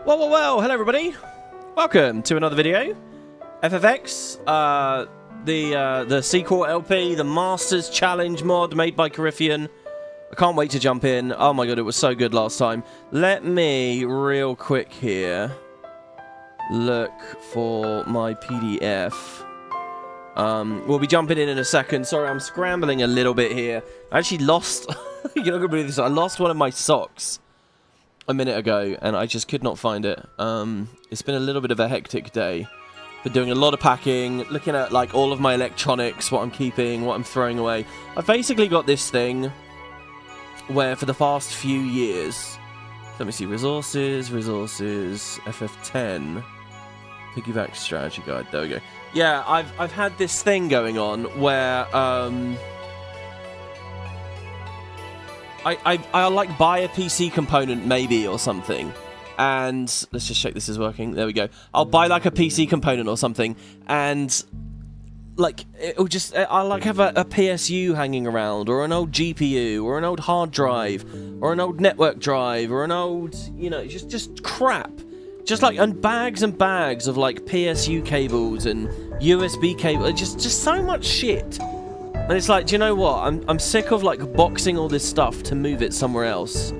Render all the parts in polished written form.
Well, hello everybody. Welcome to another video. FFX, the sequel LP, the Masters Challenge mod made by Coryphean. I can't wait to jump in. Oh my god, it was so good last time. Let me, real quick here, look for my PDF. We'll be jumping in a second. Sorry, I'm scrambling a little bit here. I actually lost, you're not going to believe this, I lost one of my socks a minute ago, and I just could not find it. It's been a little bit of a hectic day. Been doing a lot of packing, looking at like all of my electronics, what I'm keeping, what I'm throwing away. I've basically got this thing where for the past few years, let me see, resources, FF10, piggyback strategy guide, there we go. Yeah, I've had this thing going on where I'll like buy a PC component maybe or something, and let's just check this is working. There we go. I'll buy like a PC component or something, and like I'll like have a PSU hanging around, or an old GPU, or an old hard drive, or an old network drive, or an old, you know, just crap. Just like, and bags of like PSU cables and USB cables, just so much shit. And it's like, do you know what? I'm sick of like boxing all this stuff to move it somewhere else,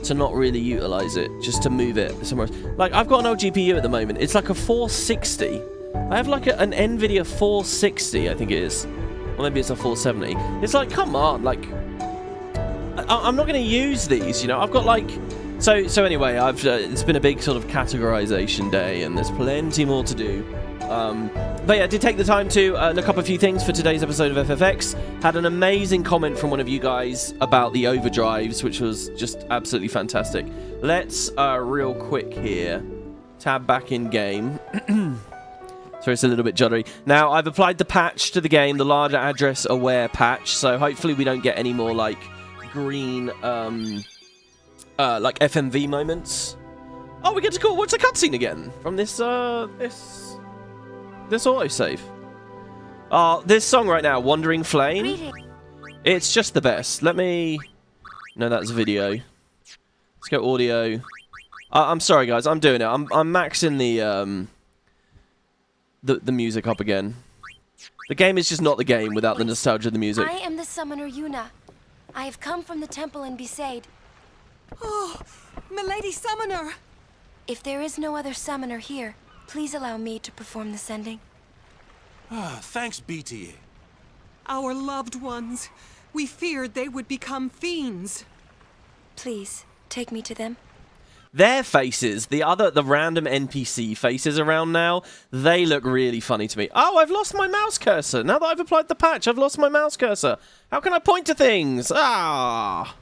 to not really utilize it, just to move it somewhere else. Like, I've got an old GPU at the moment. It's like a 460. I have like an NVIDIA 460, I think it is. Or maybe it's a 470. It's like, come on, like, I'm not going to use these, you know? I've got like... So anyway, it's been a big sort of categorization day, and there's plenty more to do. But yeah, I did take the time to look up a few things for today's episode of FFX. Had an amazing comment from one of you guys about the overdrives, which was just absolutely fantastic. Let's, real quick here, tab back in game. Sorry, it's a little bit juddery. Now, I've applied the patch to the game, the larger address aware patch, so hopefully we don't get any more, like, green, like FMV moments. Oh, we get to watch the cutscene again from this autosave. This song right now, Wandering Flame. It's just the best. Let me... No, that's video. Let's go audio. I'm sorry, guys. I'm doing it. I'm maxing the music up again. The game is just not the game without the nostalgia of the music. I am the summoner Yuna. I have come from the temple in Besaid. Oh, milady summoner! If there is no other summoner here, please allow me to perform the sending. Thanks, BTA. Our loved ones. We feared they would become fiends. Please, take me to them. Their faces, the random NPC faces around now, they look really funny to me. Oh, I've lost my mouse cursor. Now that I've applied the patch, I've lost my mouse cursor. How can I point to things? Ah!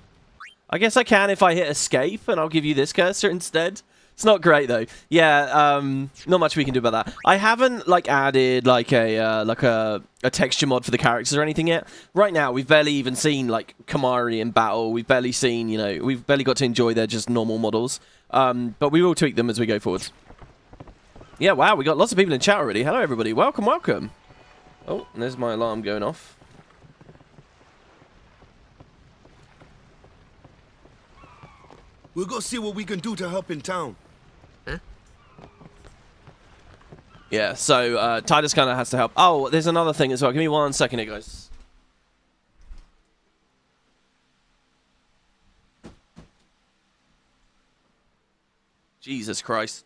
I guess I can if I hit escape, and I'll give you this cursor instead. It's not great though. Yeah, not much we can do about that. I haven't like added like a texture mod for the characters or anything yet. Right now, we've barely even seen like Kamari in battle. We've barely seen, you know, we've barely got to enjoy their just normal models. But we will tweak them as we go forward. Yeah, wow, we got lots of people in chat already. Hello everybody, welcome, welcome. Oh, and there's my alarm going off. We'll go see what we can do to help in town. Huh? Yeah, so Titus kind of has to help. Oh, there's another thing as well. Give me 1 second here, guys. Jesus Christ.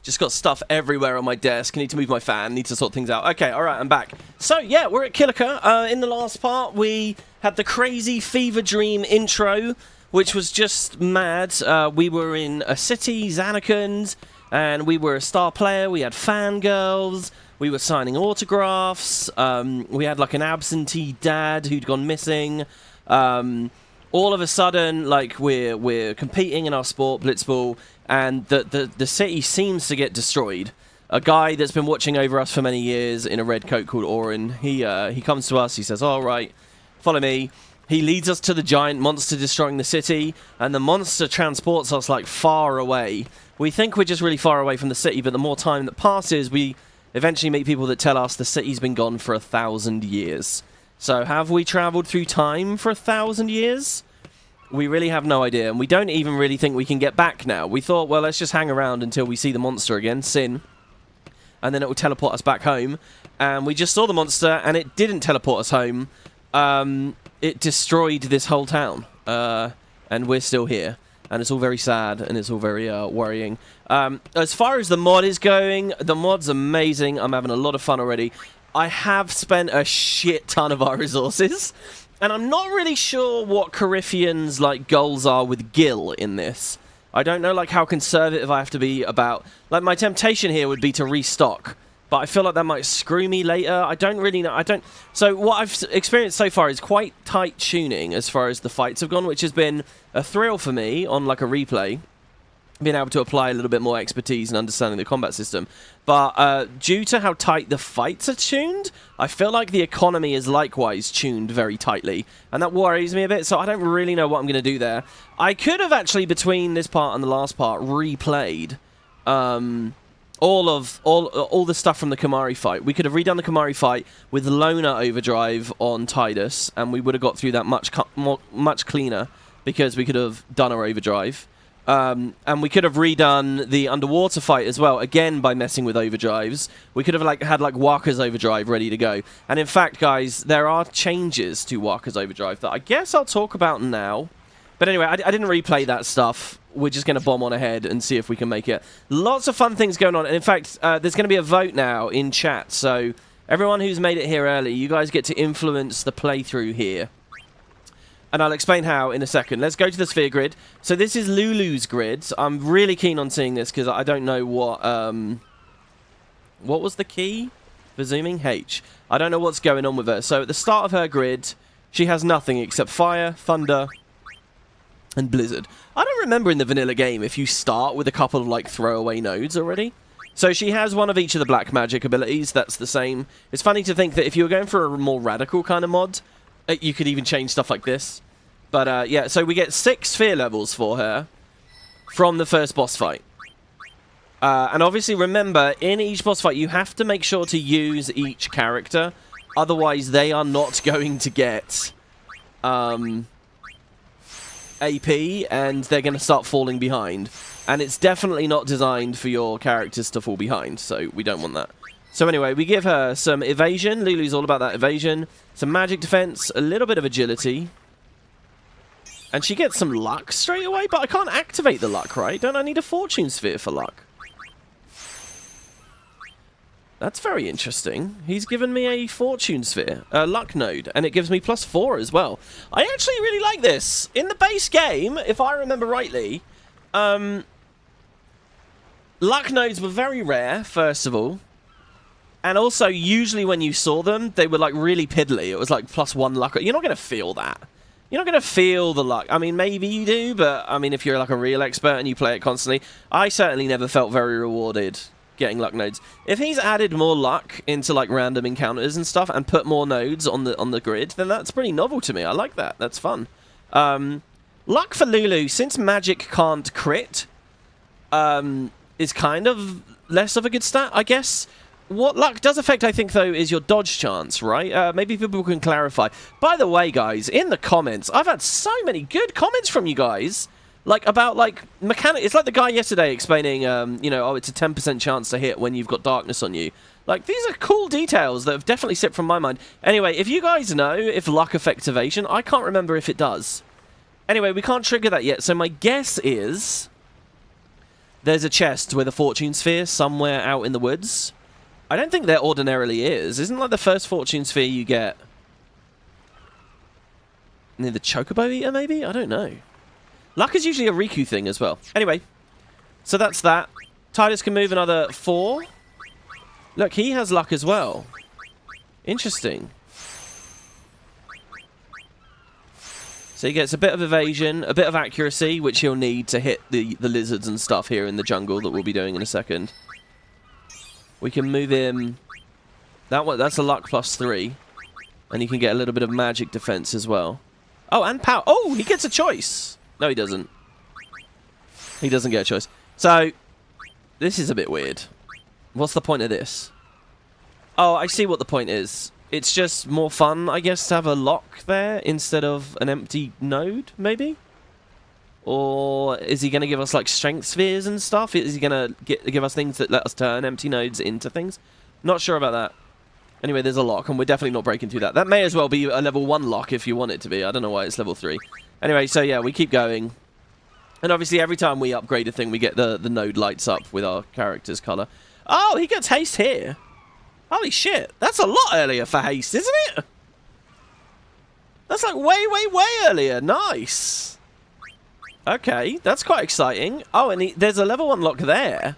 Just got stuff everywhere on my desk. Need to move my fan. Need to sort things out. Okay, all right, I'm back. So, yeah, we're at Kilika. In the last part, we had the crazy fever dream intro, which was just mad. We were in a city, Zanarkand, and we were a star player. We had fangirls. We were signing autographs. We had, like, an absentee dad who'd gone missing. All of a sudden, like, we're competing in our sport, Blitzball, and the city seems to get destroyed. A guy that's been watching over us for many years in a red coat called Oren, he comes to us, he says, all right, follow me. He leads us to the giant monster destroying the city, and the monster transports us, like, far away. We think we're just really far away from the city, but the more time that passes, we eventually meet people that tell us the city's been gone for 1,000 years. So have we traveled through time for 1,000 years? We really have no idea, and we don't even really think we can get back now. We thought, well, let's just hang around until we see the monster again, Sin, and then it will teleport us back home. And we just saw the monster, and it didn't teleport us home. It destroyed this whole town, and we're still here. And it's all very sad, and it's all very worrying. As far as the mod is going, the mod's amazing. I'm having a lot of fun already. I have spent a shit ton of our resources. And I'm not really sure what Coryphean's, like, goals are with Gil in this. I don't know, like, how conservative I have to be about... Like, my temptation here would be to restock. But I feel like that might screw me later. I don't really know. So what I've experienced so far is quite tight tuning as far as the fights have gone, which has been a thrill for me on, like, a replay. Being able to apply a little bit more expertise and understanding the combat system. But due to how tight the fights are tuned, I feel like the economy is likewise tuned very tightly. And that worries me a bit, so I don't really know what I'm going to do there. I could have actually, between this part and the last part, replayed all the stuff from the Kamari fight. We could have redone the Kamari fight with Loner Overdrive on Tidus, and we would have got through that much cleaner, because we could have done our Overdrive. And we could have redone the underwater fight as well, again by messing with overdrives. We could have had Waka's overdrive ready to go. And in fact, guys, there are changes to Waka's overdrive that I guess I'll talk about now. But anyway, I didn't replay that stuff. We're just going to bomb on ahead and see if we can make it. Lots of fun things going on. And in fact, there's going to be a vote now in chat. So everyone who's made it here early, you guys get to influence the playthrough here. And I'll explain how in a second. Let's go to the sphere grid. So this is Lulu's grid. I'm really keen on seeing this because I don't know what was the key for zooming? H. I don't know what's going on with her. So at the start of her grid, she has nothing except fire, thunder, and blizzard. I don't remember in the vanilla game if you start with a couple of like throwaway nodes already. So she has one of each of the black magic abilities. That's the same. It's funny to think that if you were going for a more radical kind of mod, you could even change stuff like this. But, yeah, so we get 6 sphere levels for her from the first boss fight. And obviously, remember, in each boss fight, you have to make sure to use each character. Otherwise, they are not going to get AP, and they're going to start falling behind. And it's definitely not designed for your characters to fall behind, so we don't want that. So anyway, we give her some evasion. Lulu's all about that evasion. Some magic defense, a little bit of agility. And she gets some luck straight away, but I can't activate the luck, right? Don't I need a fortune sphere for luck? That's very interesting. He's given me a fortune sphere, a luck node, and it gives me +4 as well. I actually really like this. In the base game, if I remember rightly, luck nodes were very rare, first of all. And also, usually when you saw them, they were, like, really piddly. It was, like, +1 luck. You're not going to feel that. You're not going to feel the luck. I mean, maybe you do, but, I mean, if you're, like, a real expert and you play it constantly, I certainly never felt very rewarded getting luck nodes. If he's added more luck into, like, random encounters and stuff and put more nodes on the grid, then that's pretty novel to me. I like that. That's fun. Luck for Lulu, since magic can't crit, is kind of less of a good stat, I guess. What luck does affect, I think, though, is your dodge chance, right? Maybe people can clarify. By the way, guys, in the comments, I've had so many good comments from you guys, like, about, like, mechanic. It's like the guy yesterday explaining, you know, oh, it's a 10% chance to hit when you've got darkness on you. Like, these are cool details that have definitely slipped from my mind. Anyway, if you guys know if luck affects evasion, I can't remember if it does. Anyway, we can't trigger that yet, so my guess is there's a chest with a fortune sphere somewhere out in the woods. I don't think there ordinarily is. Isn't like the first fortune sphere you get near the Chocobo Eater, maybe? I don't know. Luck is usually a Riku thing as well. Anyway, so that's that. Tidus can move another 4. Look, he has luck as well. Interesting. So he gets a bit of evasion, a bit of accuracy, which he'll need to hit the lizards and stuff here in the jungle that we'll be doing in a second. We can move him. That's a luck +3. And he can get a little bit of magic defense as well. Oh, and power. Oh, he gets a choice. No, he doesn't. He doesn't get a choice. So, this is a bit weird. What's the point of this? Oh, I see what the point is. It's just more fun, I guess, to have a lock there instead of an empty node, maybe? Or is he going to give us, like, strength spheres and stuff? Is he going to give us things that let us turn empty nodes into things? Not sure about that. Anyway, there's a lock, and we're definitely not breaking through that. That may as well be a level 1 lock if you want it to be. I don't know why it's level 3. Anyway, so yeah, we keep going. And obviously, every time we upgrade a thing, we get the node lights up with our character's colour. Oh, he gets haste here. Holy shit. That's a lot earlier for haste, isn't it? That's like way, way, way earlier. Nice. Okay, that's quite exciting. Oh, and there's a level 1 lock there.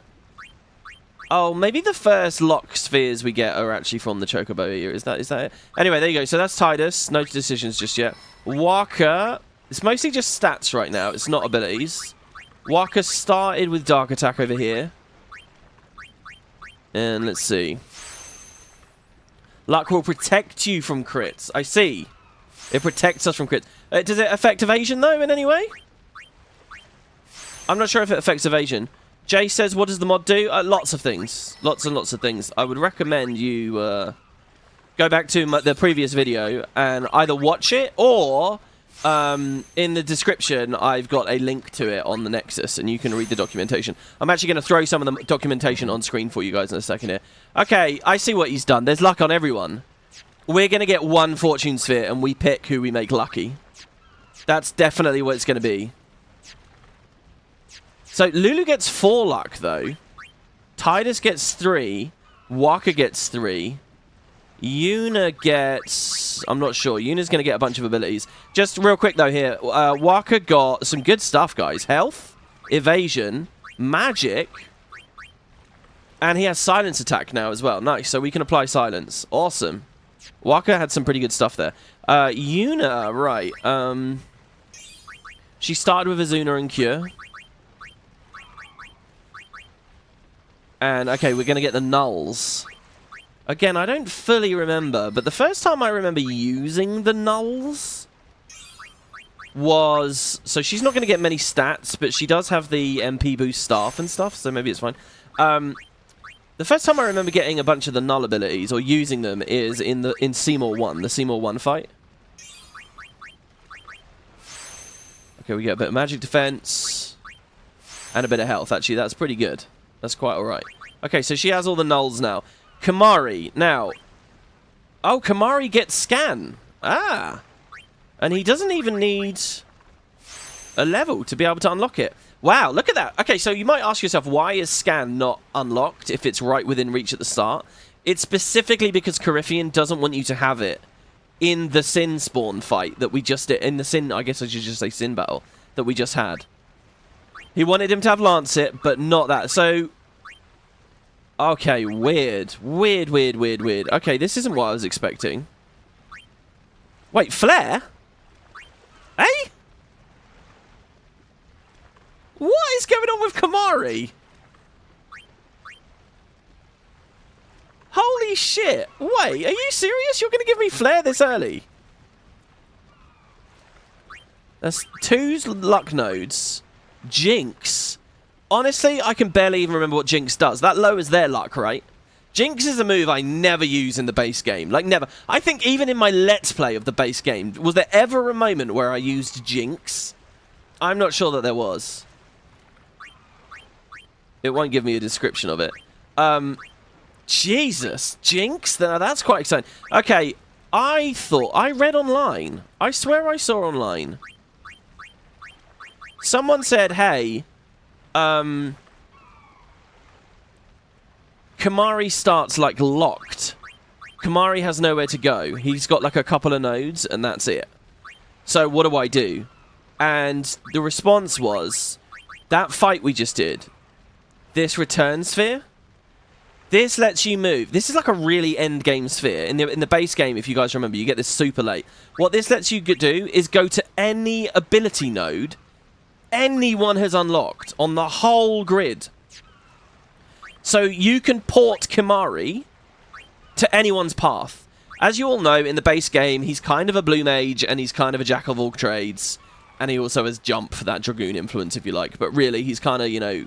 Oh, maybe the first lock spheres we get are actually from the Chocobo here. Is that it? Anyway, there you go. So that's Titus. No decisions just yet. Walker. It's mostly just stats right now. It's not abilities. Walker started with Dark Attack over here. And let's see. Luck will protect you from crits. I see. It protects us from crits. Does it affect evasion, though, in any way? I'm not sure if it affects evasion. Jay says, what does the mod do? Lots of things. Lots and lots of things. I would recommend you go back to the previous video and either watch it or in the description, I've got a link to it on the Nexus and you can read the documentation. I'm actually going to throw some of the documentation on screen for you guys in a second here. Okay, I see what he's done. There's luck on everyone. We're going to get 1 fortune sphere and we pick who we make lucky. That's definitely what it's going to be. So, Lulu gets 4 luck, though. Titus gets 3. Walker gets 3. Yuna gets... I'm not sure. Yuna's going to get a bunch of abilities. Just real quick, though, here. Walker got some good stuff, guys. Health, evasion, magic, and he has silence attack now as well. Nice. So we can apply silence. Awesome. Walker had some pretty good stuff there. Yuna, right. She started with Azuna and Cure. And, okay, we're going to get the nulls. Again, I don't fully remember, but the first time I remember using the nulls was... So she's not going to get many stats, but she does have the MP boost staff and stuff, so maybe it's fine. The first time I remember getting a bunch of the null abilities, or using them, is in Seymour 1, the Seymour 1 fight. Okay, we get a bit of magic defense, and a bit of health, actually. That's pretty good. That's quite alright. Okay, so she has all the nulls now. Kamari, now... Oh, Kamari gets scan. Ah. And he doesn't even need a level to be able to unlock it. Wow, look at that. Okay, so you might ask yourself, why is scan not unlocked if it's right within reach at the start? It's specifically because Coryphean doesn't want you to have it in the Sin spawn fight that we just did. In the Sin, I guess I should just say Sin battle that we just had. He wanted him to have Lancet, but not that. So... Okay, weird. Weird, weird, weird, weird. Okay, this isn't what I was expecting. Wait, Flare? Hey? What is going on with Kamari? Holy shit. Wait, are you serious? You're going to give me Flare this early? That's 2 luck nodes. Jinx. Honestly, I can barely even remember what Jinx does. That lowers their luck, right? Jinx is a move I never use in the base game. Like, never. I think even in my Let's Play of the base game, was there ever a moment where I used Jinx? I'm not sure that there was. It won't give me a description of it. Jesus. Jinx? Now, that's quite exciting. Okay, I read online. I swear I saw online. Someone said, hey... Kamari starts, like, locked. Kamari has nowhere to go. He's got, like, a couple of nodes, and that's it. So, what do I do? And the response was, that fight we just did, this return sphere, this lets you move. This is like a really end-game sphere. In the base game, if you guys remember, you get this super late. What this lets you do is go to any ability node anyone has unlocked on the whole grid. So you can port Kamari to anyone's path. As you all know, in the base game, he's kind of a blue mage and he's kind of a jack of all trades. And he also has jump for that Dragoon influence, if you like. But really, he's kind of, you know,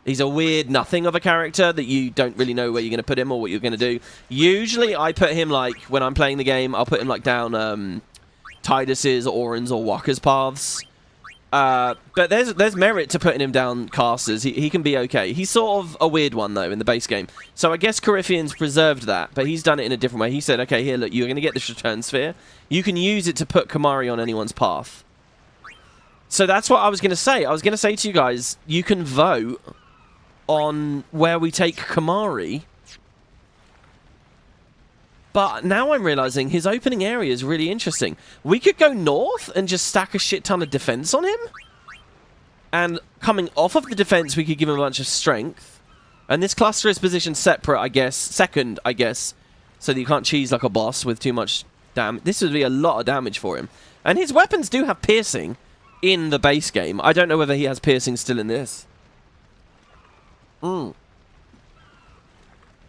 he's a weird nothing of a character that you don't really know where you're going to put him or what you're going to do. Usually, I put him, like, when I'm playing the game, I'll put him, like, down Titus's, Orin's, or Walker's paths. But there's merit to putting him down casters. He can be okay. He's sort of a weird one, though, in the base game. So I guess Coryphean's preserved that, but he's done it in a different way. He said, okay, here, look, you're going to get this return sphere. You can use it to put Kamari on anyone's path. So that's what I was going to say. I was going to say to you guys, you can vote on where we take Kamari. But now I'm realizing his opening area is really interesting. We could go north and just stack a shit ton of defense on him. And coming off of the defense, we could give him a bunch of strength. And this cluster is positioned separate, I guess. Second, I guess. So that you can't cheese like a boss with too much damage. This would be a lot of damage for him. And his weapons do have piercing in the base game. I don't know whether he has piercing still in this.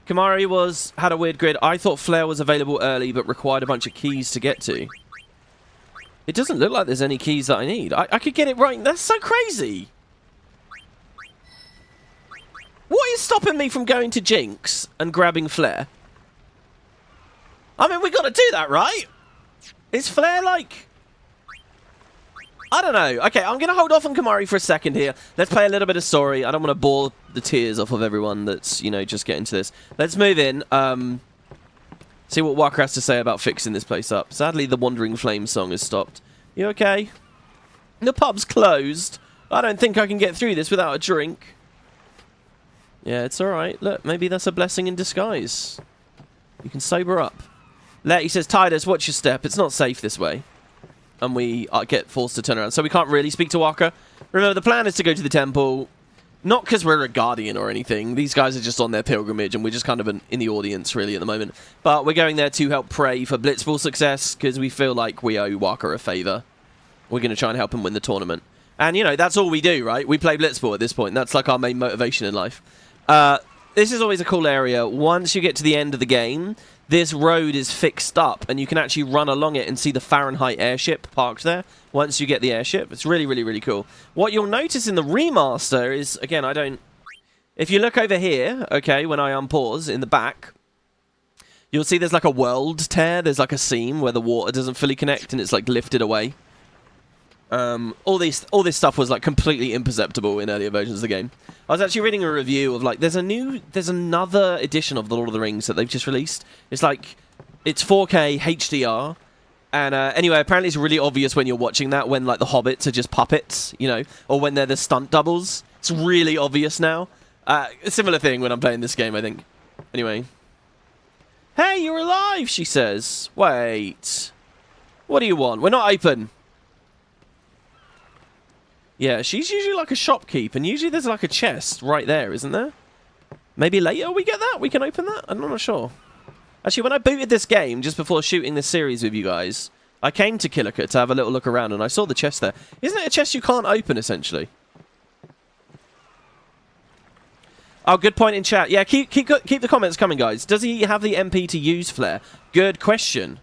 Kamari had a weird grid. I thought Flare was available early, but required a bunch of keys to get to. It doesn't look like there's any keys that I need. I could get it right. That's so crazy. What is stopping me from going to Jinx and grabbing Flare? I mean, we got to do that, right? Is Flare like... I don't know. Okay, I'm going to hold off on Kamari for a second here. Let's play a little bit of story. I don't want to bore the tears off of everyone that's, you know, just getting to this. Let's move in. See what Walker has to say about fixing this place up. Sadly, the Wandering Flame song has stopped. You okay? The pub's closed. I don't think I can get through this without a drink. Yeah, it's alright. Look, maybe that's a blessing in disguise. You can sober up. Letty says, Tidus, watch your step. It's not safe this way. And we get forced to turn around. So we can't really speak to Walker. Remember, the plan is to go to the temple. Not because we're a guardian or anything. These guys are just on their pilgrimage, and we're just kind of in the audience, really, at the moment. But we're going there to help pray for Blitzball success, because we feel like we owe Walker a favour. We're going to try and help him win the tournament. And, you know, that's all we do, right? We play Blitzball at this point. That's like our main motivation in life. This is always a cool area. Once you get to the end of the game, this road is fixed up, and you can actually run along it and see the Fahrenheit airship parked there once you get the airship. It's really, really, really cool. What you'll notice in the remaster is, again, if you look over here, okay, when I unpause in the back, you'll see there's like a world tear. There's like a seam where the water doesn't fully connect, and it's like lifted away. All this stuff was like completely imperceptible in earlier versions of the game. I was actually reading a review of like there's another edition of the Lord of the Rings that they've just released. It's 4K HDR, and anyway, apparently it's really obvious when you're watching that when like the hobbits are just puppets, you know, or when they're the stunt doubles. It's really obvious now. A similar thing when I'm playing this game, I think. Anyway, hey, you're alive, she says. Wait, what do you want? We're not open. Yeah, she's usually like a shopkeep, and usually there's like a chest right there, isn't there? Maybe later we get that? We can open that? I'm not sure. Actually, when I booted this game, just before shooting this series with you guys, I came to Killicut to have a little look around, and I saw the chest there. Isn't it a chest you can't open, essentially? Oh, good point in chat. Yeah, keep the comments coming, guys. Does he have the MP to use Flare? Good question.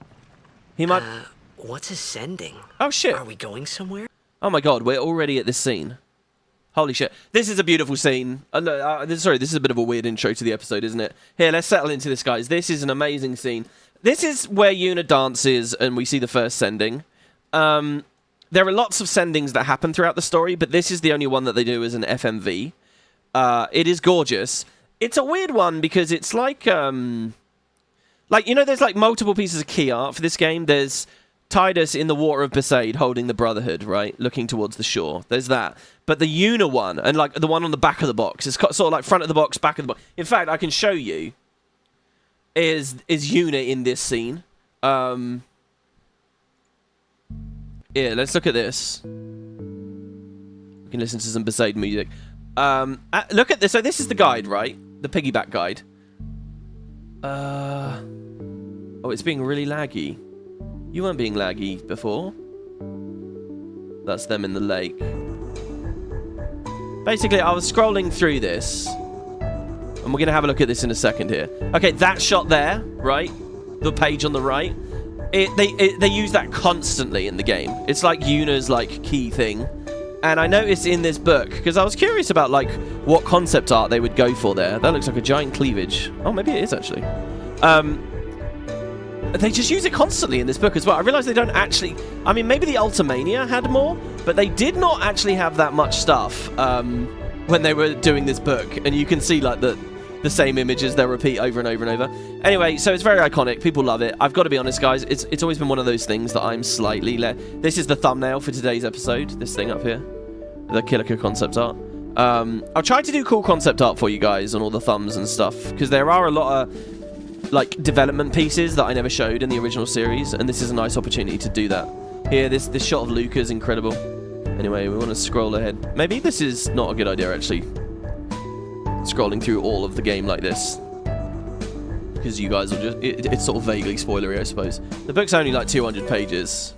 He might... what's ascending? Oh, shit. Are we going somewhere? Oh my god, we're already at this scene. Holy shit. This is a beautiful scene. Sorry, this is a bit of a weird intro to the episode, isn't it? Here, let's settle into this, guys. This is an amazing scene. This is where Yuna dances and we see the first sending. There are lots of sendings that happen throughout the story, but this is the only one that they do as an FMV. It is gorgeous. It's a weird one because it's like, you know, there's like multiple pieces of key art for this game. There's Tidus in the water of Besaid holding the Brotherhood, right? Looking towards the shore. There's that. But the Yuna one, and like the one on the back of the box, is sort of like front of the box, back of the box. In fact, I can show you, is Yuna in this scene. Yeah, let's look at this. We can listen to some Besaid music. Look at this. So this is the guide, right? The piggyback guide. Oh, it's being really laggy. You weren't being laggy before. That's them in the lake. Basically, I was scrolling through this. And we're going to have a look at this in a second here. Okay, that shot there, right? The page on the right. They use that constantly in the game. It's like Yuna's like key thing. And I noticed in this book, because I was curious about like what concept art they would go for there. That looks like a giant cleavage. Oh, maybe it is actually. They just use it constantly in this book as well. I realize they don't actually... I mean, maybe the Ultimania had more, but they did not actually have that much stuff when they were doing this book, and you can see like the same images they'll repeat over and over and over. Anyway, so it's very iconic. People love it. I've got to be honest, guys. It's always been one of those things that I'm slightly... This is the thumbnail for today's episode. This thing up here. The Kilika concept art. I'll try to do cool concept art for you guys on all the thumbs and stuff, because there are a lot of like development pieces that I never showed in the original series, and this is a nice opportunity to do that. Here, this shot of Luca is incredible. Anyway, we want to scroll ahead. Maybe this is not a good idea, actually. Scrolling through all of the game like this, because you guys will just... It's sort of vaguely spoilery, I suppose. The book's only like 200 pages.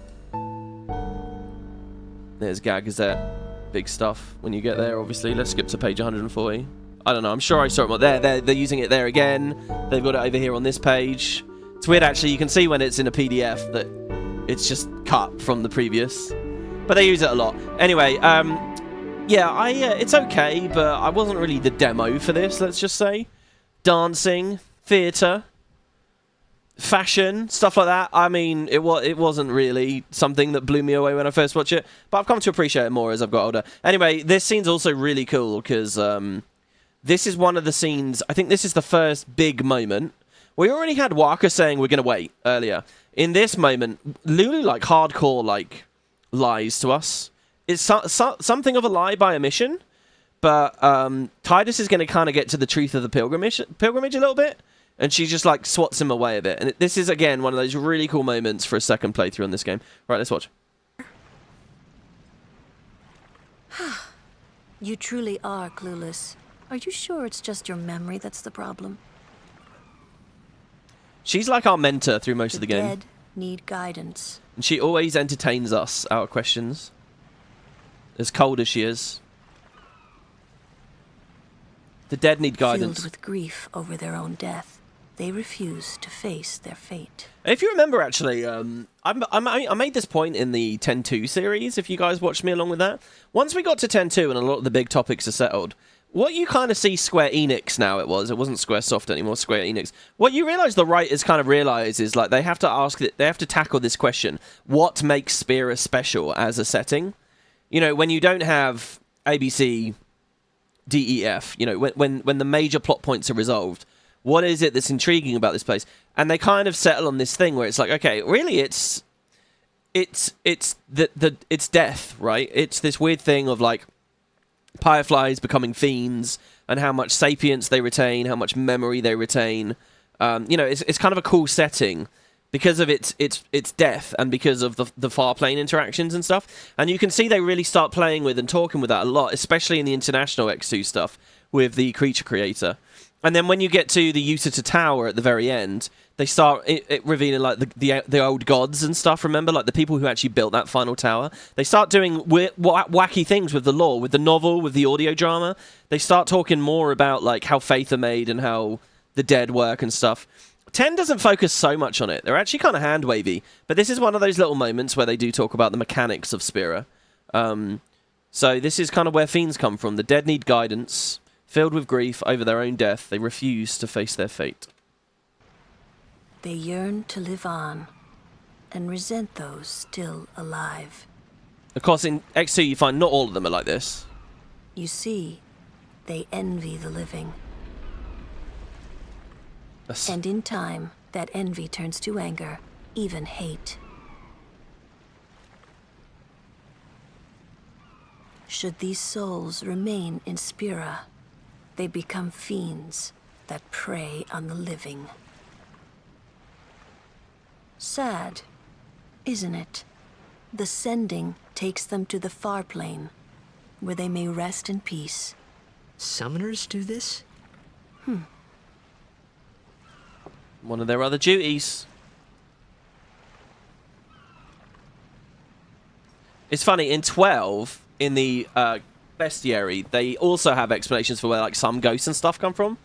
There's Gag Gazette. Big stuff when you get there, obviously. Let's skip to page 140. I don't know, I'm sure I saw it there. They're using it there again. They've got it over here on this page. It's weird, actually. You can see when it's in a PDF that it's just cut from the previous. But they use it a lot. Anyway, yeah, it's okay, but I wasn't really the demo for this, let's just say. Dancing, theatre, fashion, stuff like that. I mean, it wasn't really something that blew me away when I first watched it, but I've come to appreciate it more as I've got older. Anyway, this scene's also really cool, because this is one of the scenes... I think this is the first big moment. We already had Waka saying we're going to wait earlier. In this moment, Lulu, like, hardcore, like, lies to us. It's something of a lie by omission, but Titus is going to kind of get to the truth of the pilgrimage a little bit, and she just like swats him away a bit. And this is, again, one of those really cool moments for a second playthrough on this game. Right, let's watch. You truly are clueless. Are you sure it's just your memory that's the problem? She's like our mentor through most of the game. The dead need guidance. And she always entertains us out of questions. As cold as she is. The dead need guidance. Filled with grief over their own death, they refuse to face their fate. If you remember, actually, I made this point in the 10-2 series, if you guys watched me along with that. Once we got to 10-2 and a lot of the big topics are settled, what you kind of see Square Enix now, it wasn't Square Soft anymore, Square Enix. What you realise the writers kind of realise is, like, they have to tackle this question: what makes Spira special as a setting? You know, when you don't have ABC, DEF, you know, when the major plot points are resolved, what is it that's intriguing about this place? And they kind of settle on this thing where it's like, okay, really, it's death, right? It's this weird thing of like Fireflies becoming fiends, and how much sapience they retain, how much memory they retain. You know, it's kind of a cool setting because of its death, and because of the far plane interactions and stuff. And you can see they really start playing with and talking with that a lot, especially in the international X2 stuff with the creature creator. And then when you get to the Yusita Tower at the very end, they start revealing like the old gods and stuff. Remember, like the people who actually built that final tower. They start doing wacky things with the lore, with the novel, with the audio drama. They start talking more about like how faith are made and how the dead work and stuff. 10 doesn't focus so much on it. They're actually kind of hand-wavy, but this is one of those little moments where they do talk about the mechanics of Spira. So this is kind of where fiends come from. The dead need guidance. Filled with grief over their own death, they refuse to face their fate. They yearn to live on, and resent those still alive. Of course, in X2 you find not all of them are like this. You see, they envy the living. And in time, that envy turns to anger, even hate. Should these souls remain in Spira, they become fiends that prey on the living. Sad, isn't it? The sending takes them to the far plane, where they may rest in peace. Summoners do this? One of their other duties. It's funny, in 12, in the bestiary, they also have explanations for where like some ghosts and stuff come from.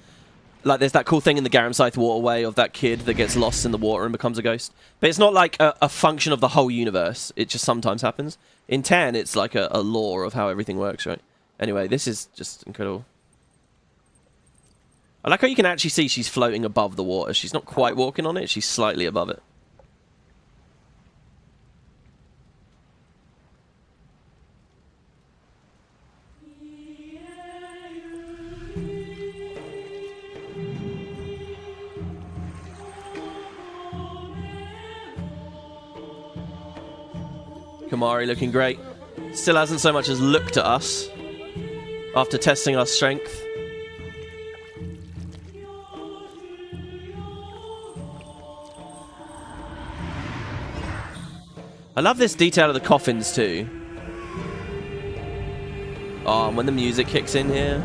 Like there's that cool thing in the Garam Scythe waterway of that kid that gets lost in the water and becomes a ghost. But it's not like a function of the whole universe. It just sometimes happens. In 10, it's like a lore of how everything works, right? Anyway, this is just incredible. I like how you can actually see she's floating above the water. She's not quite walking on it, she's slightly above it. Kamari looking great. Still hasn't so much as looked at us after testing our strength. I love this detail of the coffins too. Oh, and when the music kicks in here.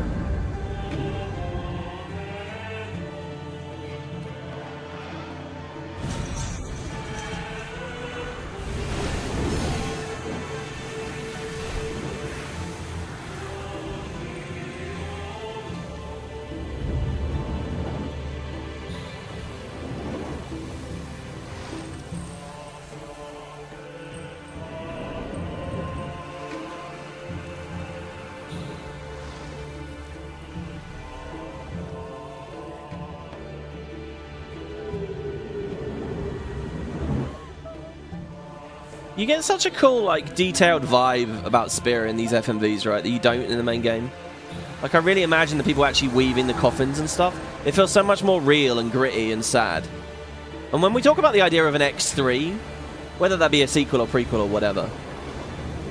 You get such a cool, like, detailed vibe about Spear in these FMVs, right, that you don't in the main game. Like, I really imagine the people actually weaving the coffins and stuff. It feels so much more real and gritty and sad. And when we talk about the idea of an X3, whether that be a sequel or prequel or whatever,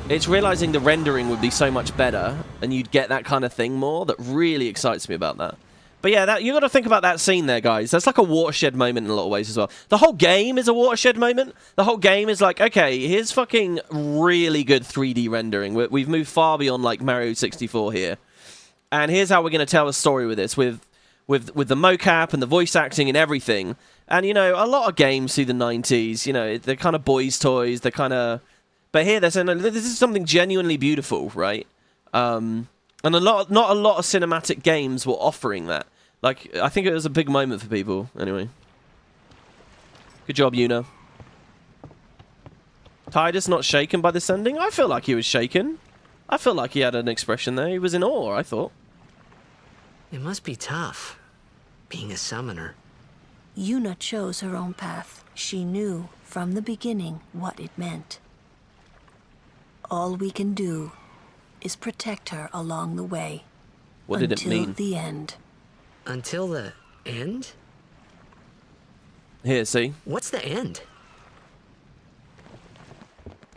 it's realizing the rendering would be so much better and you'd get that kind of thing more that really excites me about that. But yeah, you got to think about that scene there, guys. That's like a watershed moment in a lot of ways as well. The whole game is a watershed moment. The whole game is like, okay, here's fucking really good 3D rendering. We've moved far beyond like Mario 64 here. And here's how we're going to tell a story with this, with the mocap and the voice acting and everything. And, you know, a lot of games through the 90s, you know, they're kind of boys' toys. They're kind of... But here, they're saying, no, this is something genuinely beautiful, right? And not a lot of cinematic games were offering that. Like, I think it was a big moment for people. Anyway. Good job, Yuna. Tidus not shaken by this ending? I feel like he was shaken. I feel like he had an expression there. He was in awe, I thought. It must be tough, being a summoner. Yuna chose her own path. She knew from the beginning what it meant. All we can do is protect her along the way. What did it mean? Until the end. Until the end? Here, see? What's the end?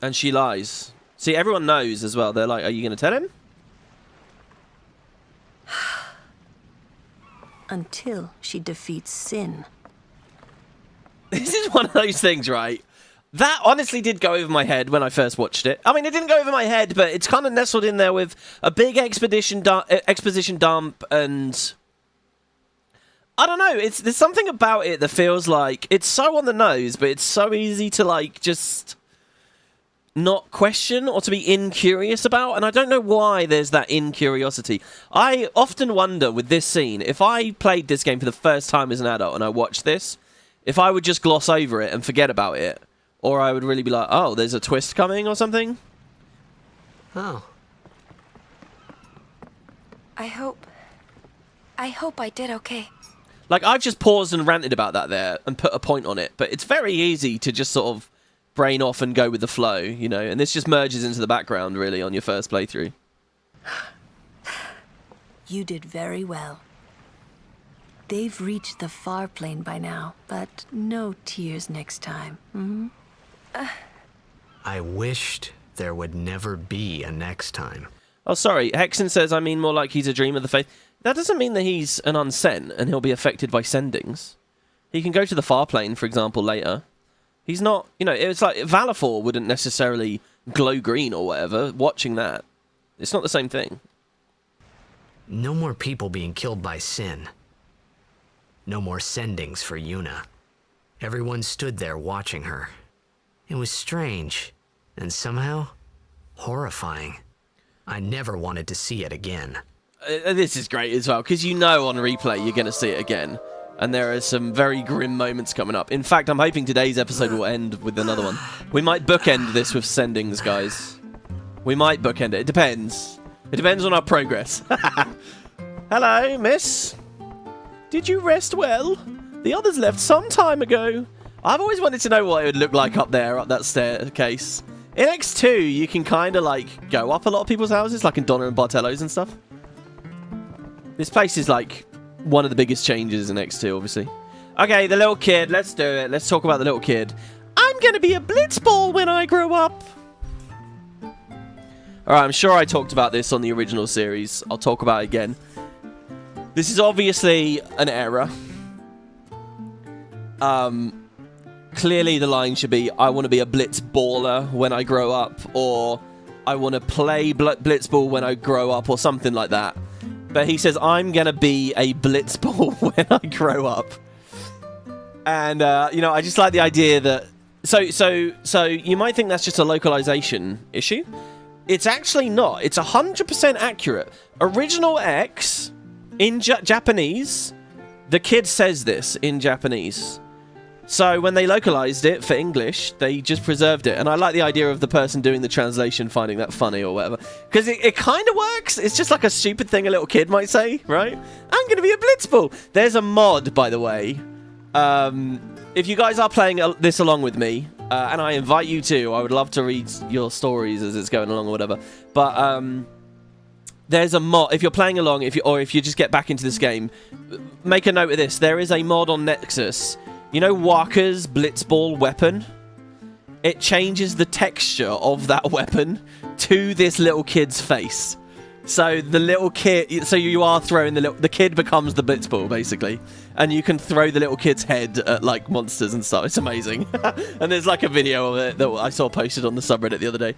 And she lies. See, everyone knows as well. They're like, are you going to tell him? Until she defeats sin. This is one of those things, right? That honestly did go over my head when I first watched it. I mean, it didn't go over my head, but it's kind of nestled in there with a big exposition dump, and I don't know. There's something about it that feels like it's so on the nose, but it's so easy to like just not question or to be incurious about, and I don't know why there's that incuriosity. I often wonder with this scene, if I played this game for the first time as an adult and I watched this, if I would just gloss over it and forget about it. Or I would really be like, oh, there's a twist coming or something. Oh. I hope I did okay. Like, I've just paused and ranted about that there and put a point on it. But it's very easy to just sort of brain off and go with the flow, you know. And this just merges into the background, really, on your first playthrough. You did very well. They've reached the far plane by now, but no tears next time. Mm-hmm. I wished there would never be a next time. Oh, sorry. Hexen says, I mean more like he's a dream of the faith. That doesn't mean that he's an unsent and he'll be affected by sendings. He can go to the far plane, for example, later. He's not, you know, it's like Valifor wouldn't necessarily glow green or whatever watching that. It's not the same thing. No more people being killed by sin. No more sendings for Yuna. Everyone stood there watching her. It was strange, and somehow horrifying. I never wanted to see it again. This is great as well, because you know on replay you're going to see it again. And there are some very grim moments coming up. In fact, I'm hoping today's episode will end with another one. We might bookend this with sendings, guys. We might bookend it. It depends. It depends on our progress. Hello, miss. Did you rest well? The others left some time ago. I've always wanted to know what it would look like up there, up that staircase. In X2, you can kind of, like, go up a lot of people's houses, like in Donna and Bartello's and stuff. This place is, like, one of the biggest changes in X2, obviously. Okay, the little kid. Let's do it. Let's talk about the little kid. I'm going to be a blitzball when I grow up. Alright, I'm sure I talked about this on the original series. I'll talk about it again. This is obviously an error. Clearly the line should be, I want to be a blitzballer when I grow up, or I want to play blitzball when I grow up, or something like that. But he says, I'm going to be a blitzball when I grow up. And, you know, I just like the idea that... So you might think that's just a localization issue. It's actually not. It's 100% accurate. Original X, in Japanese, the kid says this in Japanese. So when they localized it for English, they just preserved it. And I like the idea of the person doing the translation finding that funny or whatever. Because it kind of works. It's just like a stupid thing a little kid might say, right? I'm going to be a blitzball. There's a mod, by the way. If you guys are playing this along with me, and I invite you to, I would love to read your stories as it's going along or whatever. But there's a mod. If you're playing along, or if you just get back into this game, make a note of this. There is a mod on Nexus. You know Walker's blitzball weapon? It changes the texture of that weapon to this little kid's face. So the little kid, so you are throwing the kid becomes the blitzball basically, and you can throw the little kid's head at like monsters and stuff. It's amazing. And there's like a video of it that I saw posted on the subreddit the other day.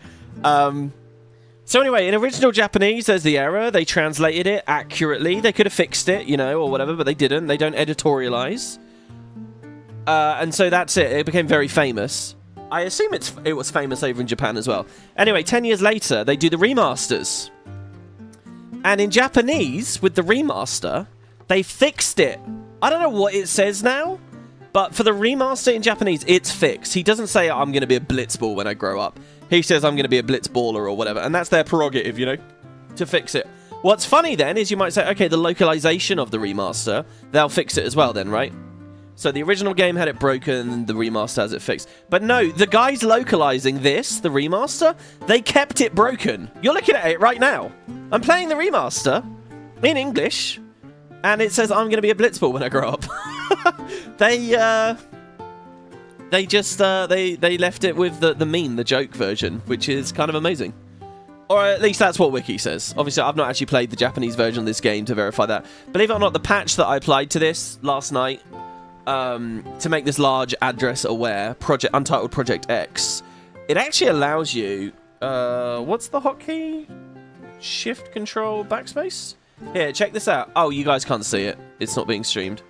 So anyway, in original Japanese, there's the error. They translated it accurately. They could have fixed it, you know, or whatever, but they didn't. They don't editorialize. And so that's it. It became very famous. I assume it was famous over in Japan as well. Anyway, 10 years later, they do the remasters. And in Japanese, with the remaster, they fixed it. I don't know what it says now, but for the remaster in Japanese, it's fixed. He doesn't say, I'm going to be a blitzball when I grow up. He says, I'm going to be a blitzballer or whatever. And that's their prerogative, you know, to fix it. What's funny then is you might say, okay, the localization of the remaster, they'll fix it as well then, right? So the original game had it broken, the remaster has it fixed. But no, the guys localizing this, the remaster, they kept it broken. You're looking at it right now. I'm playing the remaster in English, and it says I'm going to be a blitzball when I grow up. They left it with the meme, the joke version, which is kind of amazing. Or at least that's what Wiki says. Obviously, I've not actually played the Japanese version of this game to verify that. Believe it or not, the patch that I applied to this last night, to make this large address aware, Untitled Project X, it actually allows you, what's the hotkey? Shift, Control, Backspace? Here, check this out. Oh, you guys can't see it. It's not being streamed,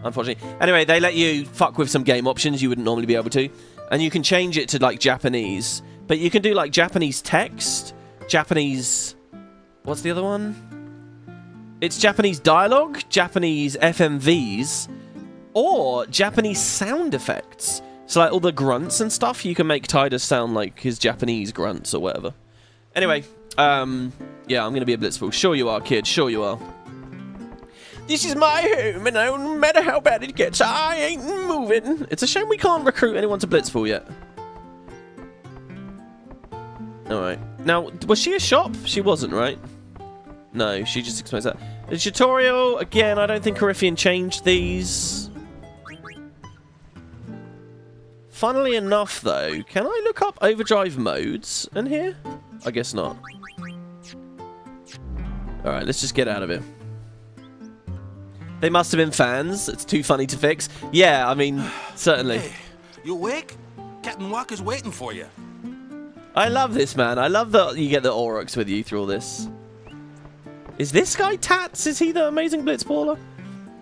unfortunately. Anyway, they let you fuck with some game options you wouldn't normally be able to, and you can change it to, like, Japanese, but you can do, like, Japanese text, Japanese... What's the other one? It's Japanese dialogue, Japanese FMVs, or Japanese sound effects. So like all the grunts and stuff, you can make Tidus sound like his Japanese grunts or whatever. Anyway, yeah, I'm going to be a blitzball. Sure you are, kid. Sure you are. This is my home, and no matter how bad it gets, I ain't moving. It's a shame we can't recruit anyone to blitzball yet. Alright. Now, was she a shop? She wasn't, right? No, she just explains that. The tutorial, again, I don't think Coryphean changed these. Funnily enough, though, can I look up overdrive modes in here? I guess not. Alright, let's just get out of here. They must have been fans. It's too funny to fix. Yeah, I mean, certainly. Hey, you awake? Captain Walker's waiting for you. I love this, man. I love that you get the Aurochs with you through all this. Is this guy Tats? Is he the amazing blitzballer?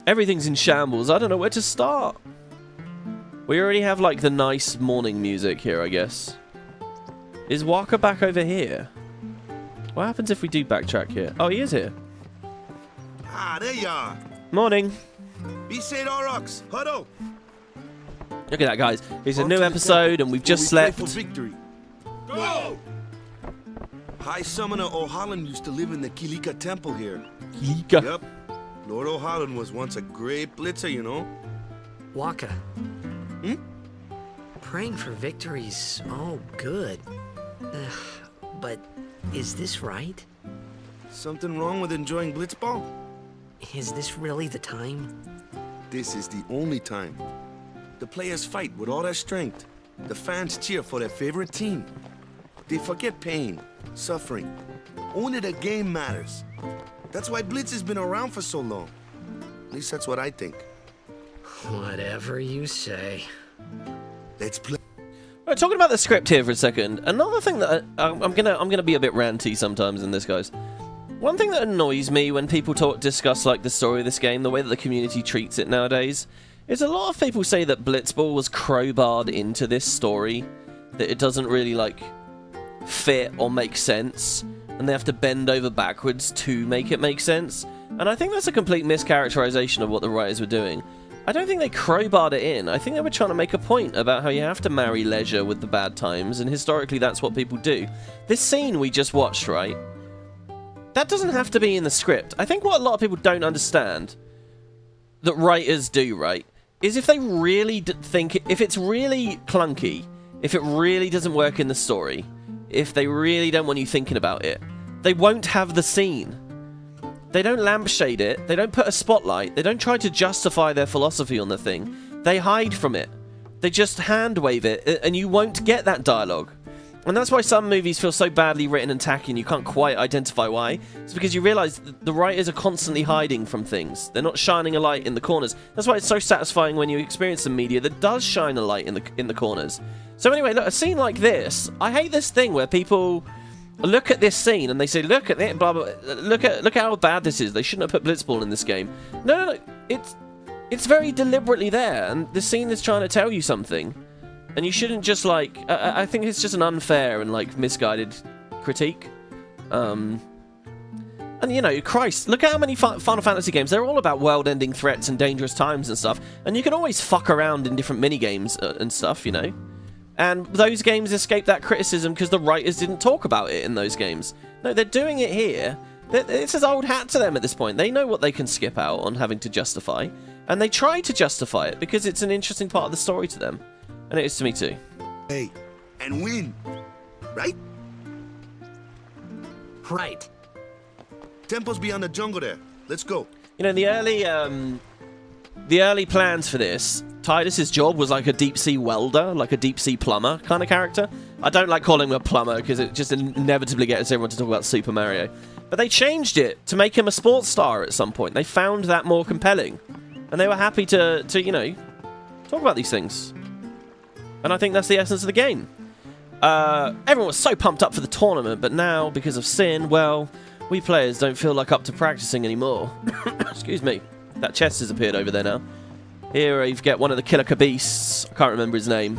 Everything's in shambles. I don't know where to start. We already have, like, the nice morning music here, I guess. Is Walker back over here? What happens if we do backtrack here? Oh, he is here. Ah, there you are. Morning. Be said, Aurochs. Huddle. Look at that, guys. It's a new episode, and we've just slept. For victory. Go! High Summoner O'Holland used to live in the Kilika Temple here. Kilika. Yep. Lord O'Holland was once a great blitzer, you know. Waka. Praying for victories, oh good. But is this right? Something wrong with enjoying blitzball? Is this really the time? This is the only time. The players fight with all their strength. The fans cheer for their favorite team. They forget pain, suffering. Only the game matters. That's why Blitz has been around for so long. At least that's what I think. Whatever you say. Let's play. Right, talking about the script here for a second. Another thing that I'm gonna be a bit ranty sometimes in this, guys. One thing that annoys me when people discuss like the story of this game, the way that the community treats it nowadays, is a lot of people say that Blitzball was crowbarred into this story, that it doesn't really like fit or make sense, and they have to bend over backwards to make it make sense. And I think that's a complete mischaracterization of what the writers were doing. I don't think they crowbarred it in. I think they were trying to make a point about how you have to marry leisure with the bad times, and historically that's what people do. This scene we just watched, right? That doesn't have to be in the script. I think what a lot of people don't understand, that writers do, right, is if they really think, if it's really clunky, if it really doesn't work in the story, if they really don't want you thinking about it, they won't have the scene. They don't lampshade it, they don't put a spotlight, they don't try to justify their philosophy on the thing. They hide from it. They just hand-wave it, and you won't get that dialogue. And that's why some movies feel so badly written and tacky and you can't quite identify why. It's because you realise the writers are constantly hiding from things. They're not shining a light in the corners. That's why it's so satisfying when you experience some media that does shine a light in the corners. So anyway, look, a scene like this, I hate this thing where people look at this scene and they say, look at it, blah, blah, look at how bad this is. They shouldn't have put Blitzball in this game. No, it's very deliberately there, and the scene is trying to tell you something. And you shouldn't just, like... I think it's just an unfair and, like, misguided critique. And, you know, Christ, look at how many Final Fantasy games. They're all about world-ending threats and dangerous times and stuff. And you can always fuck around in different minigames and stuff, you know. And those games escape that criticism because the writers didn't talk about it in those games. No, they're doing it here. It's as old hat to them at this point. They know what they can skip out on having to justify. And they try to justify it because it's an interesting part of the story to them. And it is to me too. Hey, and win, right? Right. Temple's beyond the jungle there. Let's go. You know, the early plans for this, Tidus's job was like a deep-sea welder, like a deep-sea plumber kind of character. I don't like calling him a plumber because it just inevitably gets everyone to talk about Super Mario. But they changed it to make him a sports star at some point. They found that more compelling. And they were happy to you know, talk about these things. And I think that's the essence of the game. Everyone was so pumped up for the tournament, but now, because of Sin, well, we players don't feel like up to practicing anymore. Excuse me. That chest has appeared over there now. Here you get one of the killer beasts. I can't remember his name.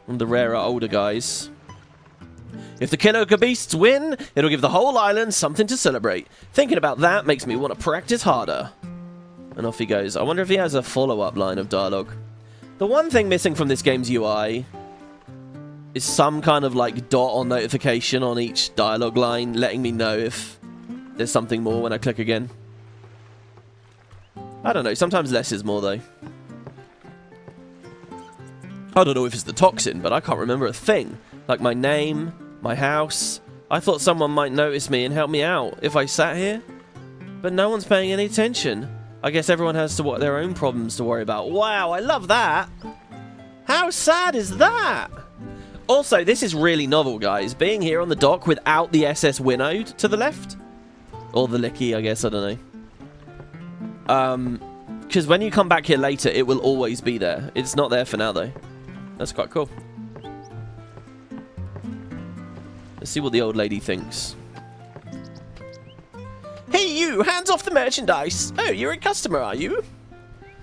One of the rarer, older guys. If the killer beasts win, it'll give the whole island something to celebrate. Thinking about that makes me want to practice harder. And off he goes. I wonder if he has a follow-up line of dialogue. The one thing missing from this game's UI is some kind of like dot or notification on each dialogue line letting me know if there's something more when I click again. I don't know, sometimes less is more though. I don't know if it's the toxin, but I can't remember a thing. Like my name, my house. I thought someone might notice me and help me out if I sat here. But no one's paying any attention. I guess everyone has their own problems to worry about. Wow, I love that! How sad is that? Also, this is really novel, guys. Being here on the dock without the SS Winnowed to the left. Or the Licky, I guess, I don't know. Because when you come back here later, it will always be there. It's not there for now, though. That's quite cool. Let's see what the old lady thinks. Hey you, hands off the merchandise. Oh, you're a customer, are you?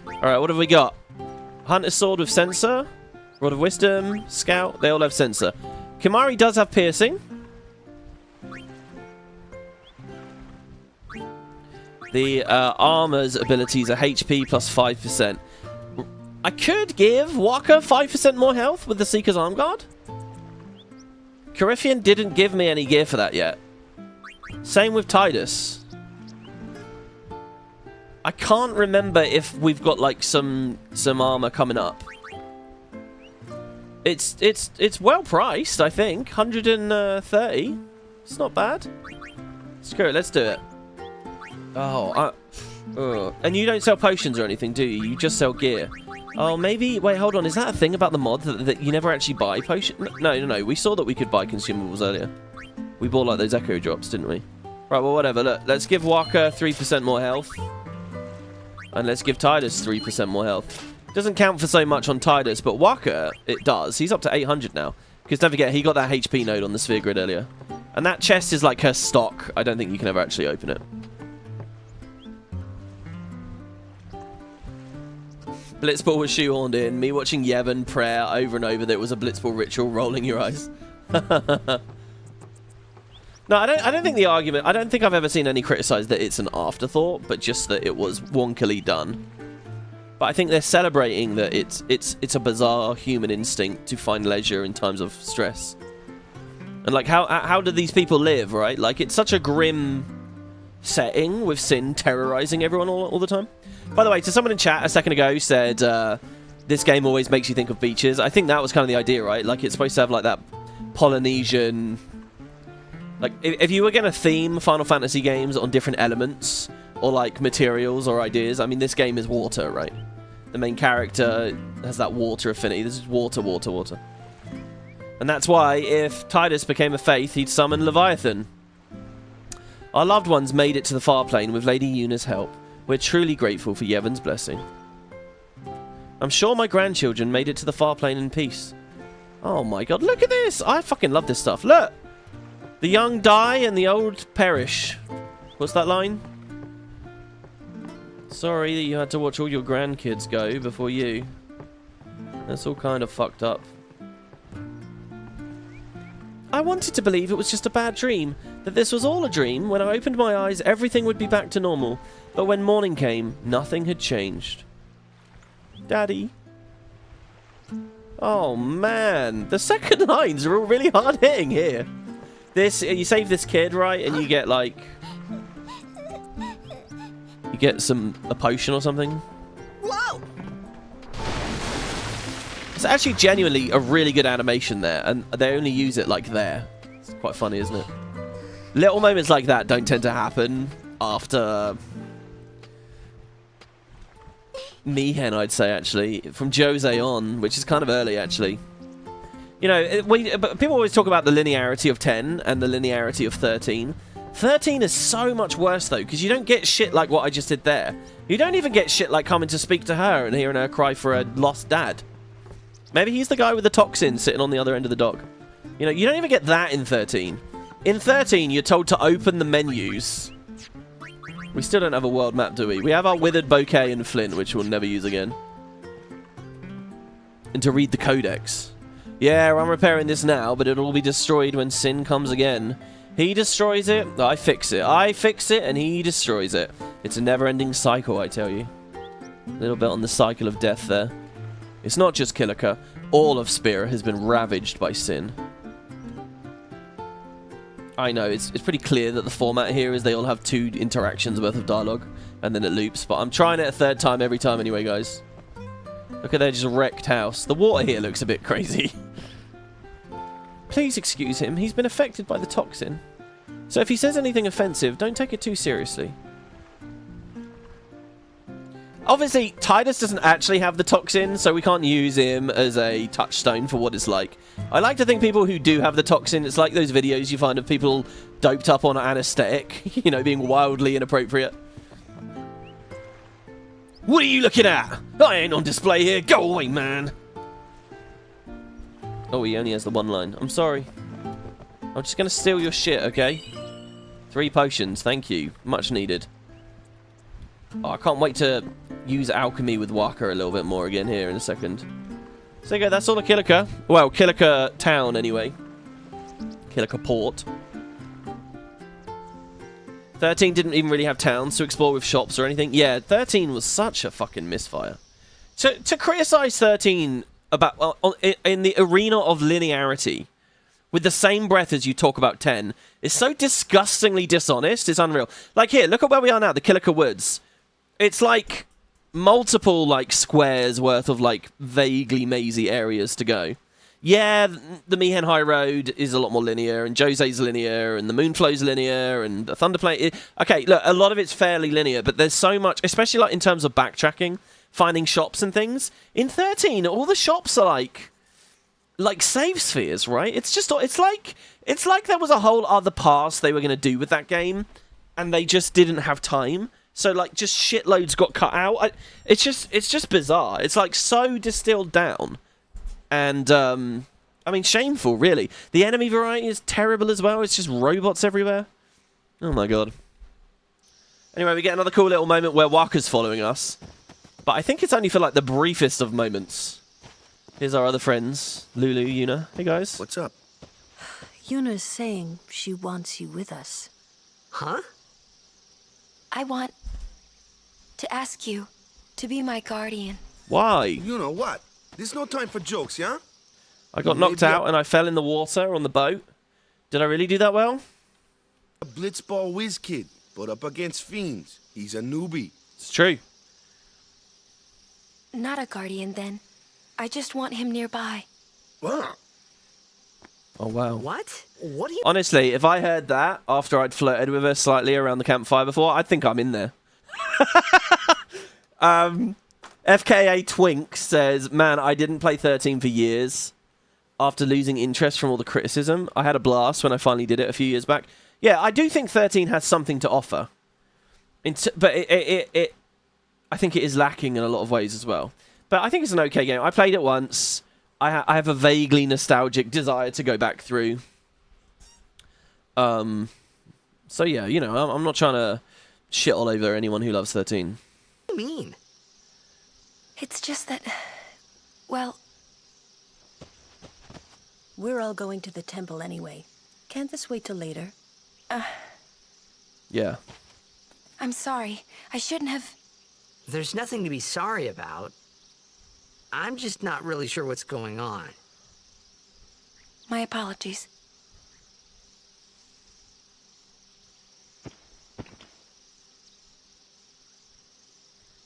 Alright, what have we got? Hunter's sword with sensor. Rod of wisdom, scout, they all have sensor. Kimari does have piercing. The armor's abilities are HP plus 5%. I could give Waka 5% more health with the Seeker's Arm Guard. Coryphean didn't give me any gear for that yet. Same with Tidus. I can't remember if we've got like some armor coming up. It's well priced, I think. 130. It's not bad. Screw it, let's do it. Oh, and you don't sell potions or anything, do you? You just sell gear. Oh, maybe... Wait, hold on. Is that a thing about the mod that you never actually buy potion? No. We saw that we could buy consumables earlier. We bought, like, those echo drops, didn't we? Right, well, whatever. Look, let's give Waka 3% more health. And let's give Tidus 3% more health. Doesn't count for so much on Tidus, but Waka, it does. He's up to 800 now. Because don't forget, he got that HP node on the sphere grid earlier. And that chest is like her stock. I don't think you can ever actually open it. Blitzball was shoehorned in. Me watching Yevon prayer over and over that it was a Blitzball ritual, rolling your eyes. No, I don't think the argument... I don't think I've ever seen any criticize that it's an afterthought, but just that it was wonkily done. But I think they're celebrating that it's a bizarre human instinct to find leisure in times of stress. And, like, how do these people live, right? Like, it's such a grim setting with Sin terrorizing everyone all the time. By the way, to someone in chat a second ago who said, this game always makes you think of beaches. I think that was kind of the idea, right? Like, it's supposed to have, like, that Polynesian... Like, if you were going to theme Final Fantasy games on different elements, or, like, materials or ideas, I mean, this game is water, right? The main character has that water affinity. This is water. And that's why, if Tidus became a Faith, he'd summon Leviathan. Our loved ones made it to the far plane with Lady Yuna's help. We're truly grateful for Yevon's blessing. I'm sure my grandchildren made it to the far plane in peace. Oh my god, look at this! I fucking love this stuff. Look! The young die and the old perish. What's that line? Sorry that you had to watch all your grandkids go before you. That's all kind of fucked up. I wanted to believe it was just a bad dream, that this was all a dream. When I opened my eyes, everything would be back to normal. But when morning came, nothing had changed. Daddy. Oh, man. The second lines are all really hard-hitting here. You save this kid, right? And you get, like... You get a potion or something. Whoa! It's actually genuinely a really good animation there, and they only use it, like, there. It's quite funny, isn't it? Little moments like that don't tend to happen after... Mihen, I'd say, actually. From Jose on, which is kind of early, actually. You know, but people always talk about the linearity of 10 and the linearity of 13. 13 is so much worse, though, because you don't get shit like what I just did there. You don't even get shit like coming to speak to her and hearing her cry for a lost dad. Maybe he's the guy with the toxin sitting on the other end of the dock. You know, you don't even get that in 13. In 13, you're told to open the menus. We still don't have a world map, do we? We have our withered bouquet and flint, which we'll never use again. And to read the codex. Yeah, I'm repairing this now, but it'll all be destroyed when Sin comes again. He destroys it, I fix it. I fix it, and he destroys it. It's a never-ending cycle, I tell you. A little bit on the cycle of death there. It's not just Kilika. All of Spira has been ravaged by Sin. I know, it's pretty clear that the format here is they all have 2 interactions worth of dialogue, and then it loops, but I'm trying it a 3rd time every time anyway, guys. Look at their just wrecked house. The water here looks a bit crazy. Please excuse him, he's been affected by the toxin. So if he says anything offensive, don't take it too seriously. Obviously, Tidus doesn't actually have the toxin, so we can't use him as a touchstone for what it's like. I like to think people who do have the toxin, it's like those videos you find of people doped up on anesthetic, you know, being wildly inappropriate. What are you looking at? I ain't on display here. Go away, man. Oh, he only has the one line. I'm sorry. I'm just going to steal your shit, okay? 3 potions. Thank you. Much needed. Oh, I can't wait to use alchemy with Waka a little bit more again here in a second. So there you go. That's all of Kilika. Well, Kilika town, anyway. Kilika port. 13 didn't even really have towns to explore with shops or anything. Yeah, 13 was such a fucking misfire. To criticize 13 about in the arena of linearity with the same breath as you talk about 10 is so disgustingly dishonest. It's unreal. Like here, look at where we are now, the Kilika Woods. It's like multiple like squares worth of like vaguely mazy areas to go. Yeah, the Mihen High Road is a lot more linear, and Jose's linear, and the Moonflow's linear, and the Thunderplane... Okay, look, a lot of it's fairly linear, but there's so much, especially like in terms of backtracking, finding shops and things. In 13, all the shops are like save spheres, right? It's like there was a whole other pass they were going to do with that game, and they just didn't have time. So like just shitloads got cut out. It's just bizarre. It's like so distilled down, and I mean shameful, really. The enemy variety is terrible as well. It's just robots everywhere. Oh my god. Anyway, we get another cool little moment where Waka's following us, but I think it's only for like the briefest of moments. Here's our other friends, Lulu, Yuna. Hey guys. What's up? Yuna's saying she wants you with us. Huh? I want to ask you to be my guardian. Why? You know what? There's no time for jokes, yeah? I got knocked out and I fell in the water on the boat. Did I really do that well? A blitzball whiz kid, but up against fiends. He's a newbie. It's true. Not a guardian, then. I just want him nearby. Wow. Oh, wow. What? What do you... Honestly, if I heard that after I'd flirted with her slightly around the campfire before, I'd think I'm in there. FKA Twink says, man, I didn't play 13 for years. After losing interest from all the criticism, I had a blast when I finally did it a few years back. Yeah, I do think 13 has something to offer. But I think it is lacking in a lot of ways as well. But I think it's an okay game. I played it once. I have a vaguely nostalgic desire to go back through. So yeah, you know, I'm not trying to shit all over anyone who loves 13. What do you mean? It's just that, well... We're all going to the temple anyway. Can't this wait till later? Yeah. I'm sorry. I shouldn't have... There's nothing to be sorry about. I'm just not really sure what's going on. My apologies.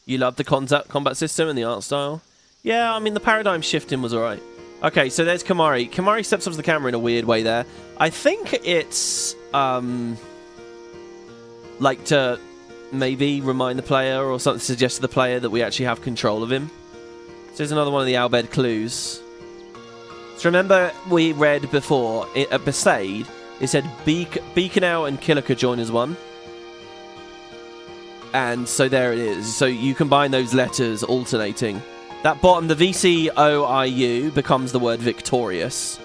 You love the combat system and the art style? Yeah, I mean, the paradigm shifting was alright. Okay, so there's Kamari. Kamari steps up to the camera in a weird way there. I think it's, like to maybe remind the player or something, suggest to the player that we actually have control of him. So here's another one of the Albed clues. So remember we read before, at Besaid, it said Beaconau and Killiker join as one. And so there it is. So you combine those letters alternating. That bottom, the VCOIU, becomes the word victorious.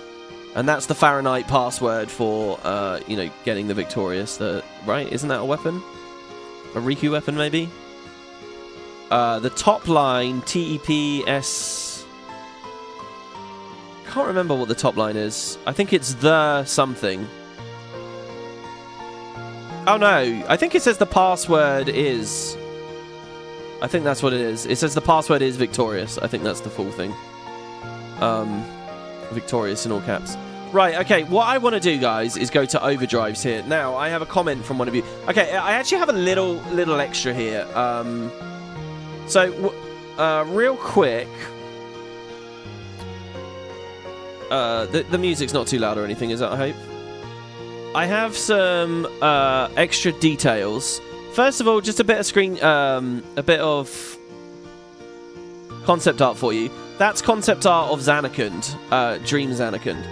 And that's the Fahrenheit password for, you know, getting the victorious. Right? Isn't that a weapon? A Riku weapon, maybe? The top line, TEPS... Can't remember what the top line is. I think it's the something. Oh no, I think it says the password is... I think that's what it is. It says the password is victorious. I think that's the full thing. Victorious in all caps. Right, okay, what I want to do, guys, is go to overdrives here. Now, I have a comment from one of you. Okay, I actually have a little extra here. Real quick... the music's not too loud or anything, is that, I hope? I have some extra details. First of all, just a bit of concept art for you. That's concept art of Zanarkand, Dream Zanarkand,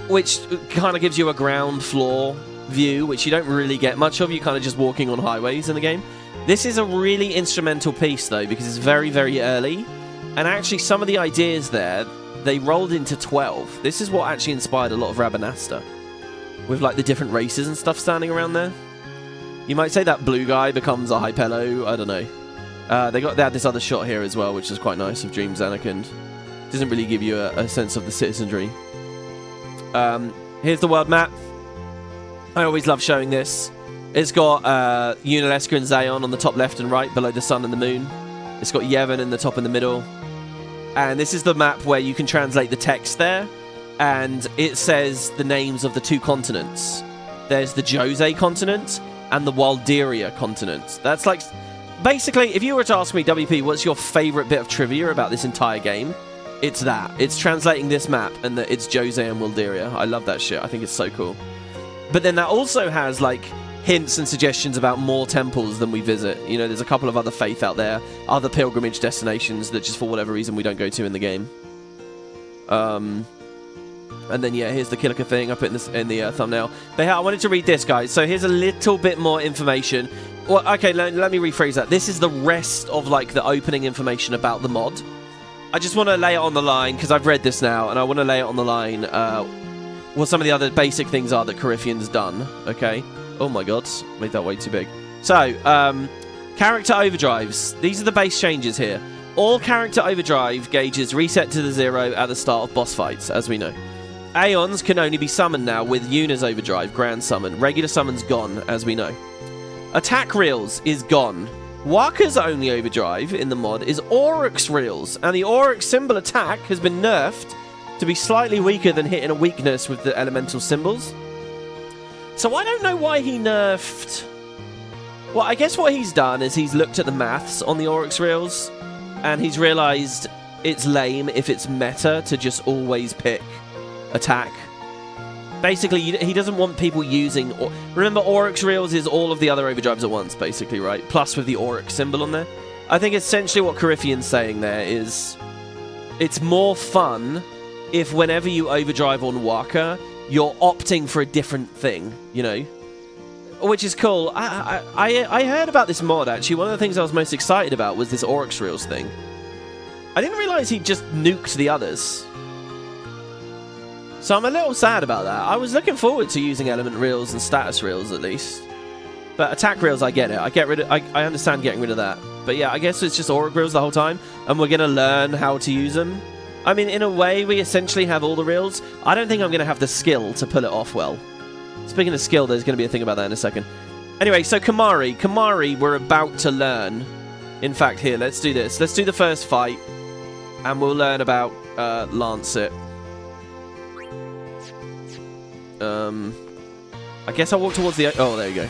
which kind of gives you a ground floor view, which you don't really get much of. You're kind of just walking on highways in the game. This is a really instrumental piece, though, because it's very, very early. And actually, some of the ideas there, they rolled into 12. This is what actually inspired a lot of Rabanasta, with like the different races and stuff standing around there. You might say that blue guy becomes a Hypello, I don't know. They had this other shot here as well, which is quite nice, of Dream Zanarkand. Doesn't really give you a sense of the citizenry. Here's the world map. I always love showing this. It's got Yuna, and Zayon on the top left and right, below the sun and the moon. It's got Yevon in the top and the middle. And this is the map where you can translate the text there, and it says the names of the two continents. There's the Jose continent and the Walderia continent. That's like... Basically, if you were to ask me, WP, what's your favourite bit of trivia about this entire game? It's that. It's translating this map, and that it's Jose and Walderia. I love that shit. I think it's so cool. But then that also has, like, hints and suggestions about more temples than we visit. You know, there's a couple of other faith out there, other pilgrimage destinations that just for whatever reason we don't go to in the game. And then, yeah, here's the Kilika thing up in the thumbnail. But I wanted to read this, guys. So here's a little bit more information. Well, okay, let me rephrase that. This is the rest of, like, the opening information about the mod. I just want to lay it on the line, because I've read this now, and I want to lay it on the line what some of the other basic things are that Corypheon's done, okay? Oh my god, made that way too big. So, character overdrives. These are the base changes here. All character overdrive gauges reset to the 0 at the start of boss fights, as we know. Aeons can only be summoned now with Yuna's overdrive, Grand Summon. Regular summon's gone, as we know. Attack Reels is gone. Wakka's only overdrive in the mod is Oryx Reels, and the Oryx symbol attack has been nerfed to be slightly weaker than hitting a weakness with the elemental symbols. So I don't know why he nerfed... Well, I guess what he's done is he's looked at the maths on the Oryx Reels, and he's realised it's lame if it's meta to just always pick attack. Basically, he doesn't want people using... Remember, Oryx Reels is all of the other overdrives at once, basically, right? Plus with the Oryx symbol on there. I think essentially what Corypheon's saying there is... It's more fun if whenever you overdrive on Wakka, you're opting for a different thing, you know? Which is cool. I heard about this mod, actually. One of the things I was most excited about was this Oryx Reels thing. I didn't realise he just nuked the others. So I'm a little sad about that. I was looking forward to using element reels and status reels at least. But attack reels, I get it. I understand getting rid of that. But yeah, I guess it's just auric reels the whole time, and we're going to learn how to use them. I mean, in a way, we essentially have all the reels. I don't think I'm going to have the skill to pull it off well. Speaking of skill, there's going to be a thing about that in a second. Anyway, so Kimahri. Kimahri, we're about to learn. In fact, here, let's do this. Let's do the first fight, and we'll learn about Lancet. I guess I'll walk towards the... Oh, there you go.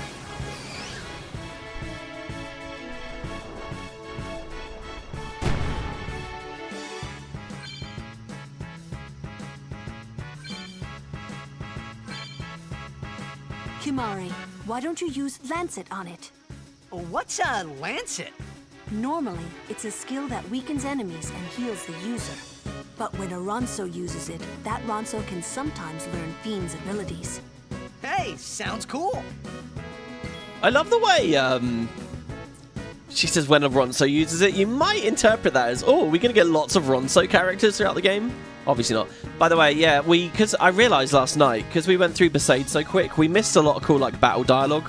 Kimahri, why don't you use Lancet on it? What's a Lancet? Normally, it's a skill that weakens enemies and heals the user. But when a Ronso uses it, that Ronso can sometimes learn Fiend's abilities. Hey, sounds cool. I love the way she says when a Ronso uses it. You might interpret that as, oh, we're going to get lots of Ronso characters throughout the game. Obviously not. By the way, yeah, because I realised last night, because we went through Besaid so quick, we missed a lot of cool, like, battle dialogue.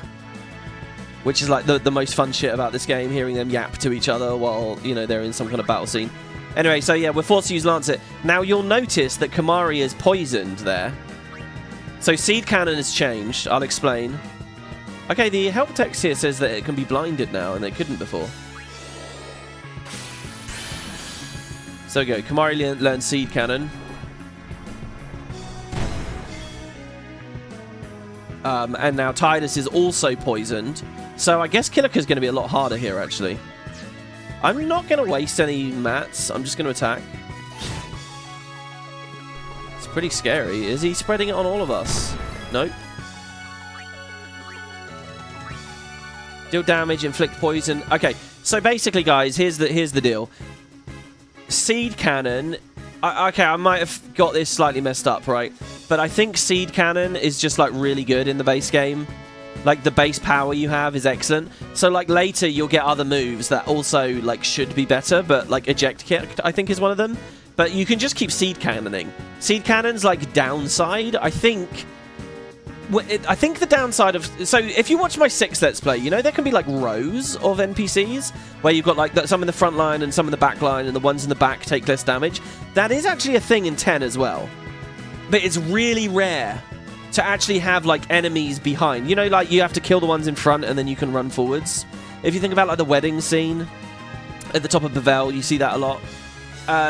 Which is, like, the most fun shit about this game, hearing them yap to each other while, you know, they're in some kind of battle scene. Anyway, so yeah, we're forced to use Lancet. Now, you'll notice that Kimahri is poisoned there. So Seed Cannon has changed. I'll explain. Okay, the help text here says that it can be blinded now, and it couldn't before. So we go. Kimahri learns Seed Cannon. And now Tidus is also poisoned. So I guess Kilika's going to be a lot harder here, actually. I'm not going to waste any mats. I'm just going to attack. It's pretty scary. Is he spreading it on all of us? Nope. Deal damage, inflict poison. Okay, so basically, guys, here's the deal. Seed Cannon... okay, I might have got this slightly messed up, right? But I think Seed Cannon is just, like, really good in the base game. Like, the base power you have is excellent. So, like, later you'll get other moves that also, like, should be better. But, like, Eject Kick, I think, is one of them. But you can just keep Seed Cannoning. Seed Cannon's, like, downside, I think... I think the downside of... So, if you watch my 6 Let's Play, you know, there can be, like, rows of NPCs where you've got, like, some in the front line and some in the back line, and the ones in the back take less damage. That is actually a thing in 10 as well. But it's really rare to actually have, like, enemies behind. You know, like, you have to kill the ones in front and then you can run forwards. If you think about, like, the wedding scene at the top of Bevel, you see that a lot.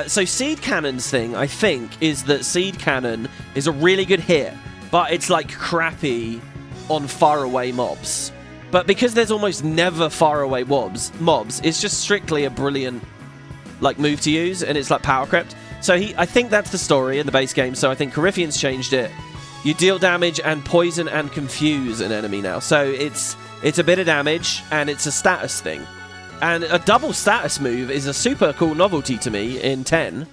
So Seed Cannon's thing, I think, is that Seed Cannon is a really good hit, but it's, like, crappy on faraway mobs. But because there's almost never faraway mobs, it's just strictly a brilliant, like, move to use, and it's, like, power crept. So I think that's the story in the base game, so I think Corypheon's changed it. You deal damage and poison and confuse an enemy now. So it's a bit of damage, and it's a status thing. And a double status move is a super cool novelty to me in 10.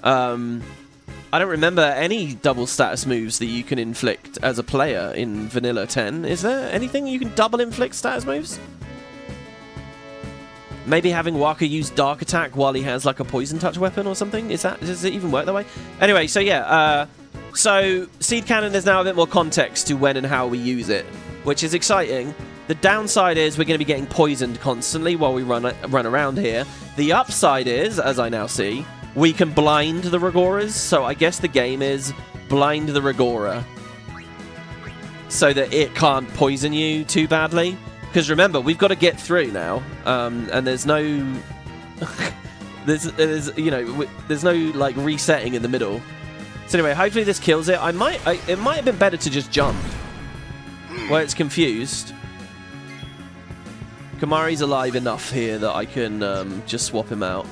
I don't remember any double status moves that you can inflict as a player in Vanilla 10. Is there anything you can double inflict status moves? Maybe having Waka use Dark Attack while he has like a Poison Touch weapon or something? Does it even work that way? Anyway, so yeah, so Seed Cannon is now a bit more context to when and how we use it, which is exciting. The downside is we're going to be getting poisoned constantly while we run around here. The upside is, as I now see, we can blind the Regoras, so I guess the game is blind the Regora so that it can't poison you too badly. Because remember, we've got to get through now, and there's no, there's no like resetting in the middle. So anyway, hopefully this kills it. It might have been better to just jump where it's confused. Kamari's alive enough here that I can just swap him out.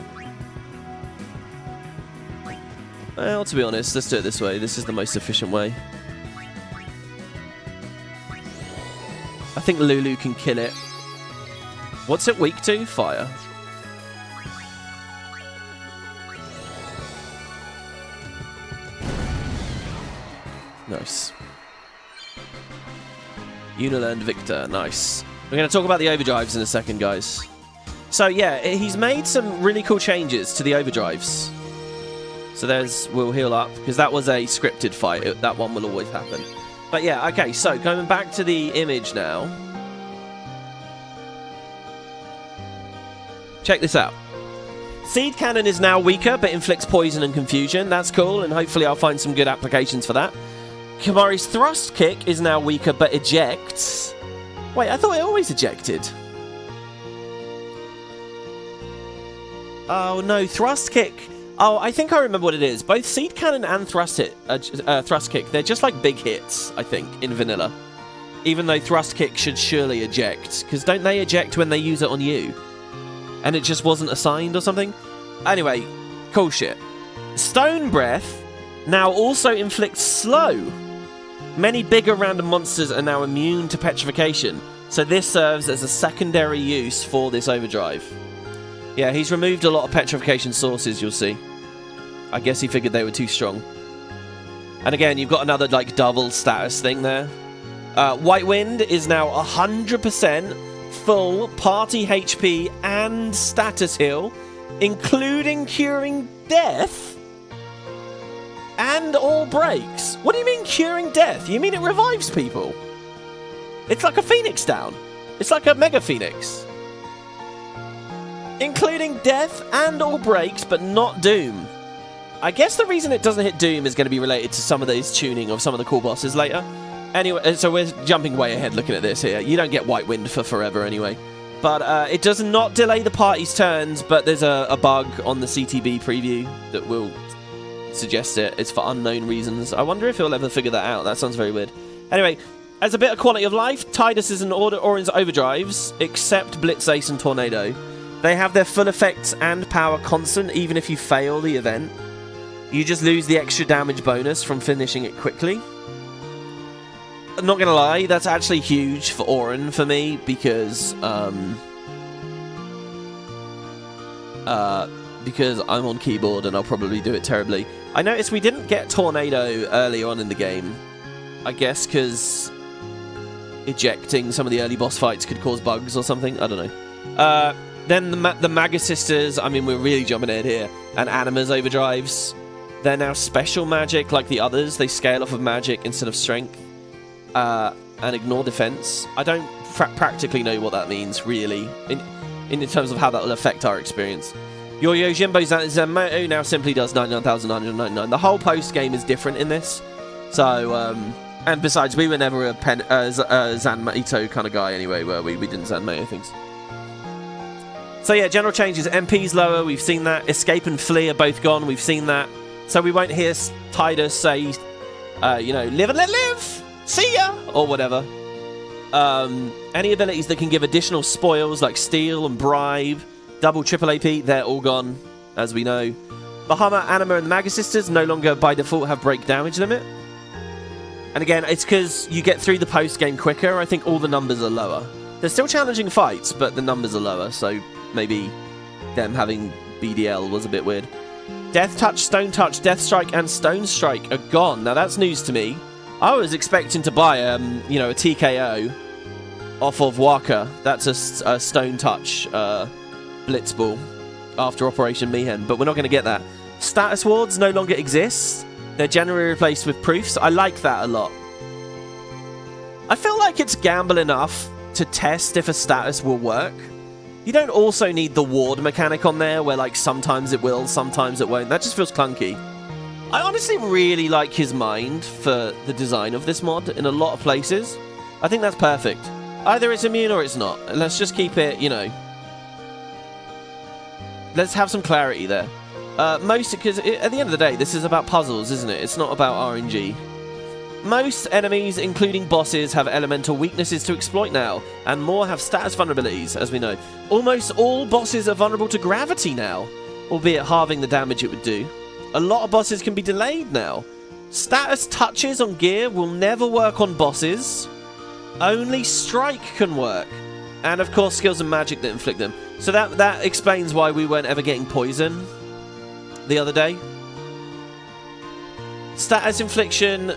Well, to be honest, let's do it this way. This is the most efficient way. I think Lulu can kill it. What's it weak to? Fire. Nice. Yuna learned Victor. Nice. We're going to talk about the overdrives in a second, guys. So, yeah, he's made some really cool changes to the overdrives. So we'll heal up, because that was a scripted fight. That one will always happen. But yeah, okay, so going back to the image now. Check this out. Seed Cannon is now weaker, but inflicts poison and confusion. That's cool, and hopefully I'll find some good applications for that. Kamari's Thrust Kick is now weaker, but ejects. Wait, I thought it always ejected. Oh no, Thrust Kick. Oh, I think I remember what it is. Both Seed Cannon and Thrust Kick, they're just like big hits, I think, in Vanilla. Even though Thrust Kick should surely eject. Because don't they eject when they use it on you? And it just wasn't assigned or something? Anyway, cool shit. Stone Breath now also inflicts slow. Many bigger random monsters are now immune to petrification. So this serves as a secondary use for this overdrive. Yeah, he's removed a lot of petrification sources, you'll see. I guess he figured they were too strong. And again, you've got another, like, double status thing there. White Wind is now 100% full party HP and status heal, including curing death and all breaks. What do you mean curing death? You mean it revives people? It's like a Phoenix down. It's like a Mega Phoenix. Including death and all breaks, but not Doom. I guess the reason it doesn't hit Doom is going to be related to some of those tuning of some of the cool bosses later. Anyway, so we're jumping way ahead looking at this here. You don't get White Wind for forever anyway. But it does not delay the party's turns, but there's a bug on the CTB preview that will suggest it. It's for unknown reasons. I wonder if he'll ever figure that out. That sounds very weird. Anyway, as a bit of quality of life, Tidus and Auron's overdrives, except Blitz, Ace and Tornado. They have their full effects and power constant even if you fail the event. You just lose the extra damage bonus from finishing it quickly. I'm not gonna lie, that's actually huge for Auron for me because I'm on keyboard and I'll probably do it terribly. I noticed we didn't get Tornado early on in the game. I guess because ejecting some of the early boss fights could cause bugs or something. I don't know. Then the Maga Sisters, I mean, we're really jumping ahead here. And Anima's overdrives. They're now special magic like the others. They scale off of magic instead of strength. And ignore defense. I don't practically know what that means, really, in terms of how that will affect our experience. Your Yojimbo Zanmato now simply does 99,999. The whole post-game is different in this. So, and besides, we were never a Zanmato kind of guy anyway, were we? We didn't Zanmato things. So yeah, general changes. MP's lower, we've seen that. Escape and Flee are both gone, we've seen that. So we won't hear Tidus say, live and let live! See ya! Or whatever. Any abilities that can give additional spoils, like Steal and Bribe, double triple AP, they're all gone, as we know. Bahama, Anima, and the Maga Sisters no longer by default have break damage limit. And again, it's because you get through the post-game quicker. I think all the numbers are lower. They're still challenging fights, but the numbers are lower, so maybe them having BDL was a bit weird. Death Touch, Stone Touch, Death Strike, and Stone Strike are gone. Now, that's news to me. I was expecting to buy, a TKO off of Waka. That's a Stone Touch Blitzball after Operation Mayhem, but we're not going to get that. Status wards no longer exist. They're generally replaced with proofs. I like that a lot. I feel like it's gamble enough to test if a status will work. You don't also need the ward mechanic on there where like sometimes it will, sometimes it won't. That just feels clunky. I honestly really like his mind for the design of this mod in a lot of places. I think that's perfect. Either it's immune or it's not. Let's just keep it, let's have some clarity there. Because at the end of the day, this is about puzzles, isn't it? It's not about RNG. Most enemies, including bosses, have elemental weaknesses to exploit now, and more have status vulnerabilities, as we know. Almost all bosses are vulnerable to gravity now, albeit halving the damage it would do. A lot of bosses can be delayed now. Status touches on gear will never work on bosses. Only strike can work. And of course, skills and magic that inflict them. So that explains why we weren't ever getting poison the other day. Status infliction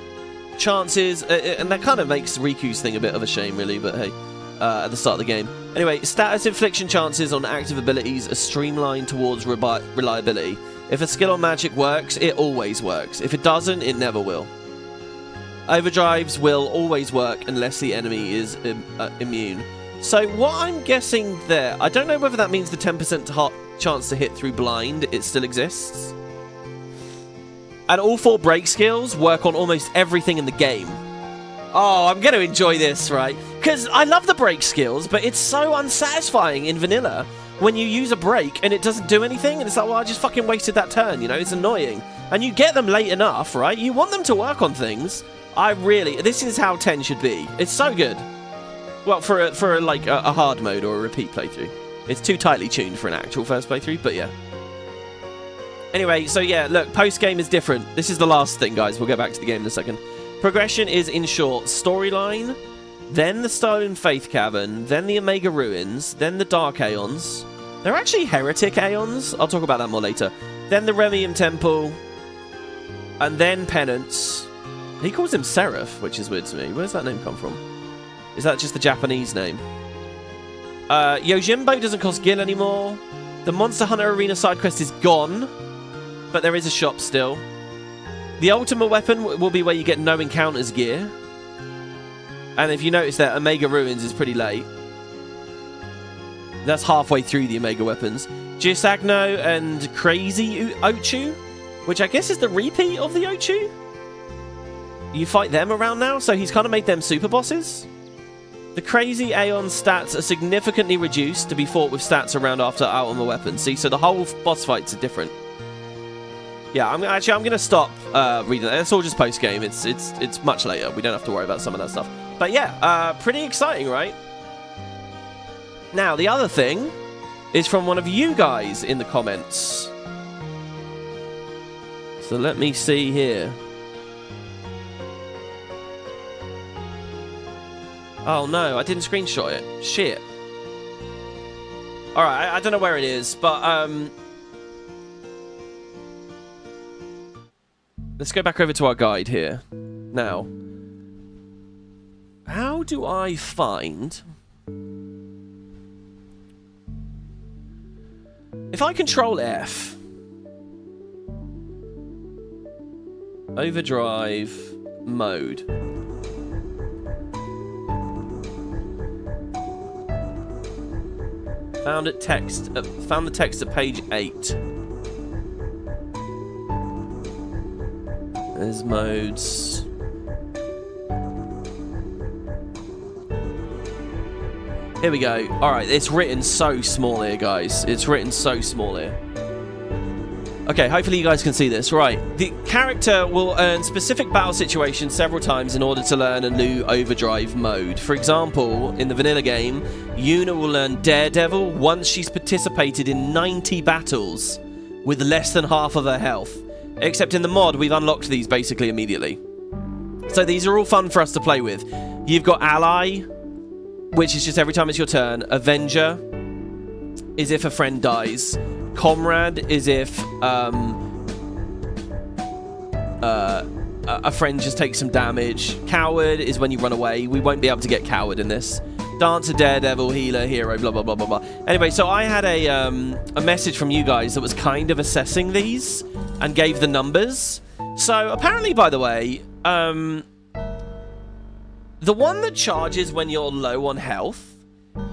chances, and that kind of makes Riku's thing a bit of a shame, really, but hey, at the start of the game. Anyway, status infliction chances on active abilities are streamlined towards reliability. If a skill on magic works, it always works. If it doesn't, it never will. Overdrives will always work unless the enemy is immune. So what I'm guessing there, I don't know whether that means the 10% chance to hit through blind, it still exists. And all 4 break skills work on almost everything in the game. Oh, I'm going to enjoy this, right? Because I love the break skills, but it's so unsatisfying in vanilla when you use a break and it doesn't do anything, and it's like, well, I just fucking wasted that turn, it's annoying. And you get them late enough, right? You want them to work on things. This is how 10 should be. It's so good. Well, for a hard mode or a repeat playthrough. It's too tightly tuned for an actual first playthrough, but yeah. Anyway, so yeah, look, post-game is different. This is the last thing, guys. We'll get back to the game in a second. Progression is, in short, storyline, then the Stolen Faith Cavern, then the Omega Ruins, then the Dark Aeons. They're actually Heretic Aeons. I'll talk about that more later. Then the Remium Temple, and then Penance. He calls him Seraph, which is weird to me. Where's that name come from? Is that just the Japanese name? Yojimbo doesn't cost Gil anymore. The Monster Hunter Arena side quest is gone, but there is a shop still. The ultimate weapon will be where you get no encounters gear. And if you notice that Omega Ruins is pretty late. That's halfway through the Omega weapons. Gisagno and Crazy Ochu, which I guess is the repeat of the Ochu. You fight them around now, so he's kind of made them super bosses. The Crazy Aeon stats are significantly reduced to be fought with stats around after ultimate weapons. See, so the whole boss fights are different. Yeah, I'm going to stop reading that. It's all just post-game. It's much later. We don't have to worry about some of that stuff. But yeah, pretty exciting, right? Now, the other thing is from one of you guys in the comments. So let me see here. Oh no, I didn't screenshot it. Shit. Alright, I don't know where it is, but let's go back over to our guide here. Now, how do I find... If I control F... Overdrive mode... Found the text at page 8. There's modes. Here we go. Alright, it's written so small here, guys. It's written so small here. Okay, hopefully you guys can see this. Right, the character will earn specific battle situations several times in order to learn a new overdrive mode. For example, in the vanilla game, Yuna will learn Daredevil once she's participated in 90 battles with less than half of her health. Except in the mod, we've unlocked these basically immediately. So these are all fun for us to play with. You've got Ally, which is just every time it's your turn. Avenger is if a friend dies. Comrade is if a friend just takes some damage. Coward is when you run away. We won't be able to get Coward in this. Dancer, Daredevil, Healer, Hero, blah, blah, blah, blah, blah. Anyway, so I had a message from you guys that was kind of assessing these and gave the numbers. So apparently, by the way, the one that charges when you're low on health,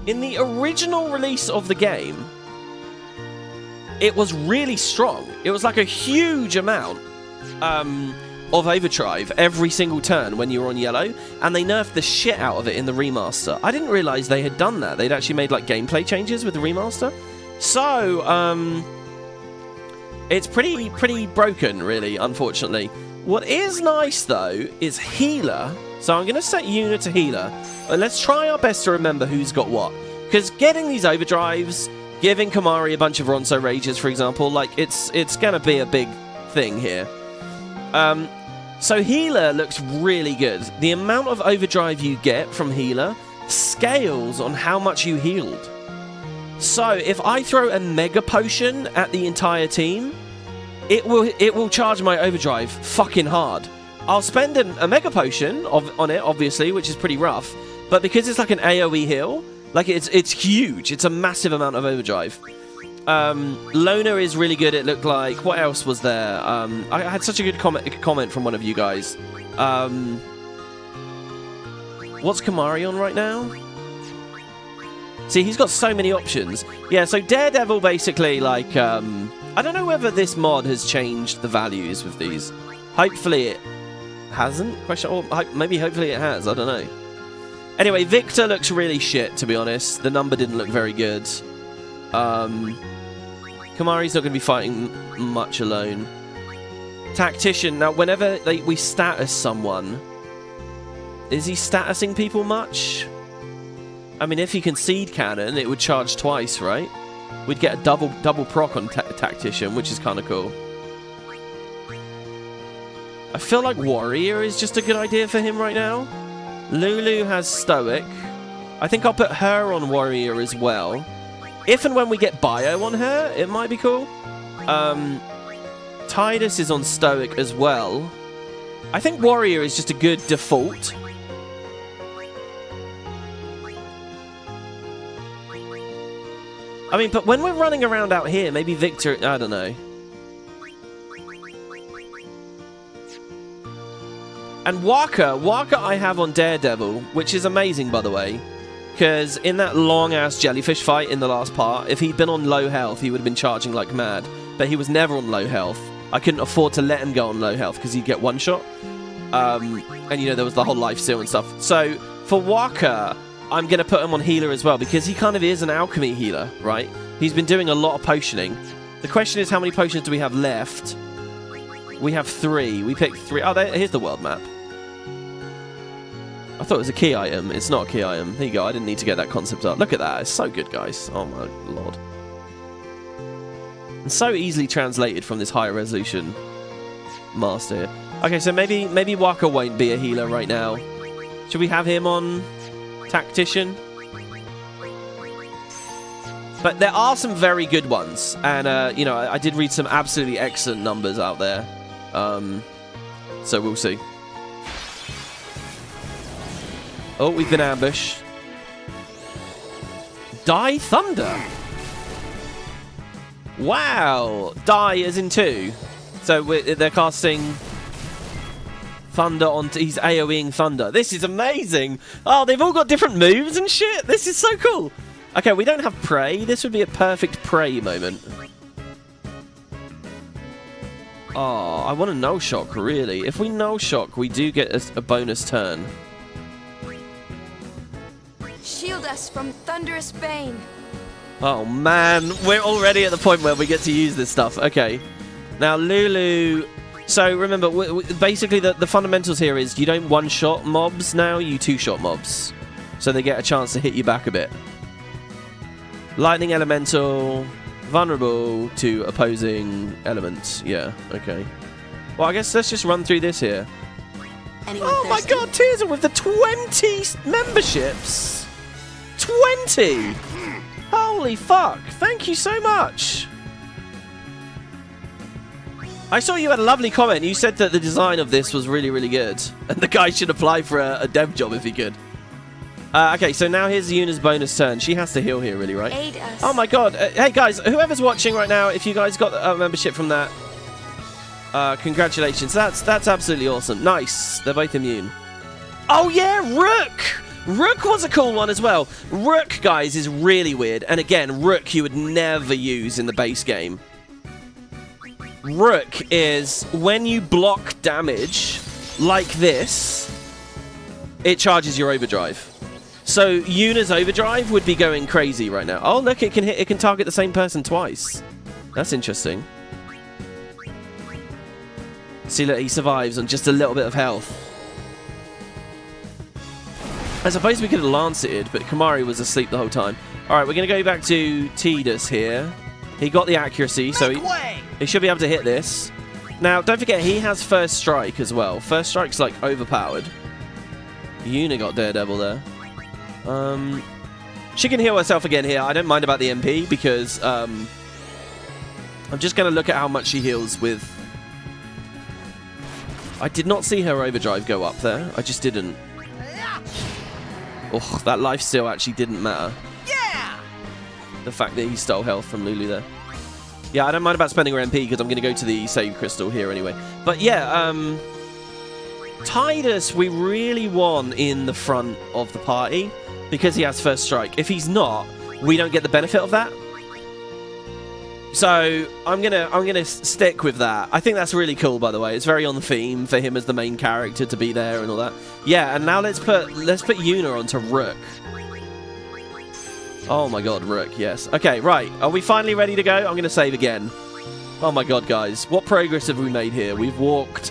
in the original release of the game, it was really strong. It was like a huge amount of overdrive every single turn when you were on yellow, and they nerfed the shit out of it in the remaster. I didn't realize they had done that. They'd actually made like gameplay changes with the remaster. So it's pretty broken, really, unfortunately. What is nice though is Healer. So I'm gonna set Yuna to Healer, and let's try our best to remember who's got what, because getting these overdrives, giving Kamari a bunch of Ronso Rages, for example, like it's gonna be a big thing here. So Healer looks really good. The amount of overdrive you get from Healer scales on how much you healed. So if I throw a Mega Potion at the entire team, it will charge my overdrive fucking hard. I'll spend a Mega Potion on it, obviously, which is pretty rough, but because it's like an AoE heal, like it's huge. It's a massive amount of overdrive. Loner is really good, it looked like. What else was there? I had such a good comment from one of you guys. What's Kamari on right now? See, he's got so many options. Yeah, so Daredevil basically, like, I don't know whether this mod has changed the values with these. Hopefully it hasn't? Or maybe hopefully it has, I don't know. Anyway, Victor looks really shit, to be honest. The number didn't look very good. Kamari's not going to be fighting much alone. Tactician. Now, whenever we status someone, is he statusing people much? I mean, if he can seed cannon, it would charge twice, right? We'd get a double proc on Tactician, which is kind of cool. I feel like Warrior is just a good idea for him right now. Lulu has Stoic. I think I'll put her on Warrior as well. If and when we get Bio on her, it might be cool. Tidus is on Stoic as well. I think Warrior is just a good default. I mean, but when we're running around out here, maybe Victor... I don't know. And Waka I have on Daredevil, which is amazing, by the way. Because in that long-ass jellyfish fight in the last part, if he'd been on low health, he would have been charging like mad. But he was never on low health. I couldn't afford to let him go on low health, because he'd get one shot. And, you know, there was the whole life steal and stuff. So, for Waka, I'm going to put him on healer as well, because he kind of is an alchemy healer, right? He's been doing a lot of potioning. The question is, how many potions do we have left? We have 3. We picked 3. Oh, here's the world map. I thought it was a key item. It's not a key item. There you go. I didn't need to get that concept up. Look at that. It's so good, guys. Oh, my lord. And so easily translated from this higher resolution master here. Okay, so maybe Waka won't be a healer right now. Should we have him on Tactician? But there are some very good ones. And, you know, I did read some absolutely excellent numbers out there. So we'll see. Oh, we've been ambushed. Die Thunder. Wow. Die as in 2. So they're casting Thunder on... He's AoEing Thunder. This is amazing. Oh, they've all got different moves and shit. This is so cool. Okay, we don't have Prey. This would be a perfect Prey moment. Oh, I want a no shock, really. If we no shock, we do get a bonus turn. Shield us from thunderous bane. Oh man, we're already at the point where we get to use this stuff. Okay. Now, Lulu... So, remember, basically the fundamentals here is you don't one-shot mobs now, you two-shot mobs. So they get a chance to hit you back a bit. Lightning Elemental, vulnerable to opposing elements. Yeah, okay. Well, I guess let's just run through this here. Anyone Oh my thirsty? god, Tears with the 20 memberships! 20! Holy fuck, thank you so much! I saw you had a lovely comment. You said that the design of this was really, really good. And the guy should apply for a dev job if he could. Okay, so now here's Yuna's bonus turn. She has to heal here, really, right? Aid us. Oh my god. Hey guys, whoever's watching right now, if you guys got a membership from that, congratulations. That's absolutely awesome. Nice. They're both immune. Oh yeah, Rook! Rook was a cool one as well. Rook, guys, is really weird. And again, Rook you would never use in the base game. Rook is when you block damage like this, it charges your overdrive. So Yuna's overdrive would be going crazy right now. Oh look, it can target the same person twice. That's interesting. See, look, he survives on just a little bit of health. I suppose we could have lanceted, but Kamari was asleep the whole time. All right, we're going to go back to Tidus here. He got the accuracy, so he should be able to hit this. Now, don't forget, he has First Strike as well. First Strike's, like, overpowered. Yuna got Daredevil there. She can heal herself again here. I don't mind about the MP, because I'm just going to look at how much she heals with... I did not see her overdrive go up there. I just didn't. Oh, that life steal actually didn't matter. Yeah! The fact that he stole health from Lulu there. Yeah, I don't mind about spending her MP because I'm going to go to the save crystal here anyway. But yeah, Tidus we really want in the front of the party because he has First Strike. If he's not, we don't get the benefit of that. So I'm gonna stick with that. I think that's really cool, by the way. It's very on the theme for him as the main character to be there and all that. Yeah, and now let's put Yuna onto Rook. Oh my god, Rook, yes. Okay, right. Are we finally ready to go? I'm gonna save again. Oh my god, guys. What progress have we made here? We've walked.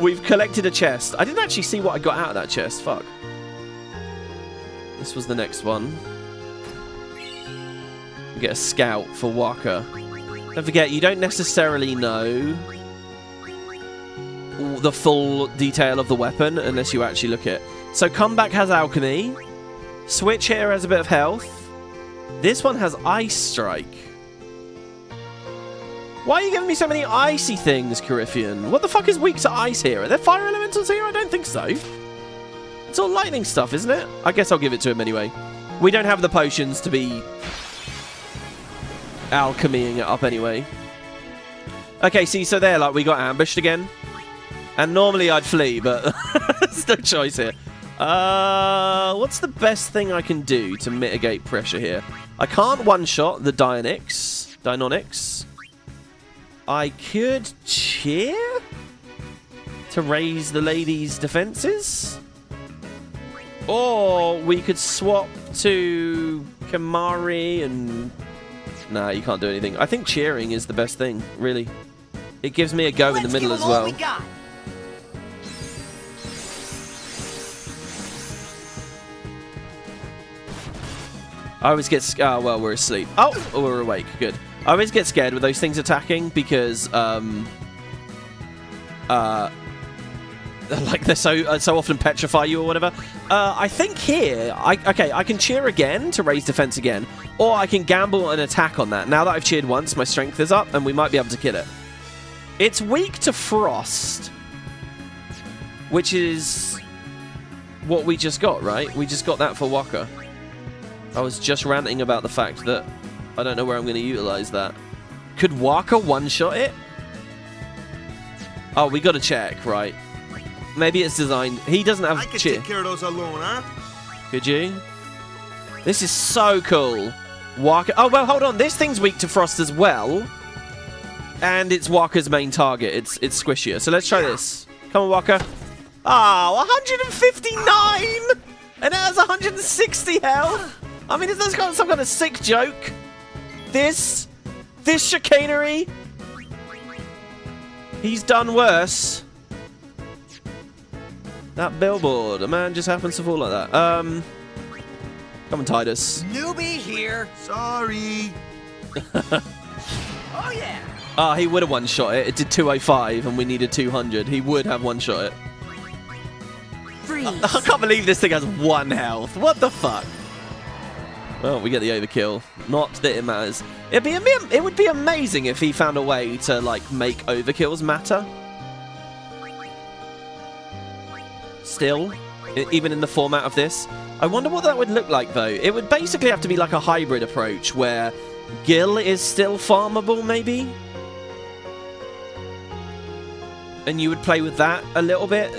We've collected a chest. I didn't actually see what I got out of that chest. Fuck. This was the next one. Get a scout for Waka. Don't forget, you don't necessarily know the full detail of the weapon unless you actually look at it. So Comeback has alchemy. Switch here has a bit of health. This one has Ice Strike. Why are you giving me so many icy things, Coryphean? What the fuck is weak to ice here? Are there fire elementals here? I don't think so. It's all lightning stuff, isn't it? I guess I'll give it to him anyway. We don't have the potions to be alchemying it up anyway. Okay, see, so there, like, we got ambushed again. And normally I'd flee, but there's no choice here. What's the best thing I can do to mitigate pressure here? I can't one-shot the Dynonics. I could cheer to raise the lady's defenses. Or we could swap to Kamari and... Nah, you can't do anything. I think cheering is the best thing, really. It gives me a go in the middle as well. I always get... well, we're asleep. Oh, we're awake. Good. I always get scared with those things attacking because... like, they're so often petrify you or whatever. I think here... I can cheer again to raise defense again. Or I can gamble an attack on that. Now that I've cheered once, my strength is up, and we might be able to kill it. It's weak to frost. Which is... what we just got, right? We just got that for Waka. I was just ranting about the fact that I don't know where I'm going to utilize that. Could Waka one-shot it? Oh, we got to check, right? Maybe it's designed... He doesn't have I could cheer. take care of those alone, huh? Could you? This is so cool. Waka... Oh, well, hold on. This thing's weak to frost as well. And it's Waka's main target. It's squishier. So let's try this. Come on, Waka. Oh, 159! And it has 160 health! I mean, is this some kind of sick joke? This chicanery? He's done worse. That billboard. A man just happens to fall like that. Come on, Tidus. Newbie here. Sorry. Oh, yeah. Oh, he would have one-shot it. It did 205 and we needed 200. He would have one-shot it. Freeze. I can't believe this thing has 1 health. What the fuck? Well, we get the overkill. Not that it matters. It would be amazing if he found a way to, like, make overkills matter. Still, even in the format of this. I wonder what that would look like, though. It would basically have to be like a hybrid approach where Gil is still farmable, maybe? And you would play with that a little bit,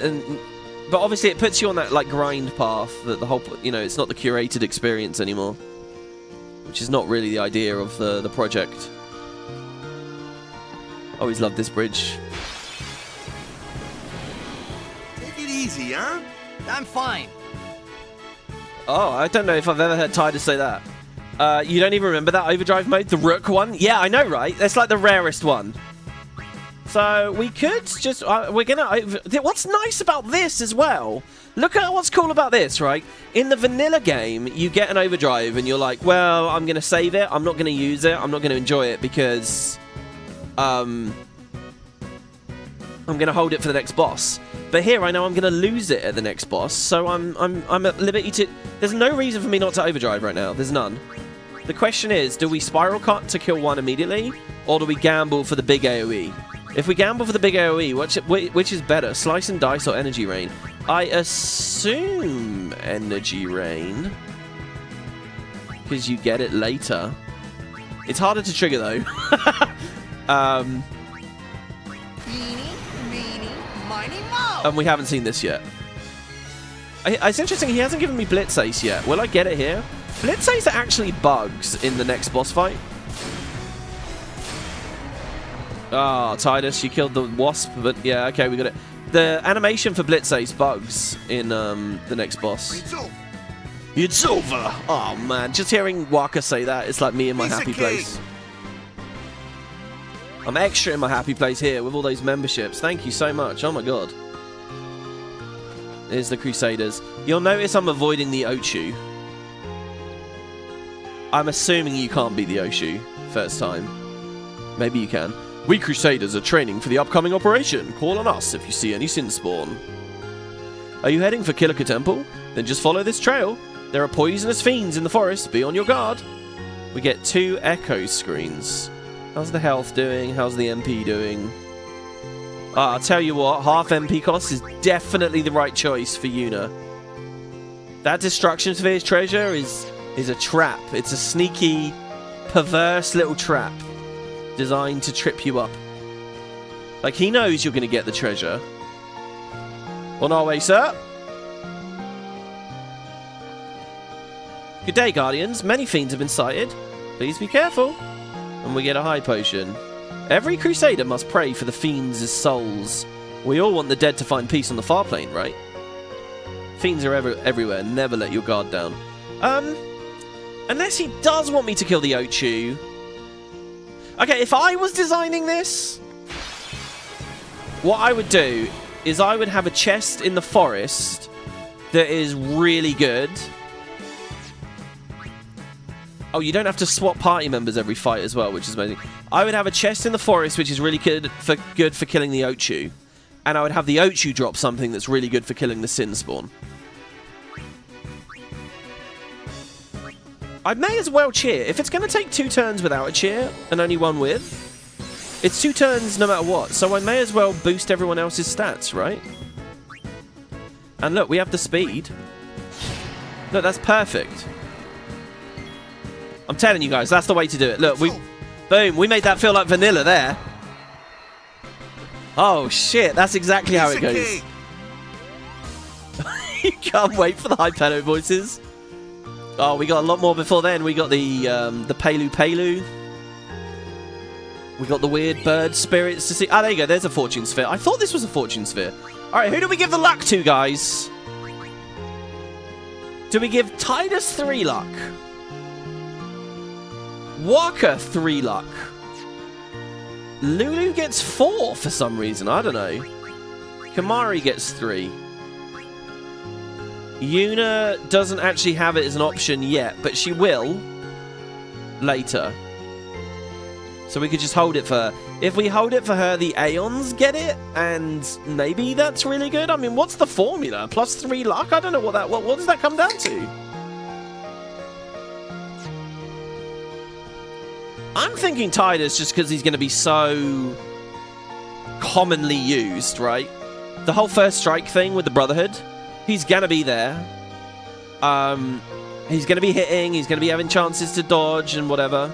but obviously it puts you on that like grind path that the whole, you know, it's not the curated experience anymore, which is not really the idea of the project. Always loved this bridge. Take it easy, huh? I'm fine. Oh, I don't know if I've ever heard Titus say that. You don't even remember that overdrive mode, the Rook one? Yeah, I know, right? That's like the rarest one. So we could just, we're gonna, what's nice about this as well, look at what's cool about this, right? In the vanilla game, you get an overdrive and you're like, well, I'm gonna save it, I'm not gonna use it, I'm not gonna enjoy it because, I'm gonna hold it for the next boss. But here I know I'm gonna lose it at the next boss, so I'm at liberty to, there's no reason for me not to overdrive right now, there's none. The question is, do we spiral cut to kill one immediately, or do we gamble for the big AoE? If we gamble for the big AoE, which is better, Slice and Dice or Energy Rain? I assume Energy Rain, because you get it later. It's harder to trigger though. And we haven't seen this yet. It's interesting, he hasn't given me Blitz Ace yet. Will I get it here? Blitz Ace actually bugs in the next boss fight. Ah, Titus, you killed the wasp, but yeah, okay, we got it. The animation for Blitz Ace bugs in the next boss. It's over! Oh man, just hearing Waka say that, it's like me in my happy place. I'm extra in my happy place here with all those memberships. Thank you so much, oh my god. Here's the Crusaders. You'll notice I'm avoiding the Ochu. I'm assuming you can't beat the Oshu first time. Maybe you can. We Crusaders are training for the upcoming operation. Call on us if you see any sin spawn. Are you heading for Kilika Temple? Then just follow this trail. There are poisonous fiends in the forest. Be on your guard. We get 2 echo screens. How's the health doing? How's the MP doing? I'll tell you what, half MP cost is definitely the right choice for Yuna. That Destruction Sphere's treasure is a trap. It's a sneaky, perverse little trap designed to trip you up. Like, he knows you're going to get the treasure. On our way, sir. Good day, Guardians. Many fiends have been sighted. Please be careful. And we get a high potion. Every Crusader must pray for the fiends' souls. We all want the dead to find peace on the far plane, right? Fiends are everywhere. Never let your guard down. Unless he does want me to kill the Ochu. Okay, if I was designing this, what I would do is I would have a chest in the forest that is really good. Oh, you don't have to swap party members every fight as well, which is amazing. I would have a chest in the forest which is really good for killing the Ochu. And I would have the Ochu drop something that's really good for killing the Sin Spawn. I may as well cheer. If it's going to take 2 turns without a cheer and only 1 with, it's 2 turns no matter what. So I may as well boost everyone else's stats, right? And look, we have the speed. Look, that's perfect. I'm telling you guys, that's the way to do it. Look, boom, we made that feel like vanilla there. Oh shit, that's exactly how it goes. You can't wait for the Hypeno voices. Oh, we got a lot more before then. We got the Pelu. We got the weird bird spirits to see. Ah, there you go. There's a fortune sphere. I thought this was a fortune sphere. All right, who do we give the luck to, guys? Do we give Titus 3 luck? Waka 3 luck? Lulu gets 4 for some reason. I don't know. Kamari gets 3. Yuna doesn't actually have it as an option yet, but she will later. So we could just hold it for... If we hold it for her, the Aeons get it, and maybe that's really good. I mean, what's the formula? +3 luck? I don't know what that. What does that come down to? I'm thinking Tidus just because he's going to be so commonly used, right? The whole first strike thing with the Brotherhood, he's going to be there. He's going to be hitting, he's going to be having chances to dodge and whatever.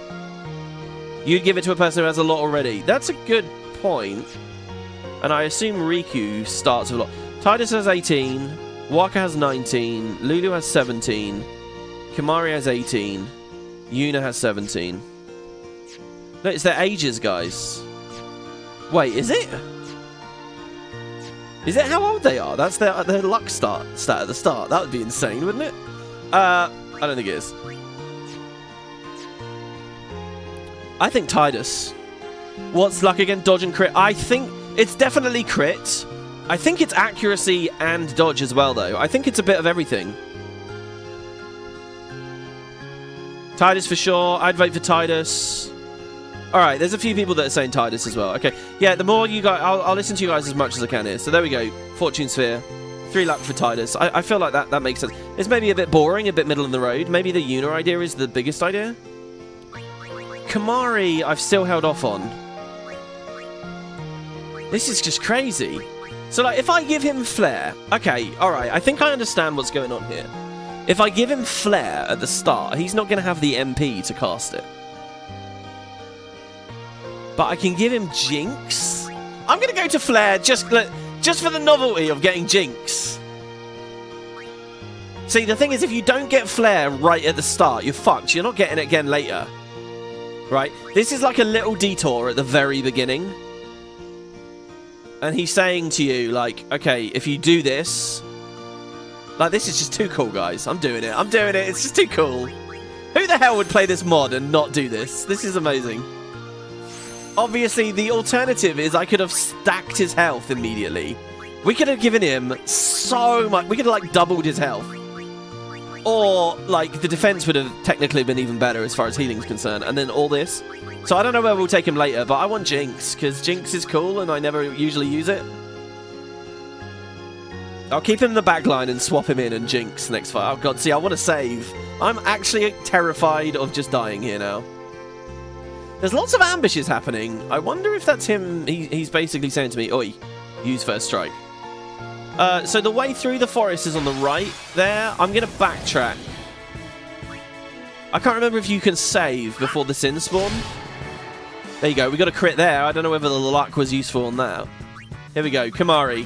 You'd give it to a person who has a lot already. That's a good point. And I assume Riku starts with a lot. Tidus has 18, Waka has 19, Lulu has 17, Kimari has 18, Yuna has 17. No, it's their ages, guys. Wait, is it? Is it how old they are? That's their luck stat at the start. That would be insane, wouldn't it? I don't think it is. I think Tidus. What's luck again? Dodge and crit. I think it's definitely crit. I think it's accuracy and dodge as well, though. I think it's a bit of everything. Tidus for sure. I'd vote for Tidus. Alright, there's a few people that are saying Tidus as well. Okay, yeah, the more you guys... I'll listen to you guys as much as I can here. So there we go. Fortune Sphere. 3 luck for Tidus. I feel like that makes sense. It's maybe a bit boring, a bit middle of the road. Maybe the Yuna idea is the biggest idea. Kimari, I've still held off on. This is just crazy. So, like, if I give him Flare... Okay, alright, I think I understand what's going on here. If I give him Flare at the start, he's not going to have the MP to cast it. But I can give him Jinx. I'm going to go to Flare just for the novelty of getting Jinx. See, the thing is, if you don't get Flare right at the start, you're fucked. You're not getting it again later. Right? This is like a little detour at the very beginning. And he's saying to you, like, okay, if you do this... Like, this is just too cool, guys. I'm doing it. I'm doing it. It's just too cool. Who the hell would play this mod and not do this? This is amazing. Obviously, the alternative is I could have stacked his health immediately. We could have given him so much. We could have, like, doubled his health. Or, like, the defense would have technically been even better as far as healing's concerned. And then all this. So I don't know where we'll take him later, but I want Jinx, because Jinx is cool and I never usually use it. I'll keep him in the back line and swap him in and Jinx next fight. Oh, God, see, I want to save. I'm actually terrified of just dying here now. There's lots of ambushes happening. I wonder if that's him. He's basically saying to me, oi, use first strike. So the way through the forest is on the right there. I'm going to backtrack. I can't remember if you can save before the sin spawn. There you go. We got a crit there. I don't know whether the luck was useful on that. Here we go. Kimari.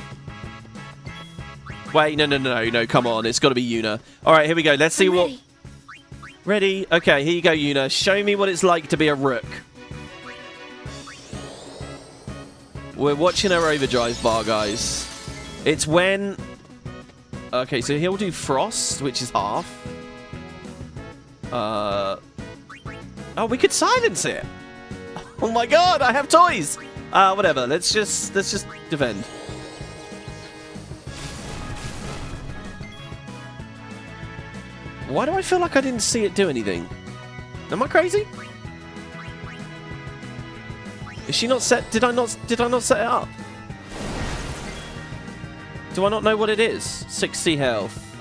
Wait, no. Come on. It's got to be Yuna. All right, here we go. Let's see what... Ready? Okay, here you go, Yuna. Show me what it's like to be a rook. We're watching our overdrive bar, guys. It's when... Okay, so he'll do frost, which is half. Oh, we could silence it. Oh my god, I have toys. Whatever. Let's just defend. Why do I feel like I didn't see it do anything? Am I crazy? Is she not set? Did I not set it up? Do I not know what it is? 60 health.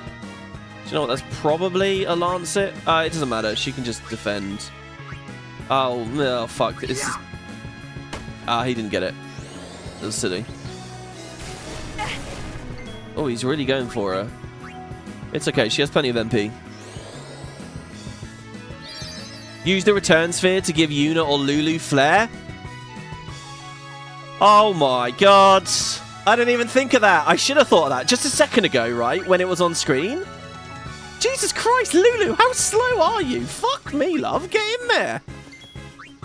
Do you know what? That's probably a Lancet. It doesn't matter. She can just defend. Oh fuck. This is... he didn't get it. That was silly. Oh, he's really going for her. It's okay. She has plenty of MP. Use the return sphere to give Yuna or Lulu flare. Oh my god. I didn't even think of that. I should have thought of that just a second ago, right? When it was on screen. Jesus Christ, Lulu, how slow are you? Fuck me, love. Get in there.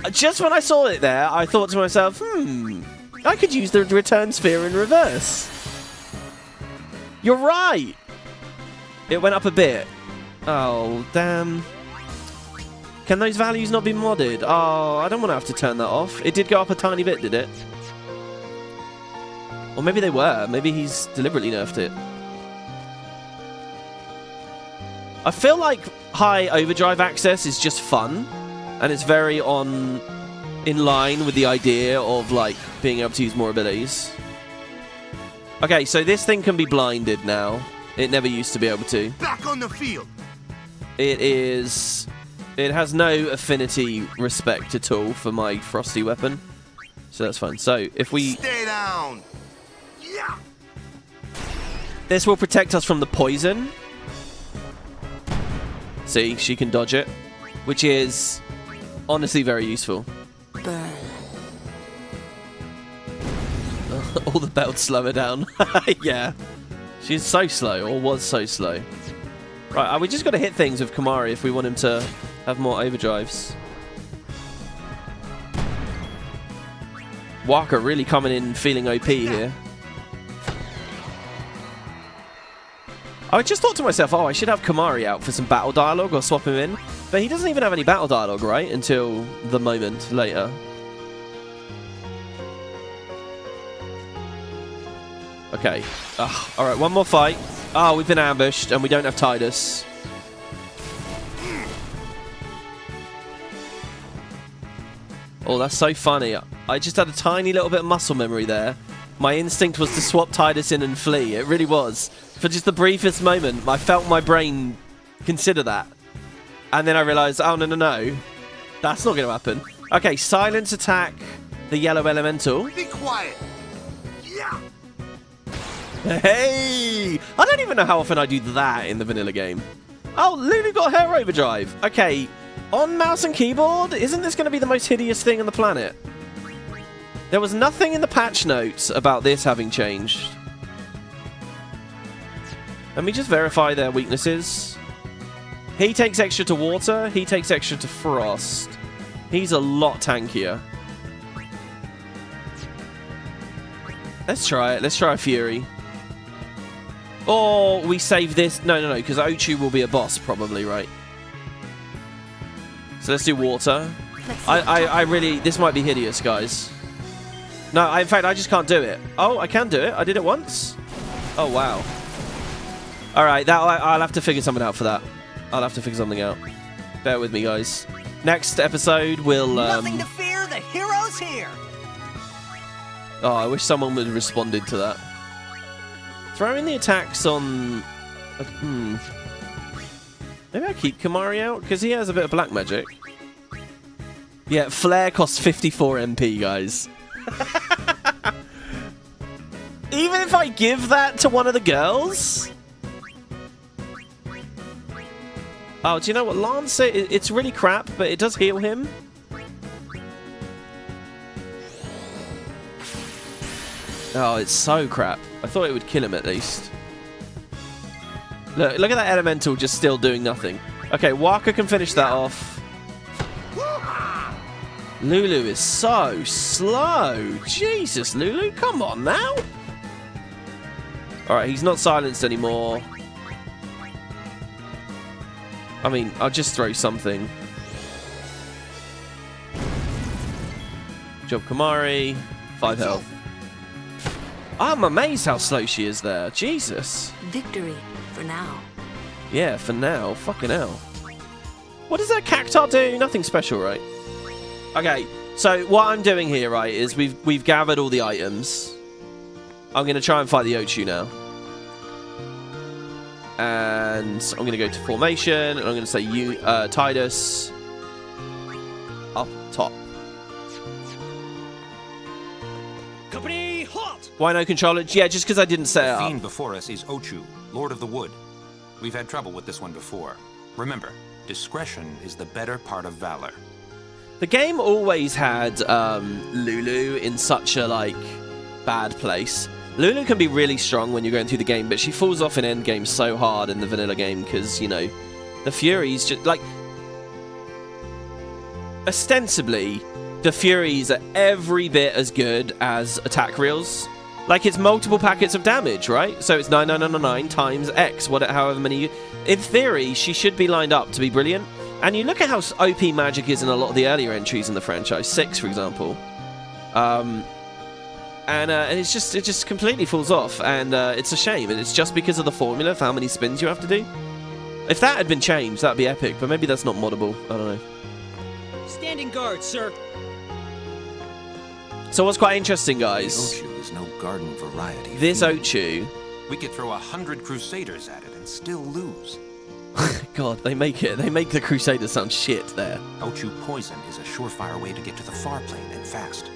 Just when I saw it there, I thought to myself, I could use the return sphere in reverse. You're right. It went up a bit. Oh, damn. Can those values not be modded? Oh, I don't want to have to turn that off. It did go up a tiny bit, did it? Or maybe they were. Maybe he's deliberately nerfed it. I feel like high overdrive access is just fun. And it's very on... in line with the idea of, like, being able to use more abilities. Okay, so this thing can be blinded now. It never used to be able to. Back on the field. It has no affinity respect at all for my frosty weapon. So that's fine. So if we... Stay down. Yeah. This will protect us from the poison. See, she can dodge it. Which is honestly very useful. Burn. All the belts slow her down. Yeah. She's so slow, or was so slow. Right, we just got to hit things with Kamari if we want him to have more overdrives. Waka really coming in feeling OP here. I just thought to myself, oh, I should have Kamari out for some battle dialogue or swap him in. But he doesn't even have any battle dialogue, right? Until the moment later. Okay. Alright, one more fight. Oh, we've been ambushed and we don't have Tidus. Oh, that's so funny. I just had a tiny little bit of muscle memory there. My instinct was to swap Tidus in and flee. It really was. For just the briefest moment, I felt my brain consider that. And then I realised, oh, no. That's not going to happen. Okay, silence attack the yellow elemental. Be quiet. Yeah. Hey! I don't even know how often I do that in the vanilla game. Oh, Lulu got her overdrive. Okay, on mouse and keyboard, isn't this going to be the most hideous thing on the planet? There was nothing in the patch notes about this having changed. Let me just verify their weaknesses. He takes extra to water. He takes extra to frost. He's a lot tankier. Let's try it. Let's try a Fury. Or we save this. No, because Ochu will be a boss probably, right? So let's do water. I really... This might be hideous, guys. No, in fact, I just can't do it. Oh, I can do it. I did it once. Oh, wow. All right, I'll have to figure something out for that. I'll have to figure something out. Bear with me, guys. Next episode, we'll... Nothing to fear, the hero's here! Oh, I wish someone would have responded to that. Throwing the attacks on... Maybe I keep Kamari out, because he has a bit of black magic. Yeah, Flare costs 54 MP, guys. Even if I give that to one of the girls? Oh, do you know what? Lance, it's really crap, but it does heal him. Oh, it's so crap. I thought it would kill him at least. Look at that elemental just still doing nothing. Okay, Waka can finish that off. Lulu is so slow. Jesus, Lulu, come on now. Alright, he's not silenced anymore. I mean, I'll just throw something. Job Kamari. 5 health. I'm amazed how slow she is there. Jesus. Victory for now. Yeah, for now. Fucking hell. What does that cactar do? Nothing special, right? Okay, so what I'm doing here, right, is we've gathered all the items. I'm going to try and fight the Ochu now. And I'm going to go to formation, and I'm going to say Tidus up top. Company halt! Why no controller? Yeah, just because I didn't set it The up. fiend before us is Ochu, Lord of the Wood. We've had trouble with this one before. Remember, discretion is the better part of valor. The game always had Lulu in such a, like, bad place. Lulu can be really strong when you're going through the game, but she falls off in endgame so hard in the vanilla game because, you know, the Furies just, like... Ostensibly, the Furies are every bit as good as attack reels. Like, it's multiple packets of damage, right? So it's 9999 times X, however many... In theory, she should be lined up to be brilliant. And you look at how OP magic is in a lot of the earlier entries in the franchise. 6, for example. And it just completely falls off. And it's a shame. And it's just because of the formula of how many spins you have to do. If that had been changed, that'd be epic. But maybe that's not moddable. I don't know. Standing guard, sir. So what's quite interesting, guys? Ochu is no garden variety. This fiend. Ochu. We could throw 100 Crusaders at it and still lose. God, they make the Crusaders sound shit there. Ochu poison is a surefire way to get to the far plane and fast.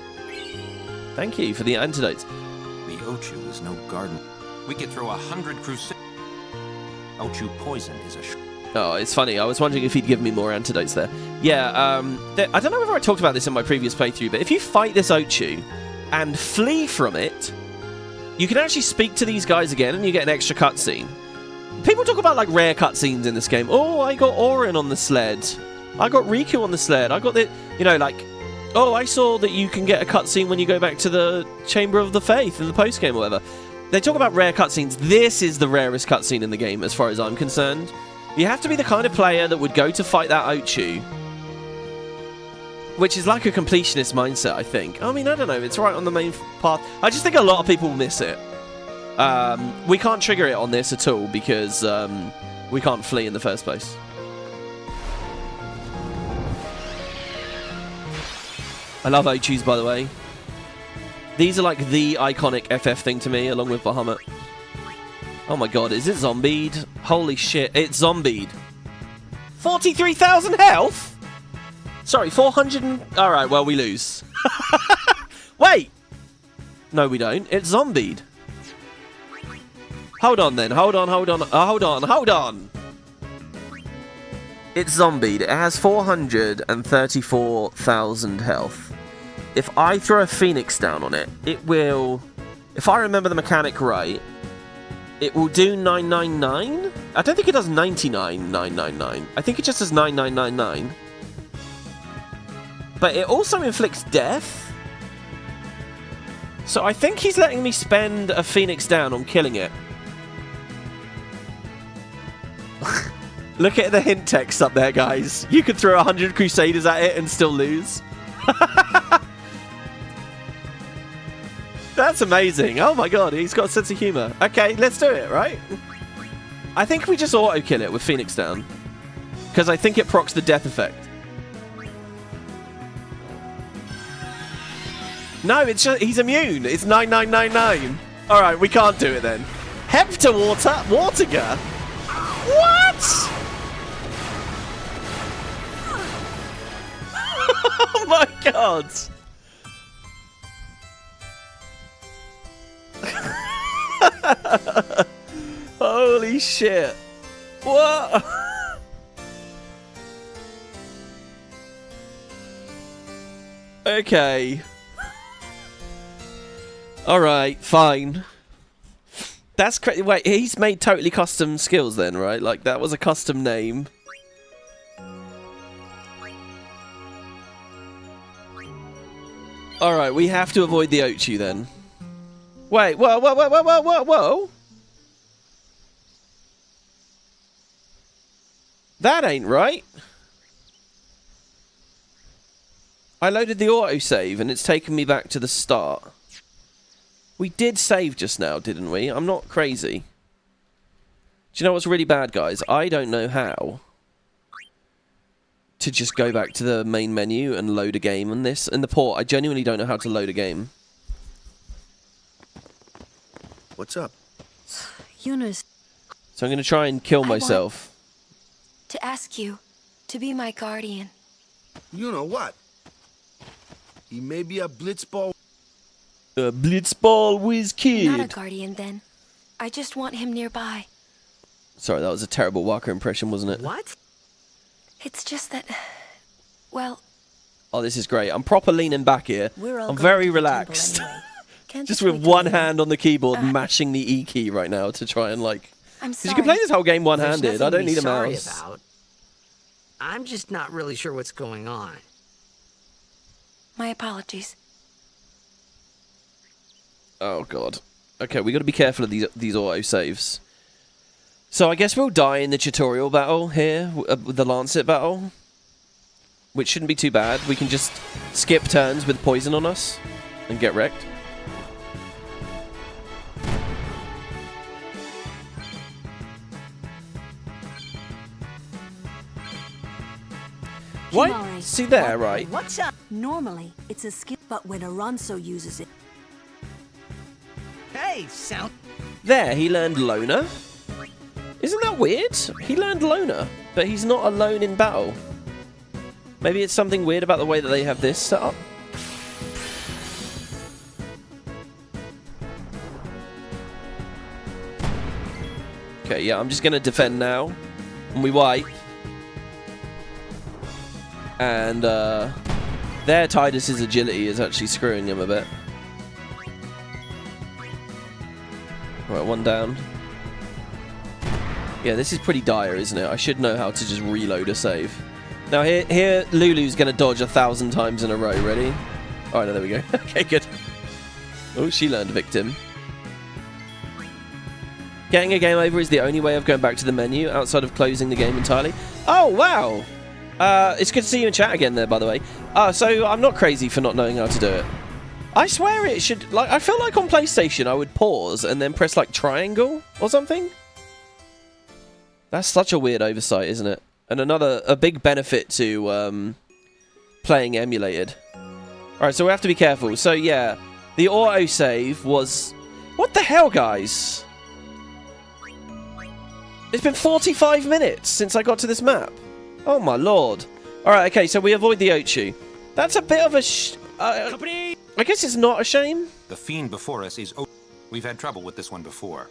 Thank you for the antidotes. The Ochu is no garden. We could throw 100 Crusaders. Ochu poison is a Oh, it's funny. I was wondering if he'd give me more antidotes there. Yeah, I don't know whether I talked about this in my previous playthrough, but if you fight this Ochu and flee from it, you can actually speak to these guys again and you get an extra cutscene. People talk about, like, rare cutscenes in this game. Oh, I got Orin on the sled. I got Riku on the sled. I got the... You know, like... Oh, I saw that you can get a cutscene when you go back to the Chamber of the Faith in the post-game or whatever. They talk about rare cutscenes. This is the rarest cutscene in the game, as far as I'm concerned. You have to be the kind of player that would go to fight that Ochu, which is like a completionist mindset, I think. I mean, I don't know. It's right on the main path. I just think a lot of people miss it. We can't trigger it on this at all because we can't flee in the first place. I love Ochus, by the way. These are like the iconic FF thing to me, along with Bahamut. Oh my god, is it zombied? Holy shit, it's zombied. 43,000 health? Sorry, 400 and... Alright, well, we lose. Wait! No, we don't. It's zombied. Hold on, then. Hold on. It's zombied. It has 434,000 health. If I throw a phoenix down on it, it will... If I remember the mechanic right, it will do 999? I don't think it does 99,999. I think it just does 9999. But it also inflicts death. So I think he's letting me spend a phoenix down on killing it. Look at the hint text up there, guys. You could throw 100 Crusaders at it and still lose. That's amazing. Oh my god, he's got a sense of humor. Okay, let's do it, right? I think we just auto-kill it with Phoenix down. Because I think it procs the death effect. No, it's just, he's immune. It's 9999. Alright, we can't do it then. Hepta Waterga? What? Oh my god. Holy shit. What? Okay. Alright, fine. That's crazy. Wait, he's made totally custom skills then, right? Like, that was a custom name. Alright, we have to avoid the Ochu then. Wait, whoa. That ain't right. I loaded the autosave and it's taken me back to the start. We did save just now, didn't we? I'm not crazy. Do you know what's really bad, guys? I don't know how to just go back to the main menu and load a game on this. In the port, I genuinely don't know how to load a game. What's up? Yuna's... So I'm going to try and kill myself. To ask you to be my guardian. You know what? He may be a blitzball. A blitzball whiz kid. Not a guardian, then. I just want him nearby. Sorry, that was a terrible Walker impression, wasn't it? What? It's just that... Well... Oh, this is great. I'm proper leaning back here. I'm very relaxed. Anyway. Just with one hand on the keyboard, mashing the E key right now to try and, like... I'm Because sorry. you can play this whole game one-handed. There's I nothing don't to need be a sorry mouse. about. I'm just not really sure what's going on. My apologies. Oh, God. Okay, we got to be careful of these auto-saves. So I guess we'll die in the tutorial battle here, with the Lancet battle. Which shouldn't be too bad. We can just skip turns with poison on us and get wrecked. What? Kimari. See there, right? What's up? Normally, it's a skill, but when Aranso uses it, Hey, sound. There, he learned Loner. Isn't that weird? He learned Loner, but he's not alone in battle. Maybe it's something weird about the way that they have this set up. Okay, yeah, I'm just going to defend now. And we wipe. And there, Tidus's agility is actually screwing him a bit. Right, one down. Yeah, this is pretty dire, isn't it? I should know how to just reload a save. Now here Lulu's going to dodge 1,000 times in a row. Ready? Oh, no, there we go. Okay, good. Oh, she learned Victim. Getting a game over is the only way of going back to the menu outside of closing the game entirely. Oh, wow. It's good to see you in chat again there, by the way. So I'm not crazy for not knowing how to do it. I swear it should... Like, I feel like on PlayStation I would pause and then press, like, triangle or something. That's such a weird oversight, isn't it? And a big benefit to playing emulated. Alright, so we have to be careful. So, yeah, the autosave was... What the hell, guys? It's been 45 minutes since I got to this map. Oh, my lord. Alright, okay, so we avoid the Ochu. That's a bit of a... Company. I guess it's not a shame. The fiend before us is... We've had trouble with this one before.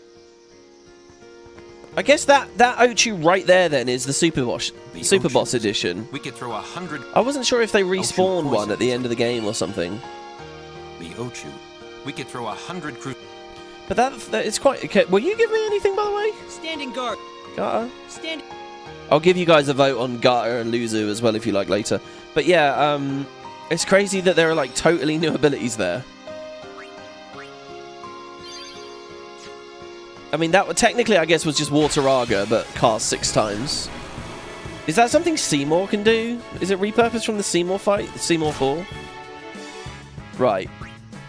I guess that Ochu right there then is the Super Boss Ochus. edition. We could throw 100... I wasn't sure if they respawned Ochu one at the end of the game or something. The Ochu. We could throw 100 But that it's quite... Okay, will you give me anything, by the way? Standing guard. Garter? Stand. I'll give you guys a vote on Garter and Luzu as well if you like later. But yeah, it's crazy that there are like totally new abilities there. I mean, that technically, I guess, was just Wateraga, but cast 6 times. Is that something Seymour can do? Is it repurposed from the Seymour fight? Seymour 4? Right.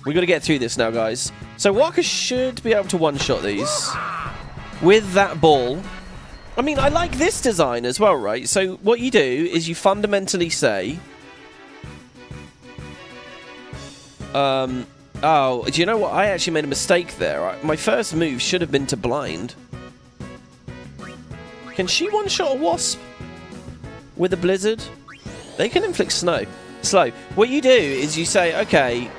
We got to get through this now, guys. So Waka should be able to one-shot these with that ball. I mean, I like this design as well, right? So what you do is you fundamentally say... Oh, do you know what? I actually made a mistake there. My first move should have been to blind. Can she one-shot a wasp with a blizzard? They can inflict slow. What you do is you say, okay,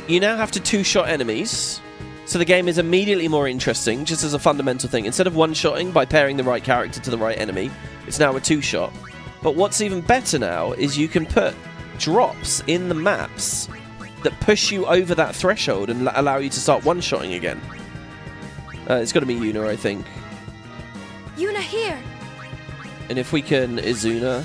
you now have to two-shot enemies, so the game is immediately more interesting, just as a fundamental thing. Instead of one-shotting by pairing the right character to the right enemy, it's now a two-shot. But what's even better now is you can put drops in the maps that push you over that threshold and allow you to start one-shotting again. It's got to be Yuna, I think. Yuna here. And if we can Izuna.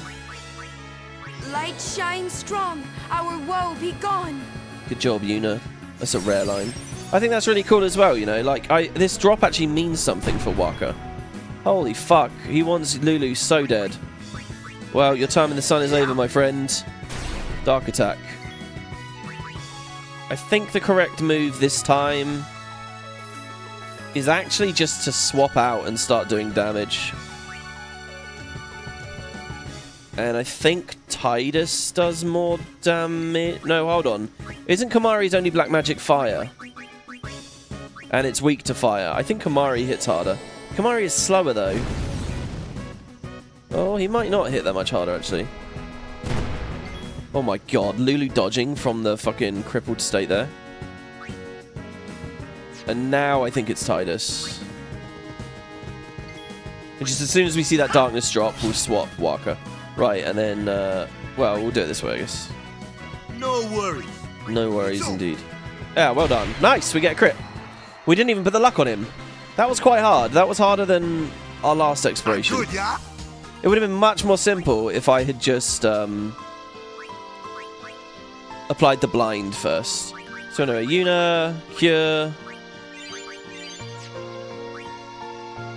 Light shines strong. Our woe be gone. Good job, Yuna. That's a rare line. I think that's really cool as well, you know. Like, this drop actually means something for Waka. Holy fuck. He wants Lulu so dead. Well, your time in the sun is over, my friend. Dark attack. I think the correct move this time is actually just to swap out and start doing damage. And I think Tidus does more damage. No, hold on. Isn't Kamari's only black magic fire? And it's weak to fire. I think Kamari hits harder. Kamari is slower though. Oh, he might not hit that much harder actually. Oh my god, Lulu dodging from the fucking crippled state there. And now I think it's Tidus. And just as soon as we see that darkness drop, we'll swap Waka. Right, and then, well, we'll do it this way, I guess. No worries. No worries indeed. Yeah, well done. Nice, we get a crit. We didn't even put the luck on him. That was quite hard. That was harder than our last exploration. Good, yeah? It would have been much more simple if I had just, applied the blind first. So anyway, Yuna, cure.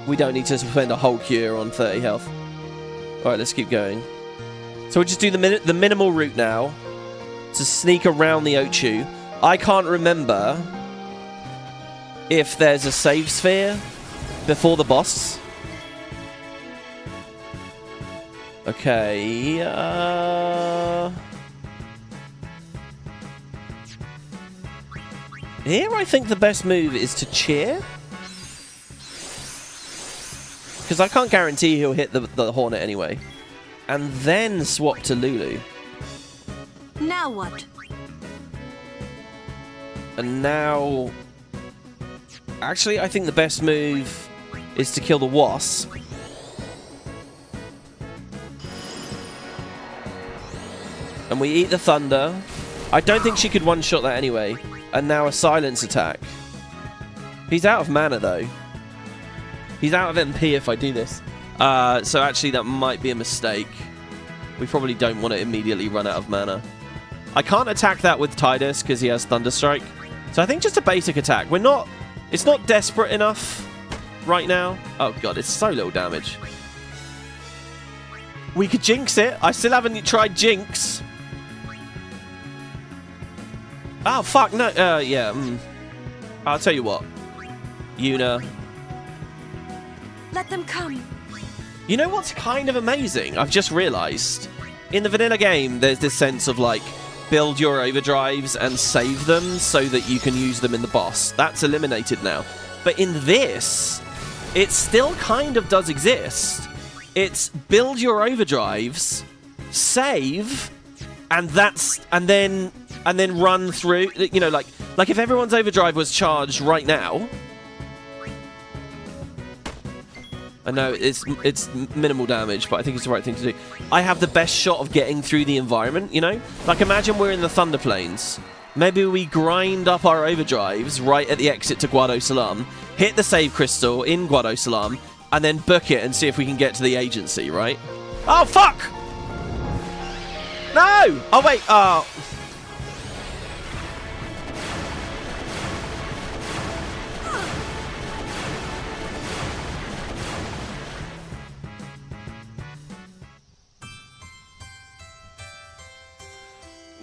We don't need to spend a whole cure on 30 health. Alright, let's keep going. So we'll just do the minimal route now to sneak around the Ochu. I can't remember if there's a save sphere before the boss. Okay, here I think the best move is to cheer. Because I can't guarantee he'll hit the Hornet anyway. And then swap to Lulu. Now what? And now... Actually, I think the best move is to kill the Wasp. And we eat the Thunder. I don't think she could one-shot that anyway. And now a silence attack. He's out of mana, though. He's out of MP if I do this. So actually, that might be a mistake. We probably don't want to immediately run out of mana. I can't attack that with Tidus because he has Thunderstrike. So I think just a basic attack. We're not... It's not desperate enough right now. Oh, God, it's so little damage. We could Jinx it. I still haven't tried Jinx. Oh, fuck, no. Yeah. I'll tell you what. Yuna. Let them come. You know what's kind of amazing? I've just realised. In the vanilla game, there's this sense of, like, build your overdrives and save them so that you can use them in the boss. That's eliminated now. But in this, it still kind of does exist. It's build your overdrives, save, and then run through. You know, like if everyone's overdrive was charged right now. I know it's minimal damage, but I think it's the right thing to do. I have the best shot of getting through the environment, you know? Like, imagine we're in the Thunder Plains. Maybe we grind up our overdrives right at the exit to Guado Salam, hit the save crystal in Guado Salam, and then book it and see if we can get to the agency, right? Oh, fuck! No! Oh, wait,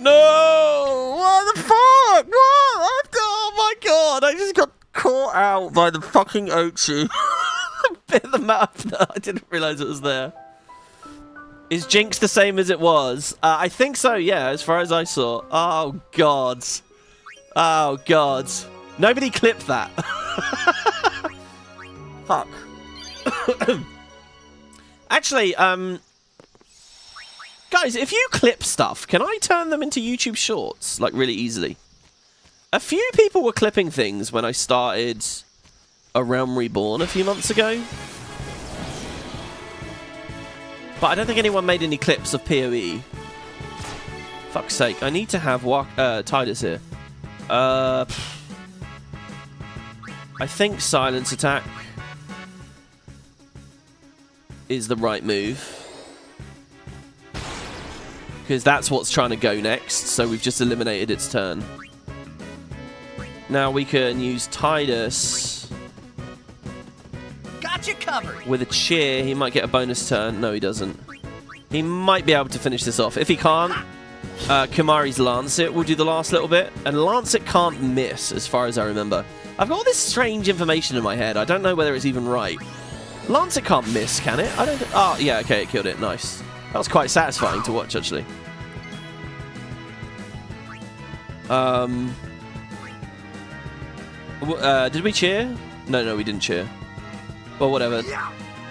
No! What the fuck? What? Oh my god! I just got caught out by the fucking Ochu. Bit of the map. I didn't realise it was there. Is Jinx the same as it was? I think so, yeah, as far as I saw. Oh god. Oh god. Nobody clipped that. Fuck. Actually, guys, if you clip stuff, can I turn them into YouTube Shorts, like, really easily? A few people were clipping things when I started A Realm Reborn a few months ago. But I don't think anyone made any clips of PoE. Fuck's sake, I need to have Tidus here. I think Silence Attack is the right move. Because that's what's trying to go next, so we've just eliminated its turn. Now we can use Tidus. Got you covered. With a cheer, he might get a bonus turn. No, he doesn't. He might be able to finish this off. If he can't, Kimari's Lancet will do the last little bit. And Lancet can't miss, as far as I remember. I've got all this strange information in my head. I don't know whether it's even right. Lancet can't miss, can it? I don't. Oh, yeah, okay, it killed it. Nice. That was quite satisfying to watch, actually. Did we cheer? No, we didn't cheer. Well, whatever.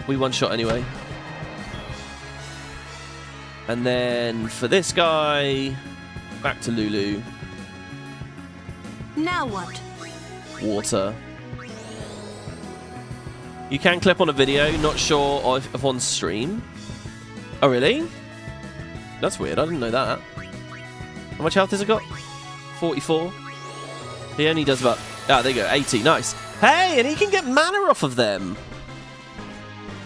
We one-shot anyway. And then for this guy, back to Lulu. Now what? Water. You can clip on a video, not sure if on stream. Oh, really? That's weird, I didn't know that. How much health has it got? 44. He only does about... Ah, there you go, 80, nice. Hey, and he can get mana off of them.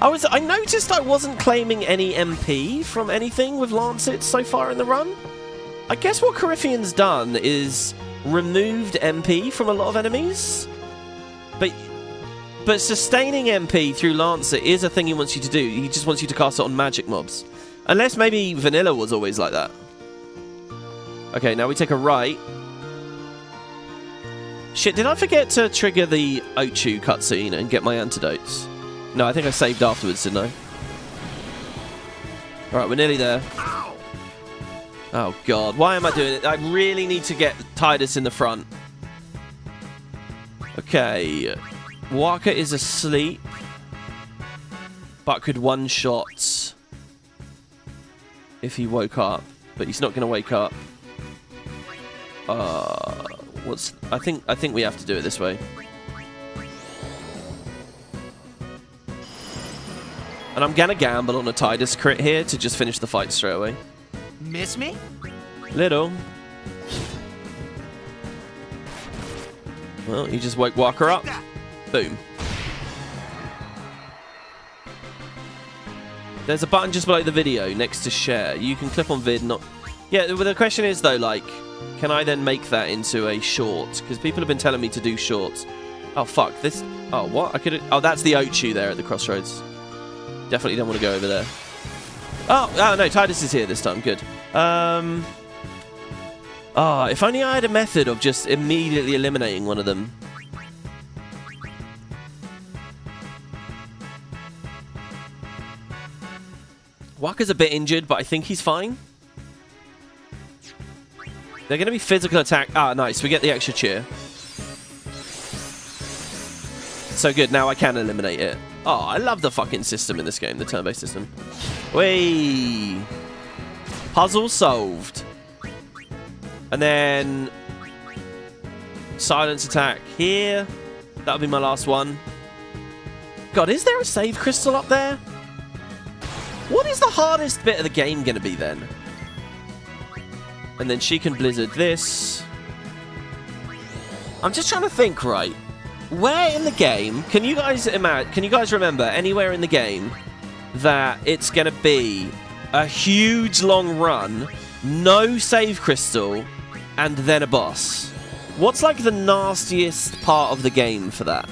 I noticed I wasn't claiming any MP from anything with Lancet so far in the run. I guess what Corypheon's done is removed MP from a lot of enemies. But sustaining MP through Lancet is a thing he wants you to do. He just wants you to cast it on magic mobs. Unless maybe Vanilla was always like that. Okay, now we take a right. Shit, did I forget to trigger the Ochu cutscene and get my antidotes? No, I think I saved afterwards, didn't I? Alright, we're nearly there. Oh god, why am I doing it? I really need to get Titus in the front. Okay. Walker is asleep, but could one-shot if he woke up. But he's not going to wake up. I think we have to do it this way. And I'm going to gamble on a Titus crit here to just finish the fight straight away. Miss me? Little. Well, you just woke Walker up. Boom. There's a button just below the video next to share. You can clip on vid, not... Yeah, well, the question is, though, like, can I then make that into a short? Because people have been telling me to do shorts. Oh, fuck. This... Oh, what? I could... Oh, that's the Ochu there at the crossroads. Definitely don't want to go over there. Oh, no, Titus is here this time. Good. If only I had a method of just immediately eliminating one of them. Walker's a bit injured, but I think he's fine. They're going to be physical attack. Ah, nice. We get the extra cheer. So good. Now I can eliminate it. Oh, I love the fucking system in this game, the turn-based system. Whee! Puzzle solved. And then... silence attack here. That'll be my last one. God, is there a save crystal up there? What is the hardest bit of the game going to be then? And then she can blizzard this. I'm just trying to think, right? Where in the game can you guys remember anywhere in the game that it's going to be a huge long run, no save crystal, and then a boss? What's like the nastiest part of the game for that?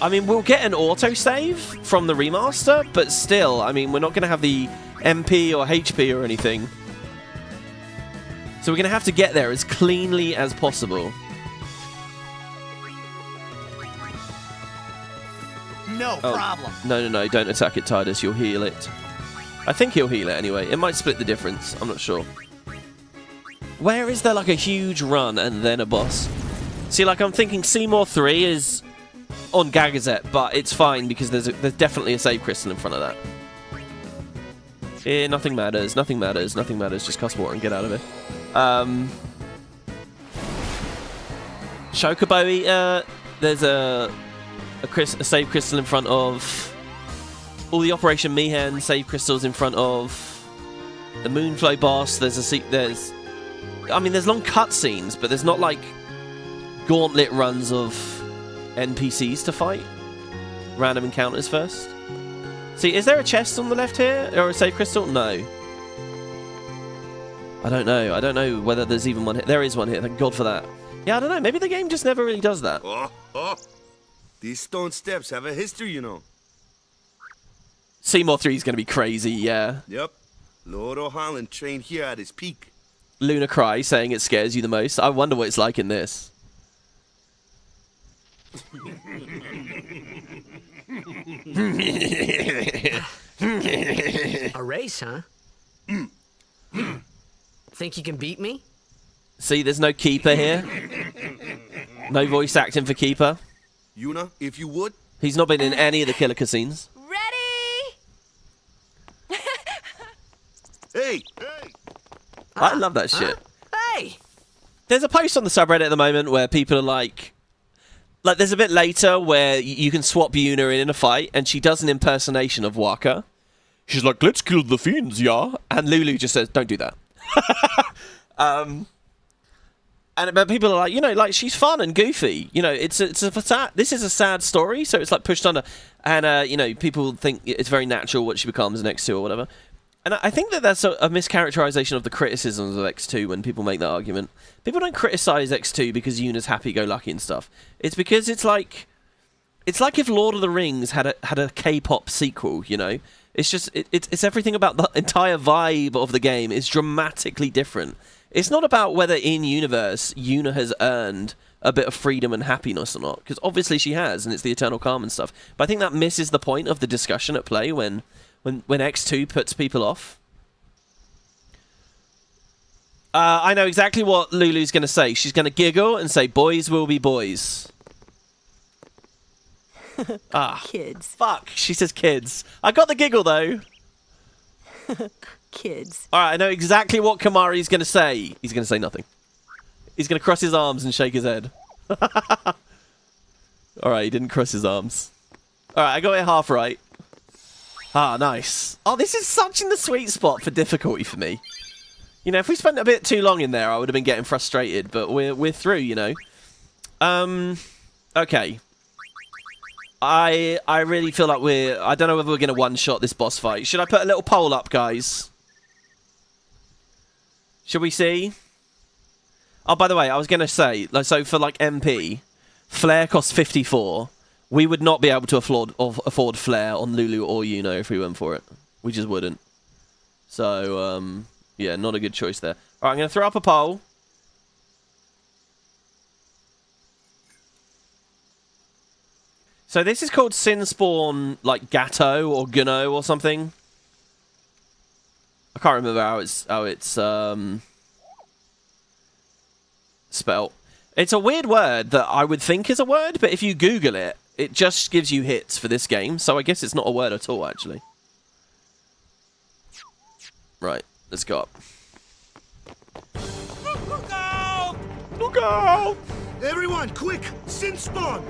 I mean, we'll get an autosave from the remaster, but still, I mean, we're not going to have the MP or HP or anything. So we're going to have to get there as cleanly as possible. No problem. No, don't attack it, Titus. You'll heal it. I think he'll heal it anyway. It might split the difference. I'm not sure. Where is there like a huge run and then a boss? See, like I'm thinking Seymour 3 is on Gagazet, but it's fine because there's definitely a save crystal in front of that. Yeah, nothing matters. Nothing matters. Nothing matters. Just cast water and get out of it. Chocobo, there's a save crystal in front of all the Operation Mihen save crystals in front of the Moonflow boss. There's long cutscenes, but there's not like gauntlet runs of NPCs to fight. Random encounters first. See, is there a chest on the left here or a save crystal? No. I don't know. I don't know whether there's even one here. There is one here. Thank God for that. Yeah, I don't know. Maybe the game just never really does that. Oh. These stone steps have a history, you know. Seymour 3 is going to be crazy, yeah. Yep. Lord O'Holland trained here at his peak. Luna Cry saying it scares you the most. I wonder what it's like in this. A race, huh? Think you can beat me? See, there's no Keeper here. No voice acting for Keeper. Yuna, if you would. He's not been in any of the killer cutscenes. Ready? Hey! I love that shit. Hey! There's a post on the subreddit at the moment where people are like there's a bit later where you can swap Yuna in a fight, and she does an impersonation of Waka. She's like, "Let's kill the fiends, yeah." And Lulu just says, "Don't do that." But people are like, like she's fun and goofy. This is a sad story, so it's like pushed under, and people think it's very natural what she becomes in X2 or whatever. And I think that's a mischaracterization of the criticisms of X2 when people make that argument. People don't criticize X2 because Yuna's happy-go-lucky and stuff. It's because it's like if Lord of the Rings had a K-pop sequel, It's just it's everything about the entire vibe of the game is dramatically different. It's not about whether in universe Yuna has earned a bit of freedom and happiness or not, because obviously she has, and it's the eternal calm and stuff. But I think that misses the point of the discussion at play when when X2 puts people off. I know exactly what Lulu's going to say. She's going to giggle and say, boys will be boys. Kids. Fuck. She says kids. I got the giggle, though. Kids. All right, I know exactly what Kamari's going to say. He's going to say nothing. He's going to cross his arms and shake his head. All right, he didn't cross his arms. All right, I got it half right. Ah, nice. Oh, this is such in the sweet spot for difficulty for me. You know, if we spent a bit too long in there, I would have been getting frustrated, but we're through, you know. Okay. I really feel like I don't know whether we're going to one-shot this boss fight. Should I put a little poll up, guys? Should we see? Oh, by the way, I was going to say, so for like MP, Flare costs 54. We would not be able to afford Flare on Lulu or Yuna if we went for it. We just wouldn't. So, yeah, not a good choice there. All right, I'm going to throw up a poll. So this is called Sin Spawn, like Gatto or Gunno or something. I can't remember how it's spelt. It's a weird word that I would think is a word, but if you Google it, it just gives you hits for this game. So I guess it's not a word at all, actually. Right, let's go up. Look out! Everyone, quick! Sin spawn!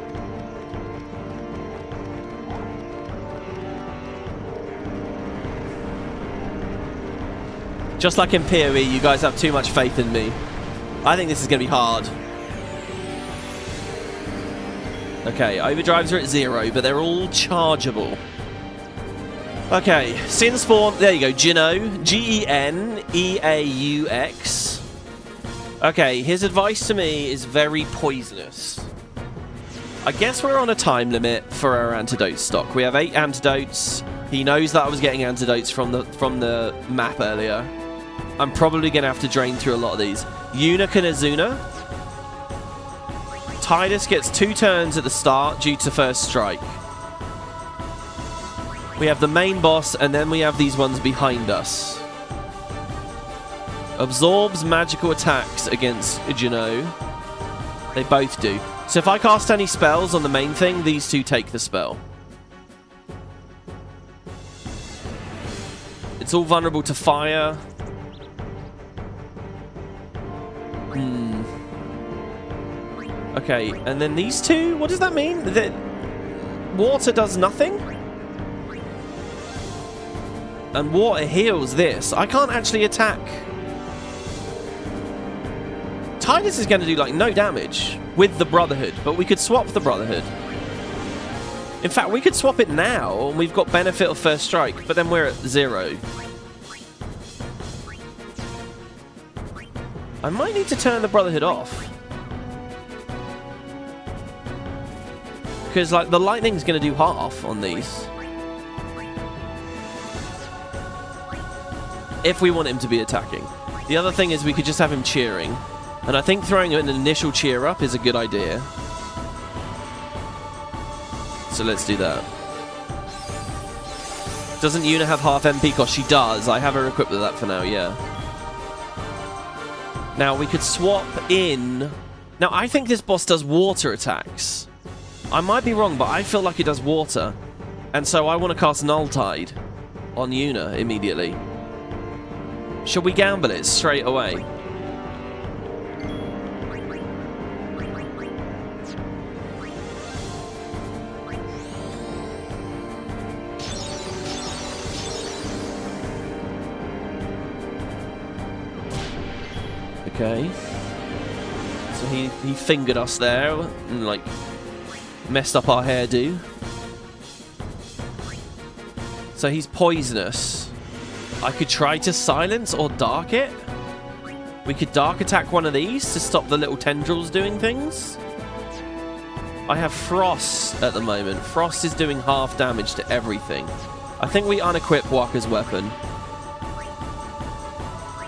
Just like in PoE, you guys have too much faith in me. I think this is going to be hard. Okay, overdrives are at 0, but they're all chargeable. Okay, Sin Spawn, there you go, Geneaux, Geneaux. Okay, his advice to me is very poisonous. I guess we're on a time limit for our antidote stock. We have 8 antidotes. He knows that I was getting antidotes from the map earlier. I'm probably going to have to drain through a lot of these. Yuna Kanazuna. Tidus gets 2 turns at the start due to first strike. We have the main boss, and then we have these ones behind us. Absorbs magical attacks against Geneaux. They both do. So if I cast any spells on the main thing, these two take the spell. It's all vulnerable to fire. Okay, and then these two, what does that mean? That water does nothing? And water heals this. I can't actually attack. Tidus is going to do like no damage with the Brotherhood, but we could swap the Brotherhood. In fact, we could swap it now, and we've got benefit of first strike, but then we're at 0. I might need to turn the Brotherhood off. Because, like, the lightning's going to do half on these. If we want him to be attacking. The other thing is we could just have him cheering. And I think throwing an initial cheer up is a good idea. So let's do that. Doesn't Yuna have half MP cost? She does. I have her equipped with that for now, yeah. Now, we could swap in... Now, I think this boss does water attacks. I might be wrong, but I feel like it does water. And so I want to cast Null Tide on Yuna immediately. Should we gamble it straight away? Okay. So he fingered us there and, like, messed up our hairdo. So he's poisonous. I could try to silence or dark it. We could dark attack one of these to stop the little tendrils doing things. I have Frost at the moment. Frost is doing half damage to everything. I think we unequip Waka's weapon.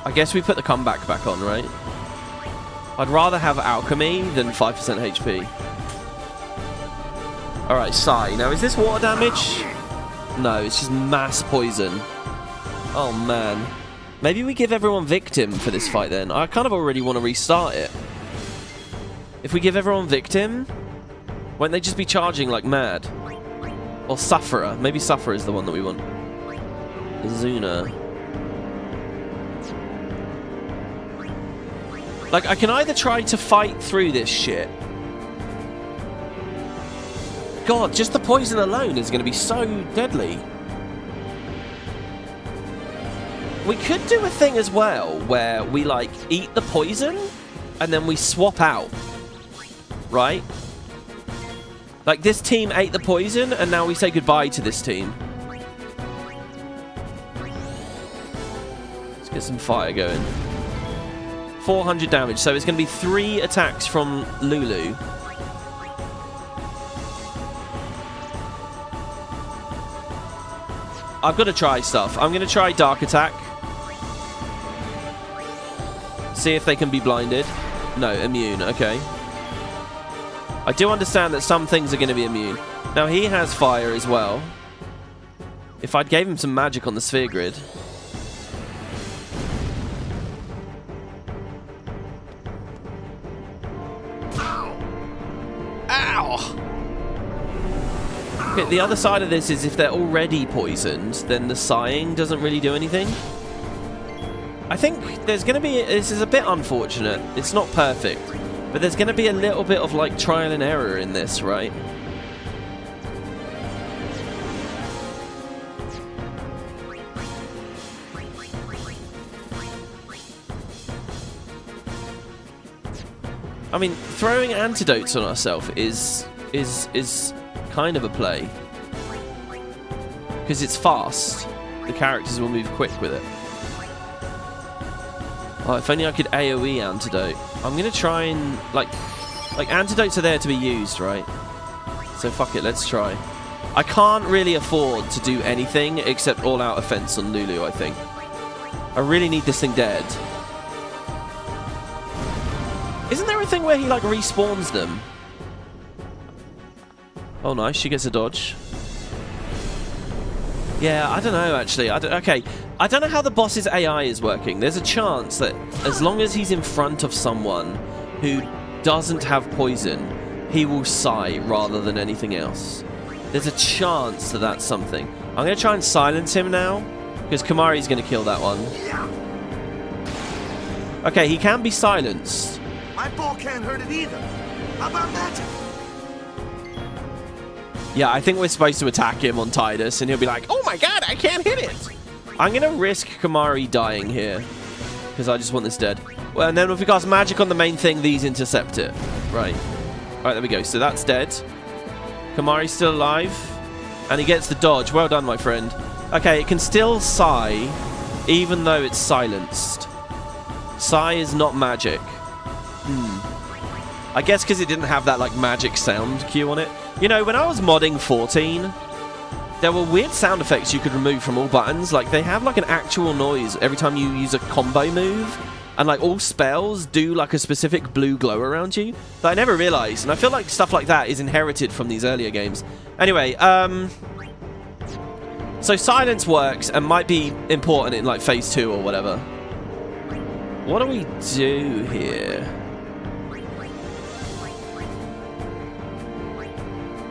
I guess we put the comeback back on, right? I'd rather have Alchemy than 5% HP. Alright, Sai. Now, is this water damage? No, it's just mass poison. Oh, man. Maybe we give everyone Victim for this fight, then. I kind of already want to restart it. If we give everyone Victim, won't they just be charging like mad? Or Sufferer. Maybe Sufferer is the one that we want. Yuna. Like, I can either try to fight through this shit. God, just the poison alone is going to be so deadly. We could do a thing as well where we, like, eat the poison and then we swap out. Right? Like, this team ate the poison and now we say goodbye to this team. Let's get some fire going. 400 damage, so it's going to be 3 attacks from Lulu. I've got to try stuff. I'm going to try Dark Attack. See if they can be blinded. No, immune. Okay. I do understand that some things are going to be immune. Now, he has fire as well. If I'd gave him some magic on the sphere grid. Ow! Okay, the other side of this is if they're already poisoned, then the sighing doesn't really do anything. I think there's going to be... This is a bit unfortunate. It's not perfect. But there's going to be a little bit of, like, trial and error in this, right? I mean, throwing antidotes on ourselves is kind of a play. Because it's fast. The characters will move quick with it. Oh, if only I could AoE antidote. I'm going to try and... Like, antidotes are there to be used, right? So fuck it, let's try. I can't really afford to do anything except all-out offense on Lulu, I think. I really need this thing dead. Isn't there a thing where he, like, respawns them? Oh, nice. She gets a dodge. Yeah, I don't know, actually. Okay, I don't know how the boss's AI is working. There's a chance that as long as he's in front of someone who doesn't have poison, he will sigh rather than anything else. There's a chance that that's something. I'm going to try and silence him now, because Kamari's going to kill that one. Okay, he can be silenced. My ball can't hurt it either. How about magic? Yeah, I think we're supposed to attack him on Tidus, and he'll be like, oh my god, I can't hit it! I'm going to risk Kamari dying here, because I just want this dead. Well, and then if we cast magic on the main thing, these intercept it. Right. Alright, there we go. So that's dead. Kamari's still alive, and he gets the dodge. Well done, my friend. Okay, it can still sigh, even though it's silenced. Sigh is not magic. I guess because it didn't have that, like, magic sound cue on it. You know, when I was modding 14, there were weird sound effects you could remove from all buttons. Like, they have, like, an actual noise every time you use a combo move. And, like, all spells do, like, a specific blue glow around you that I never realized. And I feel like stuff like that is inherited from these earlier games. Anyway, so silence works and might be important in, like, phase 2 or whatever. What do we do here?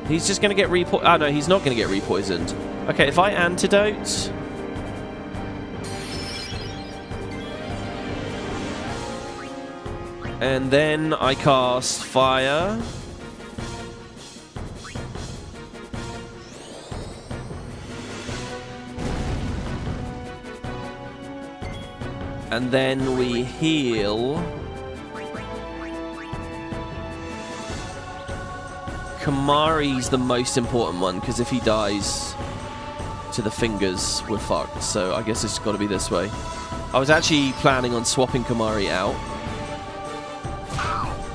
He's just going to get repoisoned. Oh, no, he's not going to get repoisoned. Okay, if I antidote... And then I cast fire. And then we heal... Kamari's the most important one, because if he dies to the fingers, we're fucked. So I guess it's got to be this way. I was actually planning on swapping Kamari out.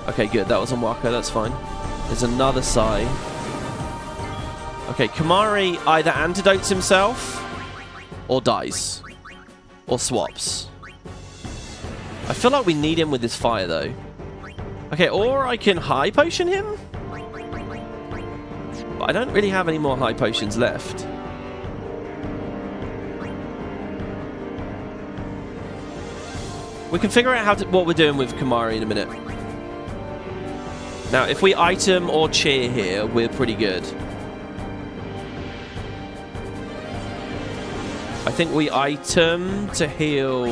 Okay, good. That was on Waka. That's fine. There's another sigh. Okay, Kamari either antidotes himself or dies. Or swaps. I feel like we need him with this fire, though. Okay, or I can high potion him? But I don't really have any more high potions left. We can figure out what we're doing with Kamari in a minute. Now, if we item or cheer here, we're pretty good. I think we item to heal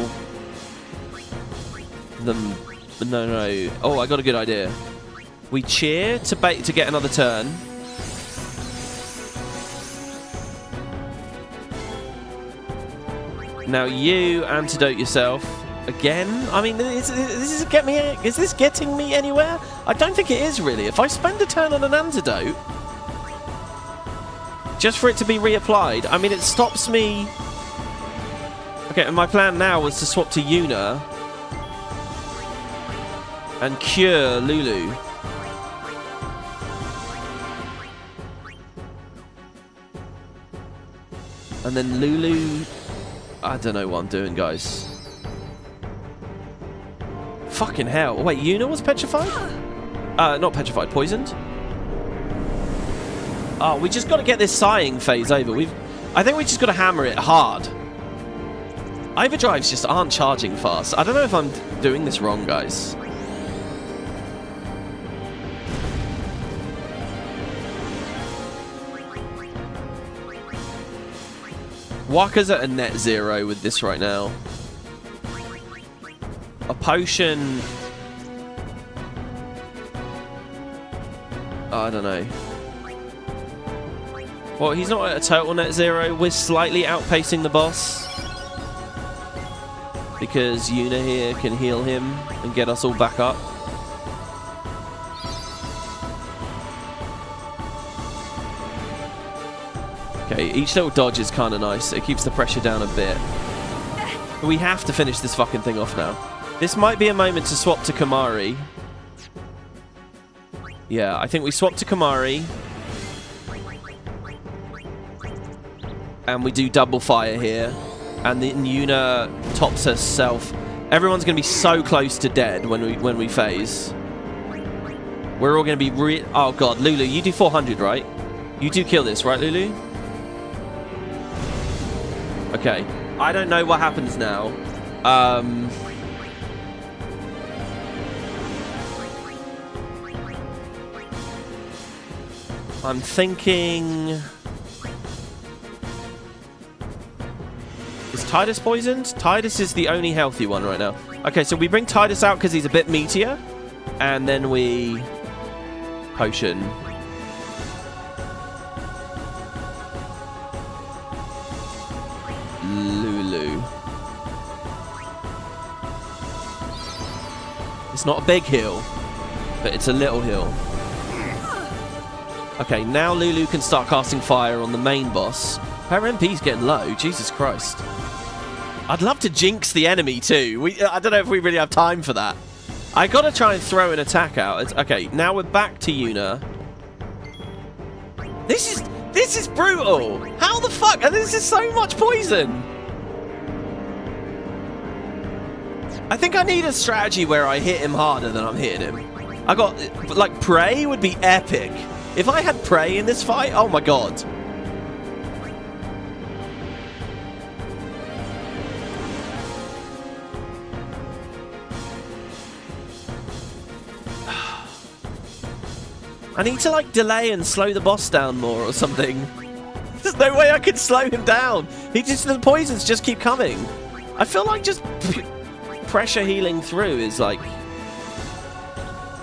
them. No. Oh, I got a good idea. We cheer to get another turn. Now you antidote yourself again. I mean, is this getting me anywhere? I don't think it is really. If I spend a turn on an antidote just for it to be reapplied, I mean, it stops me. Okay, and my plan now was to swap to Yuna and cure Lulu. And then Lulu... I don't know what I'm doing, guys. Fucking hell. Wait, Yuna was petrified? Not petrified, poisoned? Oh, we just got to get this sighing phase over. I think we just got to hammer it hard. Overdrives just aren't charging fast. I don't know if I'm doing this wrong, guys. Waka's at a net 0 with this right now. A potion... I don't know. Well, he's not at a total net 0. We're slightly outpacing the boss. Because Yuna here can heal him and get us all back up. Okay, each little dodge is kind of nice. It keeps the pressure down a bit. But we have to finish this fucking thing off now. This might be a moment to swap to Kamari. Yeah, I think we swap to Kamari. And we do double fire here. And then Yuna tops herself. Everyone's going to be so close to dead when we phase. We're all going to be oh god, Lulu, you do 400, right? You do kill this, right, Lulu? Okay. I don't know what happens now. I'm thinking... Is Tidus poisoned? Tidus is the only healthy one right now. Okay, so we bring Tidus out because he's a bit meatier. And then we... Potion. Lulu. It's not a big heal, but it's a little heal. Okay, now Lulu can start casting fire on the main boss. Her MP's getting low, Jesus Christ. I'd love to jinx the enemy too. I don't know if we really have time for that. I gotta try and throw an attack out. Okay, now we're back to Yuna. This is brutal. How the fuck? And this is so much poison. I think I need a strategy where I hit him harder than I'm hitting him. I got, like, Prey would be epic. If I had Prey in this fight, oh my god. I need to, like, delay and slow the boss down more or something. There's no way I can slow him down. The poisons just keep coming. I feel like just pressure healing through is, like,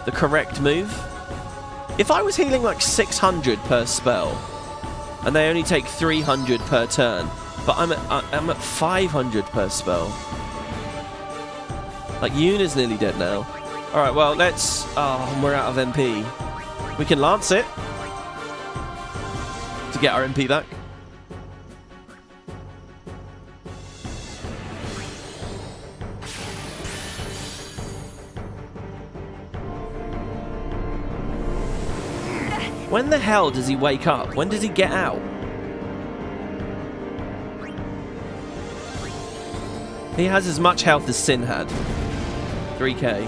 the correct move. If I was healing, like, 600 per spell, and they only take 300 per turn, but I'm at 500 per spell. Like, Yuna's nearly dead now. Alright, well, let's... Oh, we're out of MP. We can lance it to get our MP back. When the hell does he wake up? When does he get out? He has as much health as Sin had. 3k.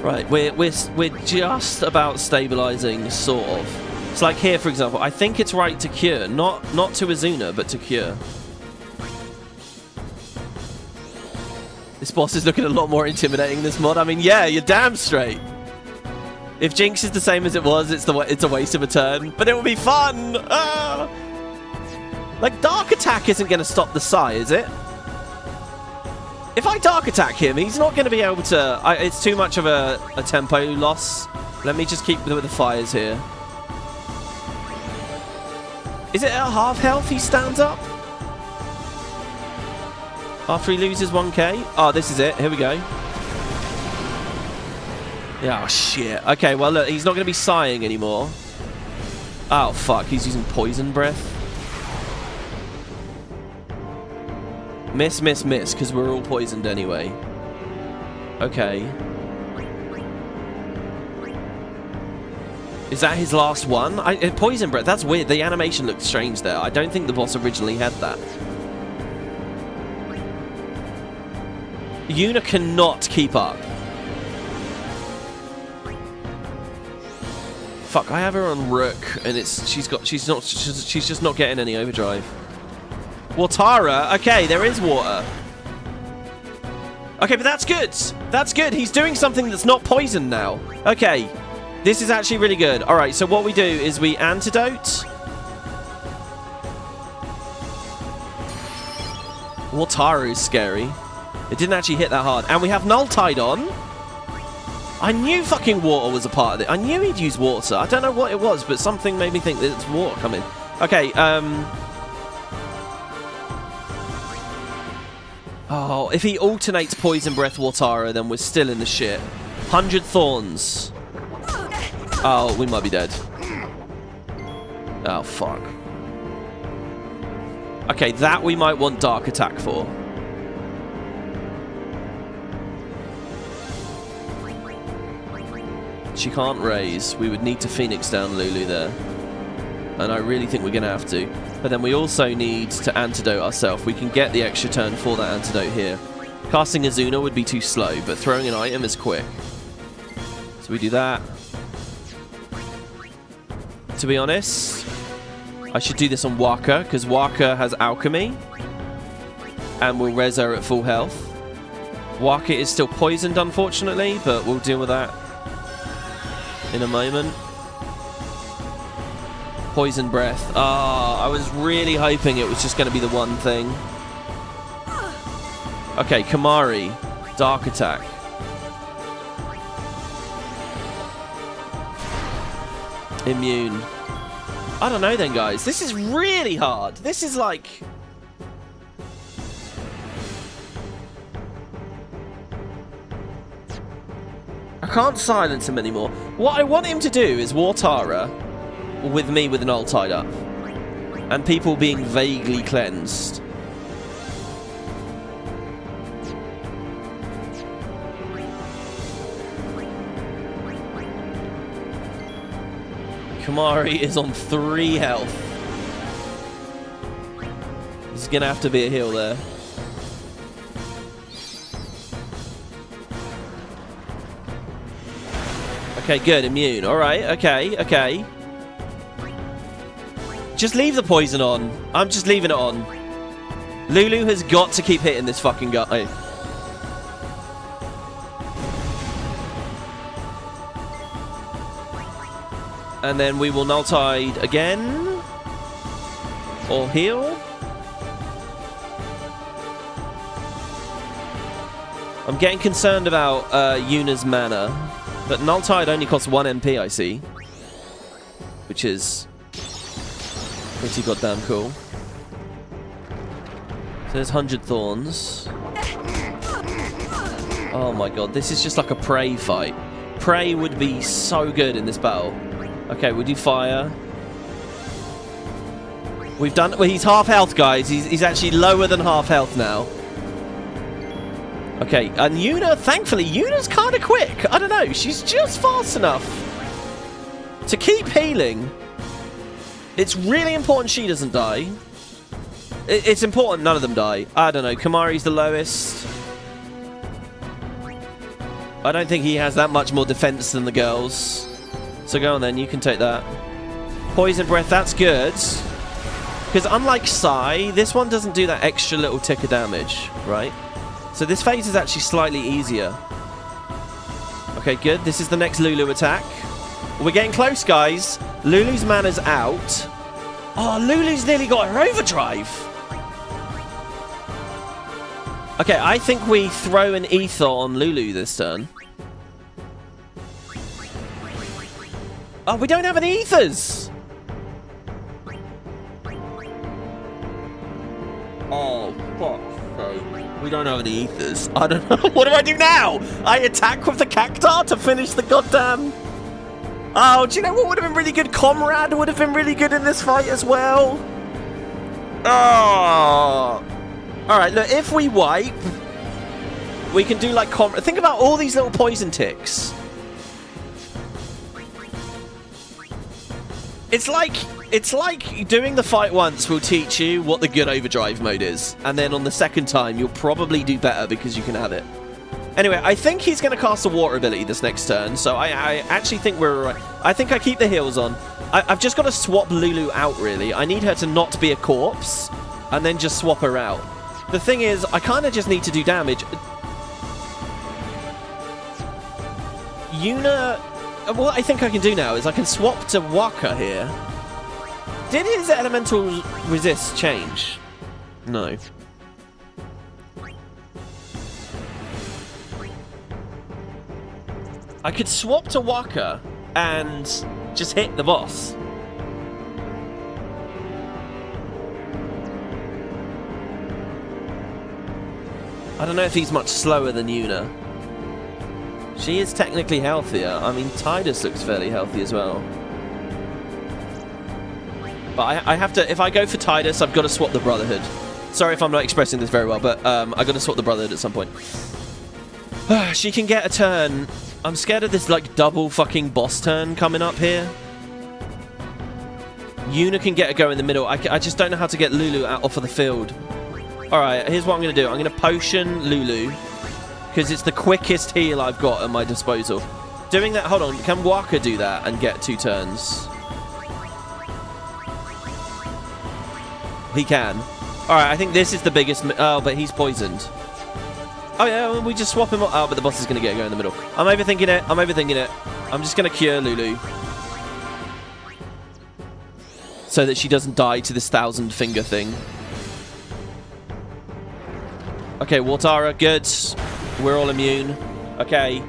Right, we're just about stabilizing, sort of. It's like here, for example. I think it's right to cure, not to Azuna, but to cure. This boss is looking a lot more intimidating, this mod. I mean, yeah, you're damn straight. If Jinx is the same as it was, it's a waste of a turn. But it will be fun! Ah! Like, Dark Attack isn't going to stop the Psy, is it? If I Dark Attack him, he's not going to be able to... it's too much of a tempo loss. Let me just keep with the fires here. Is it at half health he stands up? After he loses 1k? Oh, this is it. Here we go. Yeah, oh, shit. Okay, well, look, he's not going to be sighing anymore. Oh, fuck. He's using Poison Breath. Miss, miss, miss, because we're all poisoned anyway. Okay. Is that his last one? Poison Breath, that's weird. The animation looked strange there. I don't think the boss originally had that. Yuna cannot keep up. Fuck, I have her on Rook, and she's just not getting any overdrive. Watara, okay, there is water. Okay, but that's good. That's good. He's doing something that's not poison now. Okay, this is actually really good. All right, so what we do is we antidote. Watara is scary. It didn't actually hit that hard. And we have Null Tide on. I knew fucking water was a part of it. I knew he'd use water. I don't know what it was, but something made me think that it's water coming. Okay, oh, if he alternates Poison Breath Watara, then we're still in the shit. 100 Thorns. Oh, we might be dead. Oh, fuck. Okay, that we might want Dark Attack for. She can't raise. We would need to Phoenix down Lulu there. And I really think we're going to have to. But then we also need to antidote ourselves. We can get the extra turn for that antidote here. Casting Azuna would be too slow, but throwing an item is quick. So we do that. To be honest, I should do this on Waka, because Waka has Alchemy. And we'll res her at full health. Waka is still poisoned, unfortunately, but we'll deal with that in a moment. Poison Breath. Ah, I was really hoping it was just going to be the one thing. Okay, Kamari. Dark Attack. Immune. I don't know then, guys. This is really hard. This is like... I can't silence him anymore. What I want him to do is Watara with me with an ult tied up. And people being vaguely cleansed. Kamari is on 3 health. There's going to have to be a heal there. Okay, good. Immune. Alright, okay, okay. Just leave the poison on. I'm just leaving it on. Lulu has got to keep hitting this fucking guy. And then we will Null Tide again. Or heal. I'm getting concerned about Yuna's mana. But Null Tide only costs 1 MP, I see. Which is pretty goddamn cool. So there's 100 Thorns. Oh my god, this is just like a Prey fight. Prey would be so good in this battle. Okay, we'll do fire. We've done... Well, he's half health, guys. He's actually lower than half health now. Okay, and Yuna, thankfully, Yuna's kind of quick. I don't know. She's just fast enough to keep healing. It's really important she doesn't die. It's important none of them die. I don't know. Kamari's the lowest. I don't think he has that much more defense than the girls. So go on then, you can take that. Poison Breath, that's good. Because unlike Psy, this one doesn't do that extra little tick of damage, right? So this phase is actually slightly easier. Okay, good. This is the next Lulu attack. We're getting close, guys. Lulu's mana's out. Oh, Lulu's nearly got her overdrive. Okay, I think we throw an ether on Lulu this turn. Oh, we don't have any ethers! Oh, fuck's sake. We don't have any ethers. I don't know. What do I do now? I attack with the cactar to finish the goddamn... Oh, do you know what would have been really good? Comrade would have been really good in this fight as well. Oh. Alright, look, if we wipe, we can do like... Think about all these little poison ticks. It's like doing the fight once will teach you what the good overdrive mode is. And then on the second time, you'll probably do better because you can have it. Anyway, I think he's going to cast a water ability this next turn, so I actually think we're alright. I think I keep the heals on. I've just got to swap Lulu out, really. I need her to not be a corpse, and then just swap her out. The thing is, I kind of just need to do damage. Yuna... What I think I can do now is I can swap to Waka here. Did his elemental resist change? No. I could swap to Waka and just hit the boss. I don't know if he's much slower than Yuna. She is technically healthier. I mean, Tidus looks fairly healthy as well. But I have to... If I go for Tidus, I've got to swap the Brotherhood. Sorry if I'm not expressing this very well, but I've got to swap the Brotherhood at some point. She can get a turn... I'm scared of this, like, double fucking boss turn coming up here. Yuna can get a go in the middle. I just don't know how to get Lulu out off of the field. Alright, here's what I'm going to do. I'm going to potion Lulu, because it's the quickest heal I've got at my disposal. Doing that... Hold on. Can Waka do that and get 2 turns? He can. Alright, I think this is the biggest... Oh, but he's poisoned. Oh, yeah, we just swap him up. Oh, but the boss is going to get a go in the middle. I'm overthinking it. I'm just going to cure Lulu. So that she doesn't die to this 1,000 finger thing. Okay, Wartara, good. We're all immune. Okay.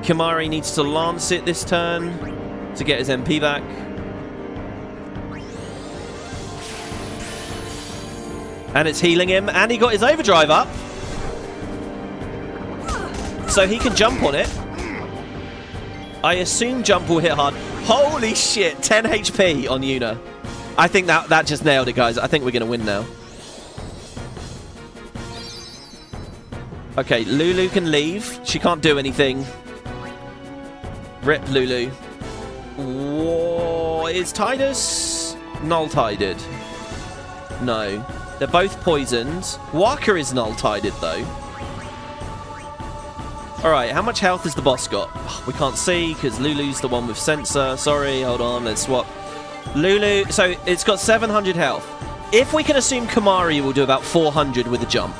Kimari needs to lance it this turn to get his MP back. And it's healing him. And he got his overdrive up. So he can jump on it. I assume jump will hit hard. Holy shit, 10 HP on Yuna. I think that just nailed it, guys. I think we're going to win now. Okay, Lulu can leave. She can't do anything. Rip Lulu. Whoa, is Tidus null-tided? No. They're both poisoned. Waka is null-tided, though. Alright, how much health has the boss got? Oh, we can't see, because Lulu's the one with sensor. Sorry, hold on, let's swap. Lulu, so it's got 700 health. If we can assume Kimari will do about 400 with a jump.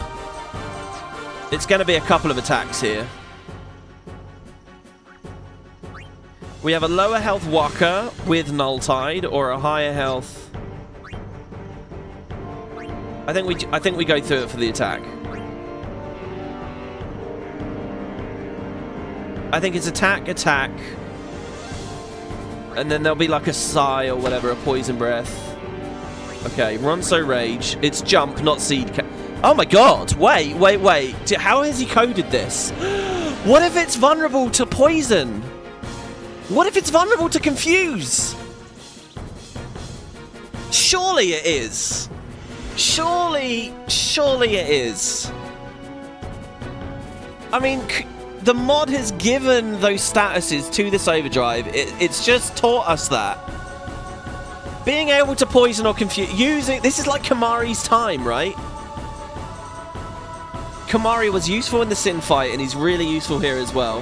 It's going to be a couple of attacks here. We have a lower health Waka with Null Tide, or a higher health... I think we go through it for the attack. I think it's attack, and then there'll be like a sigh or whatever, a poison breath. Okay, Ronso Rage. It's jump, not seed. Oh my god! Wait. How has he coded this? What if it's vulnerable to poison? What if it's vulnerable to confuse? Surely it is. Surely it is. I mean, the mod has given those statuses to this overdrive. It's just taught us that. Being able to poison or confuse... This is like Kimari's time, right? Kimari was useful in the Sin fight, and he's really useful here as well.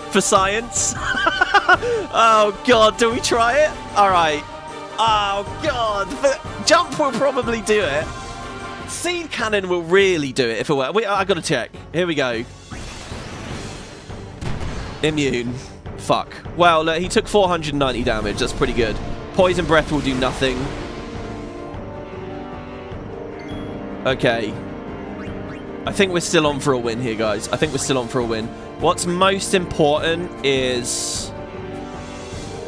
For science? Oh, God. Do we try it? All right. Oh, God. Jump will probably do it. Seed cannon will really do it if it were. I gotta check. Here we go. Immune. Fuck. Well, look, he took 490 damage. That's pretty good. Poison breath will do nothing. Okay. I think we're still on for a win here, guys. I think we're still on for a win. What's most important is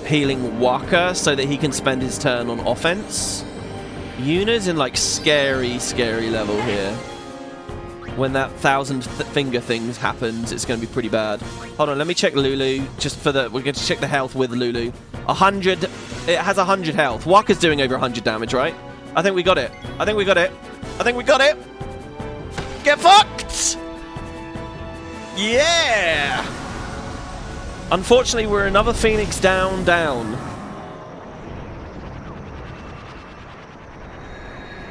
healing Waka so that he can spend his turn on offense. Yuna's in, like, scary, scary level here. When that 1,000 finger thing happens, it's going to be pretty bad. Hold on, let me check Lulu. Just for the... We're going to check the health with Lulu. 100... It has 100 health. Waka's doing over 100 damage, right? I think we got it. I think we got it. I think we got it. Get fucked! Yeah! Unfortunately, we're another Phoenix down.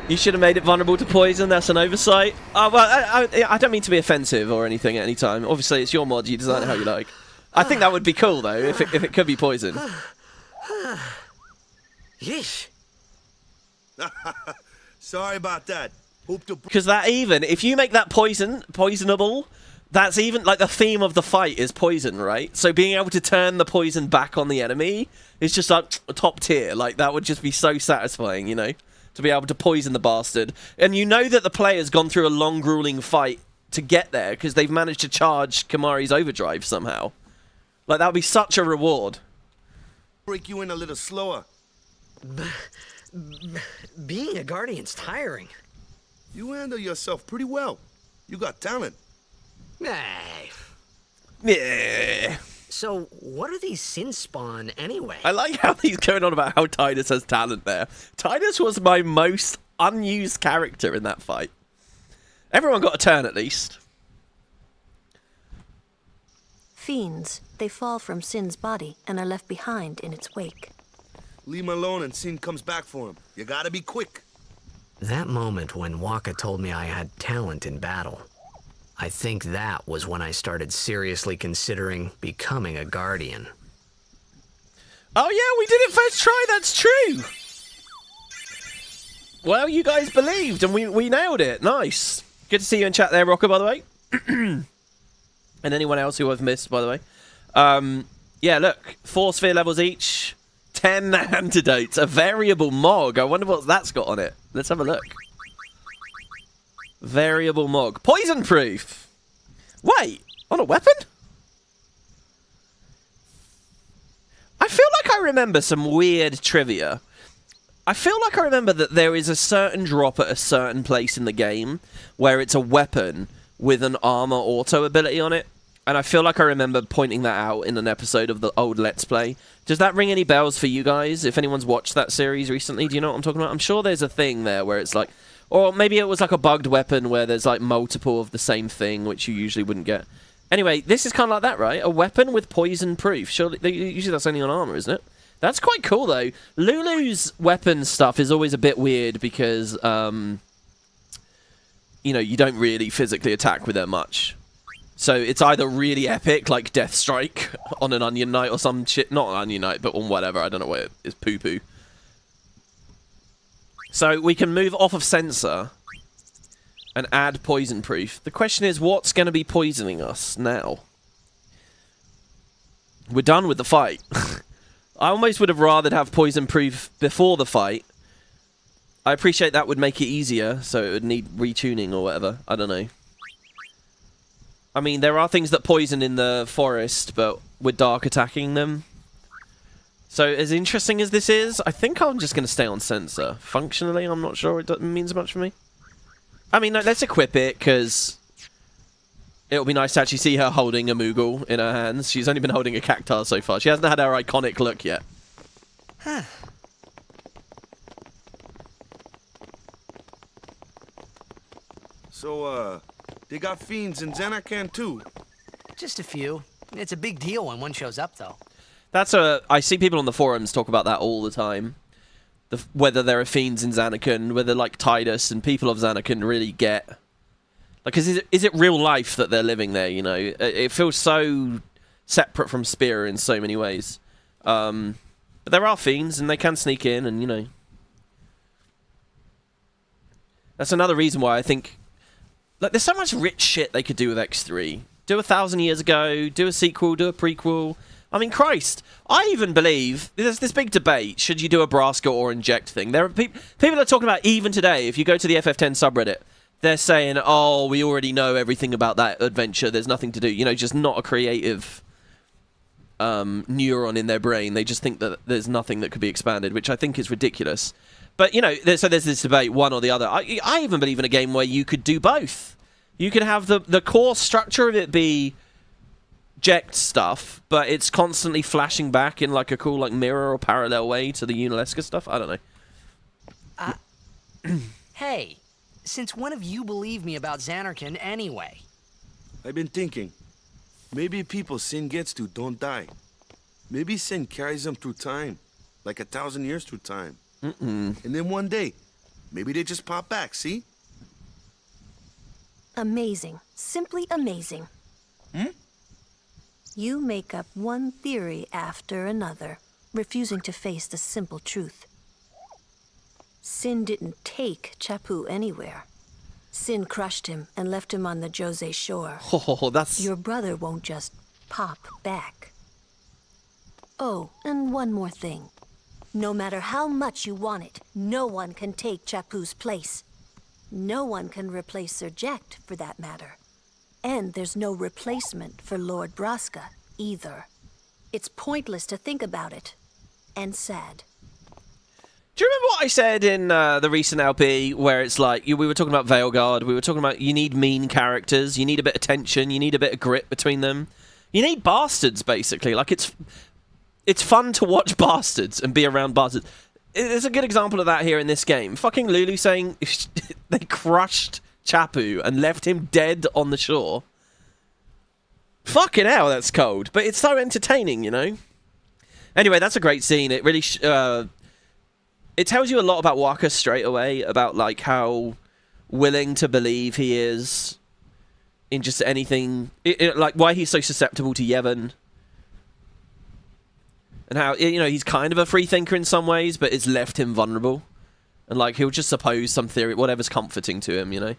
You should have made it vulnerable to poison. That's an oversight. Well, I don't mean to be offensive or anything at any time. Obviously, it's your mod. You design it how you like. I think that would be cool, though, if it could be poison. Yeesh. Sorry about that. Because that even, if you make that poisonable, that's even, like, the theme of the fight is poison, right? So being able to turn the poison back on the enemy is just, like, top tier. Like, that would just be so satisfying, you know? To be able to poison the bastard. And you know that the player's gone through a long, grueling fight to get there, because they've managed to charge Kimahri's overdrive somehow. Like, that would be such a reward. Break you in a little slower. Being a guardian's tiring. You handle yourself pretty well. You got talent. Hey. Yeah. So, what are these sin spawn anyway? I like how he's going on about how Titus has talent there. Titus was my most unused character in that fight. Everyone got a turn at least. Fiends, they fall from Sin's body and are left behind in its wake. Leave him alone and Sin comes back for him. You gotta be quick. That moment when Waka told me I had talent in battle, I think that was when I started seriously considering becoming a guardian. Oh yeah, we did it first try, that's true! Well, you guys believed, and we nailed it. Nice. Good to see you in chat there, Rocker, by the way. And anyone else who I've missed, by the way. Yeah, look, 4 sphere levels each. 10 antidotes. A variable Mog. I wonder what that's got on it. Let's have a look. Variable Mog. Poison proof. Wait, on a weapon? I feel like I remember some weird trivia. I feel like I remember that there is a certain drop at a certain place in the game where it's a weapon with an armor auto ability on it. And I feel like I remember pointing that out in an episode of the old Let's Play. Does that ring any bells for you guys? If anyone's watched that series recently, do you know what I'm talking about? I'm sure there's a thing there where it's like... Or maybe it was like a bugged weapon where there's like multiple of the same thing, which you usually wouldn't get. Anyway, this is kind of like that, right? A weapon with poison proof. Surely, usually that's only on armor, isn't it? That's quite cool, though. Lulu's weapon stuff is always a bit weird because, you know, you don't really physically attack with her much. So it's either really epic, like Death Strike on an Onion Knight or some shit. Not an Onion Knight, but on whatever. I don't know what it is. Poo-poo. So we can move off of Sensor and add Poison Proof. The question is, what's going to be poisoning us now? We're done with the fight. I almost would have rathered have Poison Proof before the fight. I appreciate that would make it easier, so it would need retuning or whatever. I don't know. I mean, there are things that poison in the forest, but with Dark attacking them. So, as interesting as this is, I think I'm just going to stay on Sensor. Functionally, I'm not sure it means much for me. I mean, no, let's equip it, because it'll be nice to actually see her holding a Moogle in her hands. She's only been holding a Cactar so far. She hasn't had her iconic look yet. Huh. So, they got fiends in Xanacan too? Just a few. It's a big deal when one shows up, though. That's a... I see people on the forums talk about that all the time. Whether there are fiends in Xanacan, whether, like, Tidus and people of Xanacan really get... Like, is it real life that they're living there, you know? It feels so separate from Spear in so many ways. But there are fiends, and they can sneak in, and, you know... That's another reason why I think... Like, there's so much rich shit they could do with X3. Do 1,000 years ago, do a sequel, do a prequel. I mean, Christ, I even believe... There's this big debate, should you do a Braska or inject thing? There are people are talking about, even today, if you go to the FF10 subreddit, they're saying, oh, we already know everything about that adventure, there's nothing to do. You know, just not a creative neuron in their brain. They just think that there's nothing that could be expanded, which I think is ridiculous. But, you know, so there's this debate, one or the other. I even believe in a game where you could do both. You could have the core structure of it be Jekt stuff, but it's constantly flashing back in like a cool like mirror or parallel way to the Yunalesca stuff. I don't know. Hey, since when have you believed me about Xanarkin anyway? I've been thinking. Maybe people Sin gets to don't die. Maybe Sin carries them through time. Like 1,000 years through time. And then one day, maybe they just pop back, see? Amazing. Simply amazing. You make up one theory after another, refusing to face the simple truth. Sin didn't take Chappu anywhere. Sin crushed him and left him on the Jose shore. Oh, that's... Your brother won't just pop back. Oh, and one more thing. No matter how much you want it, no one can take Chappu's place. No one can replace Sir Jekt, for that matter. And there's no replacement for Lord Braska, either. It's pointless to think about it. And sad. Do you remember what I said in the recent LP, where it's like, we were talking about Veilguard, we were talking about you need mean characters, you need a bit of tension, you need a bit of grit between them. You need bastards, basically. Like, it's fun to watch bastards and be around bastards. There's a good example of that here in this game. Fucking Lulu saying they crushed Chappu and left him dead on the shore. Fucking hell, that's cold. But it's so entertaining, you know? Anyway, that's a great scene. It really... it tells you a lot about Waka straight away, about, like, how willing to believe he is in just anything. Like, why he's so susceptible to Yevon. And how, you know, he's kind of a free thinker in some ways, but it's left him vulnerable. And, like, he'll just suppose some theory, whatever's comforting to him, you know?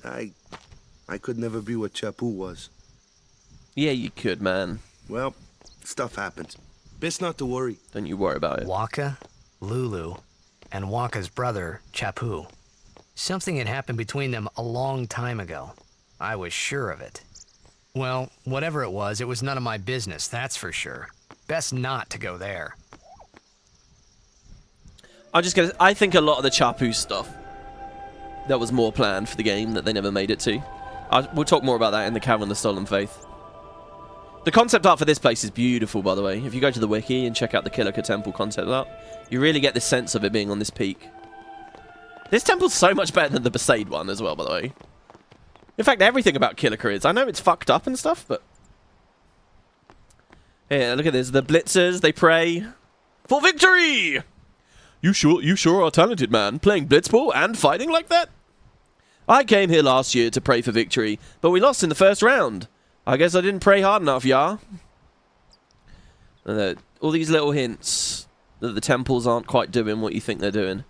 I could never be what Chappu was. Yeah, you could, man. Well, stuff happens. Best not to worry. Don't you worry about it. Waka, Lulu, and Waka's brother, Chappu. Something had happened between them a long time ago. I was sure of it. Well, whatever it was none of my business, that's for sure. Best not to go there. I think a lot of the Chappu stuff, that was more planned for the game that they never made it to. We'll talk more about that in the Cavern of the Stolen Faith. The concept art for this place is beautiful, by the way. If you go to the wiki and check out the Kilika Temple concept art, you really get this sense of it being on this peak. This temple's so much better than the Besaid one as well, by the way. In fact, everything about Kilika is. I know it's fucked up and stuff, but... Here, look at this. The Blitzers, they pray for victory! You sure are talented, man. Playing Blitzball and fighting like that? I came here last year to pray for victory, but we lost in the first round. I guess I didn't pray hard enough, yeah? All these little hints that the temples aren't quite doing what you think they're doing.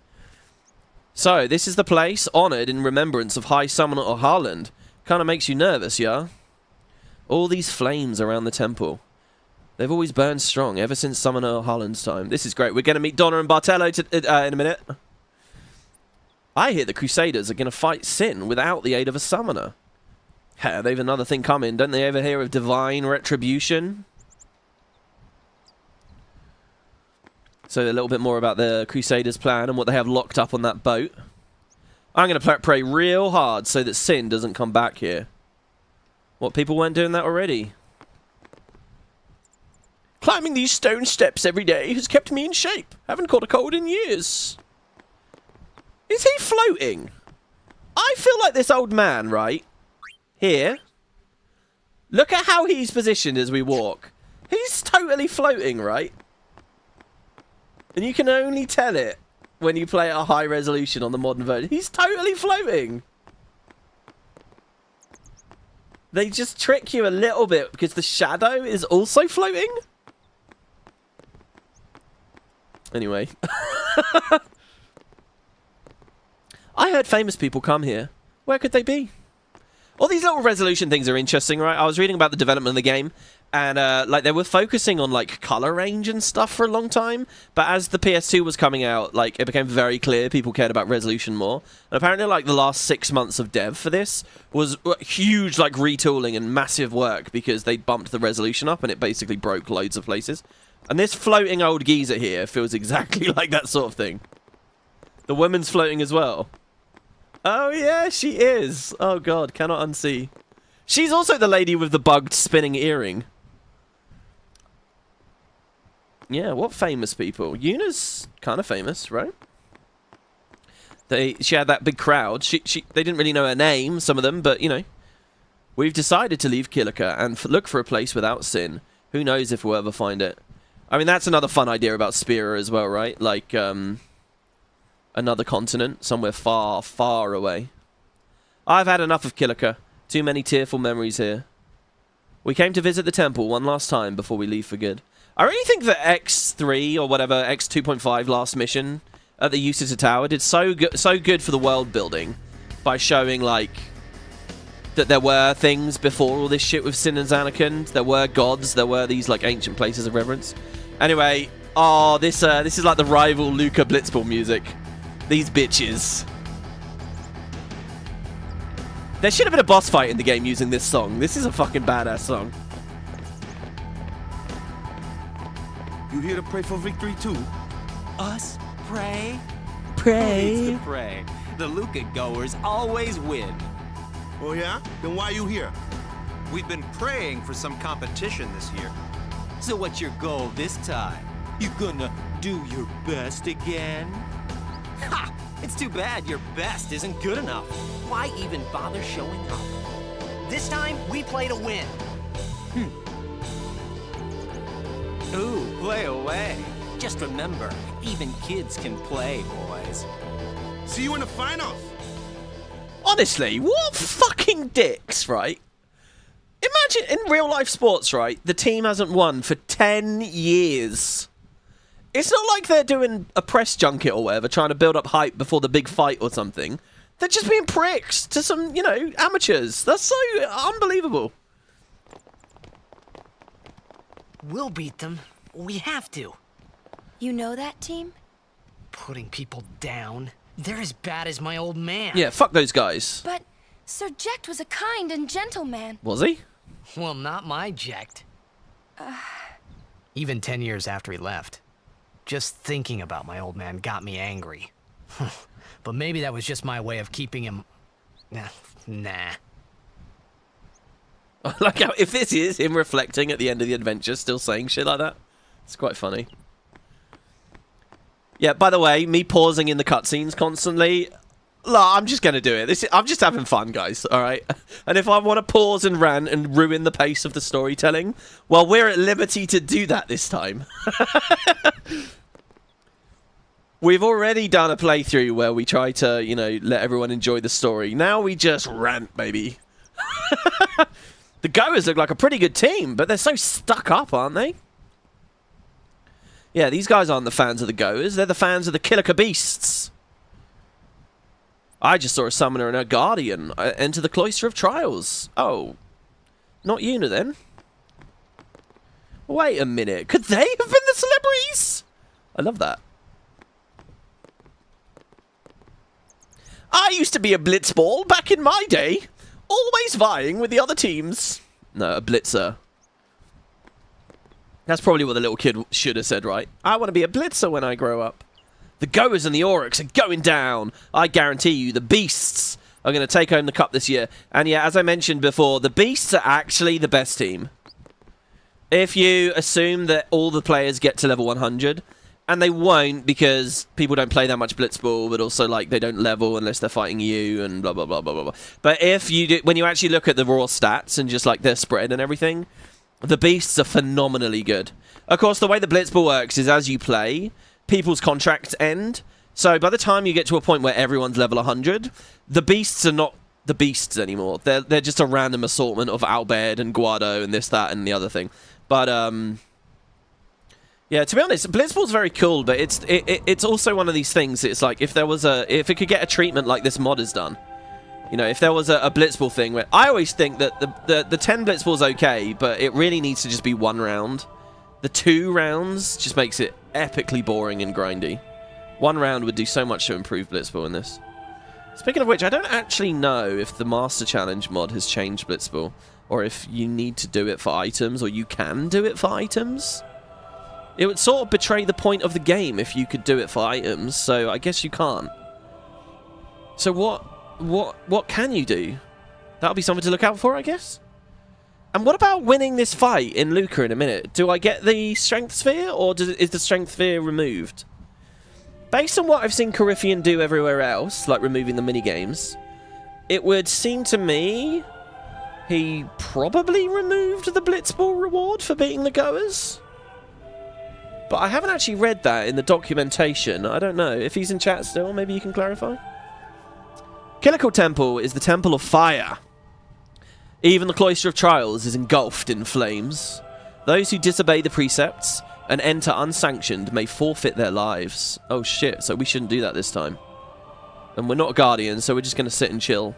So, this is the place honoured in remembrance of High Summoner or Harland. Kind of makes you nervous, yeah? All these flames around the temple. They've always burned strong, ever since Summoner Harland's time. This is great. We're going to meet Donna and Bartello in a minute. I hear the Crusaders are going to fight Sin without the aid of a summoner. Yeah, they've another thing coming. Don't they ever hear of divine retribution? So a little bit more about the Crusaders' plan and what they have locked up on that boat. I'm going to pray real hard so that Sin doesn't come back here. What, people weren't doing that already? Climbing these stone steps every day has kept me in shape. Haven't caught a cold in years. Is he floating? I feel like this old man, right? Here. Look at how he's positioned as we walk. He's totally floating, right? And you can only tell it when you play at a high resolution on the modern version. He's totally floating. They just trick you a little bit because the shadow is also floating. Anyway. I heard famous people come here. Where could they be? All these little resolution things are interesting, right? I was reading about the development of the game, and like they were focusing on like color range and stuff for a long time. But as the PS2 was coming out, like it became very clear people cared about resolution more. And apparently, like the last 6 months of dev for this was huge, like retooling and massive work because they bumped the resolution up, and it basically broke loads of places. And this floating old geezer here feels exactly like that sort of thing. The woman's floating as well. Oh yeah, she is. Oh god, cannot unsee. She's also the lady with the bugged spinning earring. Yeah, what famous people? Yuna's kind of famous, right? She had that big crowd. They didn't really know her name, some of them, but you know. We've decided to leave Kilika and look for a place without sin. Who knows if we'll ever find it. I mean, that's another fun idea about Spira as well, right? Like, another continent, somewhere far, far away. I've had enough of Kilika. Too many tearful memories here. We came to visit the temple one last time before we leave for good. I really think that X3 or whatever, X2.5 last mission at the Yusita Tower did so good for the world building by showing, like, that there were things before all this shit with Sin and Zanarkand. There were gods. There were these, like, ancient places of reverence. Anyway, oh, this is like the rival Luca Blitzball music. These bitches. There should have been a boss fight in the game using this song. This is a fucking badass song. You here to pray for victory too? Us pray? Pray. Who needs to pray? The Luca goers always win. Oh yeah? Then why you here? We've been praying for some competition this year. So what's your goal this time? You gonna do your best again? Ha! It's too bad your best isn't good enough. Why even bother showing up? This time, we play to win. Ooh, play away. Just remember, even kids can play, boys. See you in the finals. Honestly, what fucking dicks, right? Imagine in real life sports, right? The team hasn't won for 10 years. It's not like they're doing a press junket or whatever, trying to build up hype before the big fight or something. They're just being pricks to some, you know, amateurs. That's so unbelievable. We'll beat them. We have to. You know that team? Putting people down. They're as bad as my old man. Yeah, fuck those guys. But Sir Jecht was a kind and gentle man. Was he? Well, not my Jecht. Even 10 years after he left. Just thinking about my old man got me angry. But maybe that was just my way of keeping him... Nah. Like how, if this is him reflecting at the end of the adventure, still saying shit like that, it's quite funny. Yeah, by the way, me pausing in the cutscenes constantly, I'm just going to do it. I'm just having fun, guys, alright? And if I want to pause and rant and ruin the pace of the storytelling, well, we're at liberty to do that this time. We've already done a playthrough where we try to, you know, let everyone enjoy the story. Now we just rant, baby. The Goers look like a pretty good team, but they're so stuck up, aren't they? Yeah, these guys aren't the fans of the Goers. They're the fans of the Kilika Beasts. I just saw a summoner and a guardian enter the Cloister of Trials. Oh. Not Yuna, then. Wait a minute. Could they have been the celebrities? I love that. I used to be a blitzball back in my day. Always vying with the other teams. No, a blitzer. That's probably what the little kid should have said, right? I want to be a blitzer when I grow up. The Goers and the Oryx are going down. I guarantee you, the Beasts are going to take home the cup this year. And yeah, as I mentioned before, the Beasts are actually the best team. If you assume that all the players get to level 100, and they won't because people don't play that much blitzball, but also like they don't level unless they're fighting you and blah blah blah blah blah. But if you do, when you actually look at the raw stats and just like their spread and everything, the Beasts are phenomenally good. Of course, the way the blitzball works is as you play, people's contracts end. So by the time you get to a point where everyone's level 100, the Beasts are not the Beasts anymore. They're just a random assortment of Albed and Guado and this, that, and the other thing. But Yeah, to be honest, Blitzball's very cool, but it's also one of these things. It's like if it could get a treatment like this mod has done. You know, if there was a Blitzball thing where I always think that the 10 Blitzball's okay, but it really needs to just be 1 round. The 2 rounds just makes it epically boring and grindy. 1 round would do so much to improve Blitzball in this. Speaking of which, I don't actually know if the Master Challenge mod has changed Blitzball, or if you need to do it for items, or you can do it for items. It would sort of betray the point of the game if you could do it for items, so I guess you can't. So what can you do? That'll be something to look out for, I guess. And what about winning this fight in Luca in a minute? Do I get the Strength Sphere, or is the Strength Sphere removed? Based on what I've seen Coryphean do everywhere else, like removing the minigames, it would seem to me he probably removed the Blitzball reward for beating the goers. But I haven't actually read that in the documentation. I don't know. If he's in chat still, maybe you can clarify. Killico Temple is the Temple of Fire. Even the Cloister of Trials is engulfed in flames. Those who disobey the precepts and enter unsanctioned may forfeit their lives. Oh shit, so we shouldn't do that this time. And we're not a guardian, so we're just going to sit and chill.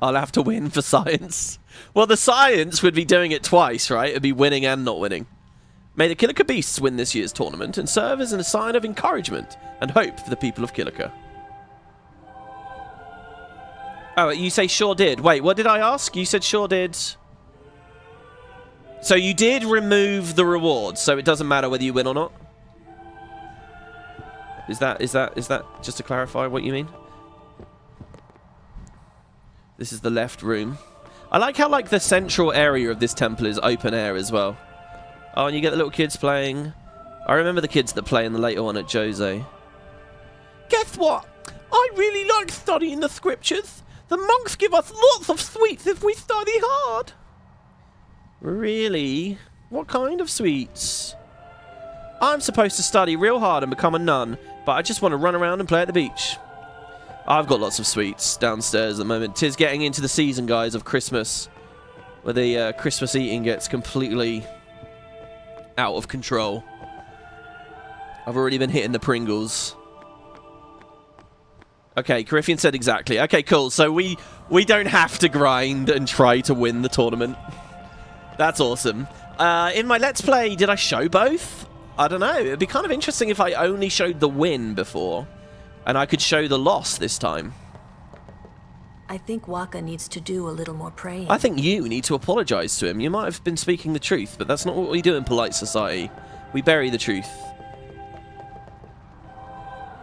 I'll have to win for science. Well, the science would be doing it twice, right? It'd be winning and not winning. May the Killica Beasts win this year's tournament and serve as a sign of encouragement and hope for the people of Killica. Oh, you say sure did. Wait, what did I ask? You said sure did. So you did remove the reward, so it doesn't matter whether you win or not? Is that just to clarify what you mean? This is the left room. I like how the central area of this temple is open air as well. Oh, and you get the little kids playing. I remember the kids that play in the later one at Jose. Guess what? I really like studying the scriptures. The monks give us lots of sweets if we study hard. Really? What kind of sweets? I'm supposed to study real hard and become a nun, but I just want to run around and play at the beach. I've got lots of sweets downstairs at the moment. 'Tis getting into the season, guys, of Christmas, where the Christmas eating gets completely out of control. I've already been hitting the Pringles. Okay, Coryphean said exactly. Okay, cool. So we don't have to grind and try to win the tournament. That's awesome. In my Let's Play, did I show both? I don't know. It'd be kind of interesting if I only showed the win before, and I could show the loss this time. I think Waka needs to do a little more praying. I think you need to apologize to him. You might have been speaking the truth, but that's not what we do in polite society. We bury the truth.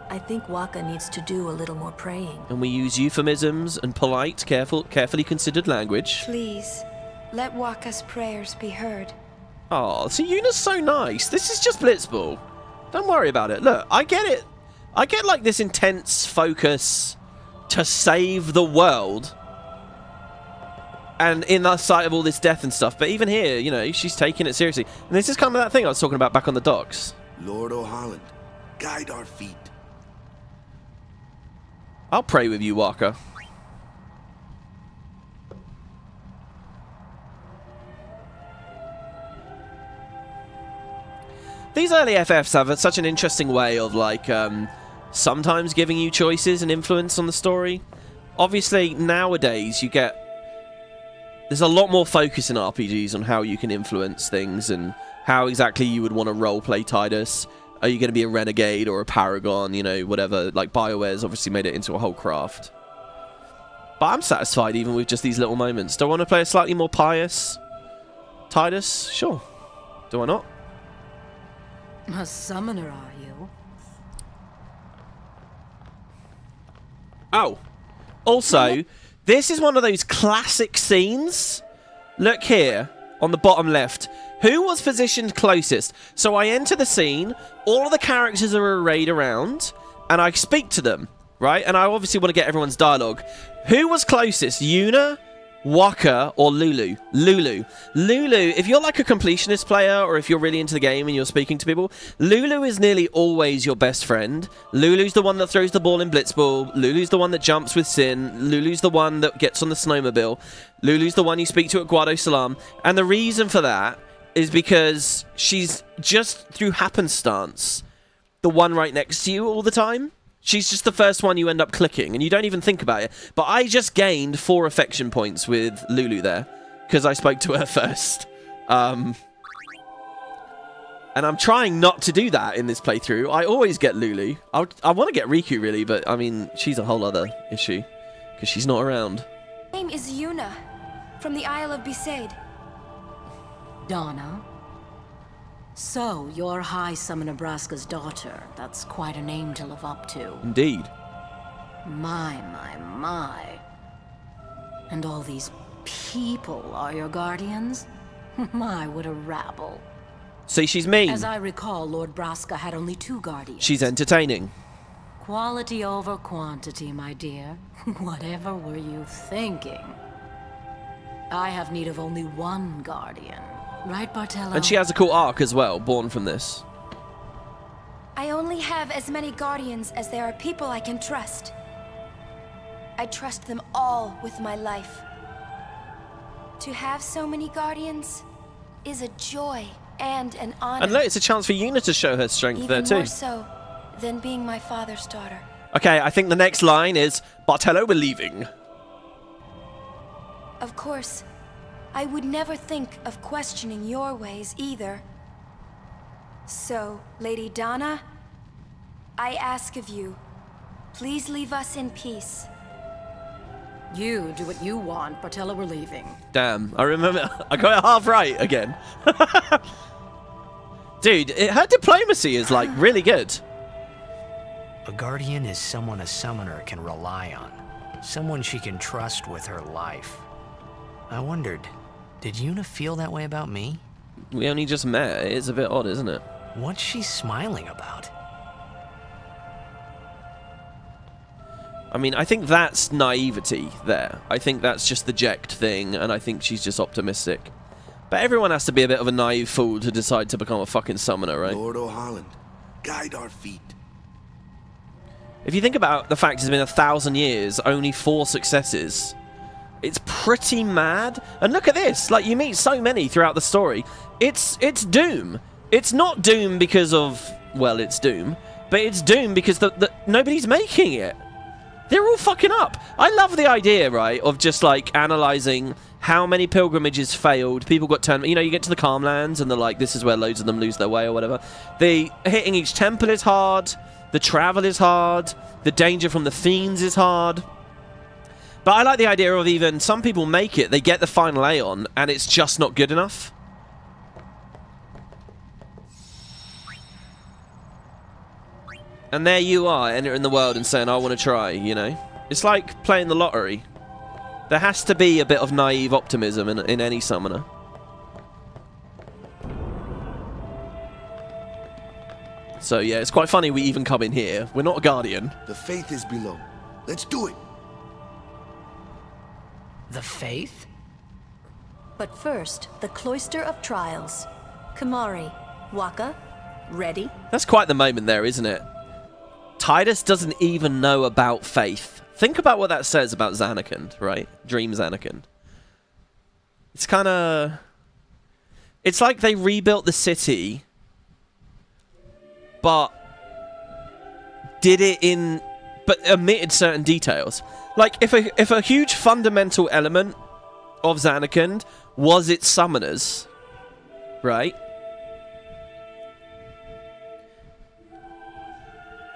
I think Waka needs to do a little more praying. And we use euphemisms and polite, carefully considered language. Please, let Waka's prayers be heard. Oh, see, Yuna's so nice. This is just Blitzball. Don't worry about it. Look, I get it. I get like this intense focus to save the world, and in the sight of all this death and stuff, but even here, you know, she's taking it seriously. And this is kind of that thing I was talking about back on the docks. Lord O'Holland, guide our feet. I'll pray with you, Waka. These early FFs have such an interesting way of like sometimes giving you choices and influence on the story. Obviously, nowadays there's a lot more focus in RPGs on how you can influence things and how exactly you would want to roleplay Tidus. Are you going to be a renegade or a paragon, you know, whatever. Like, BioWare's obviously made it into a whole craft. But I'm satisfied even with just these little moments. Do I want to play a slightly more pious Tidus? Sure. Do I not? A summoner, are you? Oh. Also, this is one of those classic scenes. Look here, on the bottom left. Who was positioned closest? So I enter the scene, all of the characters are arrayed around, and I speak to them, right? And I obviously want to get everyone's dialogue. Who was closest? Yuna, Waka, or Lulu? Lulu, if you're like a completionist player, or if you're really into the game and you're speaking to people, Lulu is nearly always your best friend. Lulu's the one that throws the ball in Blitzball. Lulu's the one that jumps with Sin. Lulu's the one that gets on the snowmobile. Lulu's the one you speak to at Guado Salam. And the reason for that is because she's just through happenstance the one right next to you all the time. She's just the first one you end up clicking, and you don't even think about it. But I just gained 4 affection points with Lulu there, because I spoke to her first. And I'm trying not to do that in this playthrough. I always get Lulu. I want to get Riku, really, but, I mean, she's a whole other issue, because she's not around. My name is Yuna, from the Isle of Besaid. Donna? So, you're High Summoner Braska's daughter. That's quite a name to live up to. Indeed. My. And all these people are your guardians? My, what a rabble. See, she's mean. As I recall, Lord Braska had only 2 guardians. She's entertaining. Quality over quantity, my dear. Whatever were you thinking? I have need of only 1 guardian. Right, Bartello? And she has a cool arc as well, born from this. I only have as many guardians as there are people I can trust. I trust them all with my life. To have so many guardians is a joy and an honor. And look, it's a chance for Yuna to show her strength Even there too. more so than being my father's daughter. Okay, I think the next line is, Bartello, we're leaving. Of course, I would never think of questioning your ways either. So, Lady Donna, I ask of you, please leave us in peace. You do what you want, Bartello, we're leaving. Damn, I remember, I got it half right again. Dude, her diplomacy is like really good. A guardian is someone a summoner can rely on. Someone she can trust with her life. I wondered, did Yuna feel that way about me? We only just met. It's a bit odd, isn't it? What's she smiling about? I mean, I think that's naivety there. I think that's just the Jecht thing, and I think she's just optimistic. But everyone has to be a bit of a naive fool to decide to become a fucking summoner, right? Lord O'Holland, guide our feet. If you think about the fact it's been 1,000 years, only 4 successes, it's pretty mad. And look at this, like, you meet so many throughout the story. It's Doom. It's not Doom because of, well, it's Doom, but it's Doom because nobody's making it. They're all fucking up. I love the idea, right, of just, like, analysing how many pilgrimages failed. People got turned... You know, you get to the Calmlands and they're like, this is where loads of them lose their way or whatever. Hitting each temple is hard. The travel is hard. The danger from the fiends is hard. But I like the idea of even some people make it, they get the final Aeon, and it's just not good enough. And there you are, entering the world and saying, I want to try, you know? It's like playing the lottery. There has to be a bit of naive optimism in any summoner. So yeah, it's quite funny we even come in here. We're not a guardian. The faith is below. Let's do it. The faith? But first, the Cloister of Trials. Kamari, Waka, ready? That's quite the moment there, isn't it? Tidus doesn't even know about faith. Think about what that says about Zanarkand, right? Dream Zanarkand. It's kind of... It's like they rebuilt the city, but did it in... but omitted certain details. Like, if a huge fundamental element of Zanarkand was its summoners, right?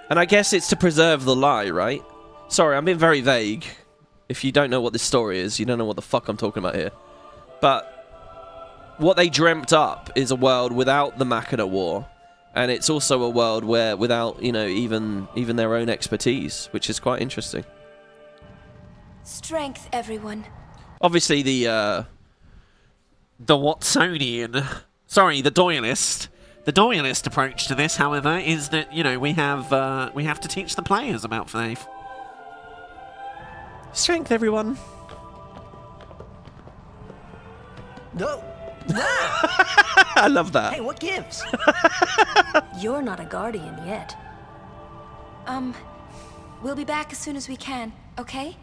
And I guess it's to preserve the lie, right? Sorry, I'm being very vague. If you don't know what this story is, you don't know what the fuck I'm talking about here. But what they dreamt up is a world without the Machina War. And it's also a world where without, you know, even their own expertise, which is quite interesting. Strength, everyone. Obviously the Watsonian... Sorry, the Doyalist... The Doyalist approach to this, however, is that, you know, we have to teach the players about faith. Strength, everyone. No. I love that. Hey, what gives? You're not a guardian yet. We'll be back as soon as we can, okay?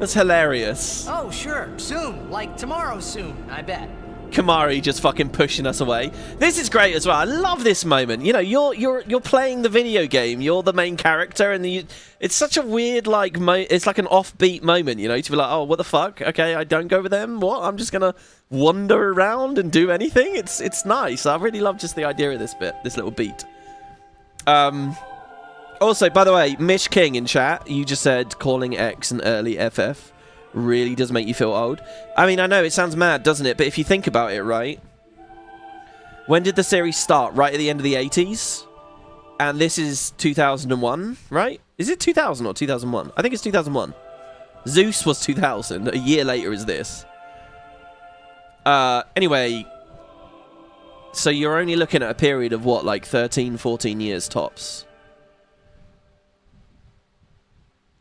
That's hilarious. Oh, sure. Soon. Like tomorrow soon, I bet. Kamari just fucking pushing us away. This is great as well. I love this moment. You know, you're playing the video game. You're the main character, and it's such a weird like it's like an offbeat moment. You know, to be like, oh, what the fuck? Okay, I don't go with them. What? I'm just gonna wander around and do anything. It's nice. I really love just the idea of this bit, this little beat. Also, by the way, Mish King in chat, you just said calling X an early FF really does make you feel old. I mean, I know it sounds mad, doesn't it? But if you think about it, right? When did the series start? Right at the end of the 80s? And this is 2001, right? Is it 2000 or 2001? I think it's 2001. Zeus was 2000. A year later is this. Anyway, so you're only looking at a period of what, like 13, 14 years tops.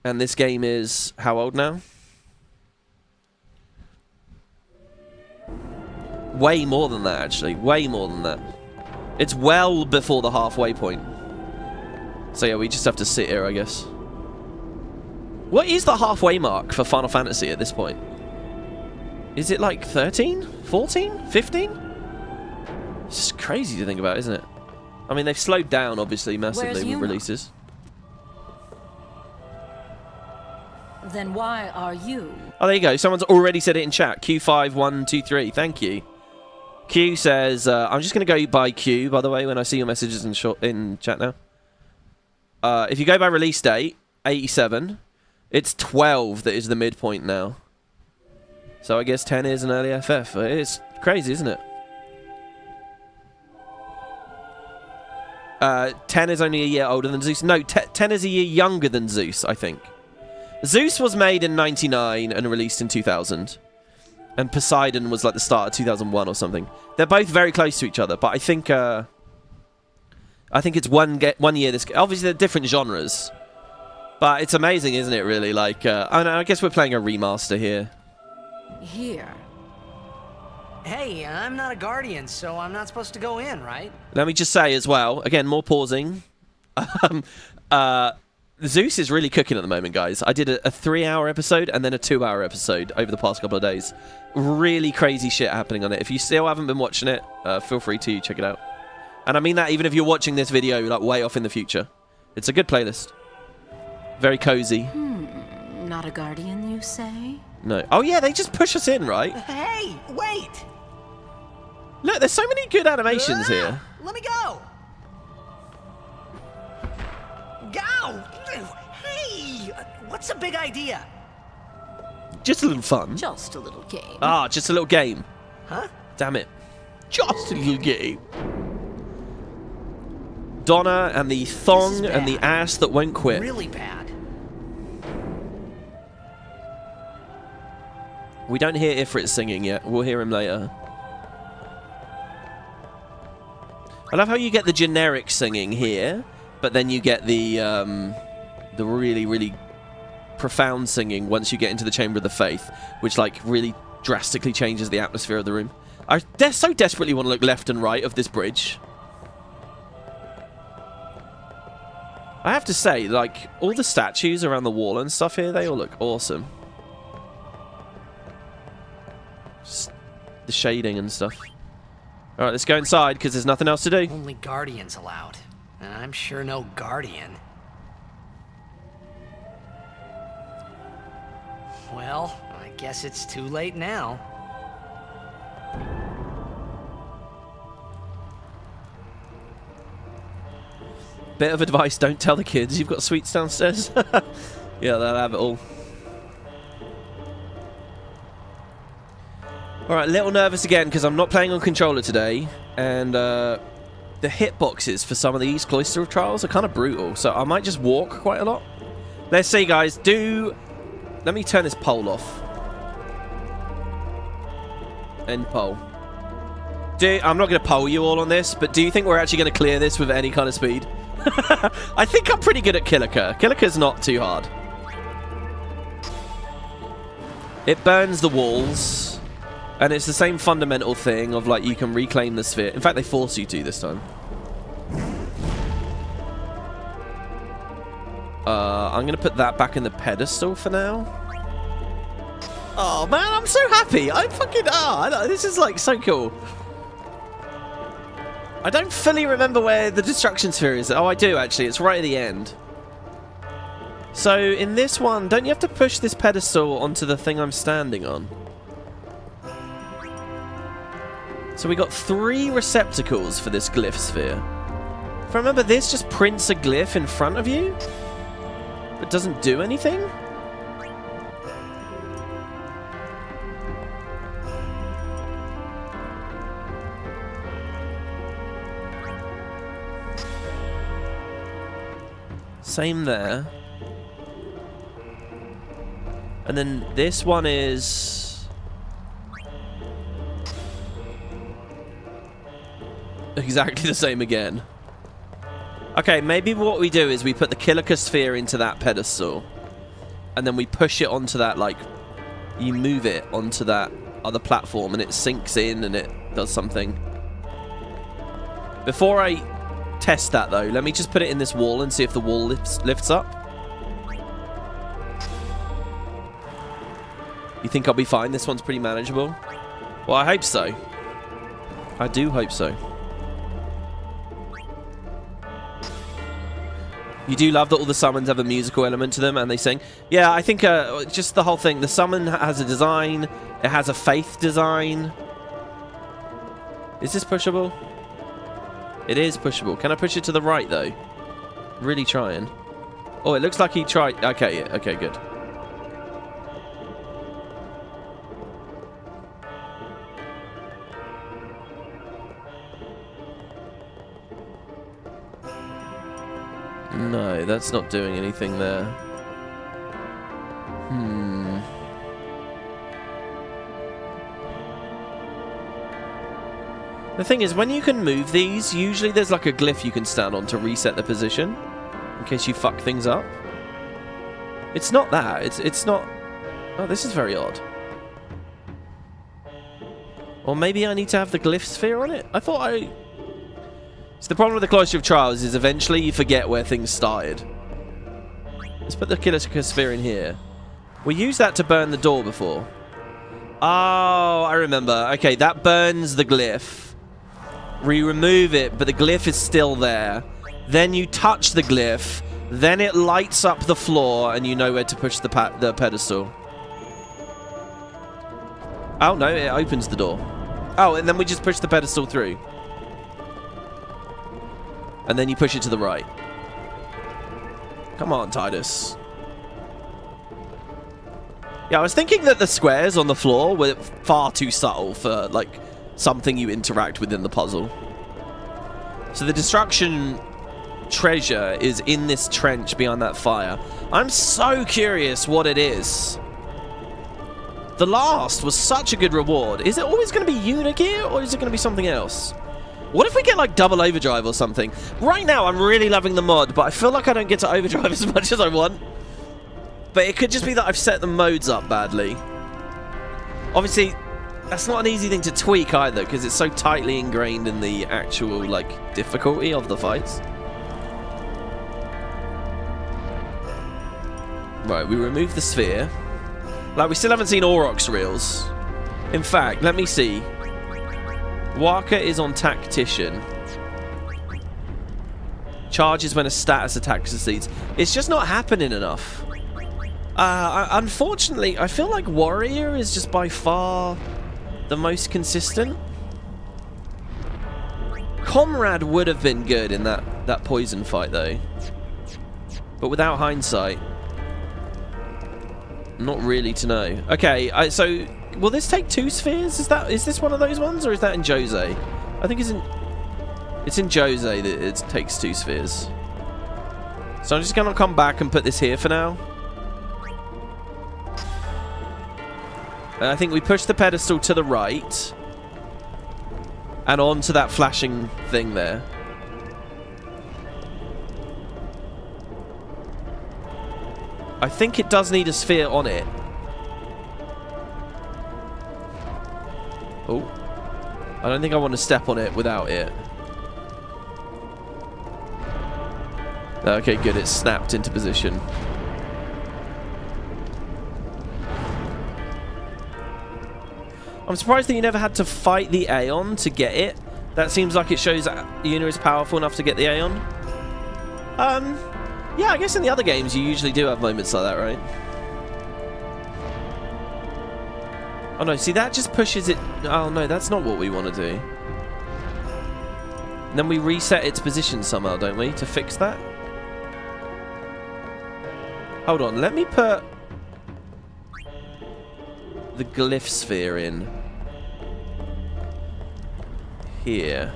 And this game is how old now? Way more than that, actually. Way more than that. It's well before the halfway point. So yeah, we just have to sit here, I guess. What is the halfway mark for Final Fantasy at this point? Is it like 13? 14? 15? It's just crazy to think about, isn't it? I mean, they've slowed down, obviously, massively with releases. Then why are you? Oh, there you go. Someone's already said it in chat. Q5123. Thank you. Q says, I'm just going to go by Q, by the way, when I see your messages in chat now. If you go by release date, 87, it's 12 that is the midpoint now. So I guess 10 is an early FF. It's crazy, isn't it? 10 is only a year older than Zeus. No, 10 is a year younger than Zeus, I think. Zeus was made in 99 and released in 2000. And Poseidon was like the start of 2001 or something. They're both very close to each other, but I think it's one year. This obviously they're different genres, but it's amazing, isn't it? Really, like I guess we're playing a remaster here. Here. Hey, I'm not a guardian, so I'm not supposed to go in, right? Let me just say as well, again, more pausing. Zeus is really cooking at the moment, guys. I did a 3-hour episode and then a 2-hour episode over the past couple of days. Really crazy shit happening on it. If you still haven't been watching it, feel free to check it out. And I mean that even if you're watching this video like way off in the future. It's a good playlist. Very cozy. Not a guardian, you say? No. Oh yeah, they just push us in, right? Hey, wait! Look, there's so many good animations here. Let me go! Go! Hey! What's the big idea? Just a little fun. Just a little game. Ah, just a little game. Huh? Damn it. Just a little game. Donna and the thong and the ass that won't quit. Really bad. We don't hear Ifrit singing yet. We'll hear him later. I love how you get the generic singing here, but then you get the really, really profound singing once you get into the Chamber of the Faith, which like really drastically changes the atmosphere of the room. I so desperately want to look left and right of this bridge. I have to say, like, all the statues around the wall and stuff here, they all look awesome. Just the shading and stuff. Alright, let's go inside, because there's nothing else to do. Only guardians allowed. And I'm sure no guardian. Well, I guess it's too late now. Bit of advice, don't tell the kids you've got sweets downstairs. Yeah, they'll have it all. Alright, a little nervous again because I'm not playing on controller today. And the hitboxes for some of these Cloister of Trials are kind of brutal. So I might just walk quite a lot. Let's see, guys. Let me turn this poll off. End poll. I'm not going to poll you all on this, but do you think we're actually going to clear this with any kind of speed? I think I'm pretty good at Killiker. Killiker's not too hard. It burns the walls, and it's the same fundamental thing of like you can reclaim the sphere. In fact, they force you to this time. I'm going to put that back in the pedestal for now. Oh man, I'm so happy. I'm fucking this is like so cool. I don't fully remember where the destruction sphere is. Oh, I do actually. It's right at the end. So in this one, don't you have to push this pedestal onto the thing I'm standing on? So we got 3 receptacles for this glyph sphere. If I remember, this just prints a glyph in front of you, but doesn't do anything? Same there. And then this one is... exactly the same again. Okay, maybe what we do is we put the Kilika sphere into that pedestal. And then we push it onto that, like... you move it onto that other platform and it sinks in and it does something. Before I test that, though, let me just put it in this wall and see if the wall lifts up. You think I'll be fine? This one's pretty manageable. Well, I hope so. I do hope so. You do love that all the summons have a musical element to them and they sing. Yeah, I think just the whole thing. The summon has a design. It has a faith design. Is this pushable? It is pushable. Can I push it to the right, though? Really trying. Oh, it looks like he tried. Okay, yeah, okay, good. No, that's not doing anything there. The thing is, when you can move these, usually there's like a glyph you can stand on to reset the position, in case you fuck things up. It's not that. It's not... Oh, this is very odd. Or maybe I need to have the glyph sphere on it? I thought I... So the problem with the Cloister of Trials is eventually you forget where things started. Let's put the Kilika sphere in here. We used that to burn the door before. Oh, I remember. Okay, that burns the glyph. We remove it, but the glyph is still there. Then you touch the glyph. Then it lights up the floor, and you know where to push the pedestal. Oh, no, it opens the door. Oh, and then we just push the pedestal through. And then you push it to the right. Come on, Titus. Yeah, I was thinking that the squares on the floor were far too subtle for, like, something you interact with in the puzzle. So the destruction treasure is in this trench behind that fire. I'm so curious what it is. The last was such a good reward. Is it always going to be Yuna gear, or is it going to be something else? What if we get, like, double overdrive or something? Right now, I'm really loving the mod, but I feel like I don't get to overdrive as much as I want. But it could just be that I've set the modes up badly. Obviously, that's not an easy thing to tweak either, because it's so tightly ingrained in the actual, like, difficulty of the fights. Right, we remove the sphere. Like, we still haven't seen Auroch's reels. In fact, let me see. Waka is on Tactician. Charges when a status attack succeeds. It's just not happening enough. Unfortunately, I feel like Warrior is just by far the most consistent. Comrade would have been good in that poison fight, though. But without hindsight, not really to know. Okay, so will this take 2 spheres? Is this one of those ones, or is that in Jose? I think it's in Jose that it takes 2 spheres. So I'm just gonna come back and put this here for now. And I think we push the pedestal to the right and onto that flashing thing there. I think it does need a sphere on it. Oh. I don't think I want to step on it without it. Okay, good. It's snapped into position. I'm surprised that you never had to fight the Aeon to get it. That seems like it shows that Yuna is powerful enough to get the Aeon. Yeah, I guess in the other games you usually do have moments like that, right? Oh no, see that just pushes it... Oh no, that's not what we want to do. And then we reset its position somehow, don't we, to fix that? Hold on, let me put the glyph sphere in here.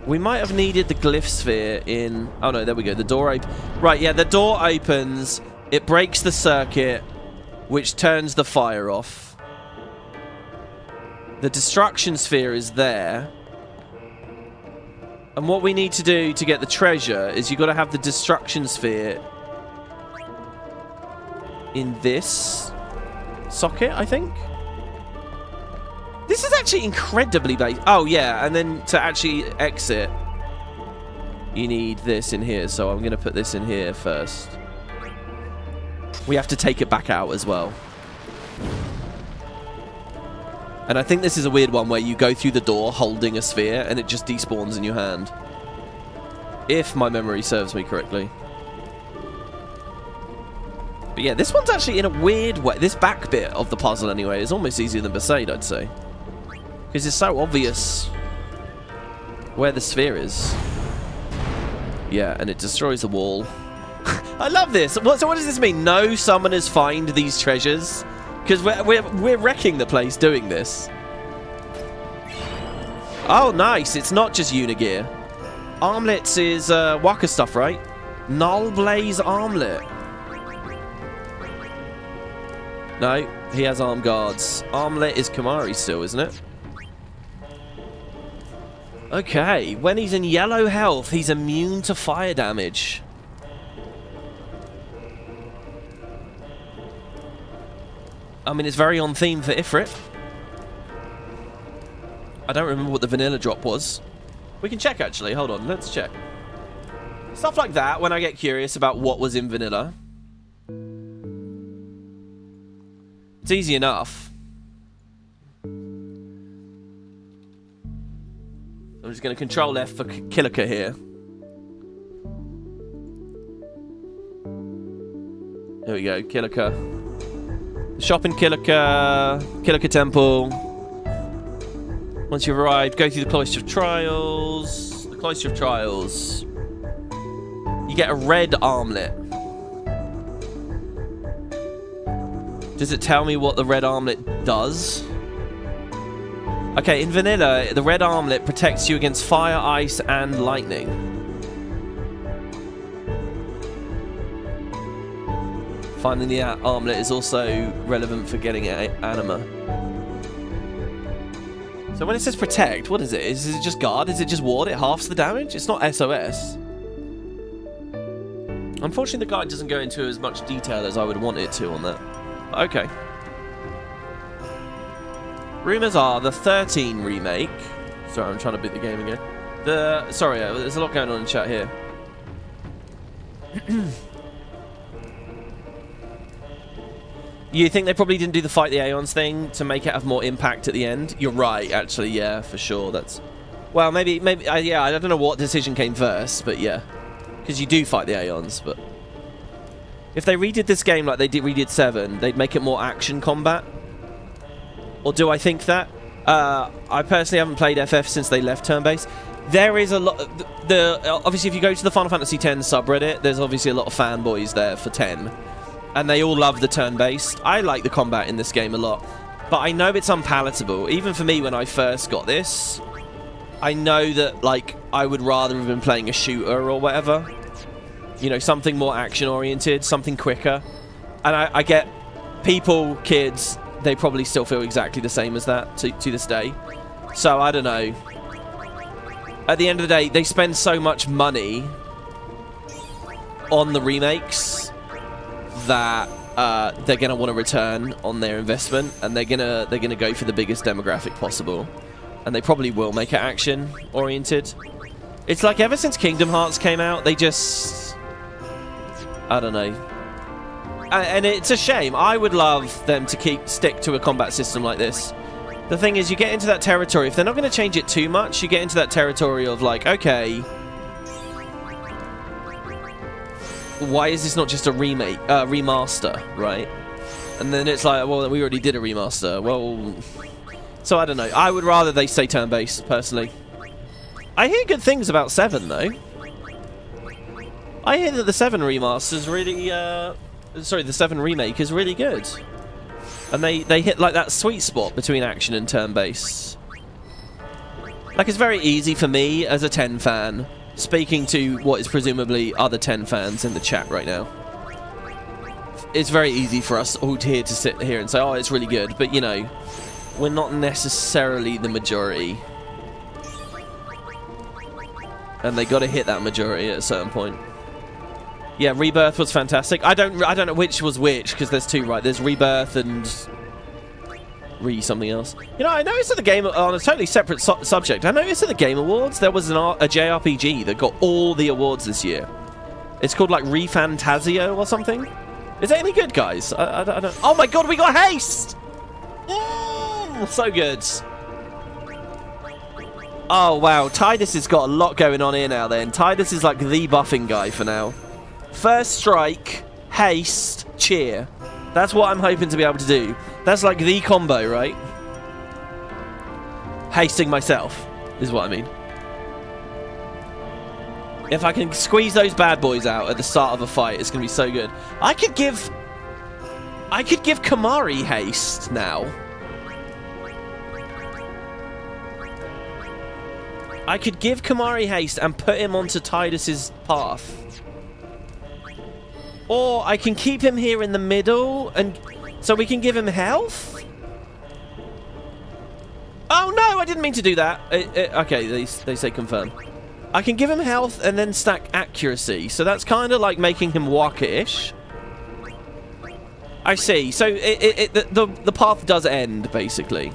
We might have needed the glyph sphere in... Oh no, there we go, the door opens. Right, yeah, the door opens, it breaks the circuit, which turns the fire off. The destruction sphere is there. And what we need to do to get the treasure is you've got to have the destruction sphere in this socket, I think. This is actually incredibly basic. Oh, yeah, and then to actually exit, you need this in here. So I'm going to put this in here first. We have to take it back out as well. And I think this is a weird one where you go through the door holding a sphere and it just despawns in your hand. If my memory serves me correctly. But yeah, this one's actually in a weird way. This back bit of the puzzle anyway is almost easier than Besaid, I'd say. Because it's so obvious where the sphere is. Yeah, and it destroys the wall. I love this. So what does this mean? No summoners find these treasures? Because we're wrecking the place doing this. Oh, nice. It's not just Unigir. Armlets is Waka stuff, right? Null Blaze Armlet. No, he has arm guards. Armlet is Kamari still, isn't it? Okay, when he's in yellow health, he's immune to fire damage. I mean, it's very on theme for Ifrit. I don't remember what the vanilla drop was. We can check, actually. Hold on, let's check. Stuff like that, when I get curious about what was in vanilla. It's easy enough. I'm just going to control F for Kilika here. There we go, Kilika. Shop in Kilika Temple. Once you've arrived, go through the Cloister of Trials. The Cloister of Trials. You get a red armlet. Does it tell me what the red armlet does? Okay, in vanilla, the red armlet protects you against fire, ice, and lightning. Finding the armlet is also relevant for getting anima. So when it says protect, what is it? Is it just guard? Is it just ward? It halves the damage? It's not SOS. Unfortunately, the guide doesn't go into as much detail as I would want it to on that. Okay. Rumors are the 13 remake. Sorry, I'm trying to beat the game again. Sorry, there's a lot going on in chat here. You think they probably didn't do the fight the Aeons thing to make it have more impact at the end? You're right, actually, yeah, for sure. That's... Well, maybe, yeah, I don't know what decision came first, but yeah. Because you do fight the Aeons, but... If they redid this game like they redid 7, they'd make it more action combat. Or do I think that? I personally haven't played FF since they left turn-based. There is a lot... obviously, if you go to the Final Fantasy X subreddit, there's obviously a lot of fanboys there for 10. And they all love the turn-based. I like the combat in this game a lot. But I know it's unpalatable. Even for me, when I first got this, I know that, like, I would rather have been playing a shooter or whatever. You know, something more action-oriented, something quicker. And I get people, kids, they probably still feel exactly the same as that to this day. So, I don't know. At the end of the day, they spend so much money on the remakes that they're gonna want to return on their investment, and they're gonna go for the biggest demographic possible, and they probably will make it action oriented. It's like ever since Kingdom Hearts came out, they just, I don't know. And it's a shame. I would love them to stick to a combat system like this. The thing is, you get into that territory, if they're not going to change it too much, you get into that territory of like, okay, why is this not just a remake, remaster, right? And then it's like, well, we already did a remaster. Well, so I don't know. I would rather they stay turn-based, personally. I hear good things about 7, though. I hear that the 7 remaster is really, sorry, the 7 remake is really good. And they hit like that sweet spot between action and turn-based. Like, it's very easy for me as a 10 fan, speaking to what is presumably other 10 fans in the chat right now. It's very easy for us all here to sit here and say, oh, it's really good. But, you know, we're not necessarily the majority. And they got to hit that majority at a certain point. Yeah, Rebirth was fantastic. I don't know which was which, because there's 2, right? There's Rebirth and something else. You know, I noticed at the game, on a totally separate subject, I noticed at the Game Awards there was a JRPG that got all the awards this year. It's called like Refantasio or something. Is it any good, guys? I don't. Oh my god, we got haste! So good. Oh wow, Tidus has got a lot going on here now. Then Tidus is like the buffing guy for now. First strike, haste, cheer. That's what I'm hoping to be able to do. That's like the combo, right? Hasting myself is what I mean. If I can squeeze those bad boys out at the start of a fight, it's going to be so good. I could give Kamari haste now. I could give Kamari haste and put him onto Tidus's path. Or I can keep him here in the middle, and so we can give him health? Oh no, I didn't mean to do that. Okay, they say confirm. I can give him health and then stack accuracy, so that's kind of like making him Waka-ish. I see, so the path does end, basically.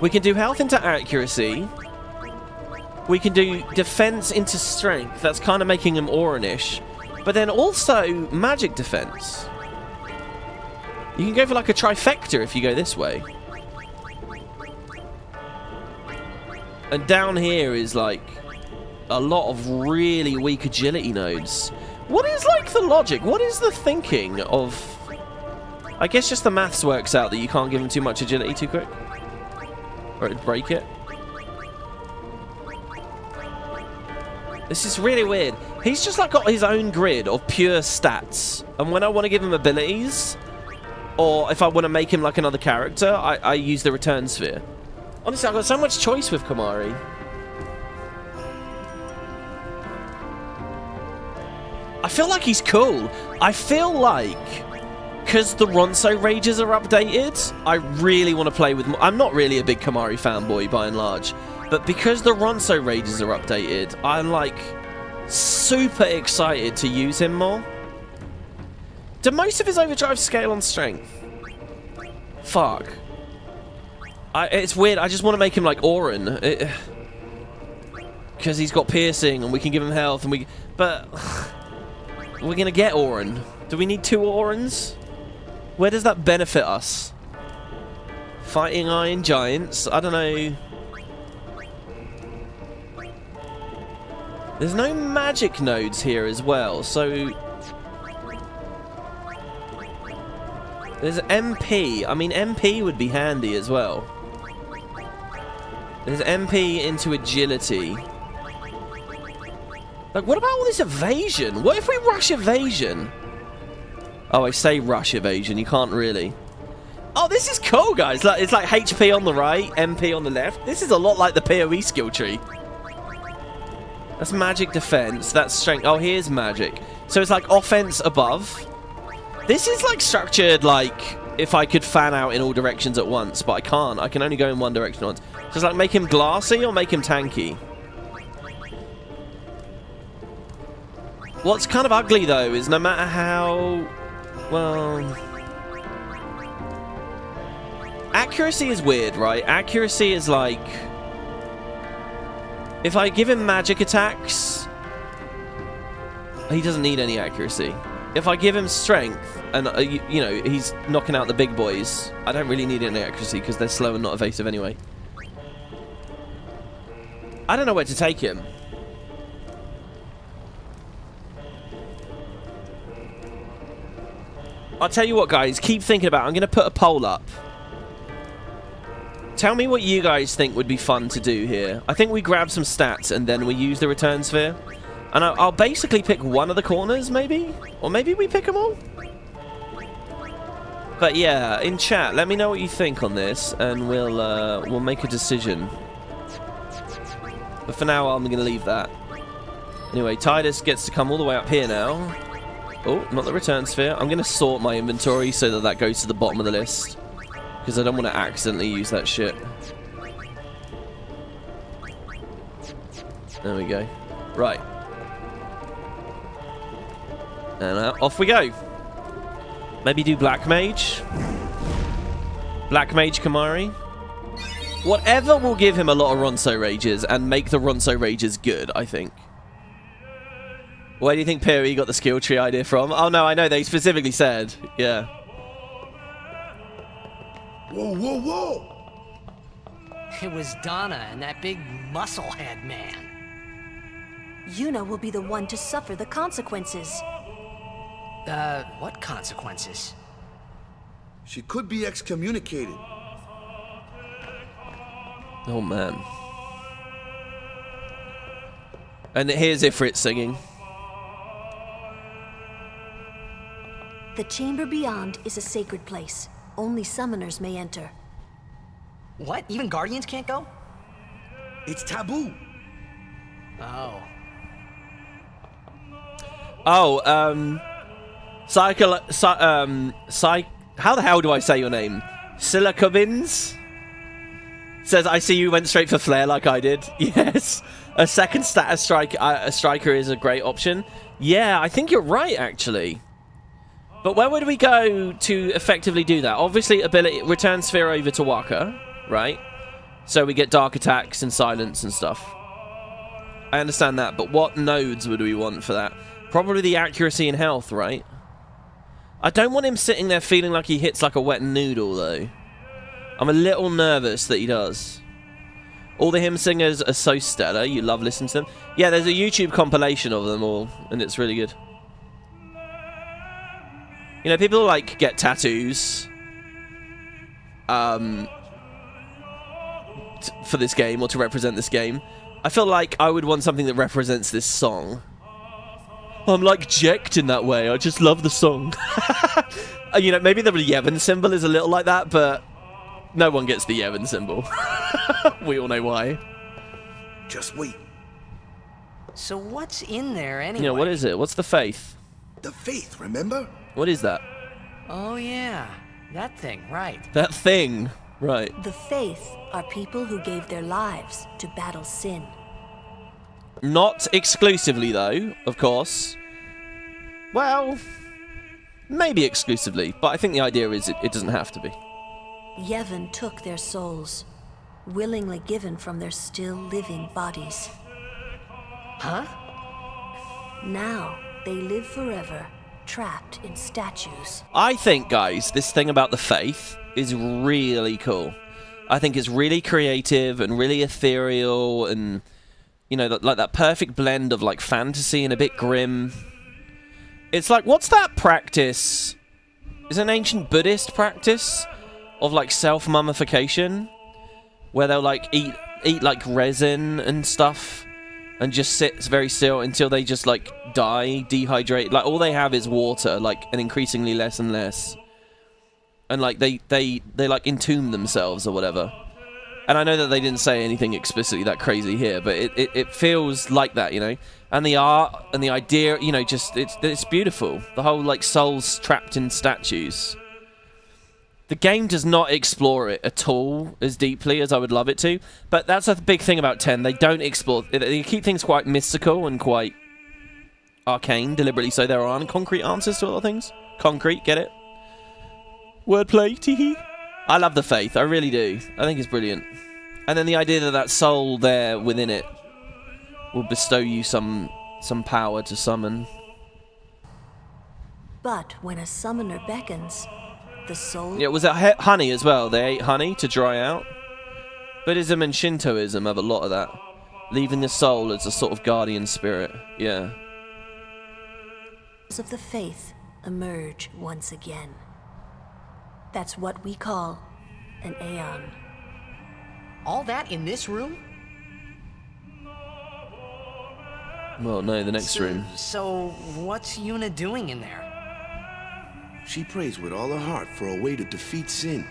We can do health into accuracy. We can do defense into strength. That's kind of making him Arenanet. But then also magic defense. You can go for like a trifecta if you go this way. And down here is like a lot of really weak agility nodes. What is like the logic? What is the thinking of... I guess just the maths works out that you can't give him too much agility too quick. Or it'd break it. This is really weird. He's just like got his own grid of pure stats. And when I want to give him abilities, or if I want to make him like another character, I use the return sphere. Honestly, I've got so much choice with Kamari. I feel like he's cool. I feel like, because the Ronso Rages are updated, I really want to play with... I'm not really a big Kamari fanboy by and large. But because the Ronso Rages are updated, I'm like super excited to use him more. Do most of his overdrive scale on strength? Fuck. It's weird, I just want to make him like Auron. Because he's got piercing and we can give him health and but we're gonna get Auron. Do we need 2 Aurons? Where does that benefit us? Fighting Iron Giants? I don't know. There's no magic nodes here as well, so... There's MP. I mean, MP would be handy as well. There's MP into agility. Like, what about all this evasion? What if we rush evasion? Oh, I say rush evasion. You can't really. Oh, this is cool, guys. Like, it's like HP on the right, MP on the left. This is a lot like the PoE skill tree. That's magic defense. That's strength. Oh, here's magic. So it's like offense above. This is like structured like if I could fan out in all directions at once, but I can't. I can only go in one direction at once. So it's like make him glassy or make him tanky. What's kind of ugly though is no matter how... Well... Accuracy is weird, right? Accuracy is like... If I give him magic attacks, he doesn't need any accuracy. if I give him strength and, you know, he's knocking out the big boys, I don't really need any accuracy because they're slow and not evasive anyway. I don't know where to take him. I'll tell you what, guys, keep thinking about it. I'm going to put a poll up. Tell me what you guys think would be fun to do here. I think we grab some stats and then we use the return sphere. And I'll basically pick one of the corners, maybe? Or maybe we pick them all? But yeah, in chat, let me know what you think on this, and we'll make a decision. But for now, I'm going to leave that. Anyway, Titus gets to come all the way up here now. Oh, not the return sphere. I'm going to sort my inventory so that that goes to the bottom of the list. Because I don't want to accidentally use that shit. There we go. Right. And off we go. Maybe do Black Mage. Black Mage Kamari. Whatever will give him a lot of Ronso Rages and make the Ronso Rages good, I think. Where do you think Piri got the skill tree idea from? Oh no, I know, they specifically said. Yeah. Whoa, whoa, whoa! It was Donna and that big musclehead man. Yuna will be the one to suffer the consequences. What consequences? She could be excommunicated. Oh man. And here's Ifrit singing. The chamber beyond is a sacred place. Only summoners may enter. What? Even Guardians can't go? It's taboo. Oh. Oh, how the hell do I say your name? Silicobins? Says, I see you went straight for Flare like I did. Yes. A second status striker is a great option. Yeah, I think you're right, actually. But where would we go to effectively do that? Obviously, ability return sphere over to Waka, right? So we get dark attacks and silence and stuff. I understand that, but what nodes would we want for that? Probably the accuracy and health, right? I don't want him sitting there feeling like he hits like a wet noodle, though. I'm a little nervous that he does. All the hymn singers are so stellar. You love listening to them. Yeah, there's a YouTube compilation of them all, and it's really good. You know, people like get tattoos for this game or to represent this game. I feel like I would want something that represents this song. I'm like Jekt in that way. I just love the song. You know, maybe the Yevon symbol is a little like that, but no one gets the Yevon symbol. We all know why. Just wait. So what's in there anyway? You know, what is it? What's the faith? The faith, remember? What is that? Oh yeah, that thing, right. That thing, right. The faith are people who gave their lives to battle sin. Not exclusively, though, of course. Well, maybe exclusively, but I think the idea is it doesn't have to be. Yevon took their souls, willingly given from their still living bodies. Huh? Now, they live forever, trapped in statues. I think, guys, this thing about the faith is really cool. I think it's really creative and really ethereal and, you know, like that perfect blend of, like, fantasy and a bit grim. It's like, what's that practice? Is it an ancient Buddhist practice of, like, self-mummification? Where they'll, like, eat like, resin and stuff and just sit very still until they just, like, die, dehydrate. Like, all they have is water, like, and increasingly less and less. And, like, they like, entomb themselves or whatever. And I know that they didn't say anything explicitly that crazy here, but it feels like that, you know? And the art and the idea, you know, just, it's beautiful. The whole, like, souls trapped in statues. The game does not explore it at all as deeply as I would love it to, but that's a big thing about 10. They don't explore... They keep things quite mystical and quite arcane, deliberately, so there aren't concrete answers to a lot of things. Concrete, get it? Wordplay, teehee. I love the faith, I really do. I think it's brilliant. And then the idea that that soul there within it will bestow you some power to summon. But when a summoner beckons, the soul... Yeah, was it honey as well? They ate honey to dry out? Buddhism and Shintoism have a lot of that. Leaving the soul as a sort of guardian spirit. Yeah. ...of the faith emerge once again. That's what we call an Aeon. All that in this room? Well, no, the next room. So, what's Yuna doing in there? She prays with all her heart for a way to defeat sin.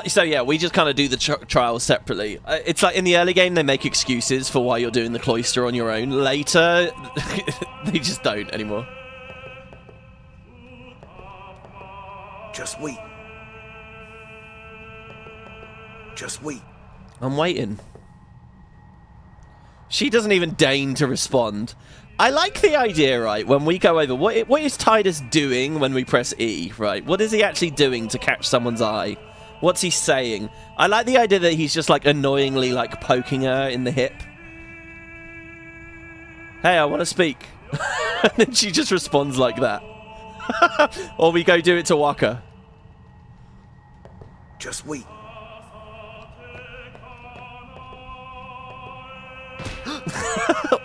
So yeah, we just kind of do the trials separately. It's like in the early game, they make excuses for why you're doing the cloister on your own. Later, they just don't anymore. Just wait. Just wait. I'm waiting. She doesn't even deign to respond. I like the idea, right, when we go over, what is Tidus doing when we press E, right? What is he actually doing to catch someone's eye? What's he saying? I like the idea that he's just, like, annoyingly, like, poking her in the hip. Hey, I want to speak. And then she just responds like that. Or we go do it to Waka. Just wait.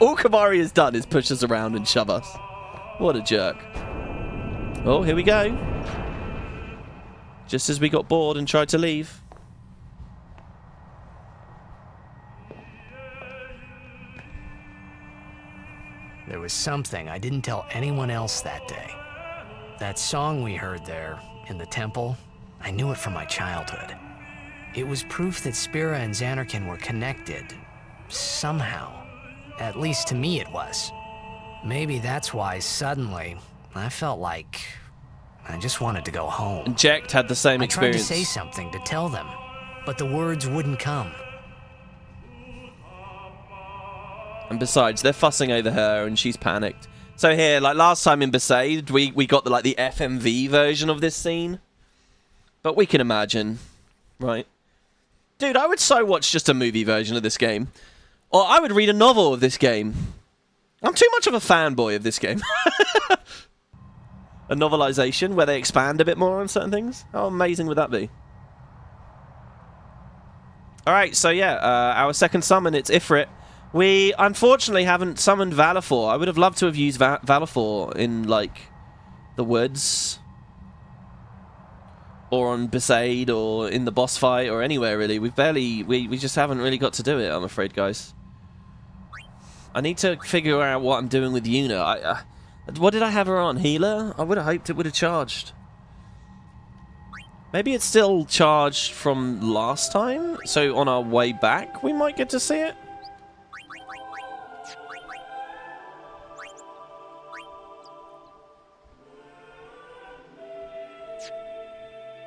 All Kamari has done is push us around and shove us. What a jerk. Oh, here we go. Just as we got bored and tried to leave. There was something I didn't tell anyone else that day. That song we heard there, in the temple, I knew it from my childhood. It was proof that Spira and Xanarkin were connected. Somehow. At least to me it was. Maybe that's why suddenly I felt like I just wanted to go home. And Jekt had the same experience. I tried to say something to tell them, but the words wouldn't come. And besides, they're fussing over her and she's panicked. So here, like last time in Besaid, we got the FMV version of this scene. But we can imagine, right? Dude, I would so watch just a movie version of this game. Or I would read a novel of this game. I'm too much of a fanboy of this game. A novelization where they expand a bit more on certain things. How amazing would that be? Alright, so yeah, our second summon, it's Ifrit. We unfortunately haven't summoned Valifor. I would have loved to have used Valifor in, like, the woods. Or on Besaid, or in the boss fight, or anywhere really. We just haven't really got to do it, I'm afraid, guys. I need to figure out what I'm doing with Yuna. What did I have her on? Healer? I would have hoped it would have charged. Maybe it's still charged from last time? So on our way back, we might get to see it?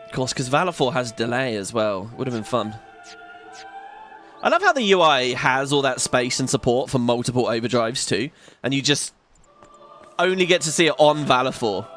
Of course, because Valifor has delay as well. Would have been fun. I love how the UI has all that space and support for multiple overdrives too, and you just only get to see it on Valifor.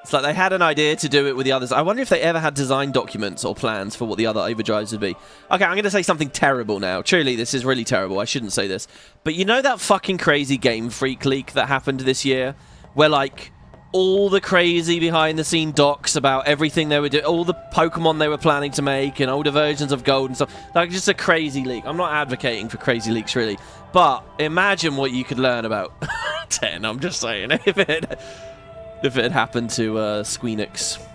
It's like they had an idea to do it with the others. I wonder if they ever had design documents or plans for what the other overdrives would be. Okay, I'm going to say something terrible now. Truly, this is really terrible. I shouldn't say this. But you know that fucking crazy Game Freak leak that happened this year? Where, like, all the crazy behind-the-scene docs about everything they were doing, all the Pokemon they were planning to make, and older versions of Gold and stuff. Like, just a crazy leak. I'm not advocating for crazy leaks, really. But imagine what you could learn about 10, I'm just saying, if it had happened to Squeenix.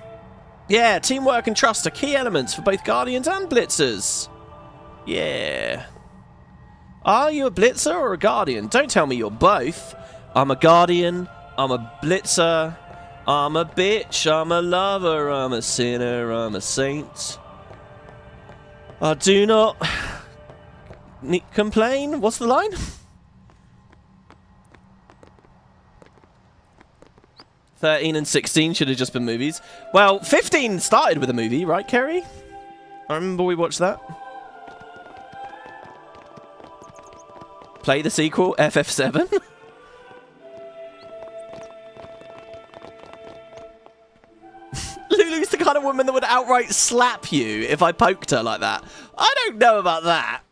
Yeah, teamwork and trust are key elements for both Guardians and Blitzers. Yeah. Are you a Blitzer or a Guardian? Don't tell me you're both. I'm a Guardian. I'm a Blitzer, I'm a bitch, I'm a lover, I'm a sinner, I'm a saint. I do not complain. What's the line? 13 and 16 should have just been movies. Well, 15 started with a movie, right, Kerry? I remember we watched that. Play the sequel, FF7. Lulu's the kind of woman that would outright slap you if I poked her like that. I don't know about that.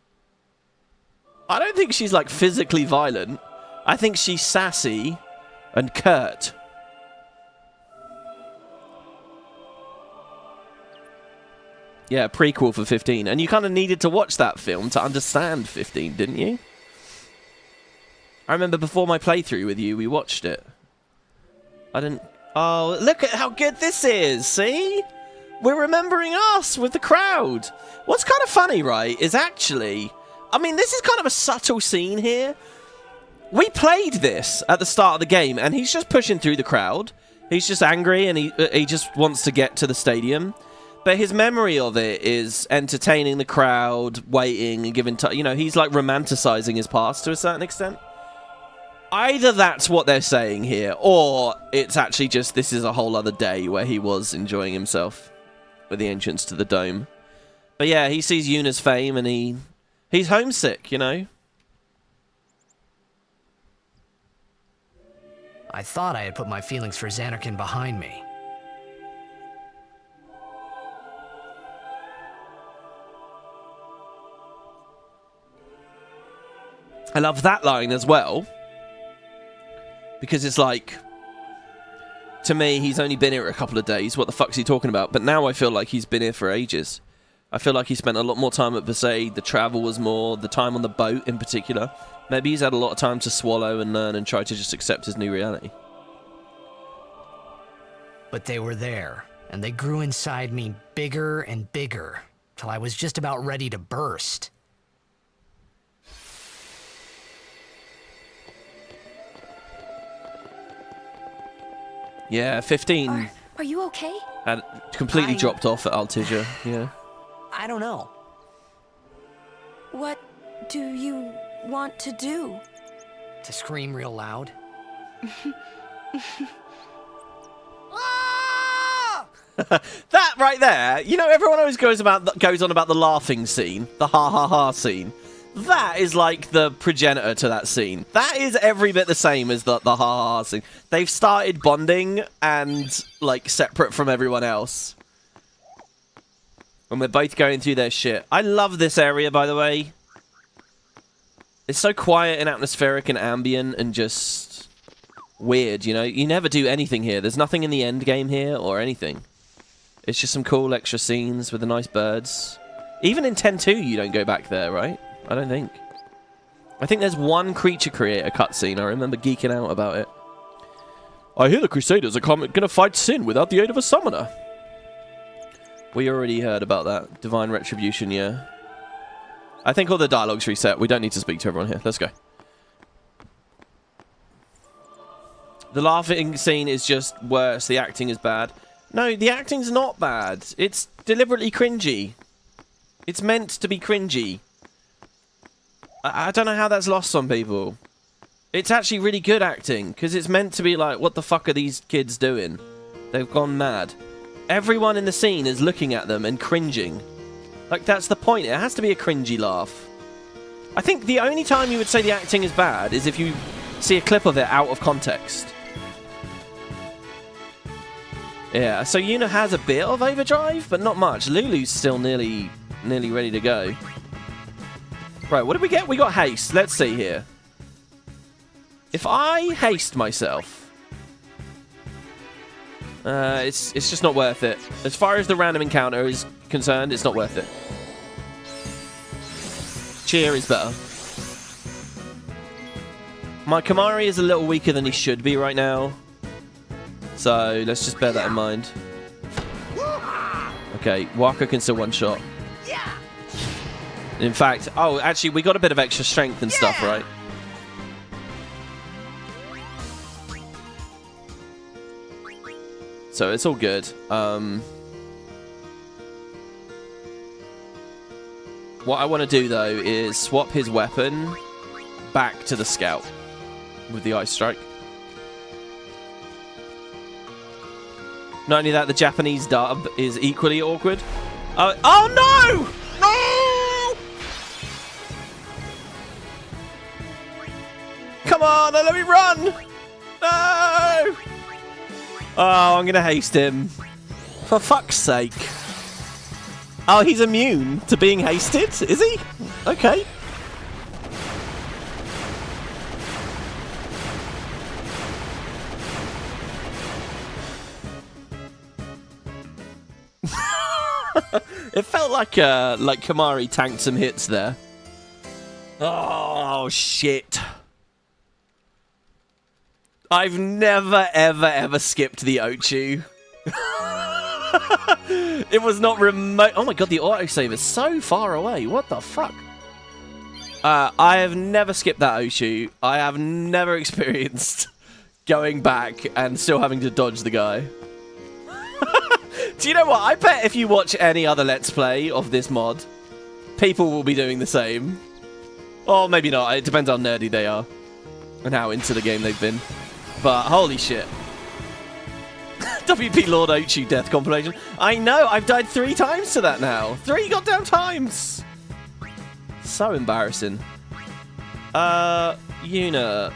I don't think she's, like, physically violent. I think she's sassy and curt. Yeah, prequel for 15. And you kind of needed to watch that film to understand 15, didn't you? I remember before my playthrough with you, we watched it. I didn't... Oh, look at how good this is, see? We're remembering us with the crowd. What's kind of funny, right, is actually... I mean, this is kind of a subtle scene here. We played this at the start of the game, and he's just pushing through the crowd. He's just angry, and he just wants to get to the stadium. But his memory of it is entertaining the crowd, waiting, and giving time. You know, he's like romanticizing his past to a certain extent. Either that's what they're saying here, or it's actually just this is a whole other day where he was enjoying himself with the entrance to the dome. But yeah, he sees Yuna's fame, and he's homesick, you know? I thought I had put my feelings for Xanarkin behind me. I love that line as well. Because it's like, to me, he's only been here a couple of days. What the fuck's he talking about? But now I feel like he's been here for ages. I feel like he spent a lot more time at Versailles. The travel was more, the time on the boat in particular. Maybe he's had a lot of time to swallow and learn and try to just accept his new reality. But they were there, and they grew inside me bigger and bigger, till I was just about ready to burst. Yeah, 15. Are you okay? Had completely dropped off at Altisia, yeah. I don't know. What do you want to do? To scream real loud. That right there, you know, everyone always goes on about the laughing scene, the ha ha ha scene. That is like the progenitor to that scene. That is every bit the same as the ha ha ha scene. They've started bonding and like separate from everyone else. And we're both going through their shit. I love this area, by the way. It's so quiet and atmospheric and ambient and just weird, you know? You never do anything here. There's nothing in the end game here or anything. It's just some cool extra scenes with the nice birds. Even in 10.2 you don't go back there, right? I don't think. I think there's one creature creator cutscene. I remember geeking out about it. I hear the Crusaders are gonna fight Sin without the aid of a summoner. We already heard about that. Divine Retribution, yeah. I think all the dialogue's reset. We don't need to speak to everyone here. Let's go. The laughing scene is just worse. The acting is bad. No, the acting's not bad. It's deliberately cringy. It's meant to be cringy. I don't know how that's lost on people. It's actually really good acting, because it's meant to be like, what the fuck are these kids doing? They've gone mad. Everyone in the scene is looking at them and cringing. Like, that's the point. It has to be a cringy laugh. I think the only time you would say the acting is bad is if you see a clip of it out of context. Yeah, so Yuna has a bit of overdrive, but not much. Lulu's still nearly ready to go. Right, what did we get? We got haste. Let's see here. If I haste myself... it's just not worth it. As far as the random encounter is concerned, it's not worth it. Cheer is better. My Kamari is a little weaker than he should be right now. So, let's just bear that in mind. Okay, Waka can still one-shot. In fact, oh, actually, we got a bit of extra strength and stuff, right? So it's all good. What I want to do, though, is swap his weapon back to the scout with the ice strike. Not only that, the Japanese dub is equally awkward. Oh, no! No! Come on, let me run! No! Oh, I'm gonna haste him. For fuck's sake. Oh, he's immune to being hasted, is he? Okay. It felt like Kamari tanked some hits there. Oh, shit. I've never, ever, ever skipped the Ochu. It was not remote. Oh my god, the autosave is so far away. What the fuck? I have never skipped that Ochu. I have never experienced going back and still having to dodge the guy. Do you know what? I bet if you watch any other Let's Play of this mod, people will be doing the same. Or maybe not. It depends how nerdy they are and how into the game they've been. But holy shit. WP Lord Ochu death compilation. I know, I've died 3 times to that now. 3 goddamn times. So embarrassing. Yuna.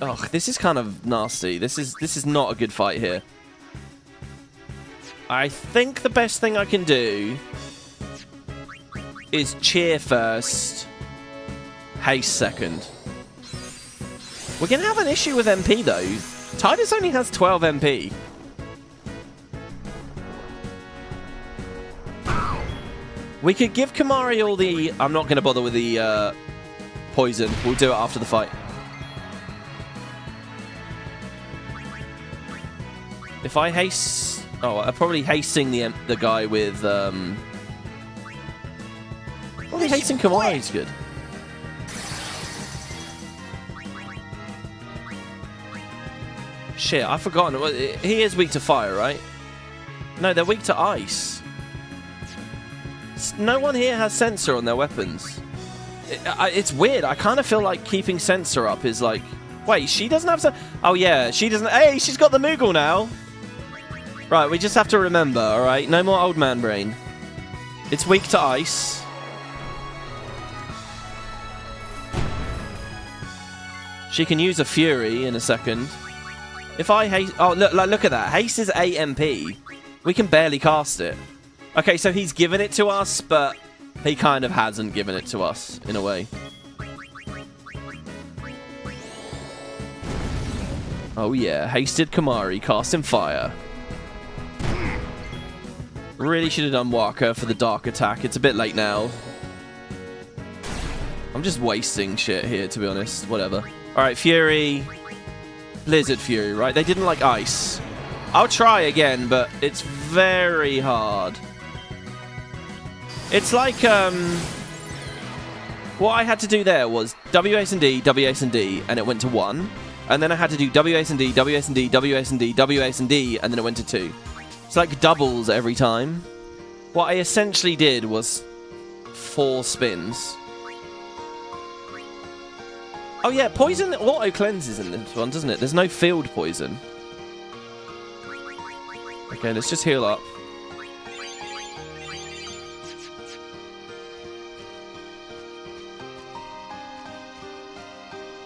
Oh, this is kind of nasty. This is not a good fight here. I think the best thing I can do is cheer first, haste second. We're going to have an issue with MP, though. Tidus only has 12 MP. We could give Kamari all the... I'm not going to bother with the poison. We'll do it after the fight. If I haste... Oh, I'm probably hasting the guy with... Probably hasting Kamari is good. Shit, I've forgotten. He is weak to fire, right? No, they're weak to ice. No one here has sensor on their weapons. It's weird. I kind of feel like keeping sensor up is like... Wait, she doesn't have... Oh, yeah, she doesn't... Hey, she's got the Moogle now. Right, we just have to remember, all right? No more old man brain. It's weak to ice. She can use a Fury in a second. If I haste... Oh, look at that. Haste is AMP. We can barely cast it. Okay, so he's given it to us, but he kind of hasn't given it to us, in a way. Oh, yeah. Hasted Kamari, casting fire. Really should have done Waka for the dark attack. It's a bit late now. I'm just wasting shit here, to be honest. Whatever. Alright, Fury. Blizzard Fury, right? They didn't like ice. I'll try again, but it's very hard. It's like, what I had to do there was WASD, WASD, and it went to 1. And then I had to do WASD, WASD, WASD, WASD, and then it went to 2. It's like doubles every time. What I essentially did was 4 spins. Oh yeah, poison auto cleanses in this one, doesn't it? There's no field poison. Okay, let's just heal up.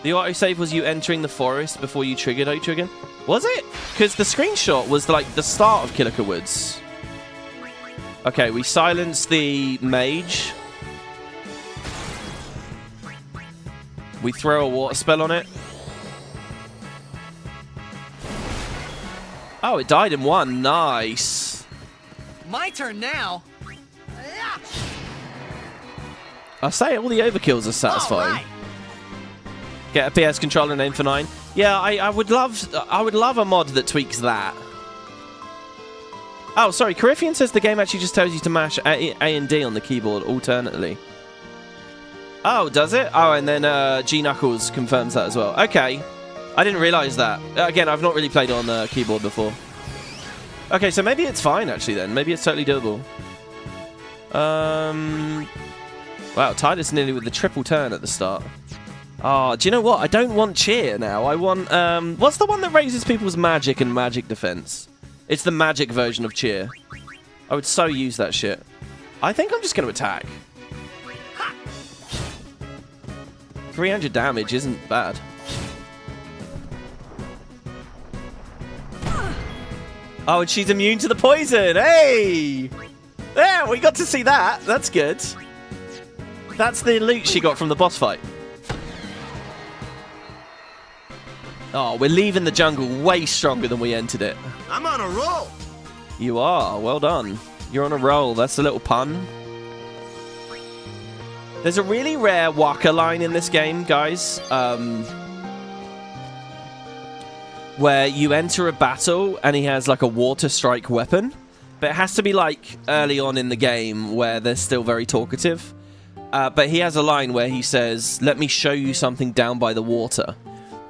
The autosave was you entering the forest before you triggered Ochu again? Was it? Because the screenshot was like the start of Kilika Woods. Okay, we silenced the mage. We throw a water spell on it. Oh, it died in 1. Nice. My turn now. I say all the overkills are satisfying. Right. Get a PS controller and aim for 9. Yeah, I would love a mod that tweaks that. Oh, sorry. Carifian says the game actually just tells you to mash A and D on the keyboard alternately. Oh, does it? Oh, and then G Knuckles confirms that as well. Okay. I didn't realize that. Again, I've not really played on keyboard before. Okay, so maybe it's fine actually then. Maybe it's totally doable. Wow, Tidus nearly with the triple turn at the start. Oh, do you know what? I don't want cheer now. I want, what's the one that raises people's magic and magic defense? It's the magic version of cheer. I would so use that shit. I think I'm just going to attack. 300 damage isn't bad. Oh, and she's immune to the poison. Hey! Yeah, we got to see that. That's good. That's the loot she got from the boss fight. Oh, we're leaving the jungle way stronger than we entered it. I'm on a roll. You are. Well done. You're on a roll. That's a little pun. There's a really rare Waka line in this game, guys. Where you enter a battle and he has like a water strike weapon. But it has to be like early on in the game where they're still very talkative. But he has a line where he says, "Let me show you something down by the water."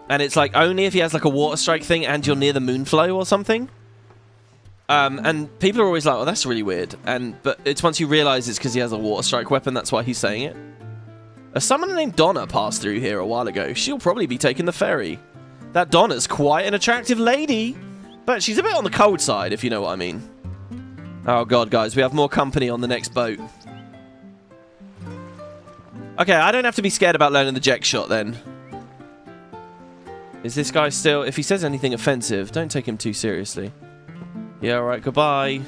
And it's like only if he has like a water strike thing and you're near the moonflow or something. And people are always like, "Oh, that's really weird." But it's once you realize it's because he has a water strike weapon, that's why he's saying it. A summoner named Donna passed through here a while ago. She'll probably be taking the ferry. That Donna's quite an attractive lady, but she's a bit on the cold side, if you know what I mean. Oh god, guys, we have more company on the next boat. Okay, I don't have to be scared about learning the Jex shot then. Is this guy still... If he says anything offensive, don't take him too seriously. Yeah, alright, goodbye.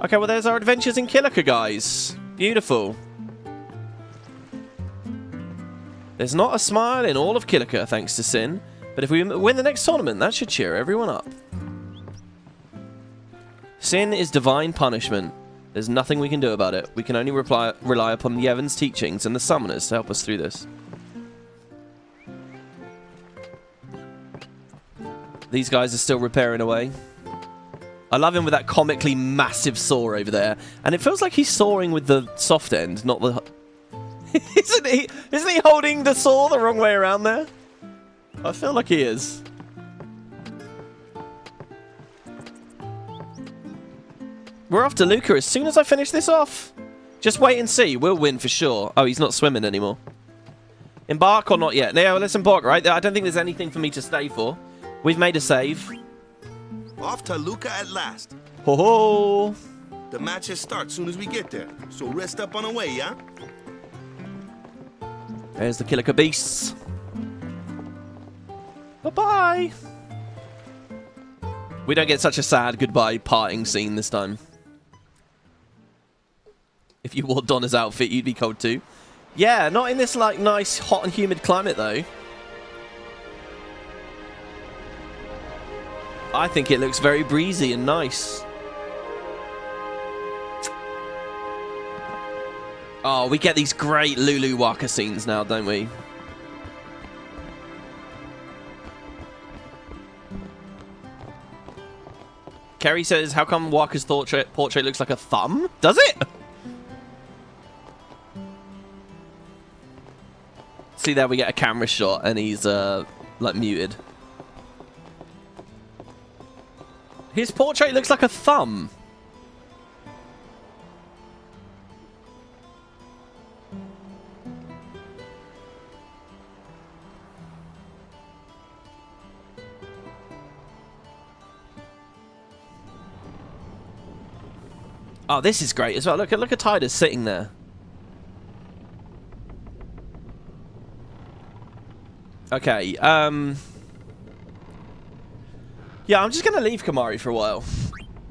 Okay, well there's our adventures in Kilika, guys. Beautiful. There's not a smile in all of Kilika, thanks to Sin. But if we win the next tournament, that should cheer everyone up. Sin is divine punishment. There's nothing we can do about it. We can only rely upon Yevon's teachings and the summoners to help us through this. These guys are still repairing away. I love him with that comically massive saw over there. And it feels like he's sawing with the soft end, not the... Isn't he holding the saw the wrong way around there? I feel like he is. We're off to Luca as soon as I finish this off. Just wait and see. We'll win for sure. Oh, he's not swimming anymore. Embark or not yet? No, let's embark, right? I don't think there's anything for me to stay for. We've made a save. Off to Luca at last. Ho ho! The matches start soon as we get there, so rest up on the way, yeah? There's the Kilika beasts. Bye-bye! We don't get such a sad goodbye parting scene this time. If you wore Donna's outfit, you'd be cold too. Yeah, not in this like nice hot and humid climate though. I think it looks very breezy and nice. Oh, we get these great Lulu Waka scenes now, don't we? Kerry says, how come Waka's portrait looks like a thumb? Does it? See there, we get a camera shot and he's like muted. His portrait looks like a thumb. Oh, this is great as well. Look at Titus sitting there. Okay, yeah, I'm just going to leave Kamari for a while.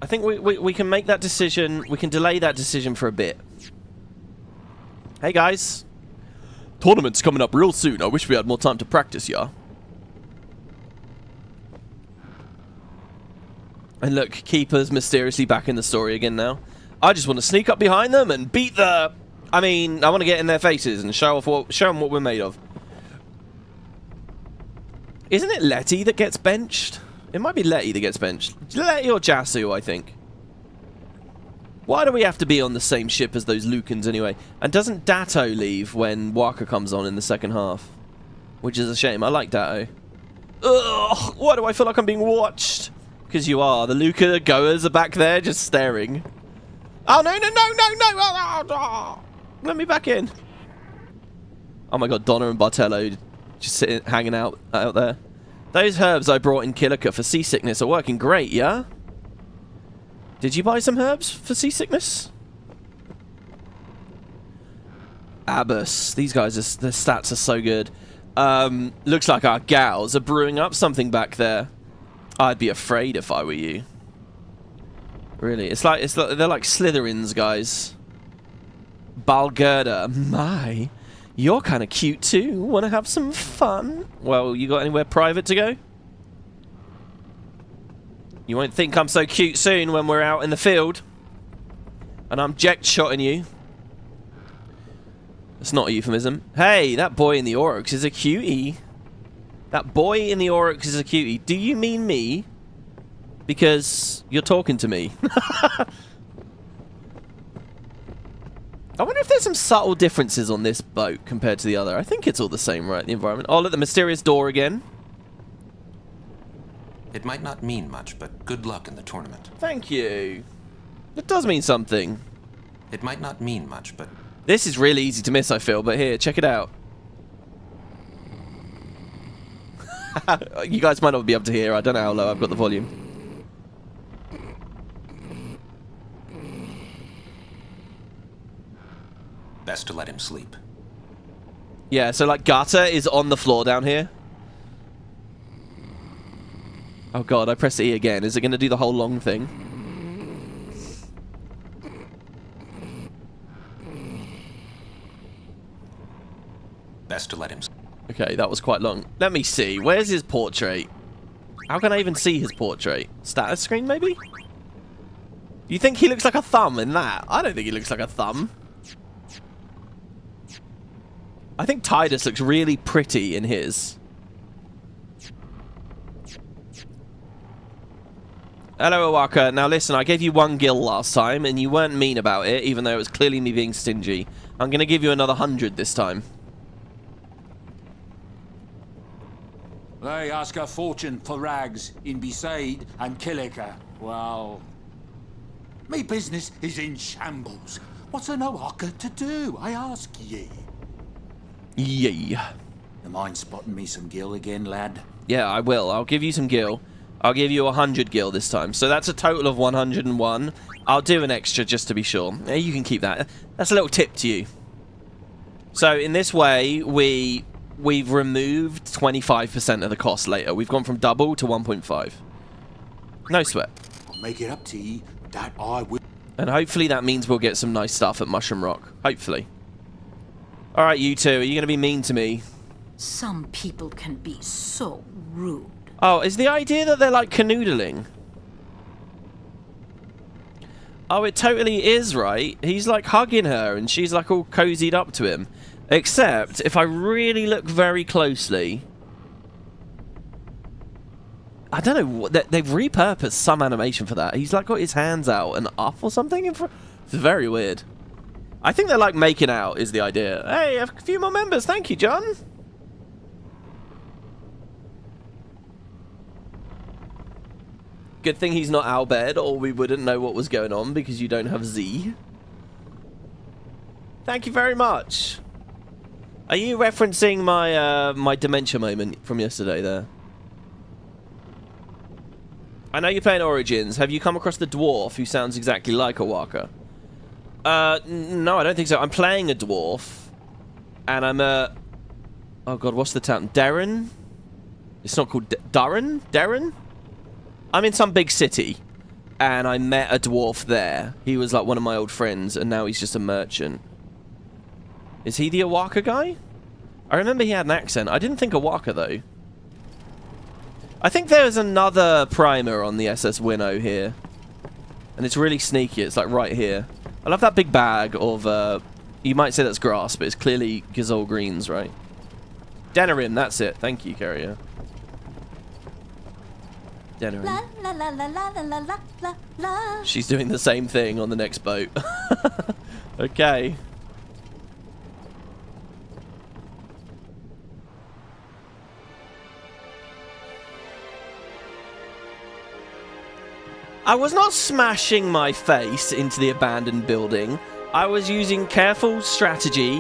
I think we can make that decision. We can delay that decision for a bit. Hey, guys. Tournament's coming up real soon. I wish we had more time to practice, yeah? And look, Keeper's mysteriously back in the story again now. I just want to sneak up behind them and beat the... I mean, I want to get in their faces and show them what we're made of. Isn't it Letty that gets benched? It might be Letty that gets benched. Letty or Jasu, I think. Why do we have to be on the same ship as those Lucans anyway? And doesn't Datto leave when Waka comes on in the second half? Which is a shame. I like Datto. Ugh! Why do I feel like I'm being watched? Because you are. The Luca goers are back there just staring. Oh, no, no, no, no, no! Let me back in. Oh my god, Donna and Bartello just sitting, hanging out there. Those herbs I brought in Kilika for seasickness are working great, yeah? Did you buy some herbs for seasickness? Abbas. These guys, their stats are so good. Looks like our gals are brewing up something back there. I'd be afraid if I were you. Really, it's like they're like Slytherins, guys. Balgerda, my, you're kind of cute too. Want to have some fun? Well, you got anywhere private to go? You won't think I'm so cute soon when we're out in the field. And I'm jet-shotting you. That's not a euphemism. Hey, that boy in the Oryx is a cutie. That boy in the Oryx is a cutie. Do you mean me? Because you're talking to me. I wonder if there's some subtle differences on this boat compared to the other. I think it's all the same, right? The environment. Oh, look, the mysterious door again. It might not mean much, but good luck in the tournament. Thank you. It does mean something. It might not mean much, but... This is really easy to miss, I feel, but here, check it out. You guys might not be able to hear. I don't know how low I've got the volume. Best to let him sleep. Yeah, so like Gutter is on the floor down here. Oh god, I pressed E again. Is it going to do the whole long thing? Best to let him... Okay, that was quite long. Let me see. Where's his portrait? How can I even see his portrait? Status screen, maybe? You think he looks like a thumb in that? I don't think he looks like a thumb. I think Tidus looks really pretty in his. Hello, Awaka. Now listen, I gave you 1 gil last time, and you weren't mean about it, even though it was clearly me being stingy. I'm going to give you another 100 this time. They ask a fortune for rags in Besaid and Killiker. Well, me business is in shambles. What's an Oaka to do, I ask ye? Yeah. You mind spotting me some gil again, lad? Yeah, I will. I'll give you some gil. I'll give you 100 gil this time. So that's a total of 101. I'll do an extra just to be sure. You can keep that. That's a little tip to you. So in this way, we've removed 25% of the cost later. We've gone from double to 1.5. No sweat. I'll make it up to ye that I will. And hopefully that means we'll get some nice stuff at Mushroom Rock. Hopefully. Alright, you two. Are you going to be mean to me? Some people can be so rude. Oh, is the idea that they're like canoodling? Oh, it totally is, right? He's like hugging her and she's like all cozied up to him. Except, if I really look very closely... I don't know, they've repurposed some animation for that. He's like got his hands out and up or something in front. It's very weird. I think they're like making out is the idea. Hey, a few more members. Thank you, John. Good thing he's not Albed, or we wouldn't know what was going on because you don't have Z. Thank you very much. Are you referencing my my dementia moment from yesterday there? I know you're playing Origins. Have you come across the dwarf who sounds exactly like a Waka? No, I don't think so. I'm playing a dwarf, and I'm a... Oh god, what's the town? Darren? It's not called Darren? Darren? I'm in some big city, and I met a dwarf there. He was like one of my old friends, and now he's just a merchant. Is he the Awaka guy? I remember he had an accent. I didn't think Awaka, though. I think there's another primer on the SS Winnow here. And it's really sneaky. It's like right here. I love that big bag of, you might say that's grass, but it's clearly Gazole Greens, right? Denerim, that's it. Thank you, Carrier. Denerim. La la la la la la la la la. She's doing the same thing on the next boat. Okay. I was not smashing my face into the abandoned building. I was using careful strategy,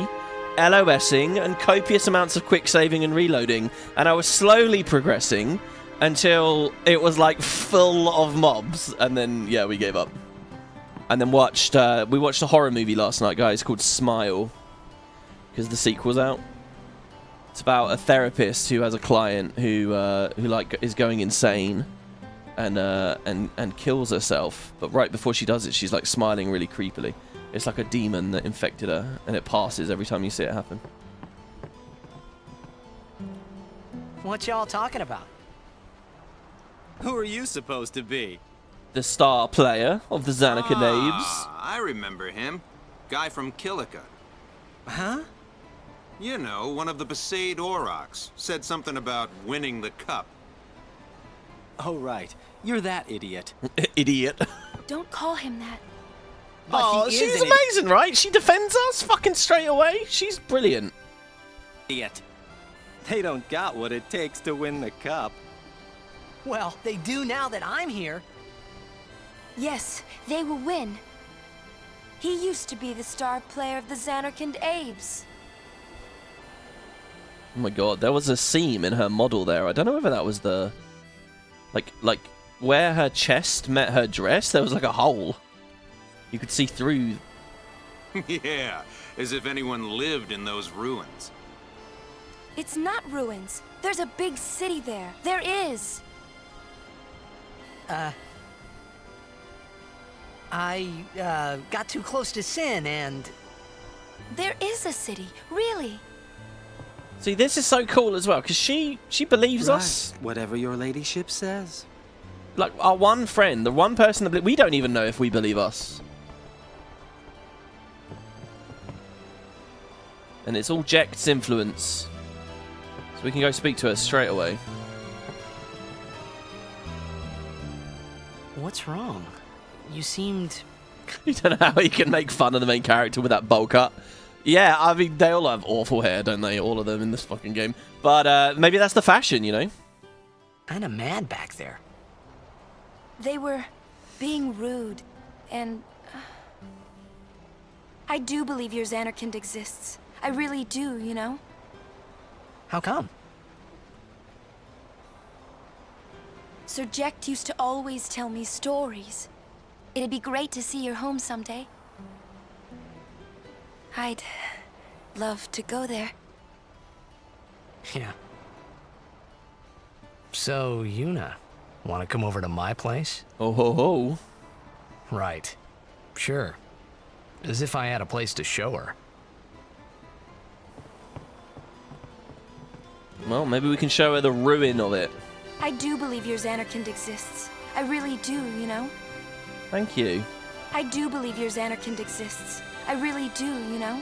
LOSing, and copious amounts of quick saving and reloading. And I was slowly progressing until it was like full of mobs. And then, yeah, we gave up. And then we watched a horror movie last night, guys, called Smile. Because the sequel's out. It's about a therapist who has a client who like is going insane. And kills herself, but right before she does it, she's like smiling really creepily. It's like a demon that infected her, and it passes every time you see it happen. What y'all talking about? Who are you supposed to be? The star player of the Arenanet. I remember him. Guy from Kilika. Huh? You know, one of the Besaid Aurochs. Said something about winning the cup. Oh, right. You're that idiot. Idiot. Don't call him that. But Oh, he is she's an amazing, right? She defends us fucking straight away. She's brilliant. idiot. They don't got what it takes to win the cup. Well, they do now that I'm here. Yes, they will win. He used to be the star player of the Zanarkand Abes. Oh my god, there was a seam in her model there. I don't know whether that was the... Like, where her chest met her dress, there was like a hole. You could see through. Yeah, as if anyone lived in those ruins. It's not ruins. There's a big city there. There is. I got too close to Sin and... There is a city, really. See, this is so cool as well, because she believes us. Whatever your ladyship says. Like, our one friend, the one person that we don't even know if we believe us. And it's all Jekt's influence. So we can go speak to her straight away. What's wrong? You seemed... You don't know how you can make fun of the main character with that bowl cut. Yeah, I mean, they all have awful hair, don't they? All of them in this fucking game. But maybe that's the fashion, you know? Kinda mad back there. They were being rude, and... I do believe your Zanarkand exists. I really do, you know? How come? Sir Jekt used to always tell me stories. It'd be great to see your home someday. I'd love to go there. Yeah. So, Yuna, want to come over to my place? Oh ho ho. Right. Sure. As if I had a place to show her. Well, maybe we can show her the ruin of it. I do believe your Zanarkand exists. I really do, you know? Thank you. I do believe your Zanarkand exists. I really do, you know?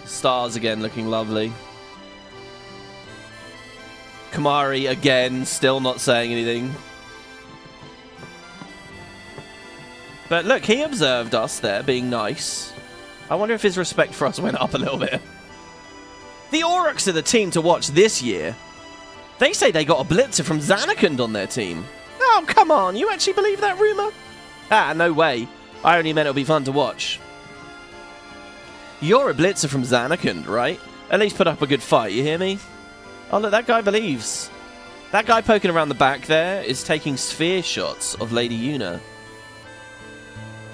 Stars again looking lovely. Kamari again, still not saying anything. But look, he observed us there being nice. I wonder if his respect for us went up a little bit. The Aurochs are the team to watch this year. They say they got a blitzer from Zanarkand on their team. Oh, come on, you actually believe that rumor? Ah, no way. I only meant it'll be fun to watch. You're a blitzer from Zanarkand, right? At least put up a good fight, you hear me? Oh, look, that guy believes. That guy poking around the back there is taking sphere shots of Lady Yuna.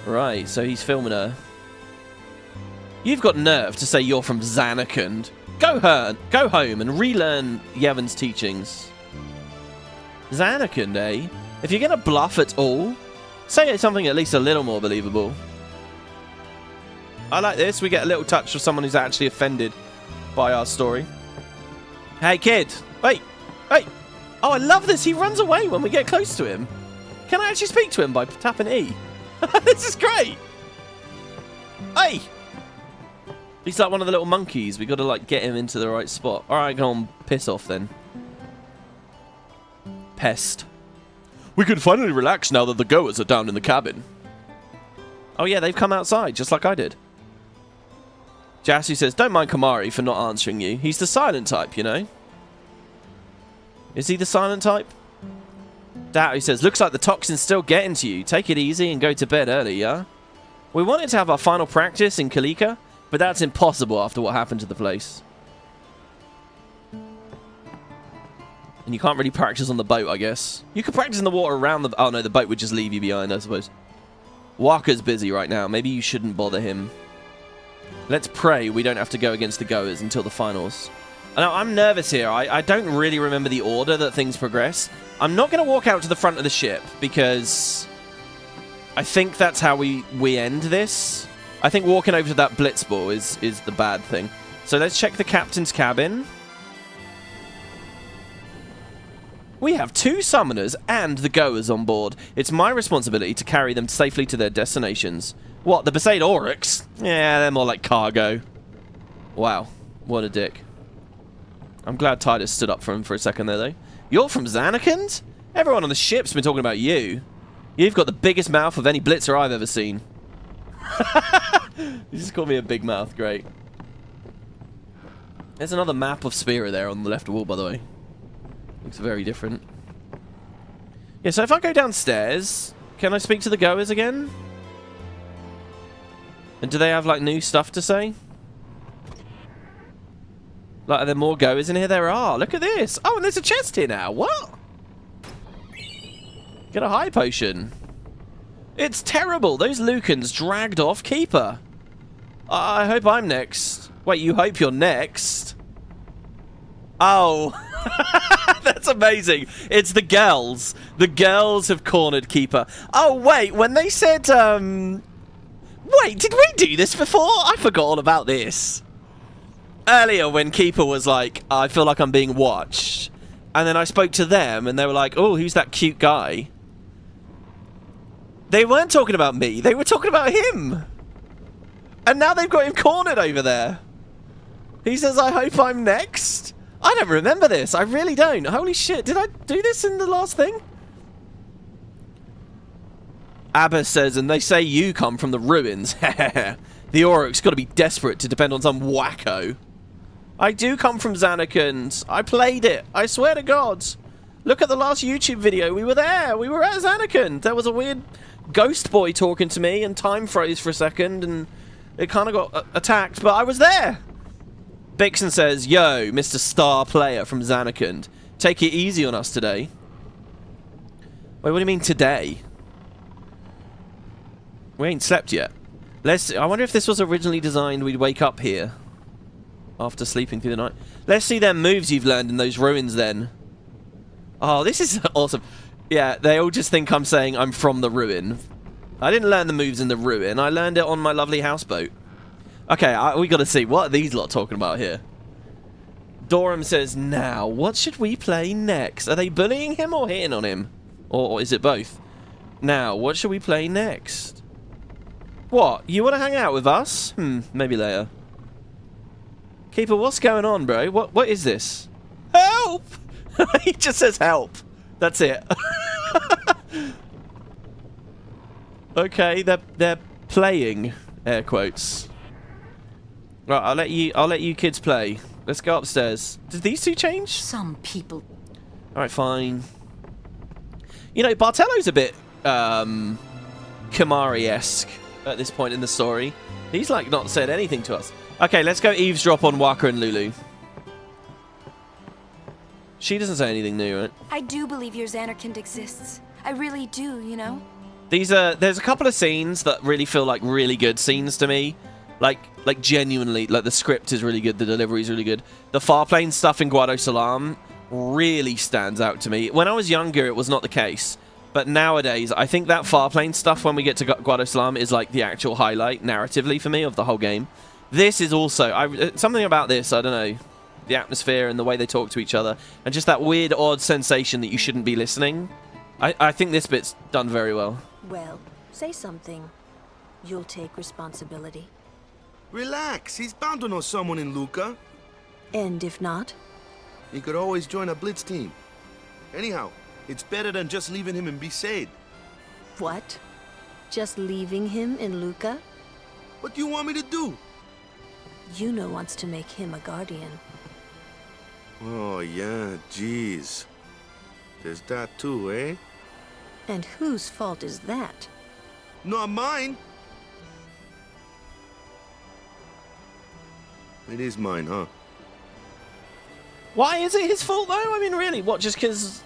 Right, so he's filming her. You've got nerve to say you're from Zanarkand. Go home and relearn Yevon's teachings. Zanarkand, eh? If you're gonna bluff at all, say something at least a little more believable. I like this. We get a little touch of someone who's actually offended by our story. Hey, kid. Wait. Hey. Oh, I love this. He runs away when we get close to him. Can I actually speak to him by tapping E? This is great. Hey. He's like one of the little monkeys. We got to like get him into the right spot. All right, go on. Piss off then. Pest. We can finally relax now that the goers are down in the cabin. Oh yeah, they've come outside just like I did. Jasu says, don't mind Kamari for not answering you. He's the silent type, you know. Is he the silent type? Dao says, looks like the toxin's still getting to you. Take it easy and go to bed early, yeah? We wanted to have our final practice in Kilika, but that's impossible after what happened to the place. And you can't really practice on the boat, I guess. You could practice in the water around the... Oh, no, the boat would just leave you behind, I suppose. Walker's busy right now. Maybe you shouldn't bother him. Let's pray we don't have to go against the goers until the finals. Now, I'm nervous here. I don't really remember the order that things progress. I'm not going to walk out to the front of the ship because I think that's how we end this. I think walking over to that blitzball is the bad thing. So let's check the captain's cabin. We have 2 summoners and the goers on board. It's my responsibility to carry them safely to their destinations. What, the Besaid Oryx? Yeah, they're more like cargo. Wow, what a dick. I'm glad Titus stood up for him for a second there, though. You're from Zanarkand? Everyone on the ship's been talking about you. You've got the biggest mouth of any blitzer I've ever seen. You just called me a big mouth, great. There's another map of Spira there on the left wall, by the way. Looks very different. Yeah, so if I go downstairs, can I speak to the goers again? And do they have, like, new stuff to say? Like, are there more goers in here? There are. Look at this. Oh, and there's a chest here now. What? Get a high potion. It's terrible. Those Lucans dragged off Keeper. I hope I'm next. Wait, you hope you're next? Oh. That's amazing. It's the girls. The girls have cornered Keeper. Oh, wait. When they said, Wait, did we do this before? I forgot all about this. Earlier when Keeper was like, I feel like I'm being watched. And then I spoke to them and they were like, oh, who's that cute guy? They weren't talking about me. They were talking about him. And now they've got him cornered over there. He says, I hope I'm next. I don't remember this. I really don't. Holy shit. Did I do this in the last thing? Abba says, and they say you come from the ruins. The Oryx got to be desperate to depend on some wacko. I do come from Zanarkand. I played it. I swear to God. Look at the last YouTube video. We were there. We were at Zanarkand. There was a weird ghost boy talking to me and time froze for a second and it kind of got attacked, but I was there. Bixen says, yo, Mr. Star Player from Zanarkand. Take it easy on us today. Wait, what do you mean today? We ain't slept yet. I wonder if this was originally designed we'd wake up here after sleeping through the night. Let's see them moves you've learned in those ruins then. Oh, this is awesome. Yeah, they all just think I'm saying I'm from the ruin. I didn't learn the moves in the ruin. I learned it on my lovely houseboat. Okay, we got to see. What are these lot talking about here? Dorum says, now, what should we play next? Are they bullying him or hitting on him? Or is it both? Now, what should we play next? What? You want to hang out with us? Maybe later. Keeper, what's going on, bro? What is this? Help! He just says help. That's it. Okay, they're playing, air quotes. Right, I'll let you kids play. Let's go upstairs. Did these two change? Some people. Alright, fine. You know, Bartello's a bit Kamari-esque at this point in the story. He's like not said anything to us. Okay, let's go eavesdrop on Waka and Lulu. She doesn't say anything new, right? I do believe your Zanarkand exists. I really do, you know? There's a couple of scenes that really feel like really good scenes to me. Like genuinely, like the script is really good, the delivery is really good. The Farplane stuff in Guado Salam really stands out to me. When I was younger, it was not the case. But nowadays, I think that Farplane stuff when we get to Guado Salam is like the actual highlight, narratively, for me, of the whole game. This is also... something about this, I don't know. The atmosphere and the way they talk to each other. And just that weird, odd sensation that you shouldn't be listening. I think this bit's done very well. Well, say something. You'll take responsibility. Relax. He's bound to know someone in Luca. And if not? He could always join a blitz team. Anyhow, it's better than just leaving him in Besaid. What? Just leaving him in Luca? What do you want me to do? Yuna wants to make him a guardian. Oh, yeah, jeez. There's that too, eh? And whose fault is that? Not mine. It is mine, huh? Why is it his fault, though? I mean, really? What, just because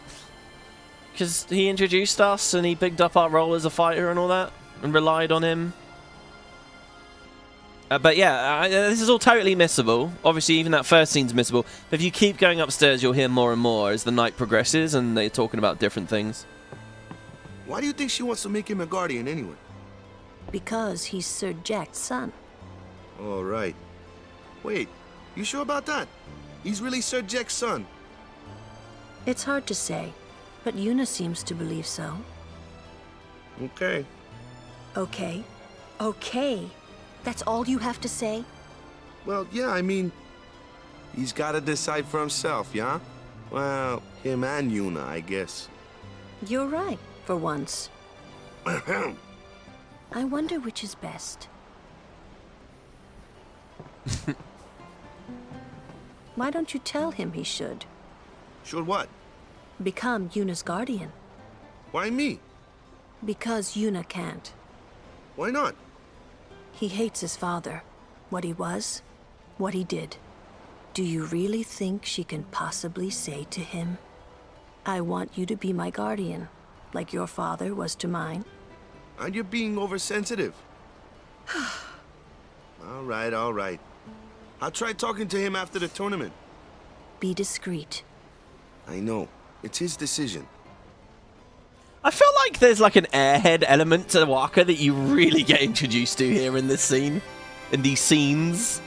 he introduced us and he bigged up our role as a fighter and all that? And relied on him? But yeah, this is all totally missable. Obviously, even that first scene's missable. But if you keep going upstairs, you'll hear more and more as the night progresses and they're talking about different things. Why do you think she wants to make him a guardian anyway? Because he's Sir Jack's son. All right. Wait, you sure about that? He's really Sir Jack's son? It's hard to say. but Yuna seems to believe so. Okay. Okay. Okay. That's all you have to say? Well, yeah, I mean, he's got to decide for himself, yeah? Well, him and Yuna, I guess. You're right, for once. I wonder which is best. Why don't you tell him he should? Should what? Become Yuna's guardian. Why me? Because Yuna can't. Why not? He hates his father. What he was, what he did. Do you really think she can possibly say to him, I want you to be my guardian, like your father was to mine? And you're being oversensitive. All right, all right. I'll try talking to him after the tournament. Be discreet. I know. It's his decision. I feel like there's like an airhead element to Waka that you really get introduced to here in this scene. In these scenes.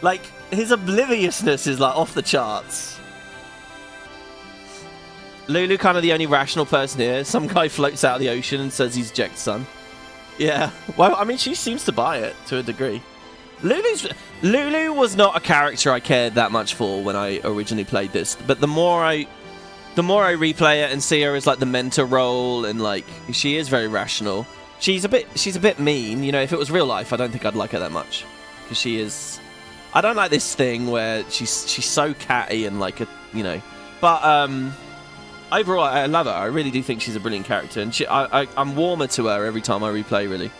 Like, his obliviousness is like off the charts. Lulu kind of the only rational person here. Some guy floats out of the ocean and says he's Jack's son. Yeah. Well, I mean, she seems to buy it to a degree. Lulu was not a character I cared that much for when I originally played this, but the more I replay it and see her as like the mentor role, and like she is very rational. She's a bit mean, you know. If it was real life, I don't think I'd like her that much, because she is. I don't like this thing where she's so catty and like a, you know. But overall, I love her. I really do think she's a brilliant character, and I'm warmer to her every time I replay. Really.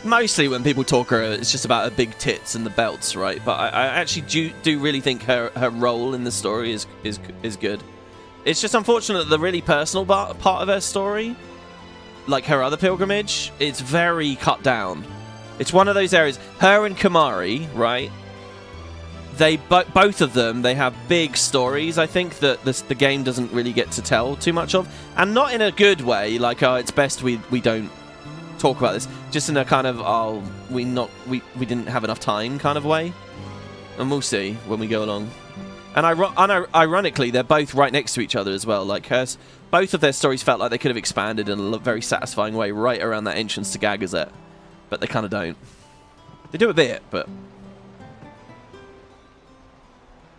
Mostly when people talk her, it's just about her big tits and the belts, right? But I actually do really think her role in the story is good. It's just unfortunate that the really personal part of her story, like her other pilgrimage, it's very cut down. It's one of those areas. Her and Kamari, right? They both of them, they have big stories. I think that the game doesn't really get to tell too much of, and not in a good way. Like, oh, it's best we don't talk about this, just in a kind of we didn't have enough time kind of way, and we'll see when we go along. And ironically, they're both right next to each other as well. Like both of their stories felt like they could have expanded in a very satisfying way right around that entrance to Gagazet, but they kind of don't. They do a bit, but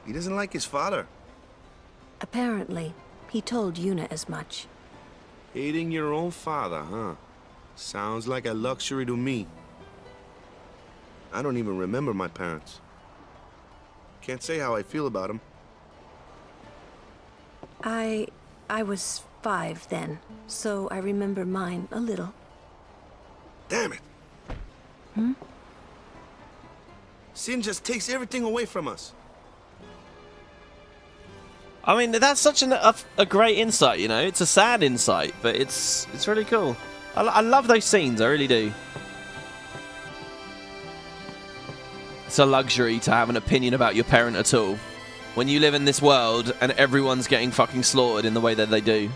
he doesn't like his father. Apparently, he told Yuna as much. Hating your own father, huh? Sounds like a luxury to me. I don't even remember my parents. Can't say how I feel about them. I was 5 then, so I remember mine a little. Damn it! Hmm? Sin just takes everything away from us. I mean, that's such a great insight, you know? It's a sad insight, but it's really cool. I love those scenes, I really do. It's a luxury to have an opinion about your parent at all, when you live in this world and everyone's getting fucking slaughtered in the way that they do.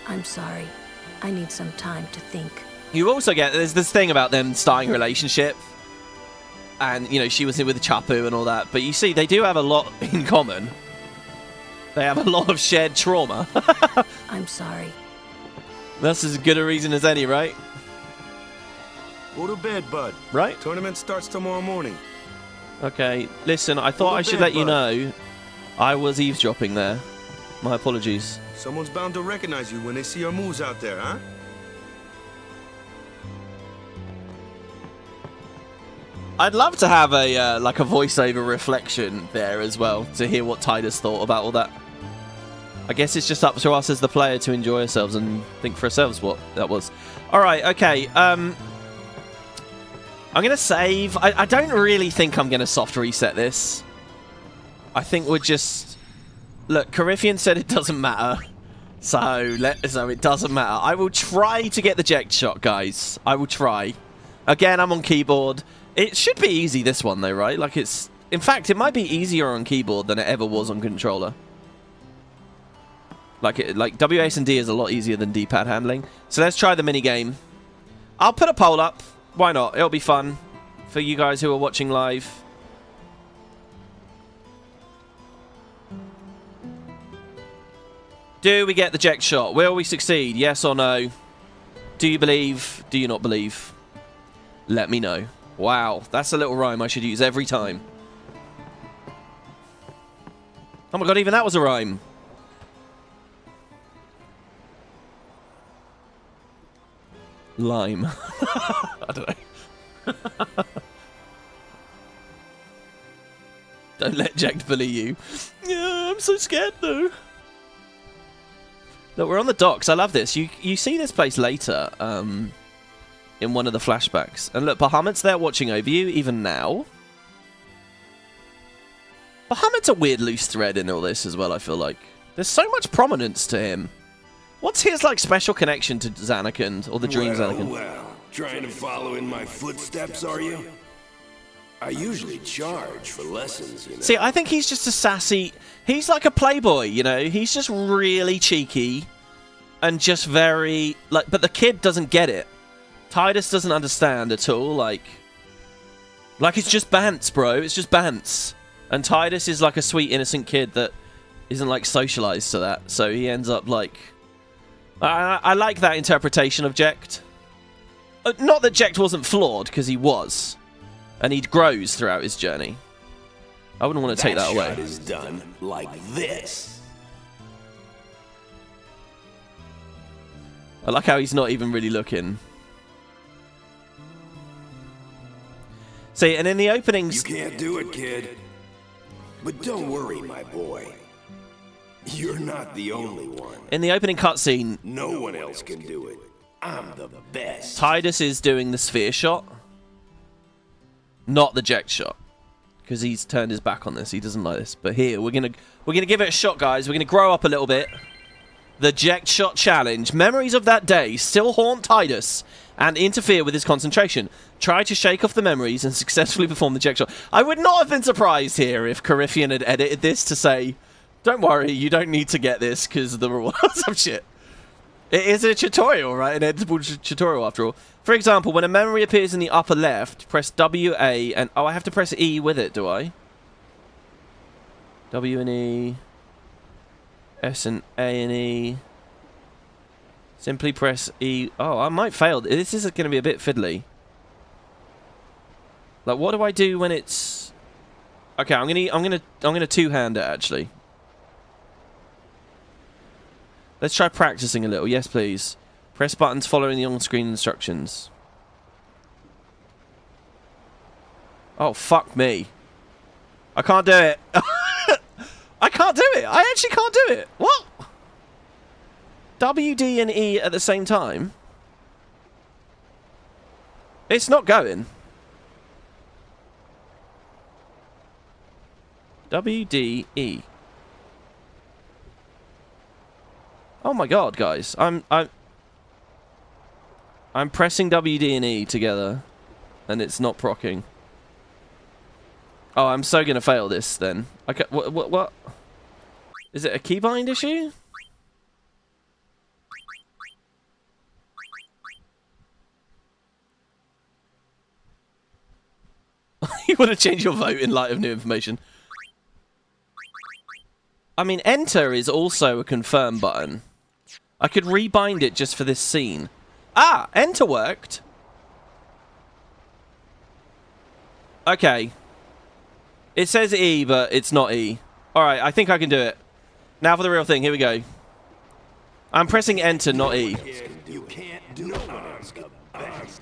I'm sorry. I need some time to think. You also get, there's this thing about them starting a relationship, and, you know, she was in with Chapu and all that, but you see, they do have a lot in common. They have a lot of shared trauma. I'm sorry. That's as good a reason as any, right? Go to bed, bud. Right? Tournament starts tomorrow morning. Okay, listen, I thought I should let you know I was eavesdropping there. My apologies. Someone's bound to recognize you when they see our moves out there, huh? I'd love to have a like a voiceover reflection there as well, to hear what Titus thought about all that. I guess it's just up to us as the player to enjoy ourselves and think for ourselves what that was. Alright, okay. I'm going to save. I don't really think I'm going to soft reset this. I think we're just... Look, Coryphean said it doesn't matter. So it doesn't matter. I will try to get the eject shot, guys. I will try. Again, I'm on keyboard. It should be easy, this one, though, right? Like, it's... In fact, it might be easier on keyboard than it ever was on controller. Like WS and D is a lot easier than D-pad handling. So let's try the minigame. I'll put a poll up. Why not? It'll be fun for you guys who are watching live. Do we get the Ject shot? Will we succeed? Yes or no? Do you believe? Do you not believe? Let me know. Wow, that's a little rhyme I should use every time. Oh my god, even that was a rhyme. Lime. I don't know. Don't let Ject bully you. Yeah, I'm so scared though. Look, we're on the docks. I love this. You see this place later in one of the flashbacks. And look, Bahamut's there watching over you, even now. Bahamut's a weird loose thread in all this as well, I feel like. There's so much prominence to him. What's his, like, special connection to Zanarkand, or the Dream Zanarkand? Well, trying to follow in my footsteps, are you? I usually charge for lessons, you know. See, I think he's just a sassy... He's like a playboy, you know? He's just really cheeky and just very... like. But the kid doesn't get it. Tidus doesn't understand at all, like it's just bants, bro. It's just bants. And Tidus is like a sweet, innocent kid that isn't, like, socialized to that. So he ends up, like... I like that interpretation of Ject. Not that Ject wasn't flawed, because he was. And he grows throughout his journey. I wouldn't want to take that away. That shot is done like this. I like how he's not even really looking. See, and in the openings... You can't do it, kid. But don't worry, my boy. You're not the only one. In the opening cutscene... No one else can do it. I'm the best. Tidus is doing the sphere shot. Not the Ject shot. Because he's turned his back on this. He doesn't like this. But here, we're gonna give it a shot, guys. We're gonna grow up a little bit. The Ject shot challenge. Memories of that day still haunt Tidus and interfere with his concentration. Try to shake off the memories and successfully perform the Ject shot. I would not have been surprised here if Coryphean had edited this to say, don't worry, you don't need to get this because the reward some shit. It is a tutorial, right? An editable tutorial, after all. For example, when a memory appears in the upper left, press W, A, and... Oh, I have to press E with it, do I? W and E. S and A and E. Simply press E. Oh, I might fail. This is going to be a bit fiddly. Like, what do I do when it's... Okay, I'm gonna two-hand it, actually. Let's try practicing a little. Yes, please. Press buttons following the on-screen instructions. Oh, fuck me. I can't do it. I can't do it. I actually can't do it. What? W, D, and E at the same time? It's not going. W, D, E. Oh my god, guys. I'm pressing W, D, and E together, and it's not procking. Oh, I'm so gonna fail this then. Okay, what? Is it a keybind issue? You want to change your vote in light of new information? I mean, enter is also a confirm button. I could rebind it just for this scene. Ah, enter worked. Okay. It says E, but it's not E. Alright, I think I can do it. Now for the real thing, here we go. I'm pressing enter, not E. You can't do it.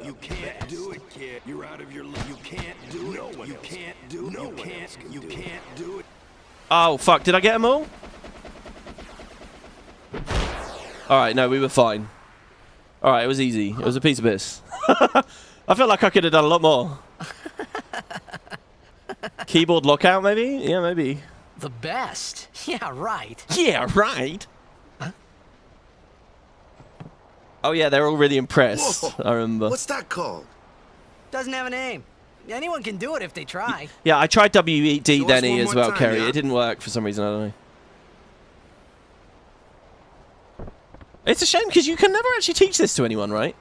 You can't do it, kid. You're out of your league. You can't do it. You can't do it. You can't do it. Oh, fuck. Did I get them all? Alright, no, we were fine. Alright, it was easy. It was a piece of piss. I felt like I could have done a lot more. Keyboard lockout, maybe? Yeah, maybe. The best. Yeah, right. Yeah, right. Huh? Oh, yeah, they're all really impressed. Whoa. I remember. What's that called? Doesn't have a name. Anyone can do it if they try. Yeah, I tried W, E, D, then E as well, Kerry. Yeah? It didn't work for some reason, I don't know. It's a shame, because you can never actually teach this to anyone, right?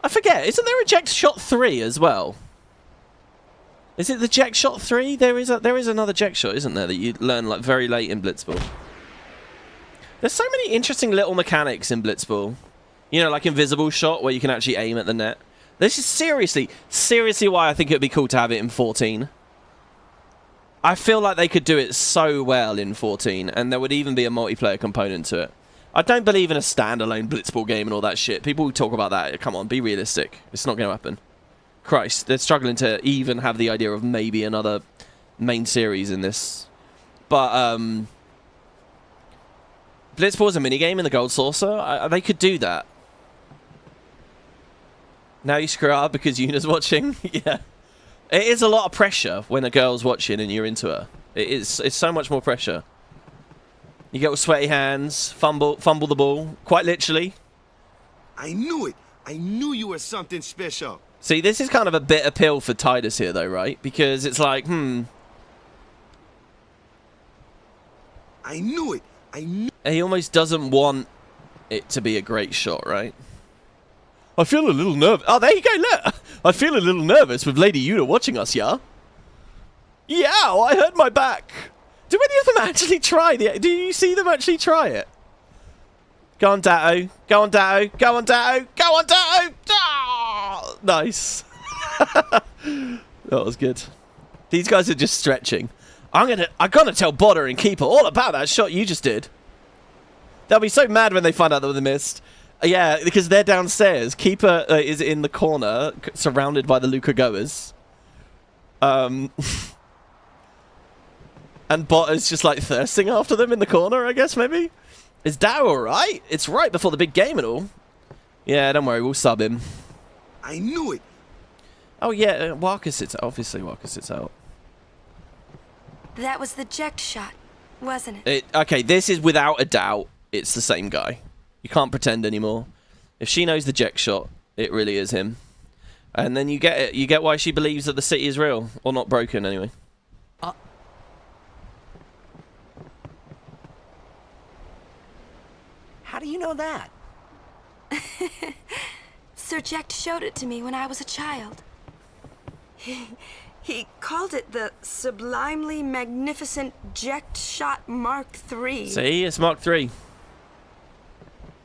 I forget, isn't there Eject Shot 3 as well? Is it the Jack Shot 3? There is another Jack Shot, isn't there, that you learn like very late in Blitzball. There's so many interesting little mechanics in Blitzball. You know, like Invisible Shot, where you can actually aim at the net. This is seriously why I think it would be cool to have it in 14. I feel like they could do it so well in 14, and there would even be a multiplayer component to it. I don't believe in a standalone Blitzball game and all that shit. People who talk about that, come on, be realistic. It's not going to happen. Christ, they're struggling to even have the idea of maybe another main series in this. But, Blitzball is a minigame in the Gold Saucer. They could do that. Now you screw up because Yuna's watching. Yeah. It is a lot of pressure when a girl's watching and you're into her. It's so much more pressure. You get with sweaty hands, fumble the ball, quite literally. I knew it. I knew you were something special. See, this is kind of a bitter pill for Titus here, though, right? Because it's like, I knew it. I knew. He almost doesn't want it to be a great shot, right? I feel a little nervous. Oh, there you go, look. I feel a little nervous with Lady Yuna watching us, yeah? Yeah, I hurt my back. Do any of them actually try do you see them actually try it? Go on, Datto. Go on, Datto. Go on, Datto. Go on, Datto. Oh, nice. That was good. These guys are just stretching. I'm gonna tell Bodder and Keeper all about that shot you just did. They'll be so mad when they find out that they missed. Yeah, because they're downstairs. Keeper is in the corner, surrounded by the Luca goers. And Botter's just like thirsting after them in the corner, I guess, maybe? Is Dow alright? It's right before the big game and all. Yeah, don't worry, we'll sub him. I knew it. Oh yeah, Walker sits out. Obviously Walker sits out. That was the Ject shot, wasn't it? Okay, this is without a doubt, it's the same guy. You can't pretend anymore. If she knows the Ject shot, it really is him. And then you get it. You get why she believes that the city is real. Or not broken, anyway. How do you know that? Sir Ject showed it to me when I was a child. He called it the sublimely magnificent Ject shot Mark III. See, it's Mark III.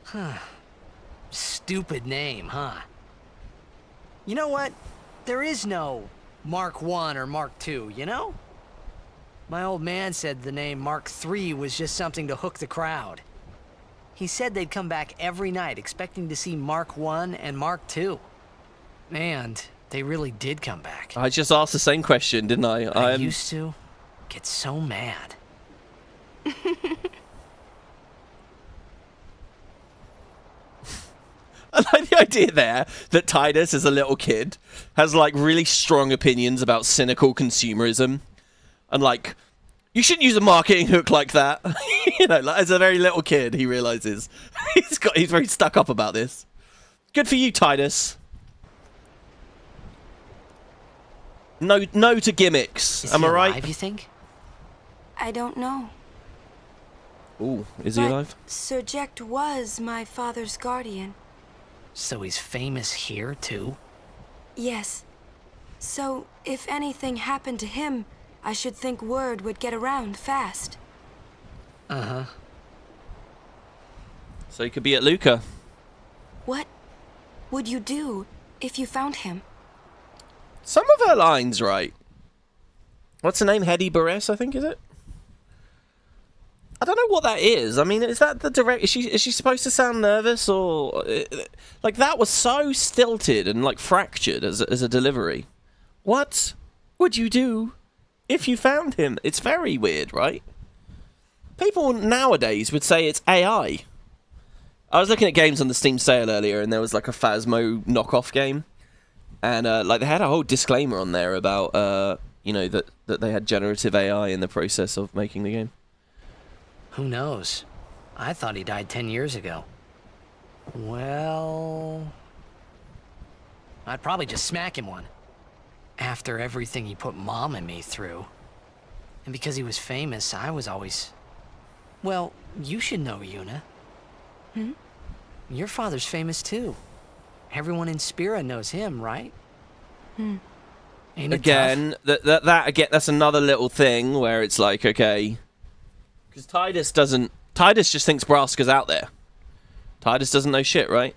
Huh. Stupid name, huh? You know what? There is no Mark I or Mark II, you know? My old man said the name Mark III was just something to hook the crowd. He said they'd come back every night expecting to see Mark I and Mark II. And they really did come back. I just asked the same question, didn't I? I used to get so mad. I like the idea there that Titus, as a little kid, has like really strong opinions about cynical consumerism. And like, you shouldn't use a marketing hook like that. You know, like, as a very little kid, he realizes he's very stuck up about this. Good for you, Titus. No to gimmicks. Am I right? Alive, you think? I don't know. Ooh, is he alive? Sir Ject was my father's guardian. So he's famous here, too? Yes. So, if anything happened to him, I should think word would get around fast. Uh-huh. So he could be at Luca. What would you do if you found him? Some of her lines, right? What's her name? Hedy Barres, I think, is it? I don't know what that is. I mean, is that the direct... Is she supposed to sound nervous or... Like, that was so stilted and, like, fractured as a delivery. What would you do if you found him? It's very weird, right? People nowadays would say it's AI. I was looking at games on the Steam sale earlier, and there was, like, a Phasmo knockoff game. And, like, they had a whole disclaimer on there about, you know, that they had generative AI in the process of making the game. Who knows? I thought he died 10 years ago. Well... I'd probably just smack him one. After everything he put Mom and me through. And because he was famous, I was always... Well, you should know, Yuna. Hmm? Your father's famous too. Everyone in Spira knows him, right? Hmm. Ain't it again, again, that's another little thing where it's like, okay, because Titus just thinks Braska's out there. Titus doesn't know shit, right?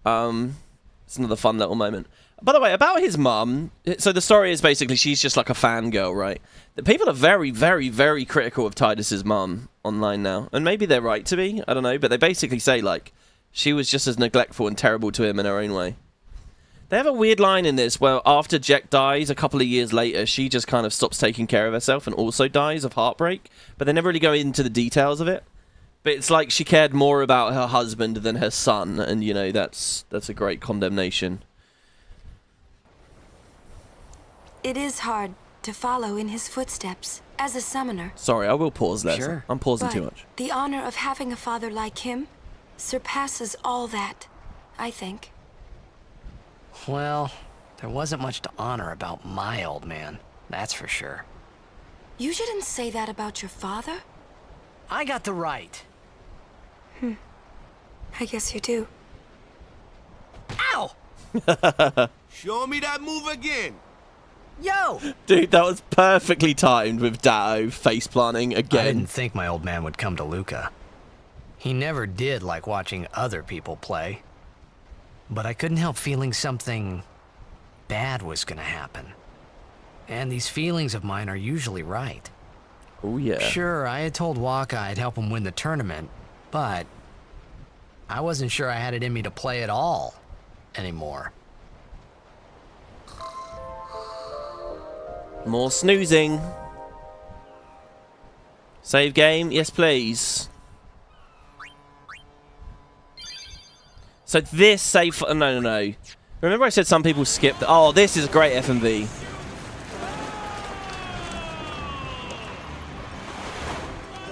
It's another fun little moment. By the way, about his mum, so the story is basically she's just like a fangirl, right? The people are very, very, very critical of Titus's mum online now. And maybe they're right to be, I don't know, but they basically say, like, she was just as neglectful and terrible to him in her own way. They have a weird line in this where after Jack dies, a couple of years later, she just kind of stops taking care of herself and also dies of heartbreak. But they never really go into the details of it. But it's like she cared more about her husband than her son, and, you know, that's a great condemnation. It is hard to follow in his footsteps as a summoner. Sorry, I will pause there. Sure. I'm pausing But too much. the honor of having a father like him surpasses all that, I think. Well, there wasn't much to honor about my old man, that's for sure. You shouldn't say that about your father. I got the right. I guess you do. Ow! Show me that move again. Yo! Dude, that was perfectly timed with Datto face planting again. I didn't think my old man would come to Luca. He never did like watching other people play. But I couldn't help feeling something bad was gonna happen. And these feelings of mine are usually right. Oh, yeah. Sure, I had told Waka I'd help him win the tournament, but I wasn't sure I had it in me to play at all anymore. More snoozing. Save game? Yes, please. So this save... No. Remember I said some people skipped... Oh, this is a great FMV.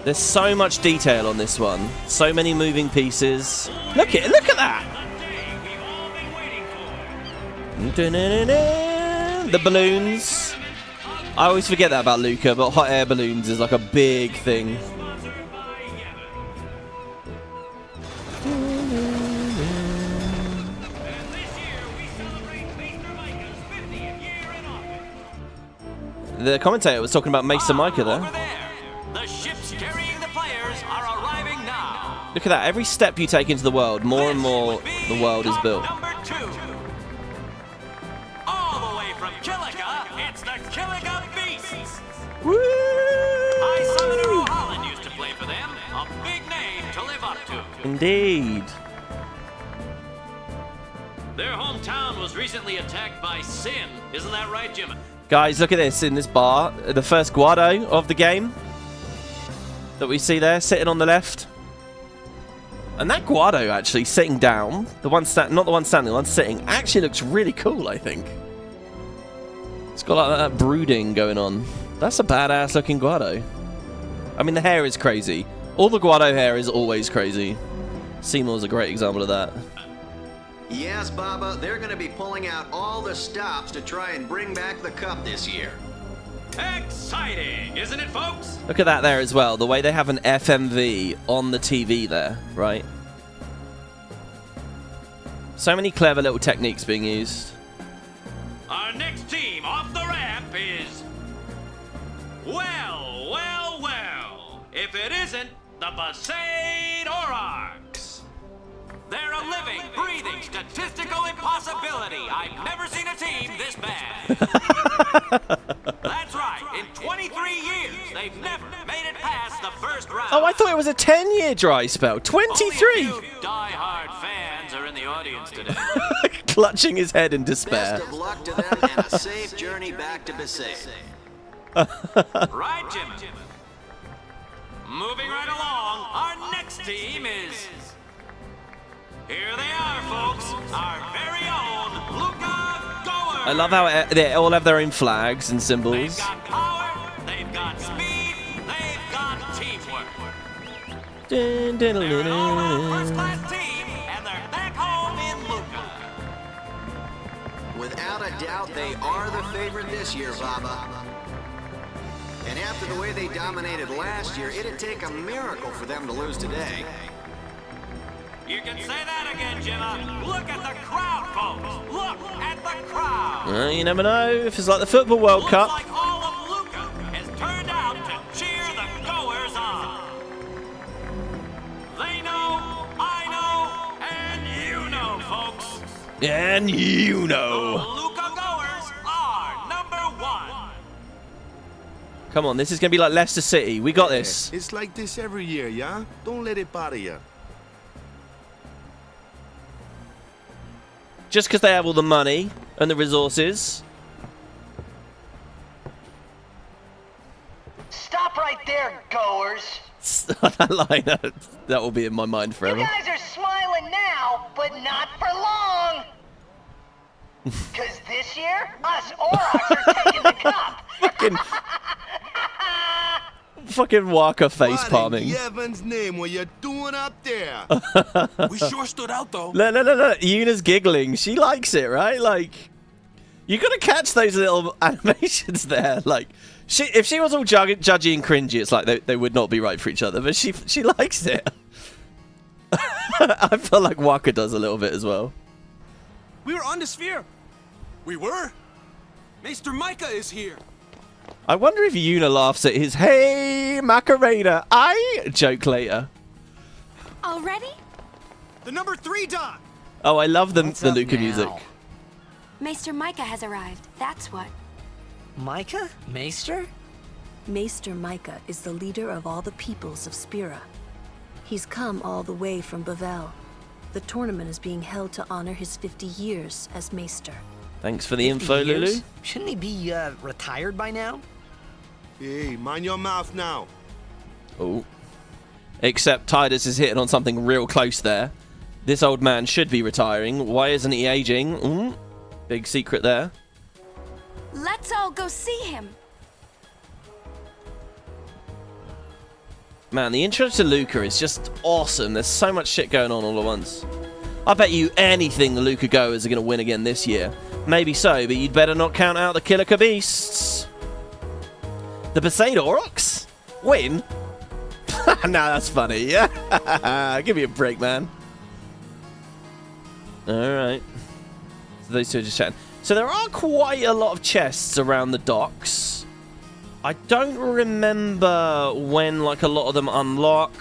There's so much detail on this one. So many moving pieces. Look at that! The balloons. I always forget that about Luca, but hot air balloons is like a big thing. The commentator was talking about Mesa Micah there. The ships carrying the players are arriving now. Look at that. Every step you take into the world, more and more the world is built. Number 2. All the way from Kilika, it's the Kilika Beasts. Woo! High Summoner O'Holland used to play for them. A big name to live up to. Indeed. Their hometown was recently attacked by Sin. Isn't that right, Jim? Guys, look at this in this bar. The first Guado of the game that we see there, sitting on the left. And that Guado actually sitting down, the one not the one standing, the one sitting, actually looks really cool, I think. It's got like that brooding going on. That's a badass looking Guado. I mean, the hair is crazy. All the Guado hair is always crazy. Seymour's a great example of that. Yes, Baba, they're going to be pulling out all the stops to try and bring back the cup this year. Exciting, isn't it, folks? Look at that there as well. The way they have an FMV on the TV there, right? So many clever little techniques being used. Our next team off the ramp is... Well. If it isn't the Besaid Aurochs. They're a living, breathing, statistical impossibility. I've never seen a team this bad. That's right. In 23 years, they've never made it past the first round. Oh, I thought it was a 10-year dry spell. 23! Only a few die-hard fans are in the audience today. Clutching his head in despair. Best of luck to them and a safe journey back to Besaid. Right, Jim? Moving right along, our next team is... Here they are, folks. Our very own Luca Goers. I love how they all have their own flags and They've symbols. got power, they've got speed, they've got teamwork. Dun, dun, They're dun, an dun, all-around dun. first-class team, and they're back home in Luca. Without a doubt, they are the favorite this year, Baba. And after the way they dominated last year, it'd take a miracle for them to lose today. You can say that again, Jimma. Look at the crowd, folks. Look at the crowd. You never know if it's like the Football World Looks Cup. like all of Luca has turned out to cheer the goers on. They know, I know, and you know, folks. And you know. The Luca goers are number one. Come on, this is going to be like Leicester City. We got this. It's like this every year, yeah? Don't let it bother you. Just because they have all the money and the resources. Stop right there, goers. That line, that will be in my mind forever. You guys are smiling now, but not for long. Because this year, us Aurochs are taking the cup. Fucking Walker face palming. What in Yevon's name were you doing up there? We sure stood out, though. No. Yuna's giggling. She likes it, right? Like, you got to catch those little animations there. Like, if she was all judgy and cringy, it's like they would not be right for each other. But she likes it. I feel like Walker does a little bit as well. We were on the sphere. We were? Maester Micah is here. I wonder if Yuna laughs at his "Hey Macarena" joke later. Already? The number 3 Doc. Oh, I love the Luca now? music. Maester Micah has arrived. That's what. Micah? Maester? Maester Micah is the leader of all the peoples of Spira. He's come all the way from Bavel. The tournament is being held to honor his 50 years as Maester. Thanks for the info, years? Lulu. Shouldn't he be retired by now? Hey, mind your mouth now. Oh. Except Tidus is hitting on something real close there. This old man should be retiring. Why isn't he aging? Big secret there. Let's all go see him. Man, the intro to Luca is just awesome. There's so much shit going on all at once. I bet you anything the Luca goers are going to win again this year. Maybe so, but you'd better not count out the Killer Beasts. The Besaid Aurochs? Win? Nah, that's funny. Yeah. Give me a break, man. Alright. So those two are just chatting. So there are quite a lot of chests around the docks. I don't remember when, like, a lot of them unlock.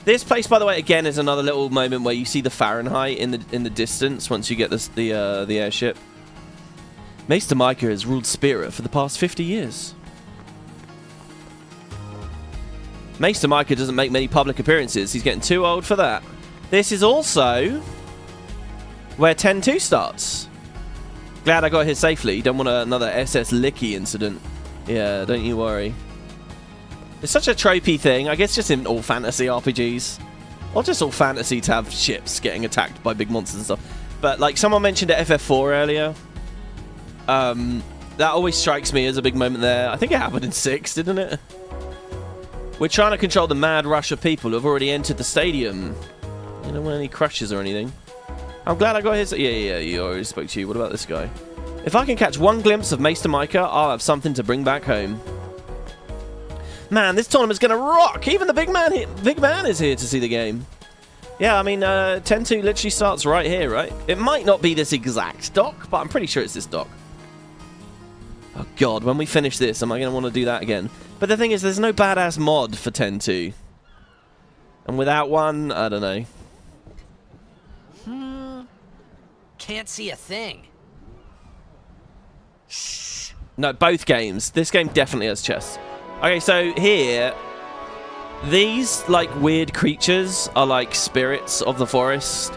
This place, by the way, again, is another little moment where you see the Fahrenheit in the distance once you get the airship. Maester Micah has ruled Spira for the past 50 years. Maester Micah doesn't make many public appearances. He's getting too old for that. This is also where 10-2 starts. Glad I got here safely. Don't want another SS Licky incident. Yeah, don't you worry. It's such a tropey thing. I guess just in all fantasy RPGs. Or just all fantasy to have ships getting attacked by big monsters and stuff. But like someone mentioned at FF4 earlier. That always strikes me as a big moment there. I think it happened in 6, didn't it? We're trying to control the mad rush of people who have already entered the stadium. You don't want any crushes or anything. I'm glad I got his... Yeah, you already spoke to you. What about this guy? If I can catch one glimpse of Maester Micah, I'll have something to bring back home. Man, this tournament's going to rock. Even the big man is here to see the game. Yeah, I mean, 10-2 literally starts right here, right? It might not be this exact dock, but I'm pretty sure it's this dock. Oh, God, when we finish this, am I going to want to do that again? But the thing is, there's no badass mod for 10-2. And without one, I don't know. Can't see a thing. Shh. No, both games. This game definitely has chests. Okay, so here, these, like, weird creatures are, like, spirits of the forest.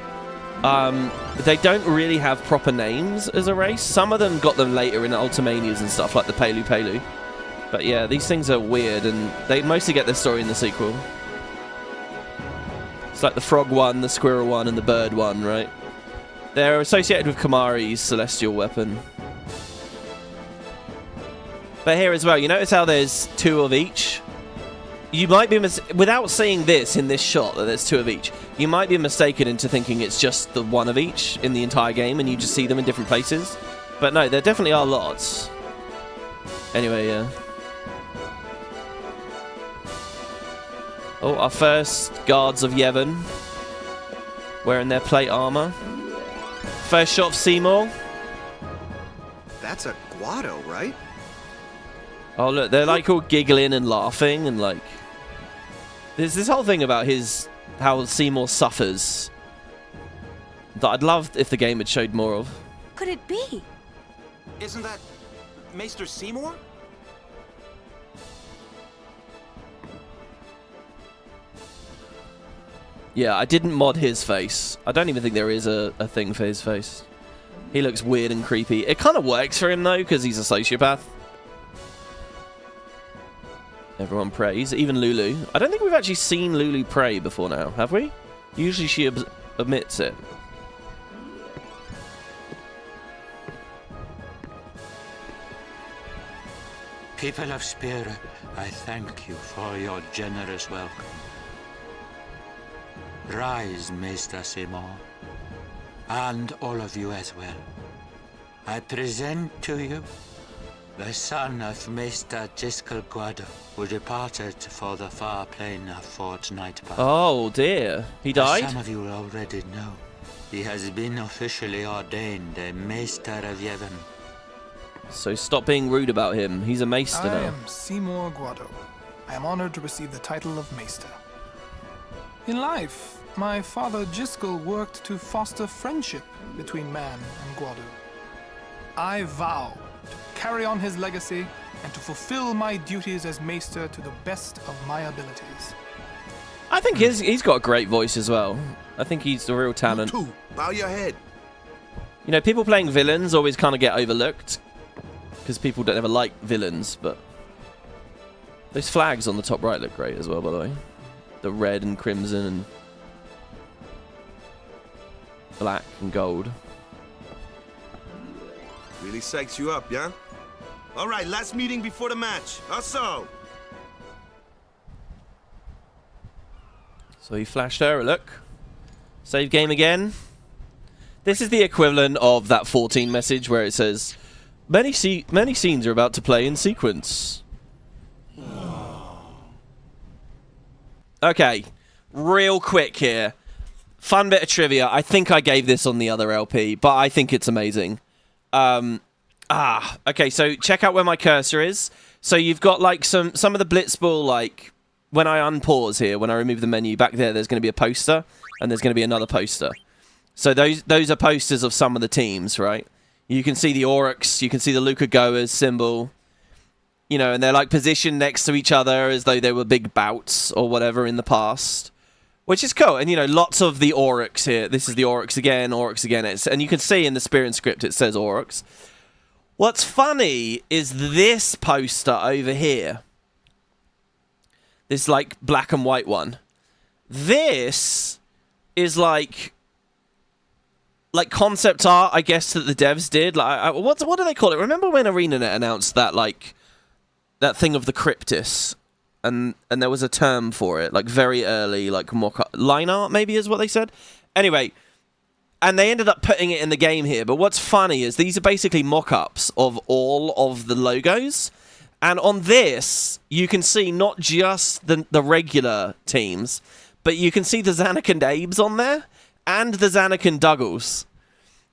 They don't really have proper names as a race. Some of them got them later in Ultimanias and stuff, like the Pelu Pelu. But yeah, these things are weird, and they mostly get their story in the sequel. It's like the frog one, the squirrel one, and the bird one, right? They're associated with Kamari's celestial weapon. But here as well, you notice how there's 2 of each? You might be, without seeing this in this shot, that there's 2 of each, you might be mistaken into thinking it's just the 1 of each in the entire game, and you just see them in different places. But no, there definitely are lots. Anyway, yeah. Oh, our first guards of Yevon. wearing their plate armor. First shot of Seymour. That's a Guado, right? Oh look, they're like all giggling and laughing and like... There's this whole thing about how Seymour suffers that I'd love if the game had showed more of. Could it be? Isn't that Maester Seymour? Yeah, I didn't mod his face. I don't even think there is a thing for his face. He looks weird and creepy. It kind of works for him though, because he's a sociopath. Everyone prays, even Lulu. I don't think we've actually seen Lulu pray before now, have we? Usually she admits it. People of Spirit, I thank you for your generous welcome. Rise, Maester Seymour, and all of you as well. I present to you the son of Maester Jiskel Guado, who departed for the far plain of Fort Nightpath. Oh dear, he died? As some of you already know, he has been officially ordained a Maester of Yevon. So stop being rude about him. He's a Maester now. I am Seymour Guado. I am honored to receive the title of Maester. In life, my father Jiskel worked to foster friendship between man and Guado. I vow to carry on his legacy and to fulfill my duties as Maester to the best of my abilities. I think he's got a great voice as well. I think he's a real talent. You too. Bow your head. You know, people playing villains always kind of get overlooked because people don't ever like villains, but those flags on the top right look great as well, by the way. The red and crimson and black and gold. Really psychs you up, yeah? All right, last meeting before the match. Also. So he flashed her a look. Save game again. This is the equivalent of that 14 message where it says, many scenes are about to play in sequence. Okay, real quick here. Fun bit of trivia. I think I gave this on the other LP, but I think it's amazing. Okay, so check out where my cursor is. So you've got like some of the Blitzball, like when I unpause here, when I remove the menu back there's going to be a poster, and there's going to be another poster. So those are posters of some of the teams, right? You can see the Oryx, you can see the Luca Goers symbol, you know, and they're like positioned next to each other as though they were big bouts or whatever in the past, which is cool. And, you know, lots of the Oryx here. This is the Oryx again. And you can see in the Spirit script it says Oryx. What's funny is this poster over here. This, like, black and white one. This is, like concept art, I guess, that the devs did. Like, what do they call it? Remember when Arenanet announced that, like, that thing of the Cryptis? And there was a term for it, like, very early, like, mock-up. Line art, maybe, is what they said? Anyway, and they ended up putting it in the game here. But what's funny is these are basically mock-ups of all of the logos. And on this, you can see not just the regular teams, but you can see the Zanuck and Abes on there, and the Zanuck and Dougals.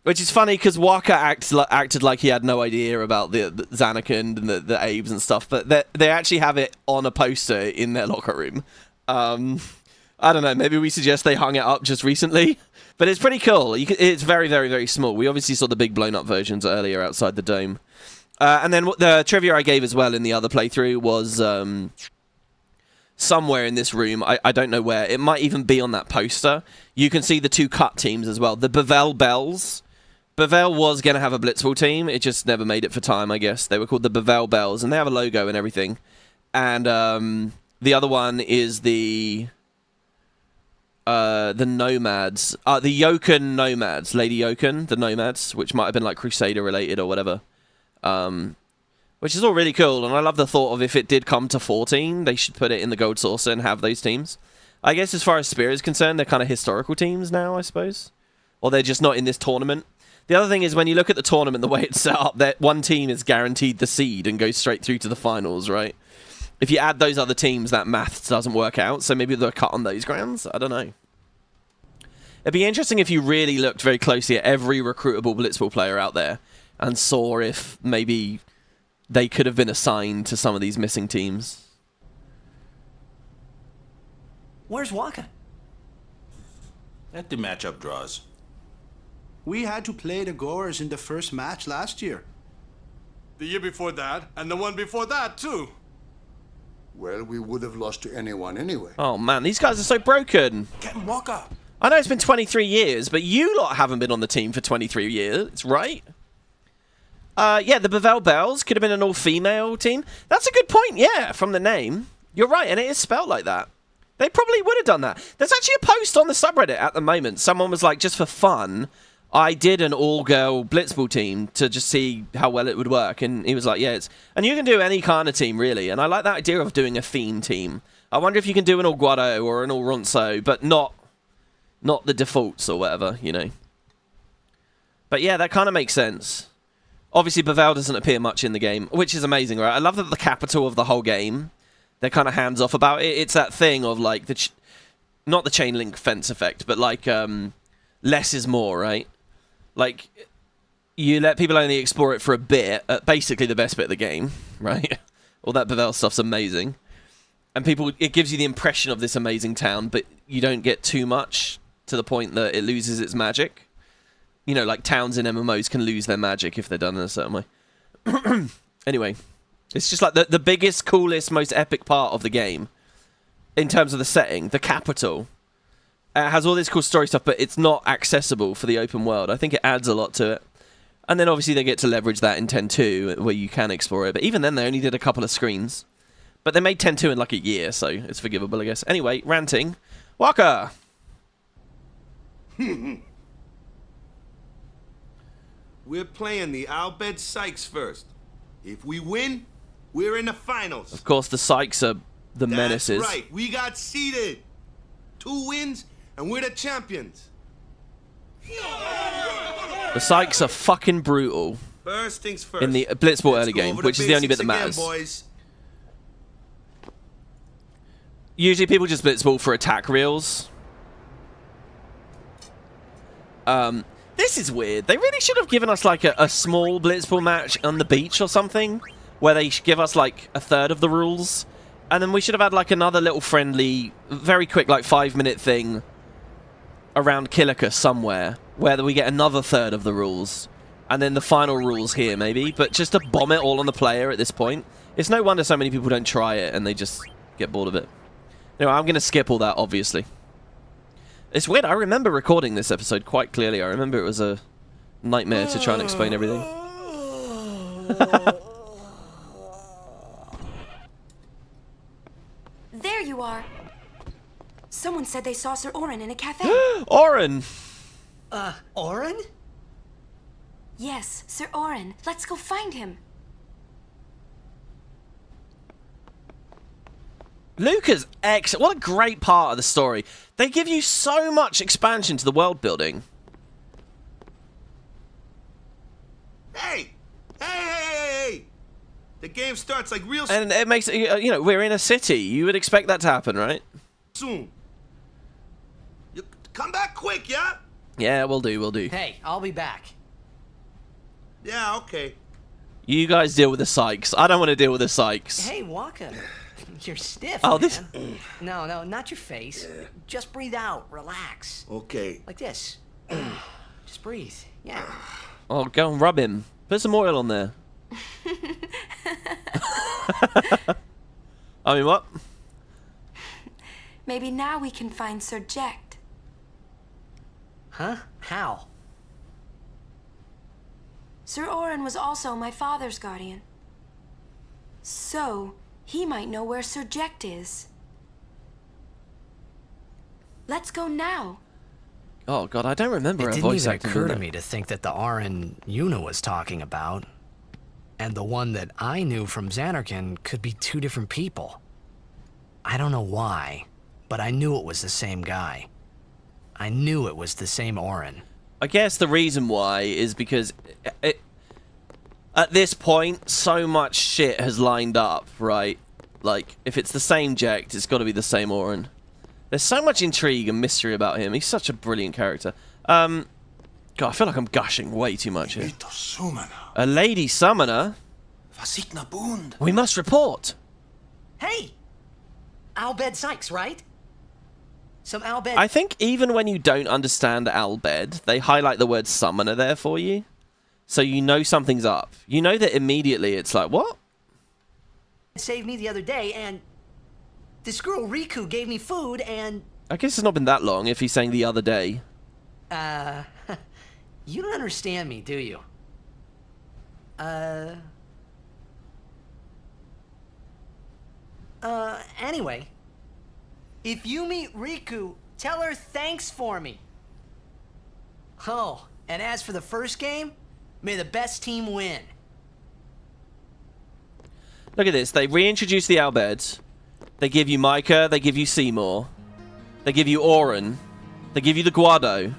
Which is funny, because Waka acted like he had no idea about the Zanuck and the Abes and stuff, but they actually have it on a poster in their locker room. I don't know, maybe we suggest they hung it up just recently. But it's pretty cool. It's very, very, very small. We obviously saw the big blown-up versions earlier outside the dome. And then the trivia I gave as well in the other playthrough was somewhere in this room. I don't know where. It might even be on that poster. You can see the two cut teams as well. The Bevelle Bells. Bevelle was going to have a Blitzball team. It just never made it for time, I guess. They were called the Bevelle Bells, and they have a logo and everything. And the other one is the Nomads. The Yoken Nomads. Lady Yoken, the Nomads, which might have been like Crusader related or whatever. Which is all really cool, and I love the thought of if it did come to 14, they should put it in the Gold Saucer and have those teams. I guess as far as Spirit is concerned, they're kind of historical teams now, I suppose. Or they're just not in this tournament. The other thing is, when you look at the tournament, the way it's set up, that one team is guaranteed the seed and goes straight through to the finals, right? If you add those other teams, that maths doesn't work out, so maybe they're cut on those grounds? I don't know. It'd be interesting if you really looked very closely at every recruitable Blitzball player out there and saw if maybe they could have been assigned to some of these missing teams. Where's Waka? At the matchup draws. We had to play the Goers in the first match last year. The year before that, and the one before that, too. Well, we would have lost to anyone anyway. Oh man, these guys are so broken. Captain Walker. I know it's been 23 years, but you lot haven't been on the team for 23 years, right? Yeah, the Bevel Bells could have been an all-female team. That's a good point, yeah, from the name. You're right, and it is spelled like that. They probably would have done that. There's actually a post on the subreddit at the moment. Someone was like, just for fun, I did an all-girl Blitzball team to just see how well it would work. And he was like, yeah, it's... And you can do any kind of team, really. And I like that idea of doing a theme team. I wonder if you can do an all-Guado or an all-Ronso, but not the defaults or whatever, you know. But yeah, that kind of makes sense. Obviously, Bevel doesn't appear much in the game, which is amazing, right? I love that the capital of the whole game, they're kind of hands-off about it. It's that thing of, like, not the chain link fence effect, but, like, less is more, right? Like, you let people only explore it for a bit, basically the best bit of the game, right? All that Bevel stuff's amazing. And it gives you the impression of this amazing town, but you don't get too much to the point that it loses its magic. You know, like towns in MMOs can lose their magic if they're done in a certain way. Anyway, it's just like the biggest, coolest, most epic part of the game in terms of the setting, the capital. It has all this cool story stuff, but it's not accessible for the open world. I think it adds a lot to it. And then obviously they get to leverage that in 10.2 where you can explore it. But even then, they only did a couple of screens. But they made 10.2 in like a year, so it's forgivable, I guess. Anyway, ranting. Waka! We're playing the Albed Sykes first. If we win, we're in the finals. Of course, the Sykes are the menaces. That's right. We got seeded. 2 wins, and we're the champions. The Sykes are fucking brutal. First things first. In the Blitzball early game, which is the only bit that matters. Boys. Usually people just Blitzball for attack reels. This is weird. They really should have given us like a small Blitzball match on the beach or something, where they should give us like a third of the rules. And then we should have had like another little friendly, very quick, like 5-minute thing around Kilika somewhere, where we get another third of the rules. And then the final rules here, maybe. But just to bomb it all on the player at this point. It's no wonder so many people don't try it and they just get bored of it. Anyway, I'm going to skip all that, obviously. It's weird. I remember recording this episode quite clearly. I remember it was a nightmare to try and explain everything. There you are. Someone said they saw Sir Oren in a cafe. Oren! Oren? Yes, Sir Oren. Let's go find him. Luca's excellent. What a great part of the story. They give you so much expansion to the world building. Hey! Hey! The game starts like real And it makes it, you know, we're in a city. You would expect that to happen, right? soon. You come back quick, yeah? Yeah, we'll do. Hey, I'll be back. Yeah, okay. You guys deal with the Sykes. I don't want to deal with the Sykes. Hey, Waka. You're stiff, Oh, man. this... No, not your face. Just breathe out. Relax. Okay. Like this. Just breathe. Yeah. Oh, go and rub him. Put some oil on there. I mean, what? Maybe now we can find Sir Jekt. Huh? How? Sir Oren was also my father's guardian. So, he might know where Sir Jekt is. Let's go now. Oh, God, I don't remember It her didn't voice even acting. occur to me to think that the Aren Yuna was talking about and the one that I knew from Xanarkand could be two different people. I don't know why, but I knew it was the same guy. I knew it was the same Oren. I guess the reason why is because at this point, so much shit has lined up, right? Like, if it's the same Jekt, it's got to be the same Oren. There's so much intrigue and mystery about him. He's such a brilliant character. God, I feel like I'm gushing way too much here. A lady summoner? We must report. Hey! Albed Sykes, right? Some Albed... I think even when you don't understand Albed, they highlight the word summoner there for you. So you know something's up. You know that immediately it's like, what? Saved me the other day, and this girl Riku gave me food, and... I guess it's not been that long if he's saying the other day. You don't understand me, do you? Anyway, if you meet Riku, tell her thanks for me. Oh, and as for the first game, may the best team win. Look at this. They reintroduce the Albed. They give you Micah. They give you Seymour. They give you Auron. They give you the Guado.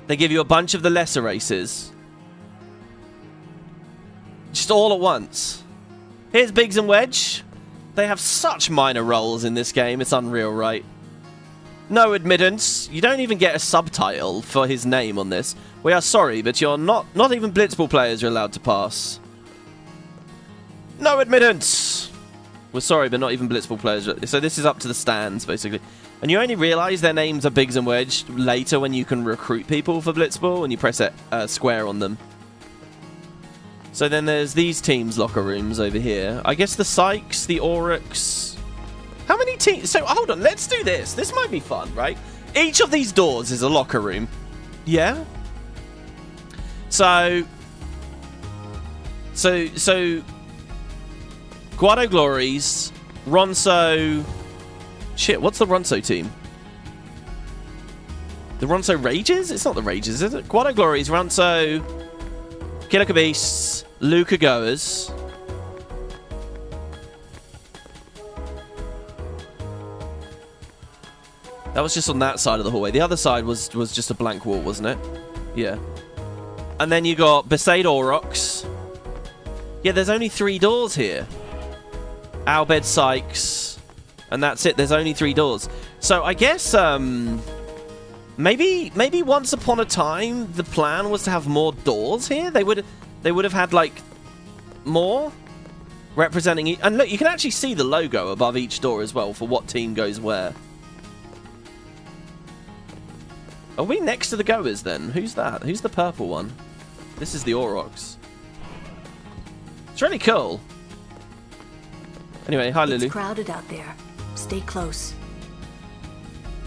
They give you a bunch of the lesser races. Just all at once. Here's Biggs and Wedge. They have such minor roles in this game. It's unreal, right? No admittance. You don't even get a subtitle for his name on this. We are sorry, but you're not even Blitzball players are allowed to pass. No admittance. We're sorry, but not even Blitzball players. So this is up to the stands, basically. And you only realise their names are Biggs and Wedge later when you can recruit people for Blitzball and you press square on them. So then there's these teams' locker rooms over here. I guess the Sykes, the Oryx. How many teams? So hold on, let's do this. This might be fun, right? Each of these doors is a locker room. Yeah? So Guado Glories, Ronso... Shit, what's the Ronso team? The Ronso Rages? It's not the Rages, is it? Guado Glories, Ronso, Killer Beasts, Luca Goers. That was just on that side of the hallway. The other side was just a blank wall, wasn't it? Yeah. And then you got Besaid Aurochs. Yeah, there's only 3 doors here. Albed Sykes. And that's it. There's only 3 doors. So I guess maybe once upon a time the plan was to have more doors here. They would have had like more representing each. And look, you can actually see the logo above each door as well for what team goes where. Are we next to the goers then? Who's that? Who's the purple one? This is the Aurochs. It's really cool. Anyway, hi Lulu. It's crowded out there. Stay close.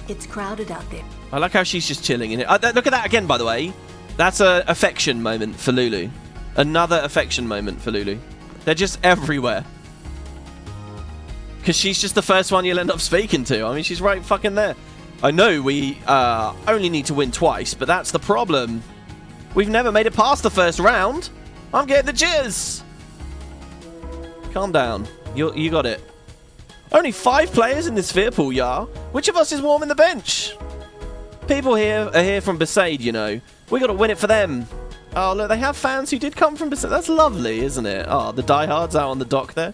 It's crowded out there. I like how she's just chilling in it. Look at that again, by the way. That's a affection moment for Lulu. Another affection moment for Lulu. They're just everywhere. Because she's just the first one you'll end up speaking to. I mean, she's right fucking there. I know we only need to win twice, but that's the problem. We've never made it past the first round. I'm getting the jizz. Calm down. You got it. Only 5 players in this sphere pool, yeah? Which of us is warming the bench? People here are here from Besaid, you know. We got to win it for them. Oh, look, they have fans who did come from Besaid. That's lovely, isn't it? Oh, the diehards out on the dock there.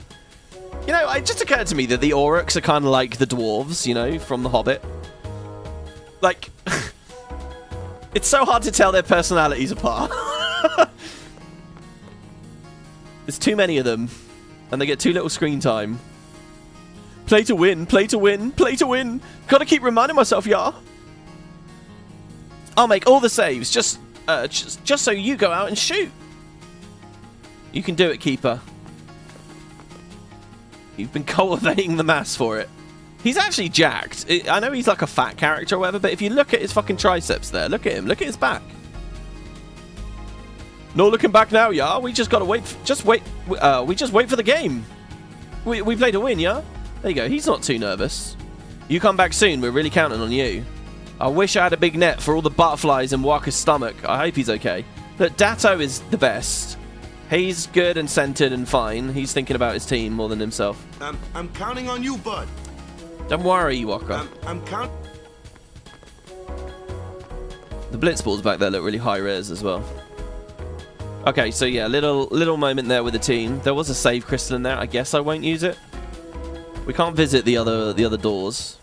You know, it just occurred to me that the Aurochs are kind of like the dwarves, you know, from The Hobbit. Like, it's so hard to tell their personalities apart. There's too many of them, and they get too little screen time. Play to win, play to win, play to win. Gotta keep reminding myself, yeah. I'll make all the saves, just so you go out and shoot. You can do it, Keeper. You've been cultivating the mass for it. He's actually jacked. I know he's like a fat character or whatever, but if you look at his fucking triceps there, look at him, look at his back. No looking back now, yeah. We just gotta wait. We just wait for the game. We play to win, yeah. There you go. He's not too nervous. You come back soon. We're really counting on you. I wish I had a big net for all the butterflies in Waka's stomach. I hope he's okay. Look, Datto is the best. He's good and centered and fine. He's thinking about his team more than himself. I'm counting on you, bud. Don't worry, Waka. I'm counting. The Blitzballs back there look really high res as well. Okay, so yeah, little moment there with the team. There was a save crystal in there. I guess I won't use it. We can't visit the other doors.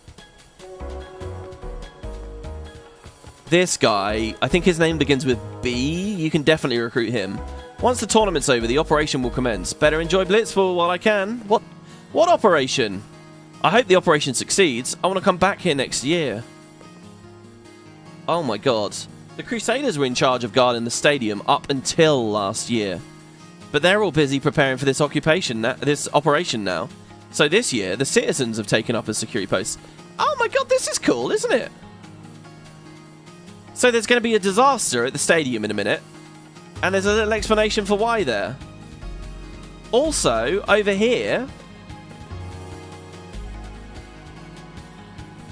this guy, I think his name begins with B. You can definitely recruit him. Once the tournament's over, the operation will commence. Better enjoy Blitzball while I can. What operation? I hope the operation succeeds. I want to come back here next year. Oh my god. The Crusaders were in charge of guarding the stadium up until last year. But they're all busy preparing for this operation now. So this year, the citizens have taken up as security posts. Oh my god, this is cool, isn't it? So there's going to be a disaster at the stadium in a minute. And there's a little explanation for why there. Also, over here...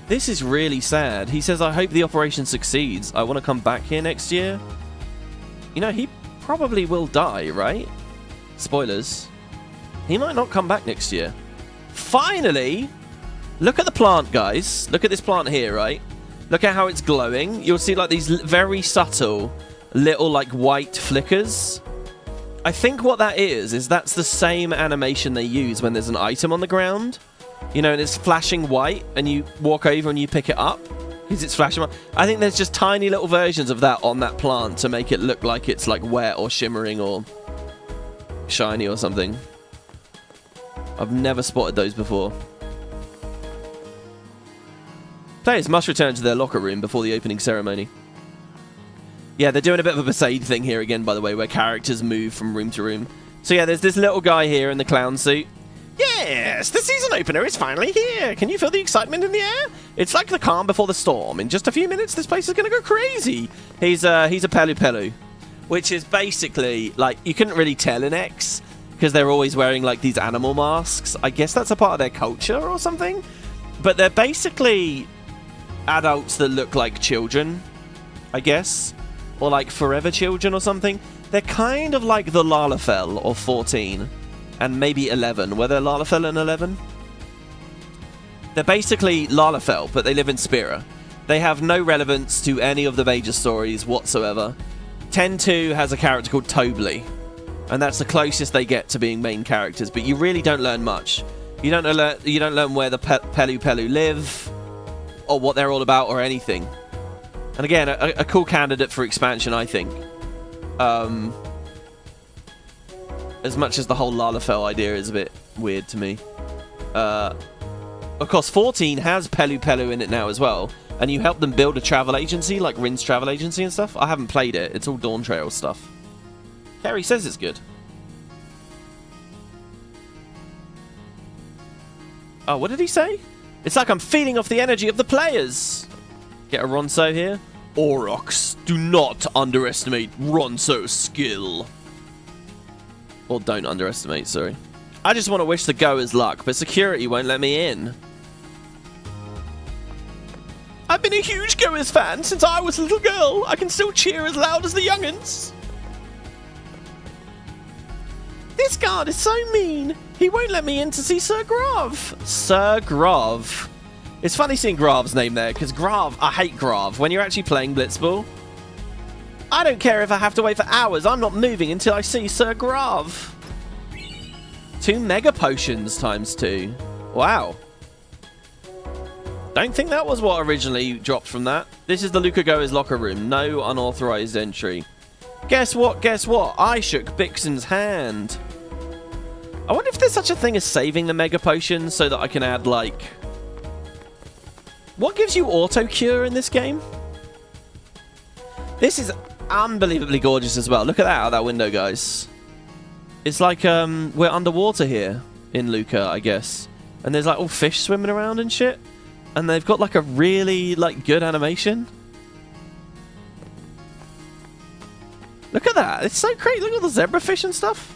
This is really sad. He says, I hope the operation succeeds. I want to come back here next year. You know, he probably will die, right? Spoilers. He might not come back next year. Finally! Look at the plant, guys. Look at this plant here, right? Look at how it's glowing. You'll see like these very subtle little like white flickers. I think what that is that's the same animation they use when there's an item on the ground. You know, and it's flashing white, and you walk over and you pick it up because it's flashing white. I think there's just tiny little versions of that on that plant to make it look like it's like wet or shimmering or shiny or something. I've never spotted those before. Players must return to their locker room before the opening ceremony. Yeah, they're doing a bit of a Besaid thing here again, by the way, where characters move from room to room. So yeah, there's this little guy here in the clown suit. Yes, the season opener is finally here. Can you feel the excitement in the air? It's like the calm before the storm. In just a few minutes, this place is going to go crazy. He's a Pelu Pelu, which is basically, like, you couldn't really tell in X because they're always wearing, like, these animal masks. I guess that's a part of their culture or something. But they're basically adults that look like children, I guess. Or, like, forever children or something. They're kind of like the Lalafell or 14. And maybe 11. Were there Lalafell and 11? They're basically Lalafell, but they live in Spira. They have no relevance to any of the major stories whatsoever. 10-2 has a character called Tobley, and that's the closest they get to being main characters, but you really don't learn much. You don't learn where the Pelu Pelu live, or what they're all about, or anything. And again, a cool candidate for expansion, I think. As much as the whole Lalafell idea is a bit weird to me. Of course, 14 has Pelu Pelu in it now as well. And you help them build a travel agency, like Rin's travel agency and stuff. I haven't played it. It's all Dawn Trail stuff. Kerry says it's good. Oh, what did he say? It's like I'm feeding off the energy of the players. Get a Ronso here. Aurochs, do not underestimate Ronso's skill. Or don't underestimate, sorry. I just want to wish the goers luck, but security won't let me in. I've been a huge Goers fan since I was a little girl. I can still cheer as loud as the young'uns. This guard is so mean. He won't let me in to see Sir Grav. Sir Grav. It's funny seeing Grav's name there, because Grav, I hate Grav when you're actually playing Blitzball. I don't care if I have to wait for hours. I'm not moving until I see Sir Grav. 2 mega potions times 2. Wow. Don't think that was what originally dropped from that. This is the Luca Goer's locker room. No unauthorized entry. Guess what? Guess what? I shook Bixen's hand. I wonder if there's such a thing as saving the mega potions so that I can add, like... What gives you auto cure in this game? This is unbelievably gorgeous as well. Look at that out that window, guys. It's like we're underwater here in Luca, I guess. And there's like all fish swimming around and shit. And they've got like a really like good animation. Look at that. It's so great. Look at the zebrafish and stuff.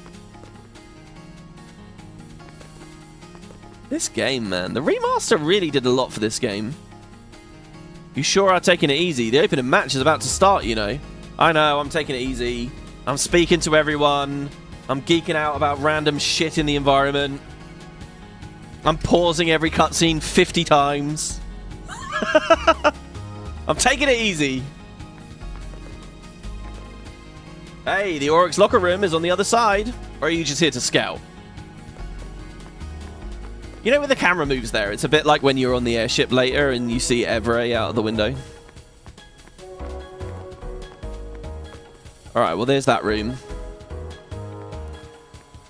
This game, man. The remaster really did a lot for this game. You sure are taking it easy. The opening match is about to start, you know. I know, I'm taking it easy. I'm speaking to everyone. I'm geeking out about random shit in the environment. I'm pausing every cutscene 50 times. I'm taking it easy. Hey, the Oryx locker room is on the other side. Or are you just here to scout? You know, when the camera moves there, it's a bit like when you're on the airship later and you see Evray out of the window. Alright, well, there's that room.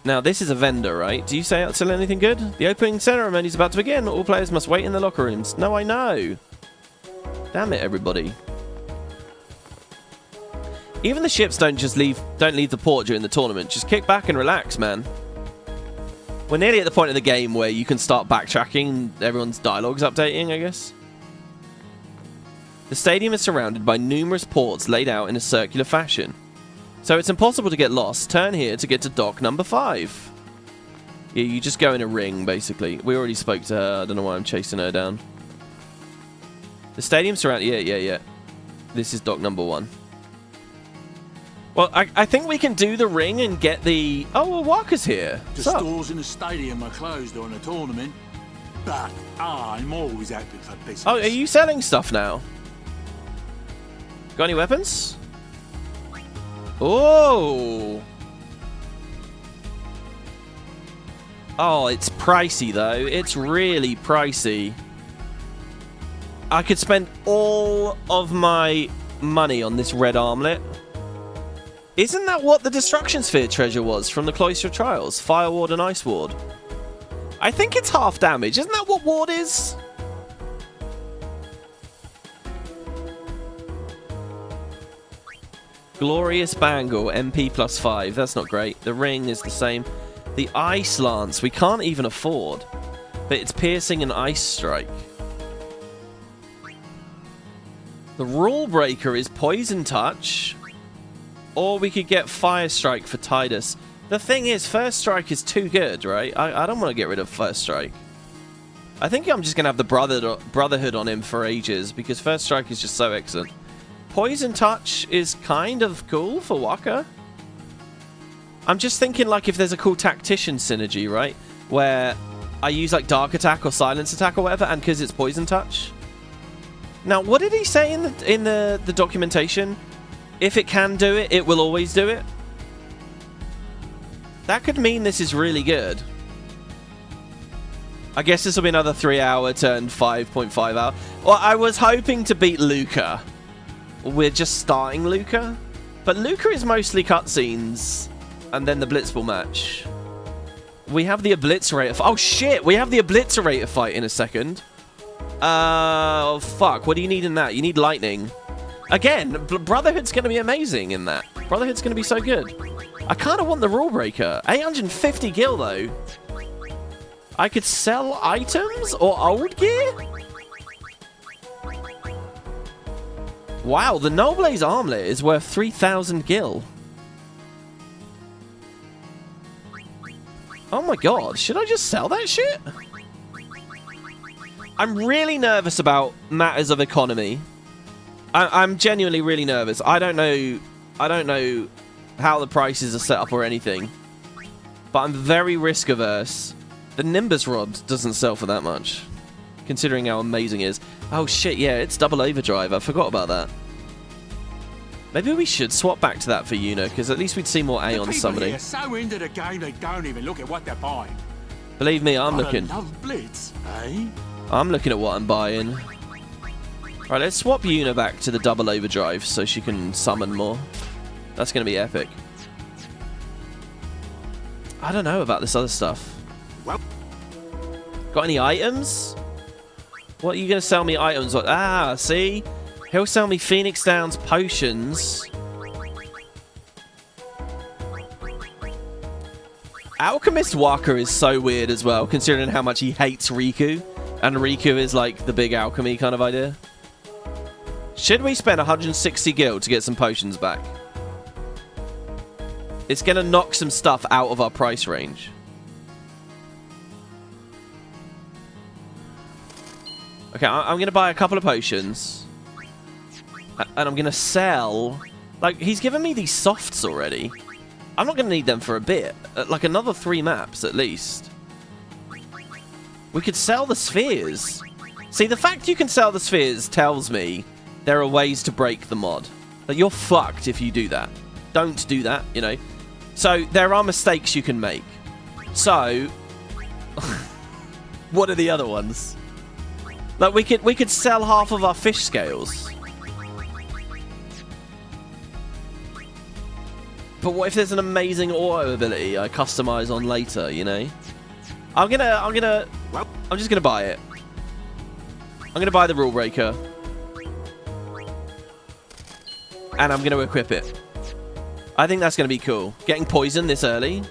Now, this is a vendor, right? Do you say sell anything good? The opening ceremony is about to begin. All players must wait in the locker rooms. No, I know. Damn it, everybody. Even the ships don't leave the port during the tournament. Just kick back and relax, man. We're nearly at the point of the game where you can start backtracking. Everyone's dialogue's updating, I guess. The stadium is surrounded by numerous ports laid out in a circular fashion. So it's impossible to get lost. Turn here to get to dock number 5. Yeah, you just go in a ring, basically. We already spoke to her. I don't know why I'm chasing her down. The stadium's surrounded... Yeah. This is dock number 1. Well, I think we can do the ring and get the... Oh, well, Walker's here. The stores in the stadium are closed during the tournament, but I'm always active for business. Oh, are you selling stuff now? Got any weapons? Oh! Oh, it's pricey, though. It's really pricey. I could spend all of my money on this red armlet. Isn't that what the Destruction Sphere treasure was from the Cloister of Trials? Fire Ward and Ice Ward. I think it's half damage. Isn't that what Ward is? Glorious Bangle, MP plus 5. That's not great. The ring is the same. The Ice Lance, we can't even afford. But it's piercing and Ice Strike. The Rule Breaker is Poison Touch. Or we could get Fire Strike for Tidus. The thing is, First Strike is too good, right? I don't want to get rid of First Strike. I think I'm just going to have the Brotherhood on him for ages, because First Strike is just so excellent. Poison Touch is kind of cool for Waka. I'm just thinking, like, if there's a cool Tactician synergy, right? Where I use, like, Dark Attack or Silence Attack or whatever, and because it's Poison Touch. Now, what did he say in the documentation? If it can do it, it will always do it. That could mean this is really good. I guess this will be another 3-hour turn 5.5 hour. Well, I was hoping to beat Luca. We're just starting Luca. But Luca is mostly cutscenes. And then the Blitzball match. We have the Obliterator. Oh, shit. We have the Obliterator fight in a second. Oh, fuck. What do you need in that? You need lightning. Again, Brotherhood's going to be amazing in that. Brotherhood's going to be so good. I kind of want the Rule Breaker. 850 gil, though. I could sell items or old gear? Wow, the Noble's Armlet is worth 3,000 gil. Oh my god, should I just sell that shit? I'm really nervous about matters of economy. I'm genuinely really nervous. I don't know how the prices are set up or anything. But I'm very risk averse. The Nimbus Rod doesn't sell for that much, considering how amazing it is. Oh shit, yeah, it's double overdrive. I forgot about that. Maybe we should swap back to that for Yuna, because at least we'd see more A on somebody. They're so into the game they don't even look at what they're buying. Believe me, I'm looking. I love Blitz, eh? I'm looking at what I'm buying. Right, let's swap Yuna back to the double overdrive so she can summon more. That's going to be epic. I don't know about this other stuff. Got any items? What are you going to sell me items? Ah, see? He'll sell me Phoenix Downs potions. Alchemist Waka is so weird as well, considering how much he hates Riku. And Riku is like the big alchemy kind of idea. Should we spend 160 gil to get some potions back? It's going to knock some stuff out of our price range. Okay, I'm going to buy a couple of potions. And I'm going to sell... Like, he's given me these softs already. I'm not going to need them for a bit. Like, another 3 maps, at least. We could sell the spheres. See, the fact you can sell the spheres tells me there are ways to break the mod. Like, you're fucked if you do that. Don't do that, you know. So, there are mistakes you can make. So... what are the other ones? Like, we could sell half of our fish scales. But what if there's an amazing auto ability I customize on later, you know? I'm just gonna buy it. I'm gonna buy the rule breaker. And I'm gonna equip it. I think that's gonna be cool. Getting poison this early?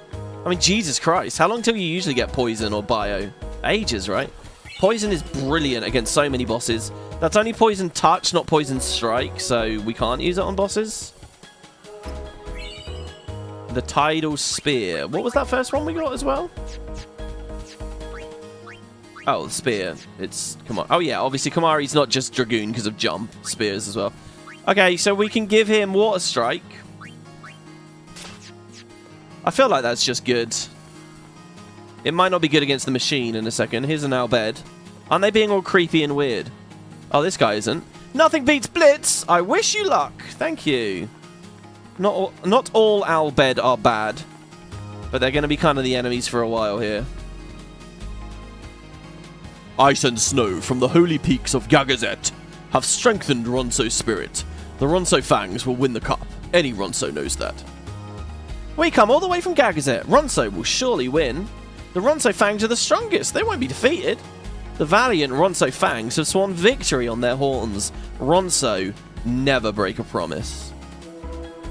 I mean, Jesus Christ, how long till you usually get poison or bio? Ages, right? Poison is brilliant against so many bosses. That's only poison touch, not poison strike, so we can't use it on bosses. The Tidal Spear. What was that first one we got as well? Oh, the Spear. It's... Come on. Oh, yeah. Obviously, Kamari's not just Dragoon because of jump. Spears as well. Okay, so we can give him Water Strike. I feel like that's just good. It might not be good against the machine in a second. Here's an Albed. Aren't they being all creepy and weird? Oh, this guy isn't. Nothing beats Blitz! I wish you luck. Thank you. Not all Albed are bad, but they're going to be kind of the enemies for a while here. Ice and snow from the holy peaks of Gagazet have strengthened Ronso's spirit. The Ronso Fangs will win the cup. Any Ronso knows that. We come all the way from Gagazet. Ronso will surely win. The Ronso Fangs are the strongest. They won't be defeated. The valiant Ronso Fangs have sworn victory on their horns. Ronso never break a promise.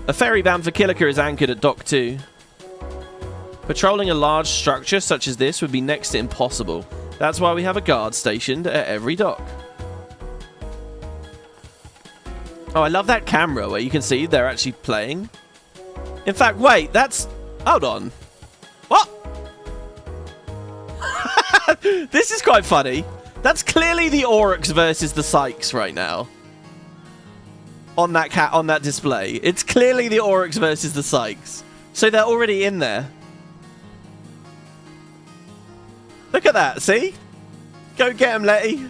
A ferry bound for Kilika is anchored at Dock 2. Patrolling a large structure such as this would be next to impossible. That's why we have a guard stationed at every dock. Oh, I love that camera where you can see they're actually playing. In fact, wait, that's... Hold on. What? This is quite funny. That's clearly the Oryx versus the Sykes right now. On that display. It's clearly the Oryx versus the Sykes. So they're already in there. Look at that, see? Go get him, Letty.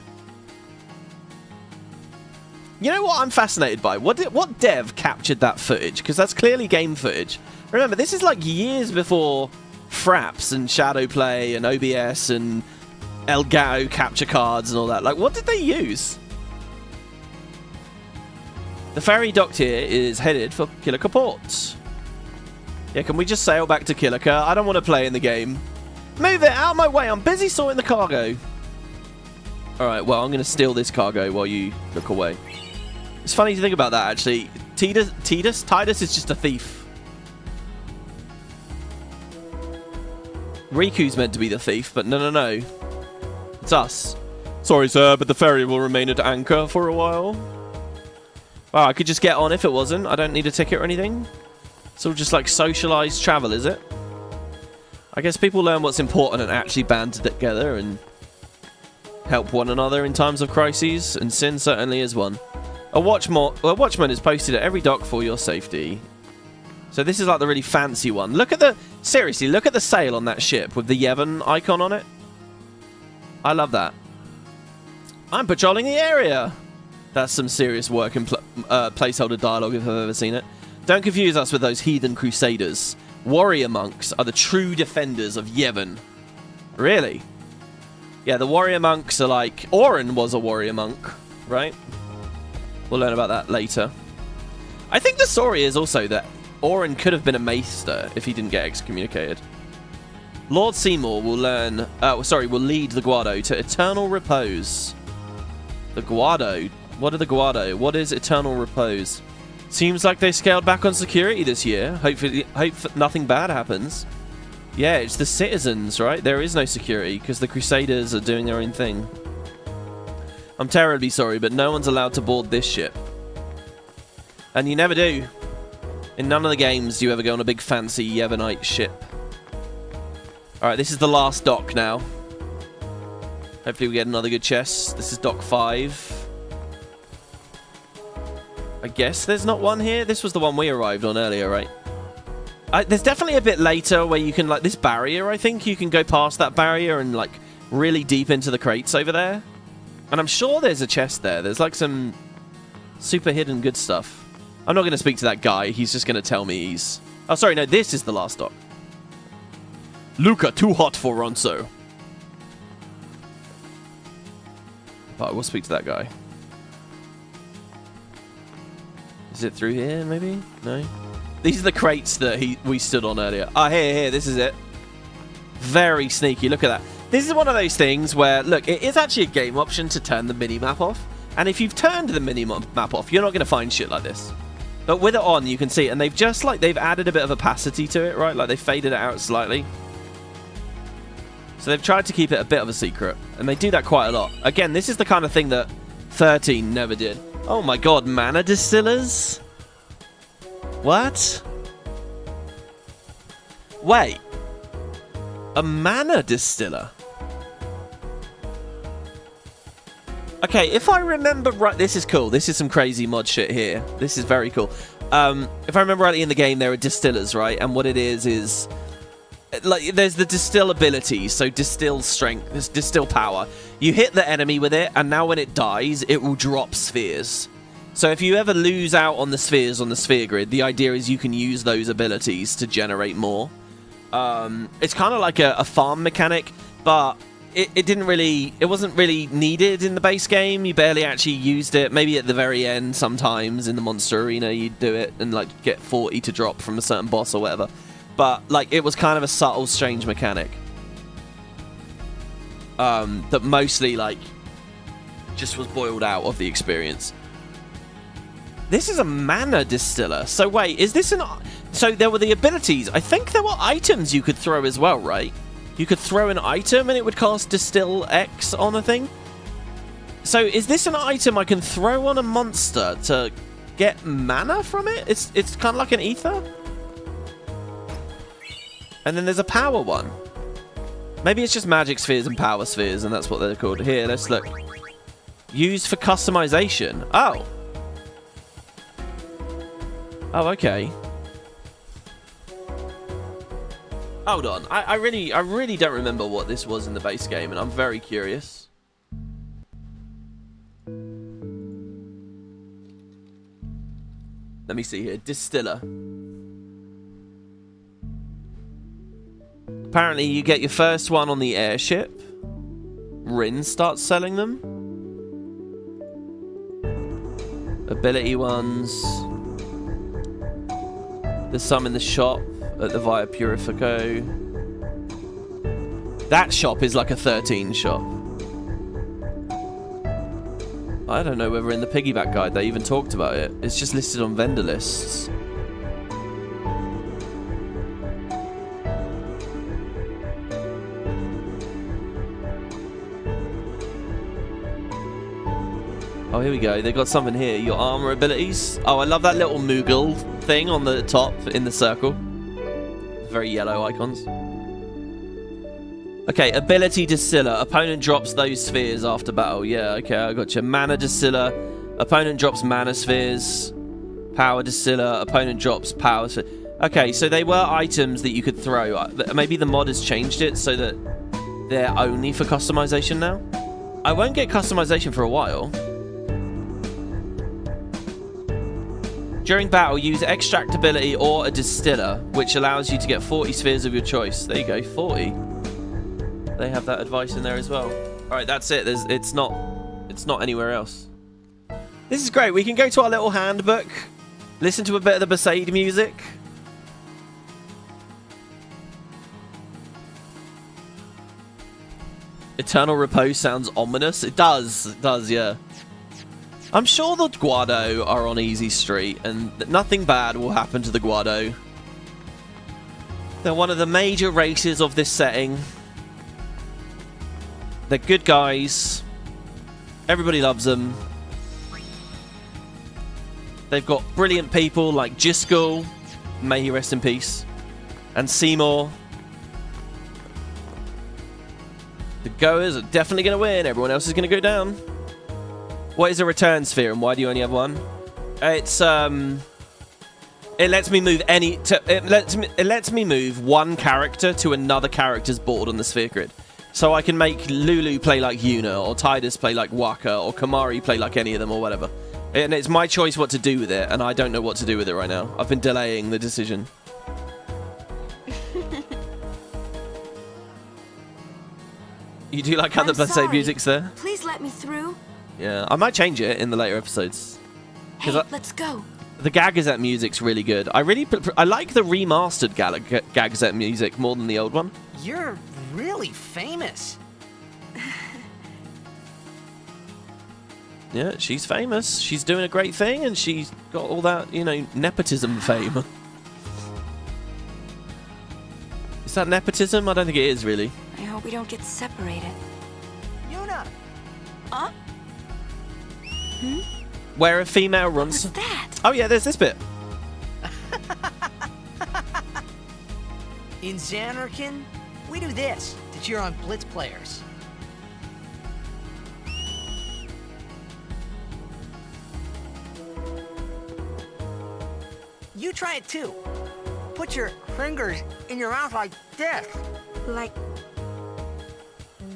You know what I'm fascinated by? What dev captured that footage? Because that's clearly game footage. Remember, this is like years before Fraps and Shadowplay and OBS and Elgato capture cards and all that. Like, what did they use? The ferry docked here is headed for Kilika Port. Yeah, can we just sail back to Kilika? I don't want to play in the game. Move it out of my way. I'm busy sorting the cargo. Alright, well, I'm going to steal this cargo while you look away. It's funny to think about that, actually. Titus is just a thief. Riku's meant to be the thief, but no. It's us. Sorry, sir, but the ferry will remain at anchor for a while. Wow, I could just get on if it wasn't. I don't need a ticket or anything. It's all just like socialized travel, is it? I guess people learn what's important and actually band together and help one another in times of crises, and Sin certainly is one. A watchman is posted at every dock for your safety. So this is like the really fancy one. Look at the... Seriously, look at the sail on that ship with the Yevon icon on it. I love that. I'm patrolling the area. That's some serious work and placeholder dialogue if I've ever seen it. Don't confuse us with those heathen crusaders. Warrior monks are the true defenders of Yevon. Really? Yeah, the warrior monks are like... Oren was a warrior monk, right? We'll learn about that later. I think the story is also that Oren could have been a maester if he didn't get excommunicated. Lord Seymour will learn... will lead the Guado to eternal repose. The Guado? What are the Guado? What is eternal repose? Seems like they scaled back on security this year. Hope nothing bad happens. Yeah, it's the citizens, right? There is no security because the Crusaders are doing their own thing. I'm terribly sorry, but no one's allowed to board this ship. And you never do. In none of the games do you ever go on a big fancy Yevonite ship. Alright, this is the last dock now. Hopefully we get another good chest. This is dock 5. I guess there's not one here. This was the one we arrived on earlier, right? There's definitely a bit later where you can, like, this barrier, I think. You can go past that barrier and, like, really deep into the crates over there. And I'm sure there's a chest there. There's, like, some super hidden good stuff. I'm not going to speak to that guy. He's just going to tell me he's... Oh, sorry, no, this is the last dock. Luca, too hot for Ronso. But I will speak to that guy. Is it through here, maybe? No? These are the crates that we stood on earlier. Oh, here, this is it. Very sneaky. Look at that. This is one of those things where, look, it is actually a game option to turn the mini-map off. And if you've turned the mini-map off, you're not going to find shit like this. But with it on, you can see it. And they've just, like, they've added a bit of opacity to it, right? Like, they faded it out slightly. So they've tried to keep it a bit of a secret. And they do that quite a lot. Again, this is the kind of thing that 13 never did. Oh my god, mana distillers? What? Wait. A mana distiller? Okay, if I remember right... This is cool. This is some crazy mod shit here. This is very cool. If I remember rightly in the game, there are distillers, right? And what it is... Like, there's the distill abilities, so distill strength, distill power. You hit the enemy with it, and now when it dies, it will drop spheres. So if you ever lose out on the spheres on the sphere grid, the idea is you can use those abilities to generate more. It's kind of like a farm mechanic, but it wasn't really needed in the base game. You barely actually used it. Maybe at the very end, sometimes in the monster arena, you'd do it and like get 40 to drop from a certain boss or whatever. But like it was kind of a subtle, strange mechanic that mostly like just was boiled out of the experience. This is a mana distiller. So wait, is this an... So there were the abilities. I think there were items you could throw as well, right? You could throw an item and it would cast Distill X on a thing. So is this an item I can throw on a monster to get mana from it? It's kind of like an ether. And then there's a power one. Maybe it's just magic spheres and power spheres, and that's what they're called. Here, let's look. Used for customization. Oh. Oh, okay. Hold on. I really don't remember what this was in the base game, and I'm very curious. Let me see here. Distiller. Apparently, you get your first one on the airship. Rin starts selling them. Ability ones. There's some in the shop at the Via Purifico. That shop is like a 13 shop. I don't know whether in the piggyback guide they even talked about it. It's just listed on vendor lists. Oh, here we go. They got something here. Your armor abilities. Oh, I love that little Moogle thing on the top in the circle. Very yellow icons. Okay, ability distiller. Opponent drops those spheres after battle. Yeah, okay, I got you. Mana distiller. Opponent drops mana spheres. Power distiller. Opponent drops power spheres. Okay, so they were items that you could throw. Maybe the mod has changed it so that they're only for customization now. I won't get customization for a while. During battle, use extract ability or a distiller, which allows you to get 40 spheres of your choice. There you go, 40. They have that advice in there as well. All right, that's it. It's not anywhere else. This is great. We can go to our little handbook, listen to a bit of the Besaid music. Eternal Repose sounds ominous. It does, yeah. I'm sure the Guado are on Easy Street, and nothing bad will happen to the Guado. They're one of the major races of this setting. They're good guys. Everybody loves them. They've got brilliant people like Jiskel, may he rest in peace, and Seymour. The Goers are definitely going to win. Everyone else is going to go down. What is a return sphere, and why do you only have one? It's it lets me move it lets me move one character to another character's board on the sphere grid. So I can make Lulu play like Yuna, or Tidus play like Waka, or Kamari play like any of them, or whatever. And it's my choice what to do with it, and I don't know what to do with it right now. I've been delaying the decision. You do like how the birthday music's there? Please let me through. Yeah, I might change it in the later episodes. Hey, let's go. The Gagazette music's really good. I like the remastered Gagazette music more than the old one. You're really famous. Yeah, she's famous. She's doing a great thing, and she's got all that, you know, nepotism fame. Is that nepotism? I don't think it is, really. I hope we don't get separated. Yuna! Huh? Where a female runs... What's that? Oh, yeah, there's this bit. In Xanarkin, we do this to cheer on Blitz players. You try it too. Put your fingers in your mouth like this. Like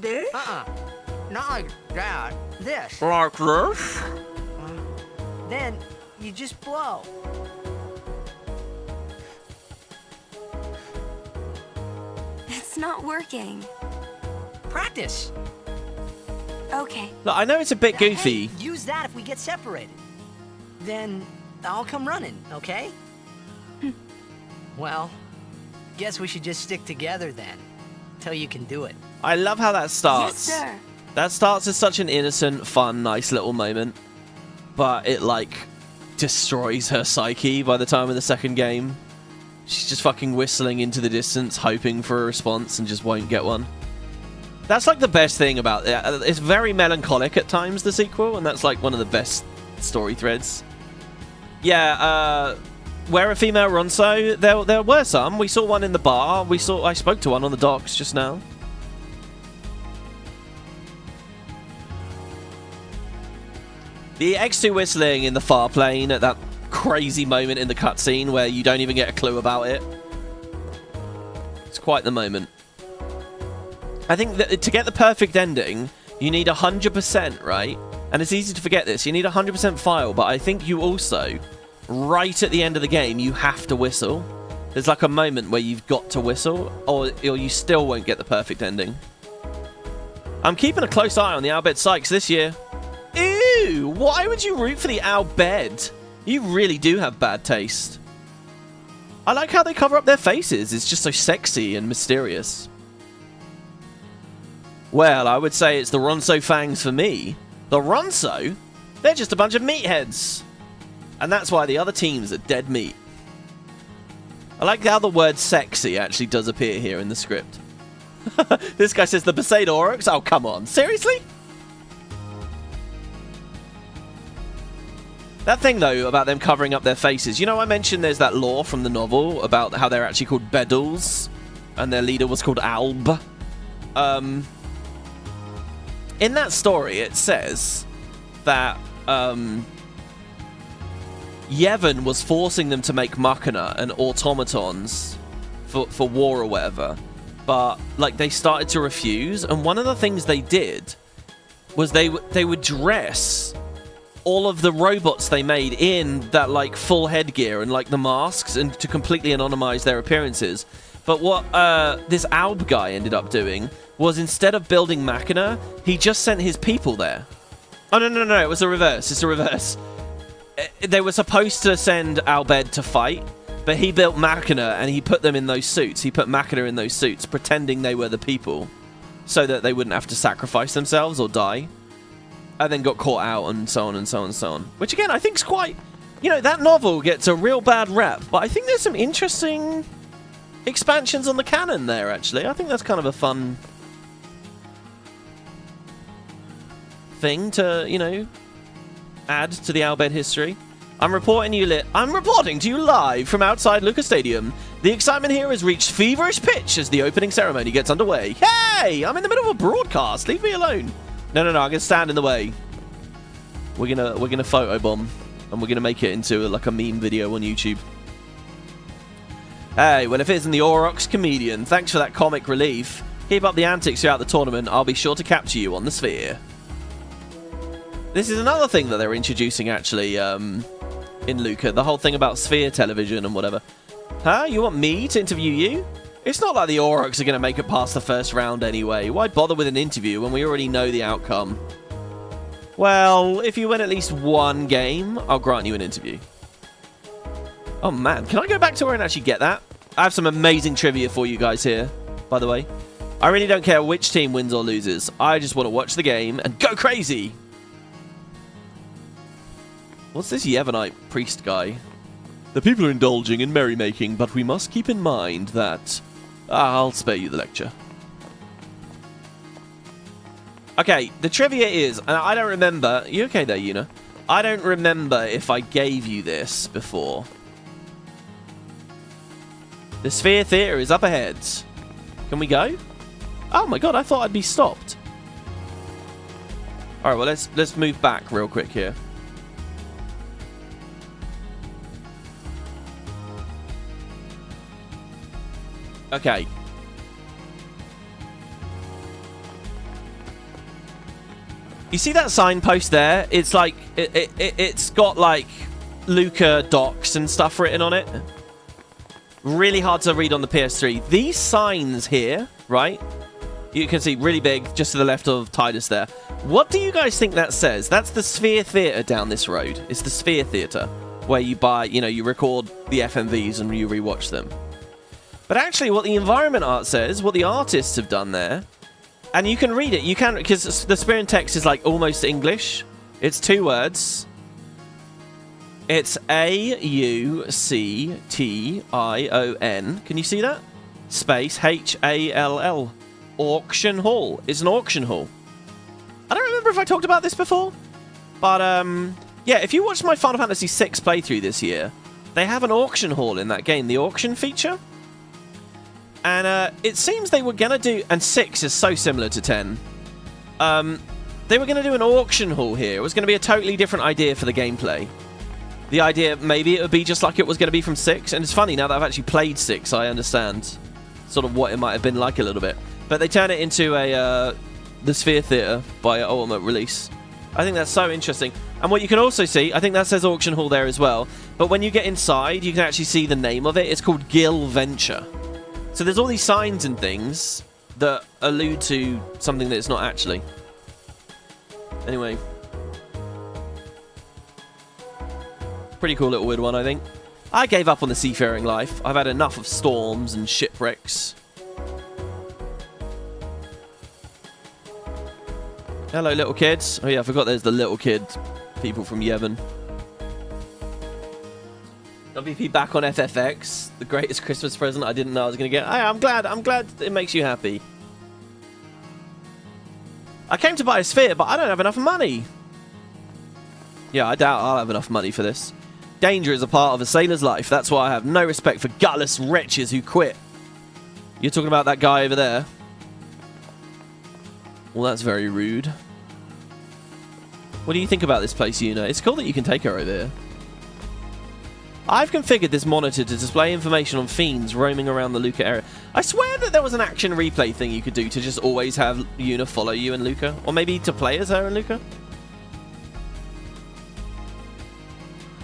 this? Not like that. This. Like this? Then you just blow. It's not working. Practice. Okay. Look, I know it's a bit goofy. Hey, use that if we get separated. Then I'll come running, okay? Well, guess we should just stick together then, till you can do it. I love how that starts. Yes, sir. That starts as such an innocent, fun, nice little moment, but it, like, destroys her psyche by the time of the second game. She's just fucking whistling into the distance, hoping for a response, and just won't get one. That's, like, the best thing about it. It's very melancholic at times, the sequel, and that's, like, one of the best story threads. Yeah, where a female Ronso, there were some. We saw one in the bar. I spoke to one on the docks just now. The X2 whistling in the far plane at that crazy moment in the cutscene where you don't even get a clue about it. It's quite the moment. I think that to get the perfect ending, you need 100%, right? And it's easy to forget this. You need 100% file, but I think you also, right at the end of the game, you have to whistle. There's like a moment where you've got to whistle, or you still won't get the perfect ending. I'm keeping a close eye on the Albed Sykes this year. Ew! Why would you root for the Albed? You really do have bad taste. I like how they cover up their faces. It's just so sexy and mysterious. Well, I would say it's the Ronso fangs for me. The Ronso? They're just a bunch of meatheads. And that's why the other teams are dead meat. I like how the word sexy actually does appear here in the script. This guy says the Besaid Aurochs? Oh, come on. Seriously? That thing, though, about them covering up their faces. You know, I mentioned there's that lore from the novel about how they're actually called Bedouls, and their leader was called Alb. In that story, it says that Yevon was forcing them to make Machina and automatons for war or whatever, but like they started to refuse. And one of the things they did was they would dress all of the robots they made in that like full headgear and like the masks, and to completely anonymize their appearances. But what this Alb guy ended up doing was, instead of building Machina, he just sent his people there. Oh, no, it was a reverse. It's a reverse. They were supposed to send Albed to fight, but he built Machina and he put them in those suits. He put Machina in those suits, pretending they were the people, so that they wouldn't have to sacrifice themselves or die. And then got caught out, and so on and so on and so on. Which, again, I think is quite... You know, that novel gets a real bad rep, but I think there's some interesting expansions on the canon there, actually. I think that's kind of a fun thing to, you know, add to the Albed history. I'm reporting to you live from outside Lucas Stadium. The excitement here has reached feverish pitch as the opening ceremony gets underway. Hey! I'm in the middle of a broadcast. Leave me alone. No, I'm gonna stand in the way. We're gonna photobomb, and we're gonna make it into like a meme video on YouTube. Hey, well, if it isn't the Aurochs comedian, thanks for that comic relief. Keep up the antics throughout the tournament. I'll be sure to capture you on the Sphere. This is another thing that they're introducing, actually, in Luca. The whole thing about Sphere television and whatever. Huh? You want me to interview you? It's not like the Aurochs are going to make it past the first round anyway. Why bother with an interview when we already know the outcome? Well, if you win at least one game, I'll grant you an interview. Oh, man. Can I go back to where and actually get that? I have some amazing trivia for you guys here, by the way. I really don't care which team wins or loses. I just want to watch the game and go crazy. What's this Yevonite priest guy? The people are indulging in merrymaking, but we must keep in mind that... I'll spare you the lecture. Okay, the trivia is... And I don't remember... You okay there, Yuna? I don't remember if I gave you this before. The Sphere Theatre is up ahead. Can we go? Oh my god, I thought I'd be stopped. Alright, well, let's move back real quick here. Okay. You see that signpost there? It's like it's got like Luca docs and stuff written on it. Really hard to read on the PS3. These signs here, right? You can see really big just to the left of Titus there. What do you guys think that says? That's the Sphere Theatre down this road. It's the Sphere Theatre where you buy, you know, you record the FMVs and you rewatch them. But actually what the environment art says, what the artists have done there, and you can read it. You can, because the Sphere in text is like almost English. It's 2 words. It's A-U-C-T-I-O-N. Can you see that? Space H-A-L-L. Auction Hall. It's an auction hall. I don't remember if I talked about this before. But, yeah, if you watched my Final Fantasy VI playthrough this year, they have an auction hall in that game, the auction feature. And it seems they were going to do... And 6 is so similar to 10. They were going to do an auction hall here. It was going to be a totally different idea for the gameplay. The idea, maybe it would be just like it was going to be from 6. And it's funny, now that I've actually played 6, I understand sort of what it might have been like a little bit. But they turn it into the Sphere Theatre by Ultimate Release. I think that's so interesting. And what you can also see, I think that says auction hall there as well. But when you get inside, you can actually see the name of it. It's called Gill Venture. So there's all these signs and things that allude to something that it's not actually. Anyway. Pretty cool little weird one, I think. I gave up on the seafaring life. I've had enough of storms and shipwrecks. Hello, little kids. Oh yeah, I forgot there's the little kid people from Yevon. WP back on FFX, the greatest Christmas present I didn't know I was going to get. I'm glad it makes you happy. I came to buy a sphere, but I don't have enough money. Yeah, I doubt I'll have enough money for this. Danger is a part of a sailor's life. That's why I have no respect for gutless wretches who quit. You're talking about that guy over there? Well, that's very rude. What do you think about this place, Yuna? It's cool that you can take her over there. I've configured this monitor to display information on fiends roaming around the Luca area. I swear that there was an action replay thing you could do to just always have Yuna follow you and Luca. Or maybe to play as her and Luca.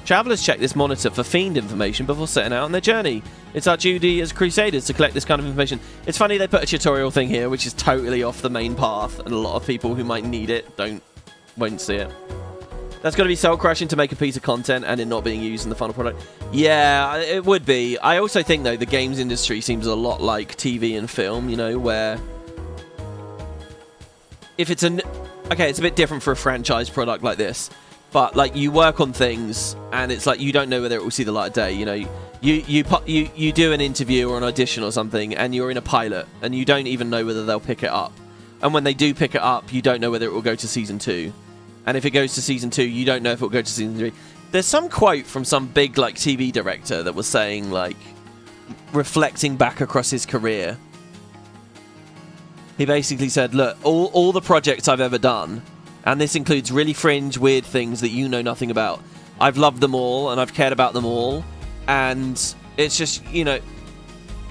Travelers check this monitor for fiend information before setting out on their journey. It's our duty as crusaders to collect this kind of information. It's funny they put a tutorial thing here, which is totally off the main path, and a lot of people who might need it won't see it. That's got to be soul-crushing to make a piece of content and it not being used in the final product. Yeah, it would be. I also think, though, the games industry seems a lot like TV and film, you know, where... If it's okay, it's a bit different for a franchise product like this, but, like, you work on things and it's like you don't know whether it will see the light of day, you know. You do an interview or an audition or something and you're in a pilot and you don't even know whether they'll pick it up. And when they do pick it up, you don't know whether it will go to Season 2. And if it goes to Season 2, you don't know if it will go to Season 3. There's some quote from some big, like, TV director that was saying, like, reflecting back across his career. He basically said, look, all the projects I've ever done, and this includes really fringe, weird things that you know nothing about, I've loved them all, and I've cared about them all, and it's just, you know,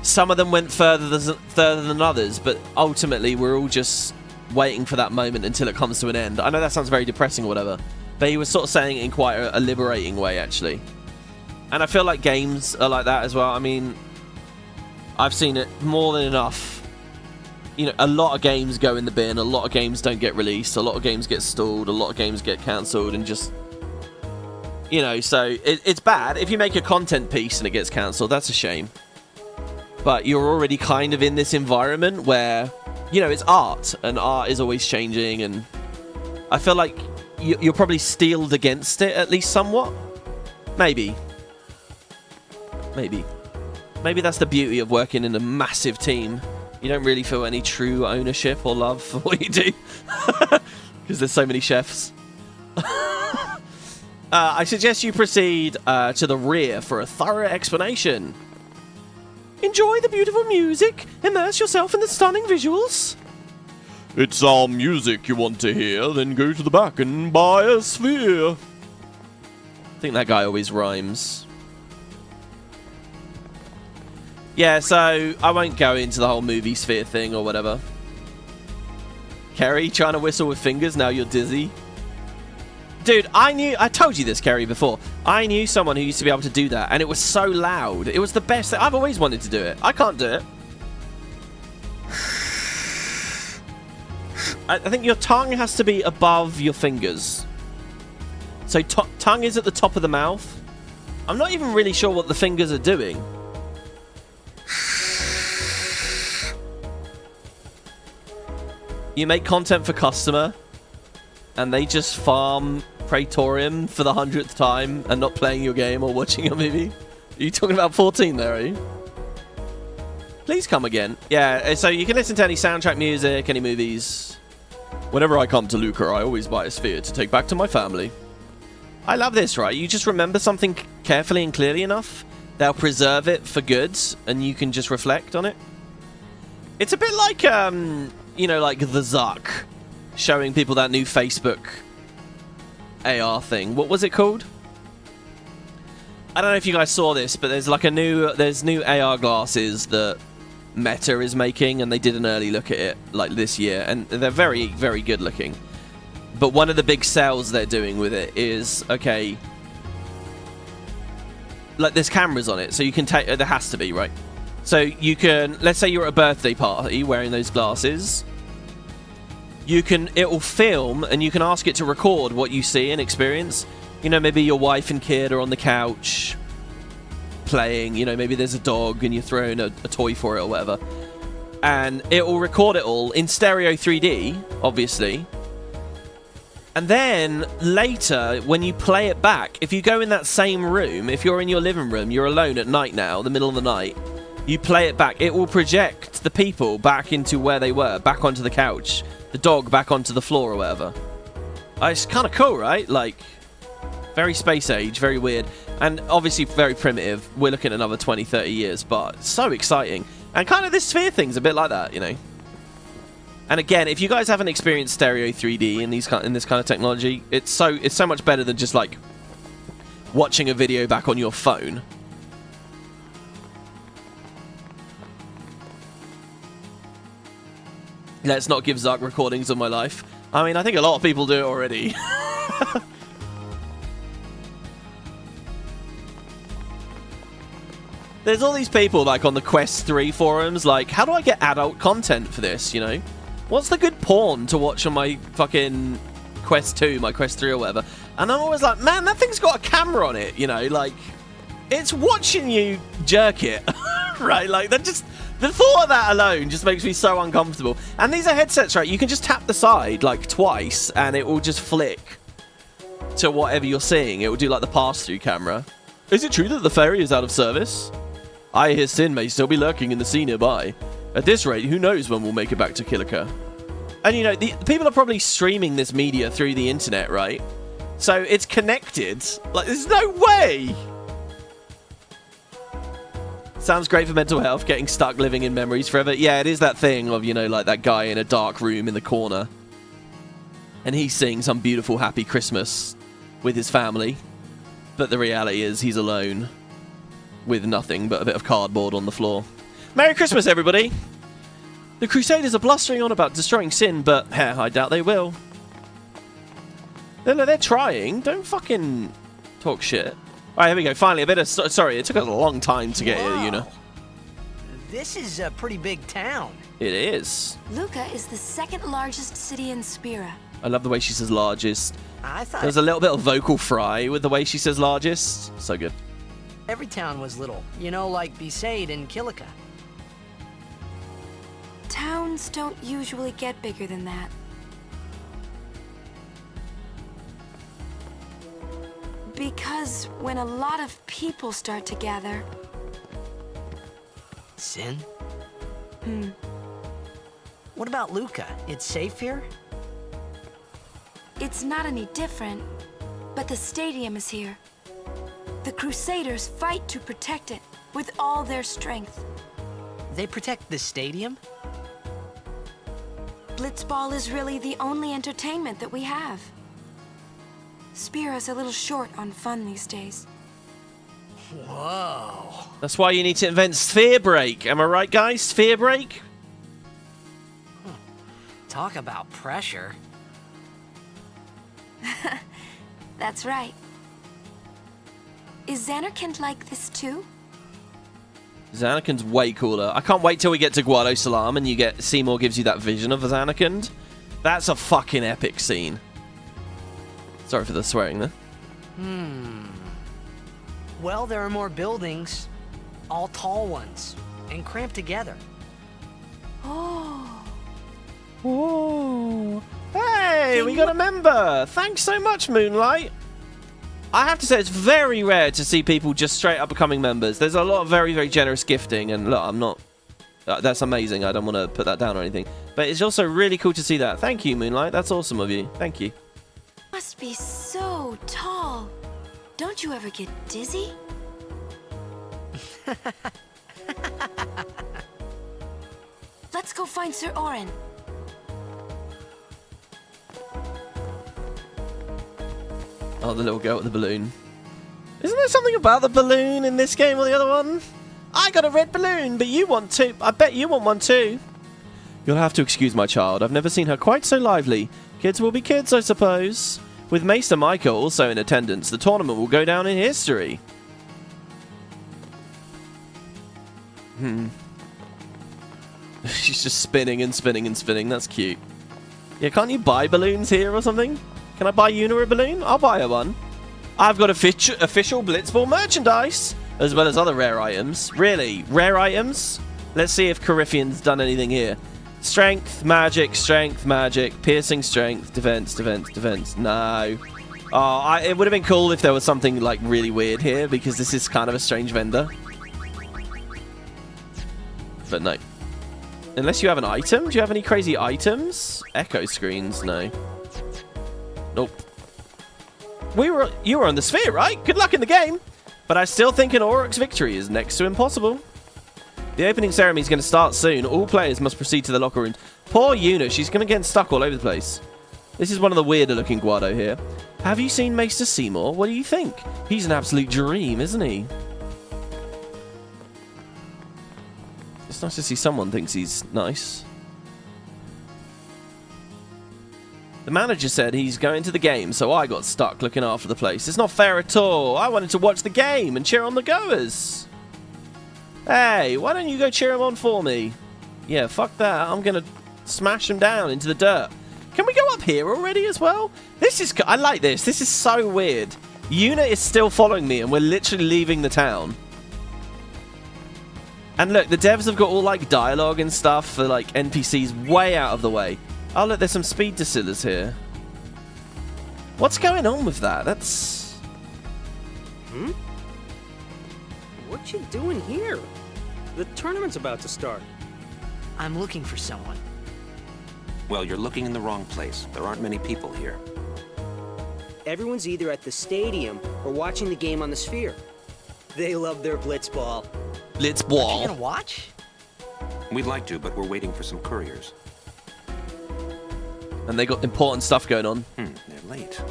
some of them went further than others, but ultimately we're all just waiting for that moment until it comes to an end. I know that sounds very depressing or whatever, but he was sort of saying it in quite a liberating way, actually. And I feel like games are like that as well. I mean, I've seen it more than enough. You know, a lot of games go in the bin, a lot of games don't get released, a lot of games get stalled, a lot of games get cancelled, and just... You know, so it's bad. If you make a content piece and it gets cancelled, that's a shame. But you're already kind of in this environment where, you know, it's art, and art is always changing, and I feel like you're probably steeled against it, at least somewhat. Maybe. Maybe that's the beauty of working in a massive team. You don't really feel any true ownership or love for what you do. Because there's so many chefs. I suggest you proceed to the rear for a thorough explanation. Enjoy the beautiful music. Immerse yourself in the stunning visuals. It's our music you want to hear, then go to the back and buy a sphere. I think that guy always rhymes. Yeah, so I won't go into the whole movie sphere thing or whatever. Kerry, trying to whistle with fingers, now you're dizzy. Dude, I told you this, Kerry, before. I knew someone who used to be able to do that, and it was so loud. It was the best thing. I've always wanted to do it. I can't do it. I think your tongue has to be above your fingers. So tongue is at the top of the mouth. I'm not even really sure what the fingers are doing. You make content for customer, and they just farm Praetorium for the 100th time and not playing your game or watching your movie? Are you talking about 14 there, are you? Please come again. Yeah, so you can listen to any soundtrack music, any movies. Whenever I come to Lucca, I always buy a sphere to take back to my family. I love this, right? You just remember something carefully and clearly enough, they'll preserve it for good, and you can just reflect on it. It's a bit like, you know, like the Zuck showing people that new Facebook AR thing. What was it called? I don't know if you guys saw this, but there's like there's new AR glasses that Meta is making, and they did an early look at it like this year, and they're very, very good looking. But one of the big sales they're doing with it is, okay, like there's cameras on it, so you can take, there has to be, right? So you can, let's say you're at a birthday party wearing those glasses. It will film, and you can ask it to record what you see and experience. You know, maybe your wife and kid are on the couch playing. You know, maybe there's a dog and you're throwing a toy for it or whatever. And it will record it all in stereo 3D, obviously. And then later, when you play it back, if you go in that same room, if you're in your living room, you're alone at night now, the middle of the night, you play it back, it will project the people back into where they were, back onto the couch, the dog back onto the floor or whatever. It's kind of cool, right? Like, very space age, very weird, and obviously very primitive. We're looking at another 20, 30 years, but so exciting. And kind of this sphere thing's a bit like that, you know? And again, if you guys haven't experienced stereo 3D in this kind of technology, it's so much better than just like watching a video back on your phone. Let's not give Zuck recordings of my life. I mean, I think a lot of people do it already. There's all these people like on the Quest 3 forums, like, how do I get adult content for this, you know? What's the good porn to watch on my fucking Quest 2, my Quest 3 or whatever? And I'm always like, man, that thing's got a camera on it, you know? Like, it's watching you jerk it, right? Like, that just... The thought of that alone just makes me so uncomfortable. And these are headsets, right? You can just tap the side, like, twice, and it will just flick to whatever you're seeing. It will do, like, the pass-through camera. Is it true that the ferry is out of service? I hear Sin may still be lurking in the sea nearby. At this rate, who knows when we'll make it back to Kilika. And, you know, the people are probably streaming this media through the internet, right? So it's connected. Like, there's no way! Sounds great for mental health, getting stuck living in memories forever. Yeah, it is that thing of, you know, like that guy in a dark room in the corner. And he's seeing some beautiful happy Christmas with his family. But the reality is he's alone with nothing but a bit of cardboard on the floor. Merry Christmas, everybody! The Crusaders are blustering on about destroying Sin, but I doubt they will. No, they're trying. Don't fucking talk shit. All right, here we go. Finally, a bit of... Sorry, it took us a long time to get here, Yuna. This is a pretty big town. It is. Lucca is the second largest city in Spira. I love the way she says largest. I thought There's a little bit of vocal fry with the way she says largest. So good. every town was little. You know, like Besaid and Kilika. Towns don't usually get bigger than that. Because when a lot of people start to gather... Sin? Hmm. What about Luca? It's safe here? It's not any different, but the stadium is here. The Crusaders fight to protect it with all their strength. They protect the stadium? Blitzball is really the only entertainment that we have. Spira's a little short on fun these days. Whoa. That's why you need to invent Sphere Break. Am I right, guys? Sphere Break? Talk about pressure. That's right. Is Xanarkand like this too? Xanarkand's way cooler. I can't wait till we get to Guado Salam and you get Seymour gives you that vision of Xanarkand. That's a fucking epic scene. Sorry for the swearing there. Well, there are more buildings. All tall ones. And cramped together. Oh. Whoa. Hey, we got a member. Thanks so much, Moonlight. I have to say, it's very rare to see people just straight up becoming members. There's a lot of very, very generous gifting, and look, I'm not... that's amazing. I don't want to put that down or anything. But it's also really cool to see that. Thank you, Moonlight. That's awesome of you. Thank you. Must be so tall. Don't you ever get dizzy? Let's go find Sir Orin. Oh, the little girl with the balloon. Isn't there something about the balloon in this game or the other one? I got a red balloon, but you want two. I bet you want one too. You'll have to excuse my child. I've never seen her quite so lively. Kids will be kids, I suppose. With Maester Micah also in attendance, the tournament will go down in history. She's just spinning and spinning and spinning. That's cute. Yeah, can't you buy balloons here or something? Can I buy Yuna a balloon? I'll buy her one. I've got official Blitzball merchandise, as well as other rare items. Really? Rare items? Let's see if Coryphean's done anything here. Strength, magic, piercing strength, defense, defense, defense. No. Oh, it would have been cool if there was something like really weird here, because this is kind of a strange vendor. But no. Unless you have an item? Do you have any crazy items? Echo screens? No. Nope. You were on the sphere, right? Good luck in the game. But I still think an Aurochs victory is next to impossible. The opening ceremony is going to start soon. All players must proceed to the locker rooms. Poor Yuna, she's going to get stuck all over the place. This is one of the weirder looking Guado here. Have you seen Maester Seymour? What do you think? He's an absolute dream, isn't he? It's nice to see someone thinks he's nice. The manager said he's going to the game, so I got stuck looking after the place. It's not fair at all. I wanted to watch the game and cheer on the goers. Hey, why don't you go cheer him on for me? Yeah, fuck that. I'm going to smash him down into the dirt. Can we go up here already as well? I like this. This is so weird. Yuna is still following me and we're literally leaving the town. And look, the devs have got all like dialogue and stuff for like NPCs way out of the way. Oh look, there's some speed distillers here. What's going on with that? That's... What you doing here? The tournament's about to start. I'm looking for someone. Well, you're looking in the wrong place. There aren't many people here. Everyone's either at the stadium or watching the game on the sphere. They love their blitzball. Blitzball. Are you gonna watch? We'd like to, but we're waiting for some couriers. And they got important stuff going on. They're late.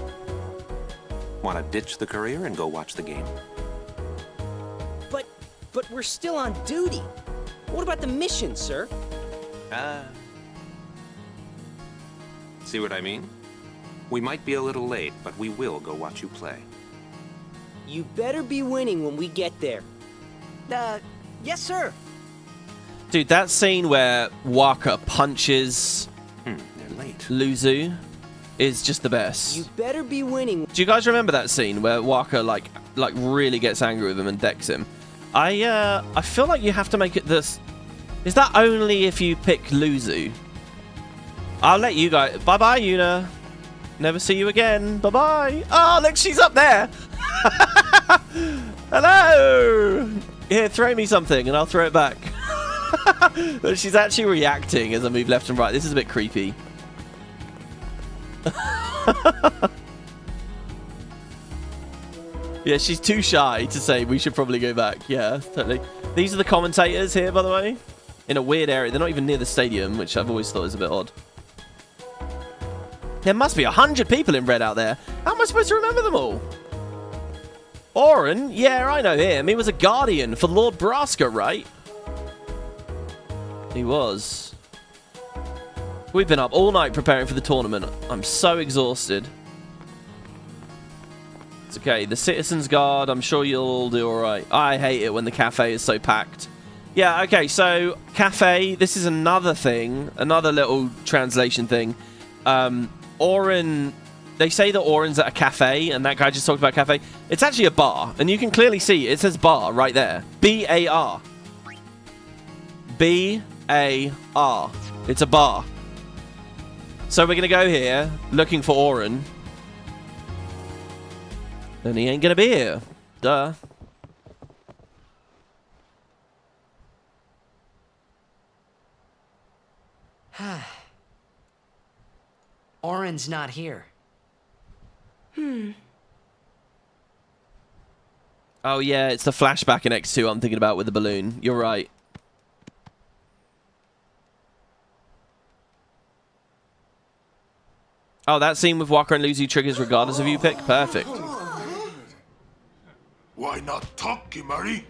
Want to ditch the courier and go watch the game? But we're still on duty. What about the mission, sir? See what I mean? We might be a little late, but we will go watch you play. You better be winning when we get there. Yes, sir. Dude, that scene where Waka punches they're late. Luzu. is just the best. You better be winning. Do you guys remember that scene where Walker like really gets angry with him and decks him? I feel like you have to make it this. Is that only if you pick Luzu? I'll let you guys. Bye bye, Yuna. Never see you again. Bye bye. Oh, look, she's up there. Hello. Here, throw me something and I'll throw it back. She's actually reacting as I move left and right. This is a bit creepy. Yeah, she's too shy to say we should probably go back. Yeah, totally. These are the commentators here, by the way. In a weird area. They're not even near the stadium, which I've always thought is a bit odd. There must be 100 people in red out there. How am I supposed to remember them all? Oren? Yeah, I know him. He was a guardian for Lord Braska, right? He was. We've been up all night preparing for the tournament. I'm so exhausted. It's okay. The Citizens Guard, I'm sure you'll all do alright. I hate it when the cafe is so packed. Yeah, okay, so cafe, this is another thing. Another little translation thing. Oren, they say that Oren's at a cafe, and that guy just talked about cafe. It's actually a bar, and you can clearly see it says bar right there. B-A-R. B-A-R. It's a bar. So we're going to go here, looking for Oren. And he ain't going to be here. Duh. Oren's not here. Oh, yeah, it's the flashback in X2 I'm thinking about with the balloon. You're right. Oh, that scene with Walker and Luzu triggers regardless of who you pick? Perfect. Why not talk, Kimari?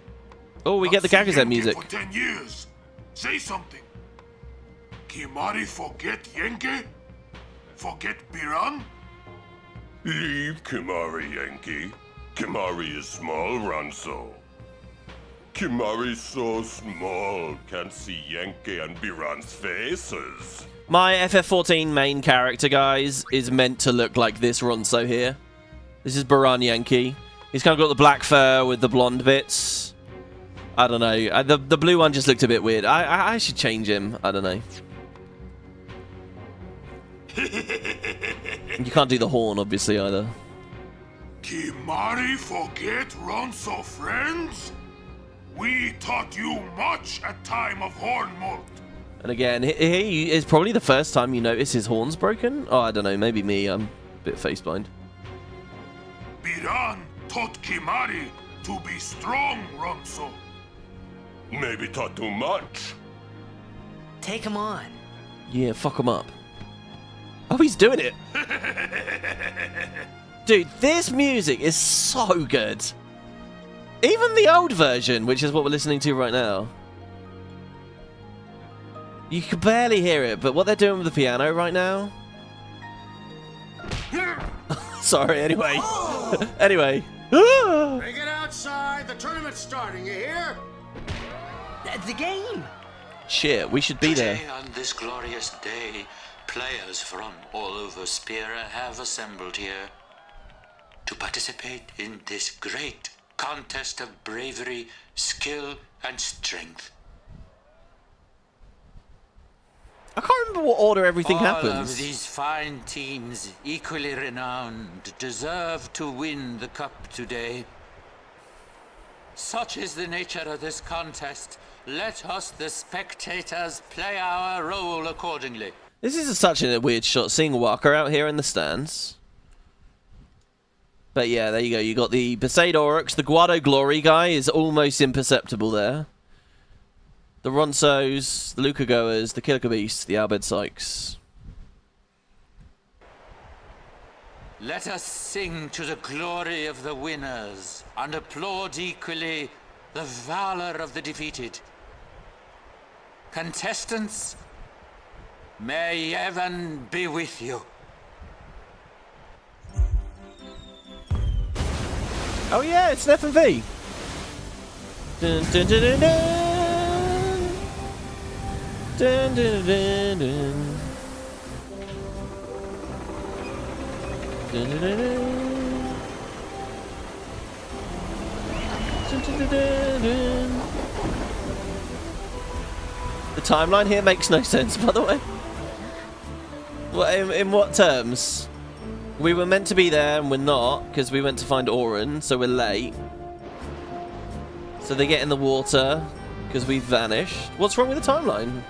Oh, we get the Gagazette music. For 10 years. Say something. Kimari forget Yenke? Forget Biran? Leave Kimari, Yankee. Kimari is small, Ranso. Kimari's so small, can't see Yankee and Biran's faces. My FF14 main character, guys, is meant to look like this Ronso here. This is Biran Yankee. He's kind of got the black fur with the blonde bits. I don't know. The blue one just looked a bit weird. I should change him. I don't know. You can't do the horn, obviously, either. Kimari forget Ronso friends? We taught you much at time of Hornmold. And again, he is probably the first time you notice his horn's broken. Oh, I don't know. Maybe me. I'm a bit face blind. Biran taught Kimari to be strong, Ronso. Maybe taught too much. Take him on. Yeah, fuck him up. Oh, he's doing it. Dude, this music is so good. Even the old version, which is what we're listening to right now. You can barely hear it, but what they're doing with the piano right now... Sorry, anyway. Anyway. Bring it outside. The tournament's starting, you hear? The game. Shit, we should be there. Today, on this glorious day, players from all over Spira have assembled here to participate in this great contest of bravery, skill, and strength. I can't remember what order everything happens. All of these fine teams, equally renowned, deserve to win the cup today. Such is the nature of this contest. Let us, the spectators, play our role accordingly. This is such a weird shot, seeing Walker out here in the stands. But yeah, there you go. You got the Besaid Oryx, the Guado Glory guy is almost imperceptible there. The Ronsos, the Luca Goers, the Killer Beast, the Albed Sykes. Let us sing to the glory of the winners and applaud equally the valor of the defeated. Contestants, may heaven be with you. Oh yeah, it's an FMV. Dun, dun, dun, dun, dun. Dun, dun, dun, dun. The timeline here makes no sense, by the way. Well, in what terms? We were meant to be there and we're not, because we went to find Oren, so we're late. So they get in the water, because we vanished. What's wrong with the timeline?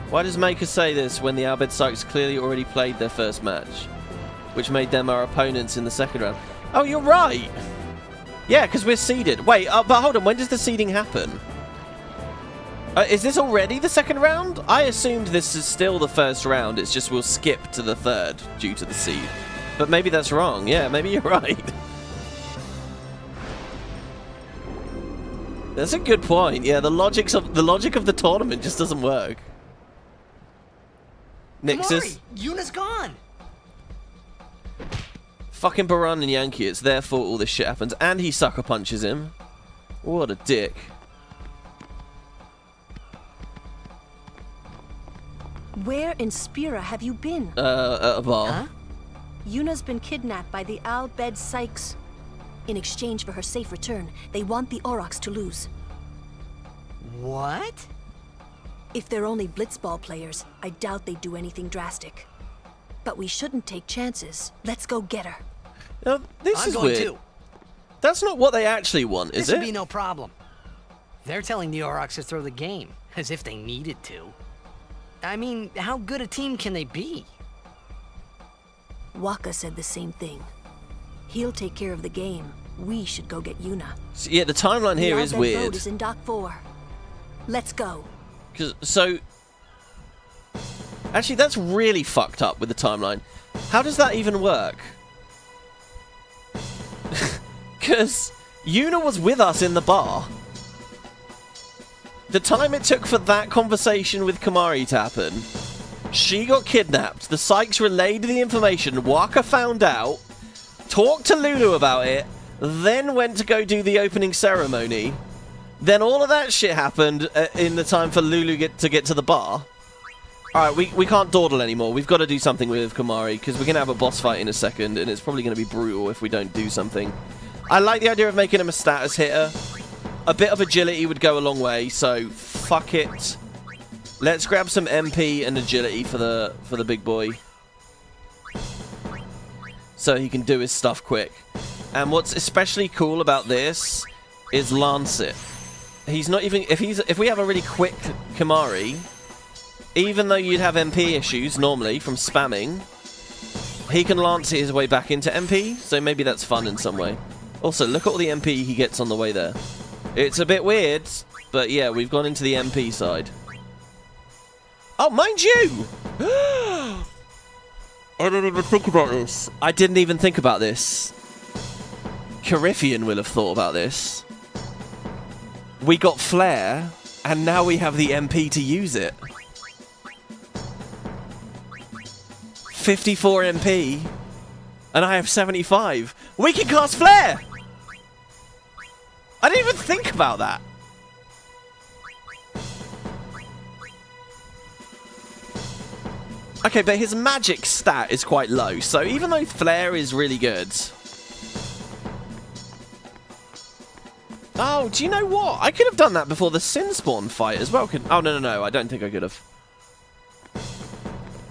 Why does Maker say this when the Albed Sykes clearly already played their first match, which made them our opponents in the second round? Oh, you're right! Yeah, because we're seeded. Wait, but hold on, when does the seeding happen? Is this already the second round? I assumed this is still the first round, it's just we'll skip to the third due to the seed. But maybe that's wrong. Yeah, maybe you're right. That's a good point. Yeah, the logic of the tournament just doesn't work. Nixus. Yuna's gone. Fucking Baran and Yankee, it's their fault all this shit happens. And he sucker punches him. What a dick. Where in Spira have you been? At a bar. Huh? Yuna's been kidnapped by the Albed Sykes. In exchange for her safe return, they want the Aurochs to lose. What? If they're only blitzball players, I doubt they'd do anything drastic. But we shouldn't take chances. Let's go get her. Now, this I'm is going weird. too. That's not what they actually want, is This would it? be no problem. They're telling the Aurochs to throw the game, as if they needed to. I mean, how good a team can they be? Waka said the same thing. He'll take care of the game. We should go get Yuna. So, yeah, the timeline here is The weird. boat is in Dock 4. Let's go. Actually, that's really fucked up with the timeline. How does that even work? Because Yuna was with us in the bar. The time it took for that conversation with Kamari to happen, she got kidnapped, the Sykes relayed the information, Waka found out, talked to Lulu about it, then went to go do the opening ceremony. Then all of that shit happened in the time for Lulu to get to the bar. Alright, we can't dawdle anymore. We've got to do something with Kamari, because we're going to have a boss fight in a second, and it's probably going to be brutal if we don't do something. I like the idea of making him a status hitter. A bit of agility would go a long way, so fuck it. Let's grab some MP and agility for the big boy. So he can do his stuff quick. And what's especially cool about this is Lancet. He's not even... If we have a really quick Kamari, even though you'd have MP issues normally from spamming, he can Lancet his way back into MP, so maybe that's fun in some way. Also, look at all the MP he gets on the way there. It's a bit weird, but yeah, we've gone into the MP side. Oh, mind you! I didn't even think about this. I didn't even think about this. Carifian will have thought about this. We got Flare, and now we have the MP to use it. 54 MP, and I have 75. We can cast Flare! I didn't even think about that. Okay, but his magic stat is quite low, so even though Flare is really good... Oh, do you know what? I could have done that before the Sin Spawn fight as well. Oh, no, I don't think I could have.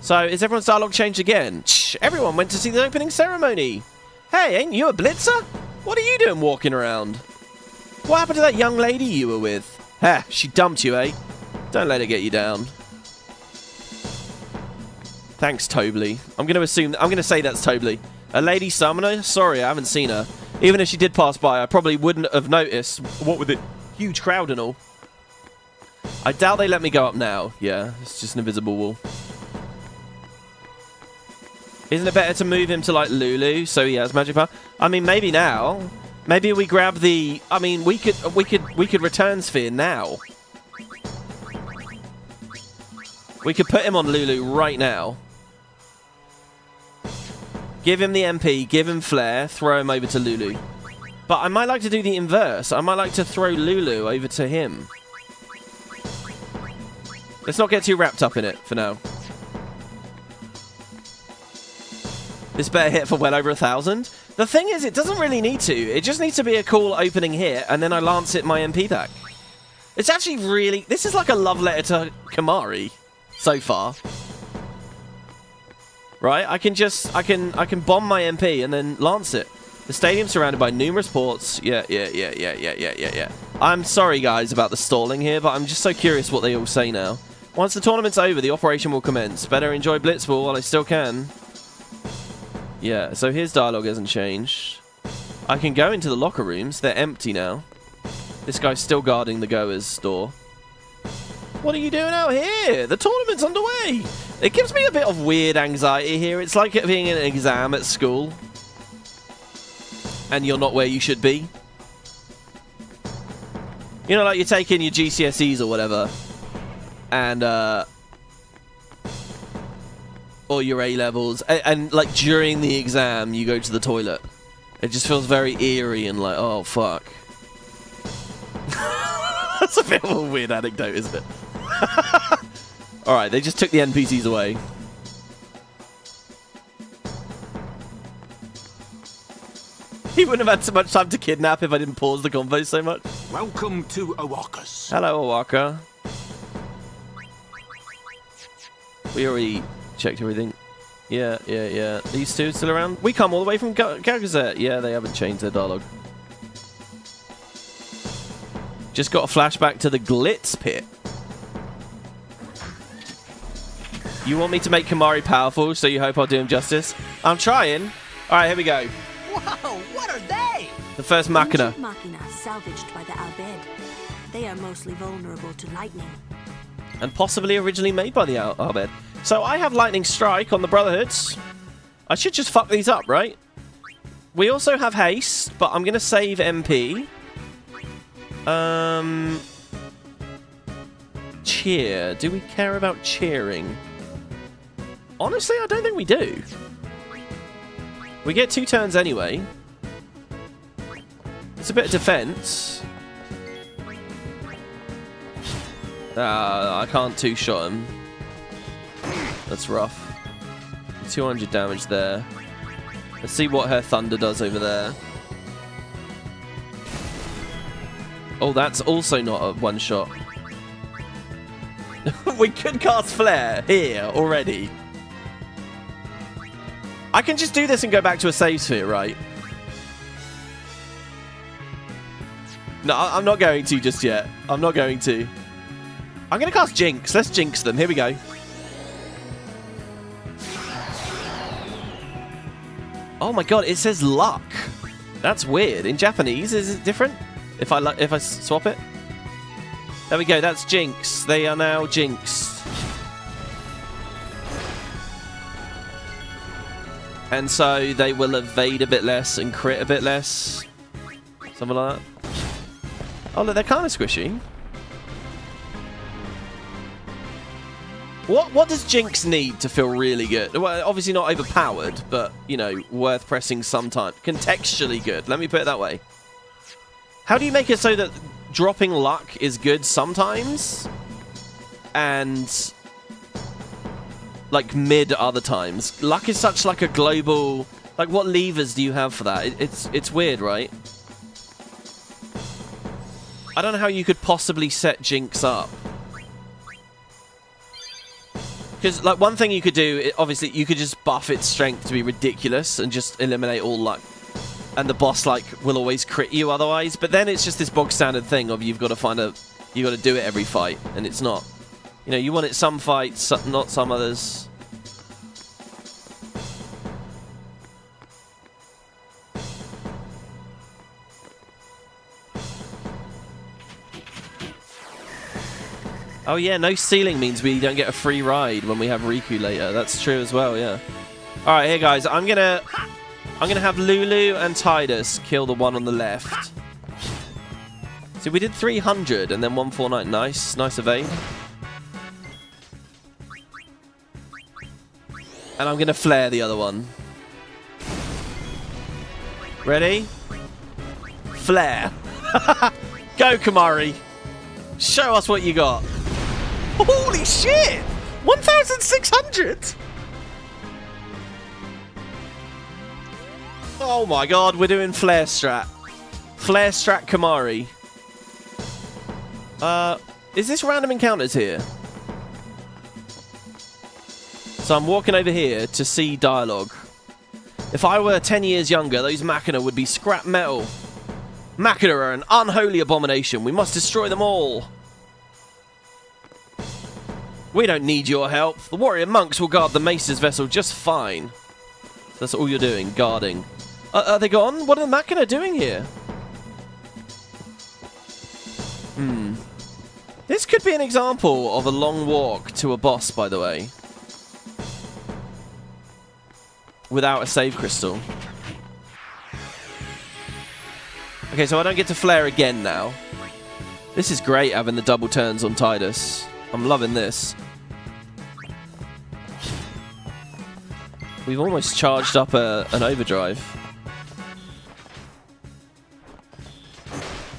So, is everyone's dialogue changed again? Shh, everyone went to see the opening ceremony. Hey, ain't you a blitzer? What are you doing walking around? What happened to that young lady you were with? Ha, she dumped you, eh? Don't let her get you down. Thanks, Tobley. I'm going to say that's Tobley. A lady summoner? Sorry, I haven't seen her. Even if she did pass by, I probably wouldn't have noticed. What with it? Huge crowd and all. I doubt they let me go up now. Yeah, it's just an invisible wall. Isn't it better to move him to, like, Lulu so he has magic power? I mean, maybe now. Maybe we grab the... I mean, we could return Sphere now. We could put him on Lulu right now. Give him the MP, give him Flare, throw him over to Lulu. But I might like to do the inverse. I might like to throw Lulu over to him. Let's not get too wrapped up in it for now. This better hit for well over 1,000. The thing is, it doesn't really need to. It just needs to be a cool opening hit, and then I lance it my MP pack. It's actually really... This is like a love letter to Kimahri so far. Right? I can bomb my MP and then lance it. The stadium's surrounded by numerous ports. Yeah. I'm sorry, guys, about the stalling here, but I'm just so curious what they all say now. Once the tournament's over, the operation will commence. Better enjoy Blitzball while I still can. Yeah, so his dialogue hasn't changed. I can go into the locker rooms. They're empty now. This guy's still guarding the goer's door. What are you doing out here? The tournament's underway. It gives me a bit of weird anxiety here. It's like it being an exam at school. And you're not where you should be. You know, like you're taking your GCSEs or whatever. And, or your A-levels. And, like, during the exam, you go to the toilet. It just feels very eerie and like, oh, fuck. That's a bit of a weird anecdote, isn't it? Alright, they just took the NPCs away. He wouldn't have had so much time to kidnap if I didn't pause the convo so much. Welcome to Oakas. Hello, Owaka. We already checked everything. Yeah. These two still around? We come all the way from Gagazet. Yeah, they haven't changed their dialogue. Just got a flashback to the Glitz pit. You want me to make Kimahri powerful, so you hope I'll do him justice? I'm trying. Alright, here we go. Whoa, what are they? The first Machina. Ancient Machina salvaged by the Albed. They are mostly vulnerable to lightning. And possibly originally made by the Albed. So I have Lightning Strike on the Brotherhoods. I should just fuck these up, right? We also have Haste, but I'm going to save MP. Cheer. Do we care about cheering? Honestly, I don't think we do. We get 2 turns anyway. It's a bit of defense. I can't 2-shot him. That's rough. 200 damage there. Let's see what her Thunder does over there. Oh, that's also not a one-shot. We could cast Flare here already. I can just do this and go back to a save sphere, right? No, I'm not going to just yet. I'm not going to. I'm going to cast Jinx. Let's Jinx them. Here we go. Oh my god, it says luck. That's weird. In Japanese, is it different? If I swap it? There we go, that's Jinx. They are now Jinxed. And so they will evade a bit less and crit a bit less. Something like that. Oh look, they're kind of squishy. What does Jinx need to feel really good? Well, obviously not overpowered, but, you know, worth pressing sometime. Contextually good, let me put it that way. How do you make it so that dropping luck is good sometimes and like mid other times? Luck is such like a global... Like, what levers do you have for that? It's weird, right? I don't know how you could possibly set Jinx up. Because, like, one thing you could do, obviously, you could just buff its strength to be ridiculous and just eliminate all luck. And the boss, like, will always crit you otherwise. But then it's just this bog standard thing of you've got to find a... You've got to do it every fight. And it's not. You know, you want it some fights, not some others. Oh yeah, no ceiling means we don't get a free ride when we have Riku later. That's true as well, yeah. Alright, here guys, I'm gonna have Lulu and Tidus kill the one on the left. See, we did 300 and then 149. Nice evade. And I'm gonna flare the other one. Ready? Flare. Go, Kimahri. Show us what you got. Holy shit! 1,600! Oh my god, we're doing flare strat. Flare strat Kimahri. Is this random encounters here? So I'm walking over here to see dialogue. If I were 10 years younger, those Machina would be scrap metal. Machina are an unholy abomination. We must destroy them all. We don't need your help. The warrior monks will guard the Mace's vessel just fine. That's all you're doing, guarding. Are they gone? What are the Machina doing here? This could be an example of a long walk to a boss, by the way. Without a save crystal. Okay, so I don't get to flare again now. This is great, having the double turns on Tidus. I'm loving this. We've almost charged up an overdrive.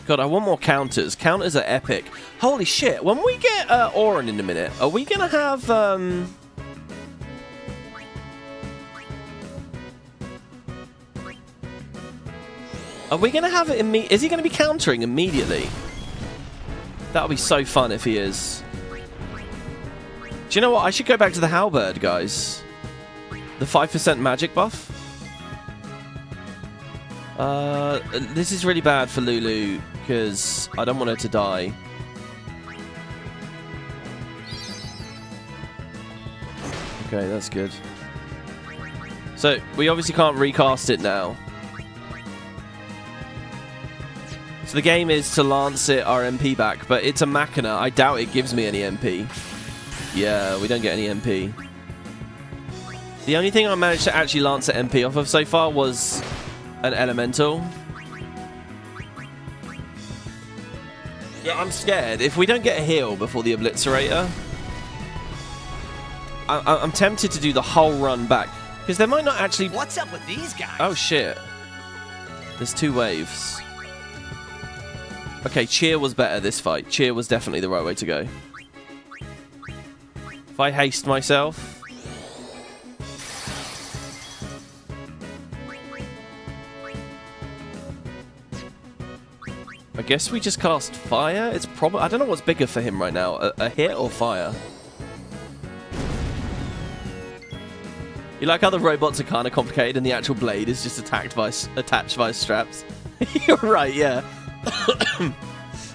God, I want more counters. Counters are epic. Holy shit, when we get Auron in a minute, are we going to have... Are we going to have it immediately? Is he going to be countering immediately? That would be so fun if he is. Do you know what? I should go back to the halberd, guys. The 5% magic buff. This is really bad for Lulu, because I don't want her to die. Okay, that's good. So, we obviously can't recast it now. So the game is to lance it our MP back, but it's a Machina. I doubt it gives me any MP. Yeah, we don't get any MP. The only thing I managed to actually lance an MP off of so far was an Elemental. Yeah, I'm scared. If we don't get a heal before the Obliterator, I'm tempted to do the whole run back. Because there might not actually... What's up with these guys? Oh, shit. There's 2 waves. Okay, cheer was better this fight. Cheer was definitely the right way to go. If I haste myself... I guess we just cast fire? It's probably... I don't know what's bigger for him right now. A hit or fire? You like how the robots are kind of complicated and the actual blade is just attached by straps? You're right, yeah.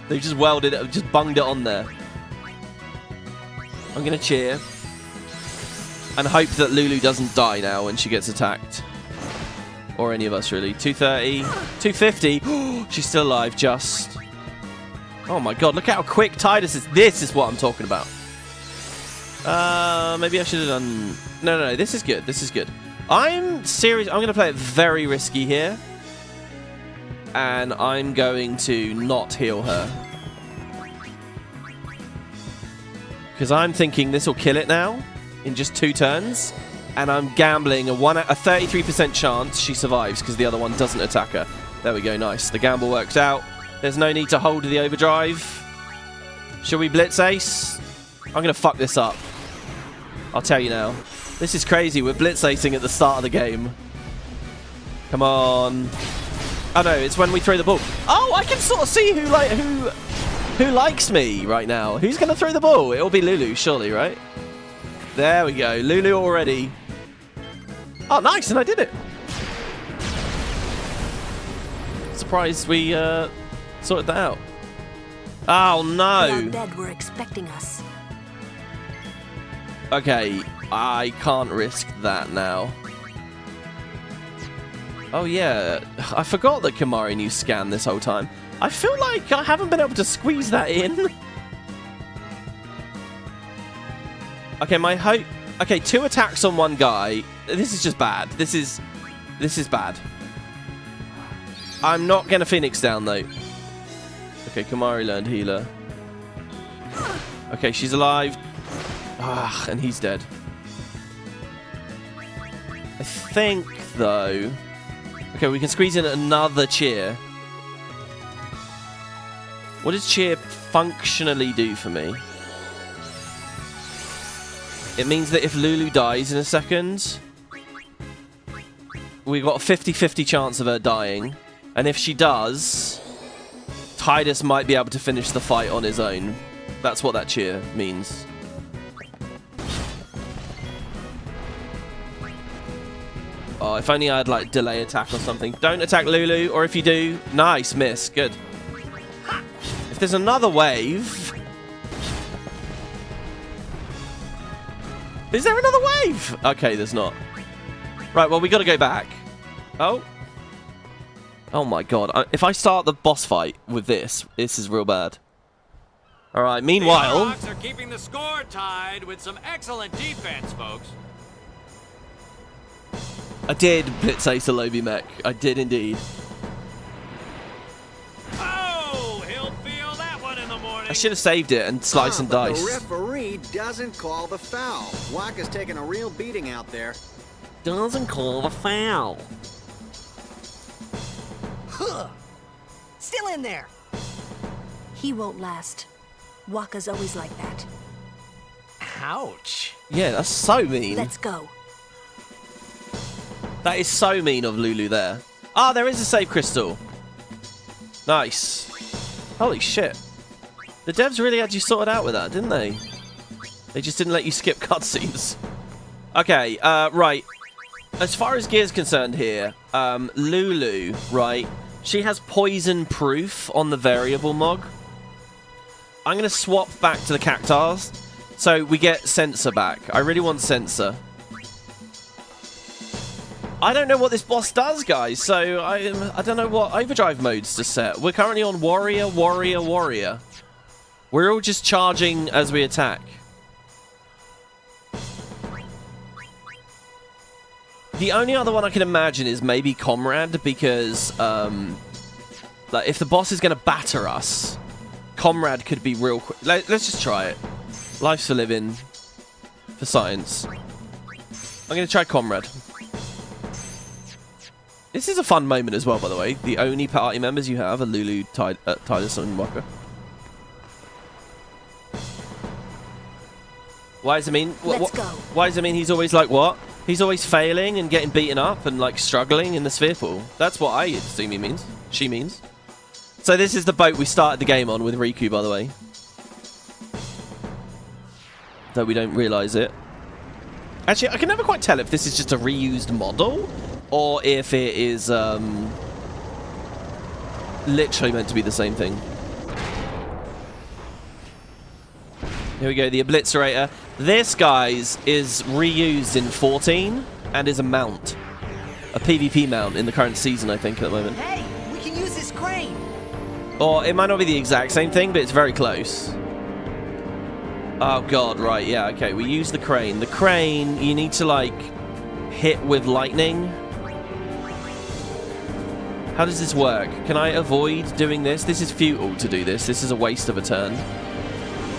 They've just welded it, just bunged it on there. I'm going to cheer. And hope that Lulu doesn't die now when she gets attacked. Or any of us, really. 230. 250. She's still alive, just. Oh my god, look how quick Tidus is. This is what I'm talking about. Maybe I should have done... No, this is good. This is good. I'm serious. I'm going to play it very risky here. And I'm going to not heal her. Because I'm thinking this will kill it now in just 2 turns. And I'm gambling a 33% chance she survives because the other one doesn't attack her. There we go, nice. The gamble works out. There's no need to hold the overdrive. Shall we blitz ace? I'm going to fuck this up. I'll tell you now. This is crazy. We're blitz acing at the start of the game. Come on. Oh no, it's when we throw the ball. Oh, I can sort of see who likes me right now. Who's going to throw the ball? It'll be Lulu, surely, right? There we go. Lulu already. Oh, nice, and I did it. Surprised we sorted that out. Oh no. Our bed were expecting us. Okay, I can't risk that now. Oh yeah, I forgot that Kimahri knew scan this whole time. I feel like I haven't been able to squeeze that in. Okay, my hope... Okay, 2 attacks on 1 guy. This is just bad. This is bad. I'm not going to Phoenix down, though. Okay, Kimahri learned healer. Okay, she's alive. Ah, and he's dead. I think, though... Okay, we can squeeze in another cheer. What does cheer functionally do for me? It means that if Lulu dies in a second... we've got a 50-50 chance of her dying. And if she does, Tidus might be able to finish the fight on his own. That's what that cheer means. Oh, if only I had, like, delay attack or something. Don't attack Lulu, or if you do, nice, miss. Good. If there's another wave... Is there another wave? Okay, there's not. Right, well, we got to go back. Oh. Oh, my God. If I start the boss fight with this is real bad. All right, meanwhile... The Hawks are keeping the score tied with some excellent defense, folks. I did blitz ace a Lobby mech. I did indeed. Oh, he'll feel that one in the morning. I should have saved it and sliced and but diced. The referee doesn't call the foul. Waka's taking a real beating out there. Doesn't call the foul. Huh. Still in there. He won't last. Waka's always like that. Ouch. Yeah, that's so mean. Let's go. That is so mean of Lulu there. Ah, there is a save crystal. Nice. Holy shit. The devs really had you sorted out with that, didn't they? They just didn't let you skip cutscenes. Okay, right. As far as gear's concerned here, Lulu, right, she has poison proof on the variable mog. I'm going to swap back to the cactars, so we get Sensor back. I really want Sensor. I don't know what this boss does, guys, so I don't know what overdrive modes to set. We're currently on Warrior, Warrior, Warrior. We're all just charging as we attack. The only other one I can imagine is maybe Comrade, because like if the boss is going to batter us, Comrade could be real quick. Let's just try it. Life's for living. For science. I'm going to try Comrade. This is a fun moment as well, by the way. The only party members you have are Lulu, Tidus, and Waka. Why does it mean... Let's go. Why does it mean he's always like what? He's always failing and getting beaten up and like struggling in the sphere pool. That's what I assume he means. She means. So this is the boat we started the game on with Riku, by the way. Though we don't realise it. Actually, I can never quite tell if this is just a reused model or if it is literally meant to be the same thing. Here we go, the Obliterator. This, guys, is reused in 14 and is a mount. A PvP mount in the current season, I think, at the moment. Hey, we can use this crane. Or it might not be the exact same thing, but it's very close. Oh, God, right, yeah, okay. We use the crane. The crane, you need to, like, hit with lightning. How does this work? Can I avoid doing this? This is futile to do this. This is a waste of a turn.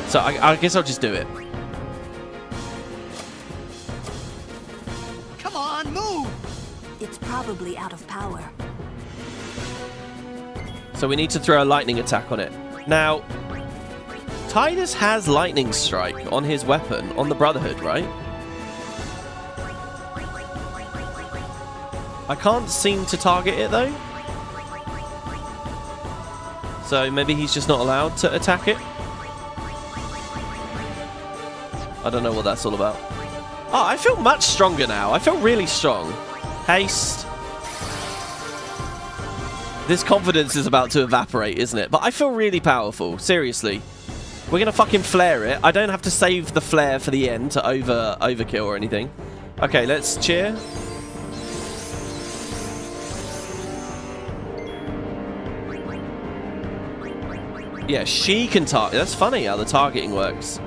So I guess I'll just do it. Come on, move! It's probably out of power. So we need to throw a lightning attack on it. Now, Tidus has lightning strike on his weapon, on the Brotherhood, right? I can't seem to target it, though. So maybe he's just not allowed to attack it. I don't know what that's all about. Oh, I feel much stronger now. I feel really strong. Haste. This confidence is about to evaporate, isn't it? But I feel really powerful. Seriously. We're going to fucking flare it. I don't have to save the flare for the end to overkill or anything. Okay, let's cheer. Yeah, she can target. That's funny how the targeting works.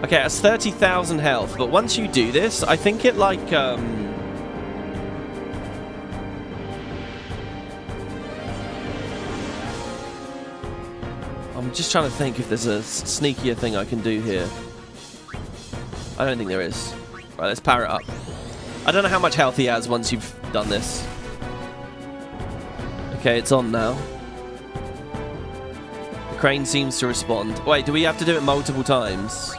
Okay, that's 30,000 health, but once you do this, I think it like, I'm just trying to think if there's a sneakier thing I can do here. I don't think there is. Right, let's power it up. I don't know how much health he has once you've done this. Okay, it's on now. The crane seems to respond. Wait, do we have to do it multiple times?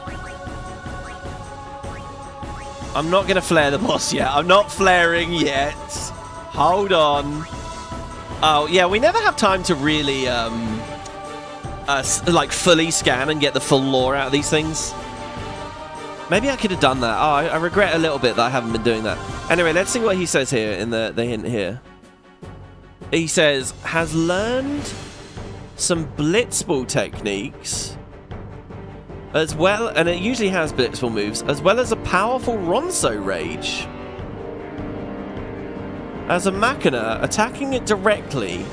I'm not going to flare the boss yet. I'm not flaring yet. Hold on. Oh, yeah, we never have time to really, like, fully scan and get the full lore out of these things. Maybe I could have done that. Oh, I regret a little bit that I haven't been doing that. Anyway, let's see what he says here in the hint here. He says, has learned some blitzball techniques, as well, and it usually has blitzball moves, as well as a powerful Ronso Rage. As a Machina, attacking it directly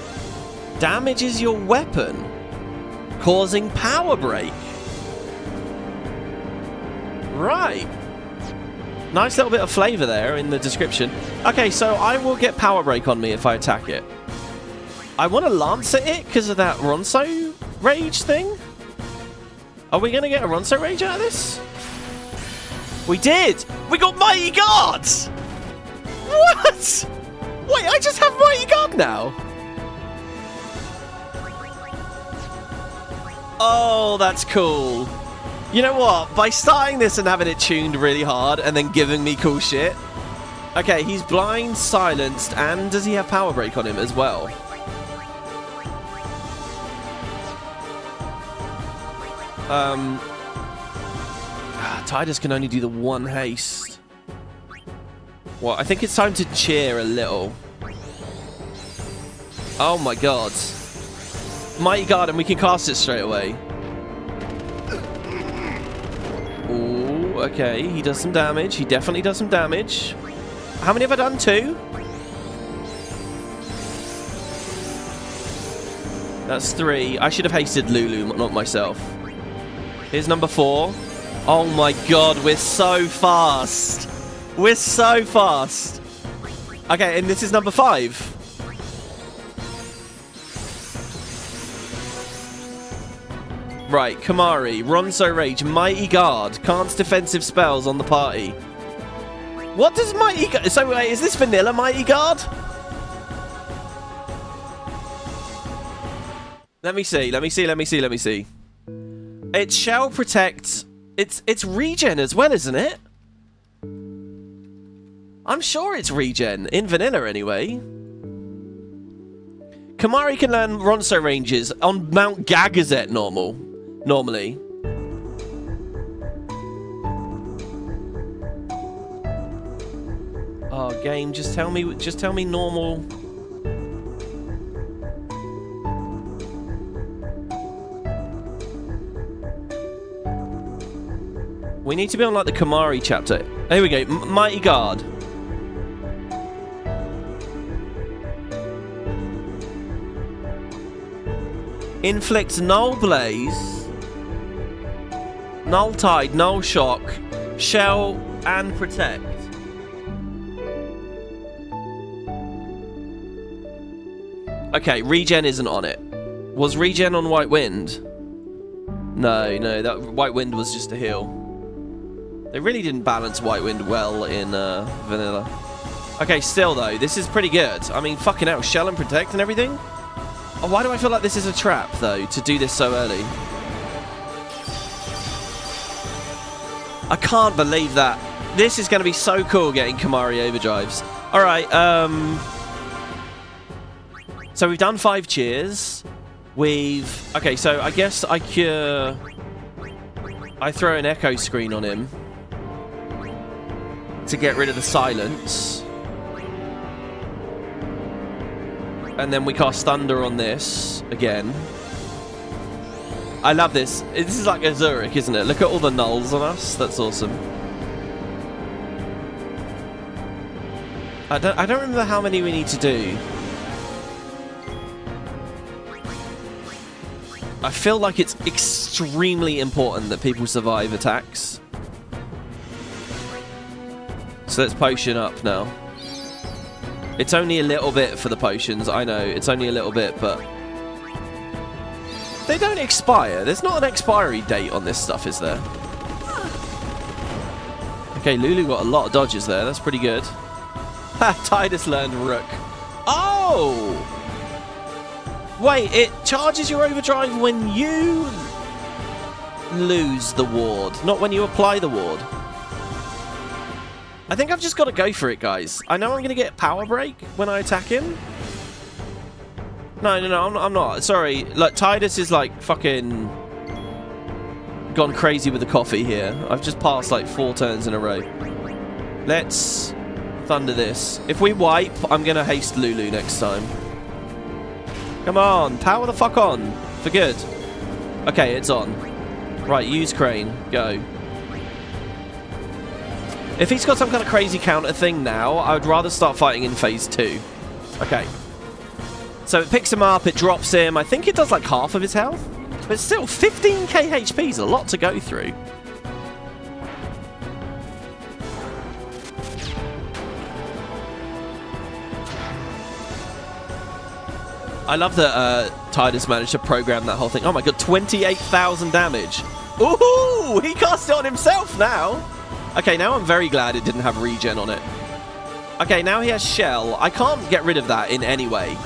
damages your weapon, causing power break. Right. Nice little bit of flavor there in the description. Okay, so I will get power break on me if I attack it. I want to lance at it because of that Ronso Rage thing. Are we going to get a Ronso Rage out of this? We did! We got Mighty Guard! What? Wait, I just have Mighty Guard now? Oh, that's cool. You know what? By starting this and having it tuned really hard and then giving me cool shit. Okay, he's blind, silenced, and does he have power break on him as well? Tidus can only do the one haste. Well, I think it's time to cheer a little. Oh my god. Mighty Guard, and we can cast it straight away. Ooh, okay. He does some damage. He definitely does some damage. How many have I done? 2? That's 3. I should have hasted Lulu, not myself. Here's number 4. Oh my god, we're so fast. We're so fast. Okay, and this is number 5. Right, Kamari, Ronso Rage, Mighty Guard, casts defensive spells on the party. What does Mighty Guard... So, wait, is this vanilla Mighty Guard? Let me see. It shall protect... It's regen as well, isn't it? I'm sure it's regen, in vanilla anyway. Kamari can learn Ronso ranges on Mount Gagazet normally. Oh, game, just tell me normal. We need to be on like the Kamari chapter. Here we go, Mighty Guard. Inflicts Null Blaze, Null Tide, Null Shock, Shell, and Protect. Okay, regen isn't on it. Was regen on White Wind? No, that White Wind was just a heal. They really didn't balance White Wind well in vanilla. Okay, still though, this is pretty good. I mean, fucking hell, Shell and Protect and everything? Oh, why do I feel like this is a trap, though, to do this so early? I can't believe that. This is going to be so cool, getting Kamari overdrives. Alright, so we've done 5 cheers. Okay, so I guess I throw an echo screen on him to get rid of the silence. And then we cast Thunder on this again. I love this. This is like a Zurich, isn't it? Look at all the nulls on us. That's awesome. I don't remember how many we need to do. I feel like it's extremely important that people survive attacks. So let's potion up now. It's only a little bit for the potions, I know. It's only a little bit, but... They don't expire. There's not an expiry date on this stuff, is there? Okay, Lulu got a lot of dodges there. That's pretty good. Ha! Tidus learned Rook. Oh! Wait, it charges your overdrive when you lose the ward, not when you apply the ward. I think I've just got to go for it, guys. I know I'm going to get power break when I attack him. No, I'm not. Sorry. Look, Tidus is like fucking gone crazy with the coffee here. I've just passed like 4 turns in a row. Let's thunder this. If we wipe, I'm going to haste Lulu next time. Come on, power the fuck on. For good. Okay, it's on. Right, use Crane. Go. If he's got some kind of crazy counter thing now, I would rather start fighting in phase 2. Okay. So it picks him up, it drops him. I think it does like half of his health. But still, 15k HP is a lot to go through. I love that Tidus managed to program that whole thing. Oh my god, 28,000 damage. Ooh, he cast it on himself now. Okay, now I'm very glad it didn't have regen on it. Okay, now he has Shell. I can't get rid of that in any way.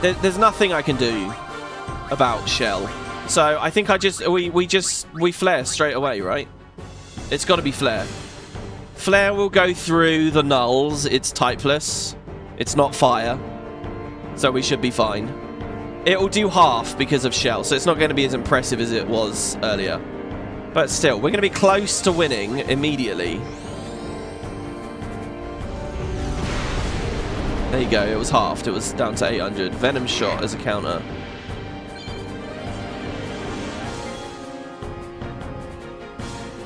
There's nothing I can do about Shell. So I think we flare straight away, right? It's got to be flare. Flare will go through the nulls. It's typeless. It's not fire. So we should be fine. It will do half because of Shell, so it's not going to be as impressive as it was earlier. But still, we're going to be close to winning immediately. There you go, it was halved. It was down to 800. Venom shot as a counter.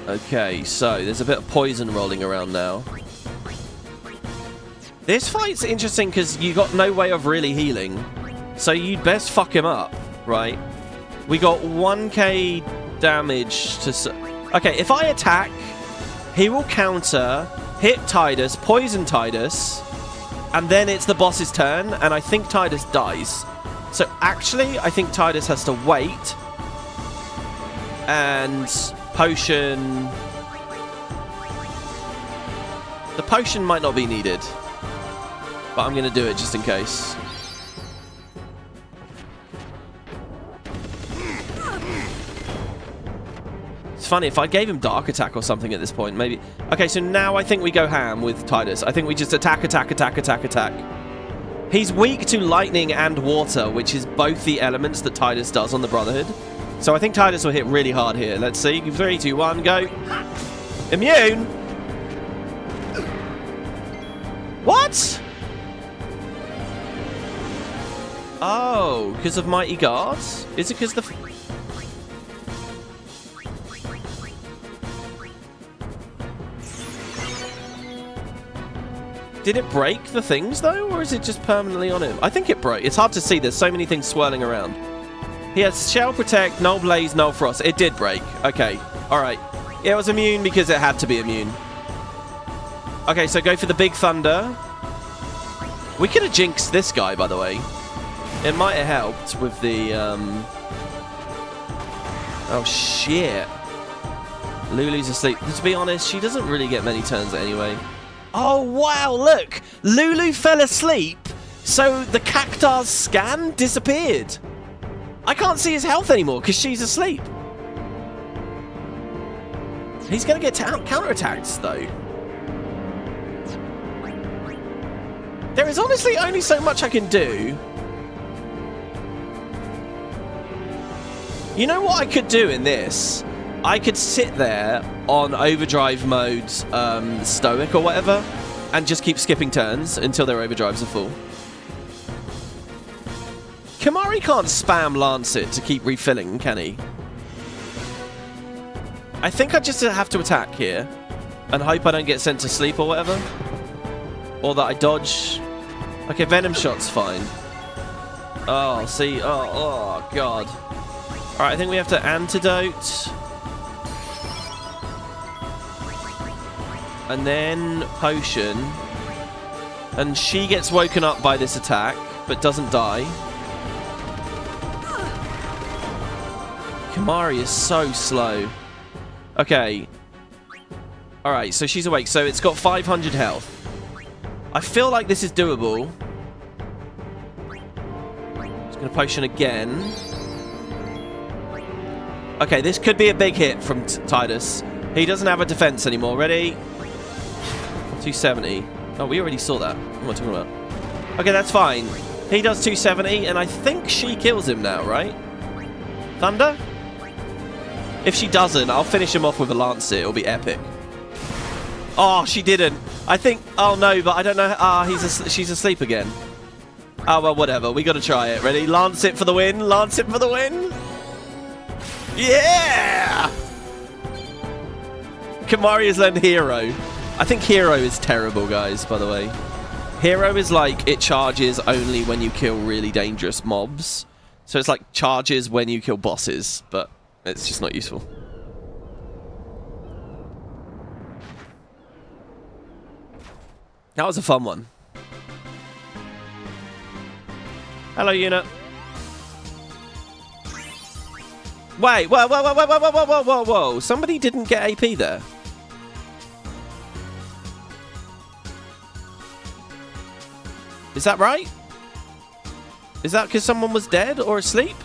Okay, so there's a bit of poison rolling around now. This fight's interesting because you got no way of really healing. So you'd best fuck him up, right? We got 1k damage to... Okay, if I attack, he will counter, hit Tidus, poison Tidus, and then it's the boss's turn, and I think Tidus dies. So actually, I think Tidus has to wait, and potion... The potion might not be needed, but I'm going to do it just in case. It's funny, if I gave him Dark Attack or something at this point, maybe... Okay, so now I think we go ham with Tidus. I think we just attack. He's weak to lightning and water, which is both the elements that Tidus does on the Brotherhood. So I think Tidus will hit really hard here. Let's see. 3, 2, 1, go. Immune! What? Oh, because of Mighty Guards? Is it because the... Did it break the things, though? Or is it just permanently on him? I think it broke. It's hard to see. There's so many things swirling around. He has Shell Protect, Null Blaze, Null Frost. It did break. Okay. All right. It was immune because it had to be immune. Okay, so go for the Big Thunder. We could have jinxed this guy, by the way. It might have helped with the... Oh, shit. Lulu's asleep. To be honest, she doesn't really get many turns anyway. Oh, wow, look! Lulu fell asleep, so the Cactar's scan disappeared. I can't see his health anymore because she's asleep. He's going to get counterattacked, though. There is honestly only so much I can do. You know what I could do in this? I could sit there on overdrive mode, stoic or whatever, and just keep skipping turns until their overdrives are full. Kimahri can't spam Lancet to keep refilling, can he? I think I just have to attack here and hope I don't get sent to sleep or whatever. Or that I dodge. Okay, Venom Shot's fine. Oh, see? Oh, God. Alright, I think we have to Antidote. And then Potion. And she gets woken up by this attack, but doesn't die. Kimahri is so slow. Okay. Alright, so she's awake. So it's got 500 health. I feel like this is doable. Just going to Potion again. Okay, this could be a big hit from Tidus. He doesn't have a defense anymore. Ready? 270. Oh, we already saw that. What am I talking about? Okay, that's fine. He does 270, and I think she kills him now, right? Thunder? If she doesn't, I'll finish him off with a Lancer. It'll be epic. Oh, she didn't. I think... Oh, no, but I don't know... Ah, she's asleep again. Oh, well, whatever. We got to try it. Ready? Lance it for the win. Lance it for the win. Yeah! Kimari has learned Hero. I think Hero is terrible, guys, by the way. Hero is like, it charges only when you kill really dangerous mobs. So it's like charges when you kill bosses, but it's just not useful. That was a fun one. Hello, Yuna. Wait, whoa. Somebody didn't get AP there. Is that right? Is that because someone was dead or asleep?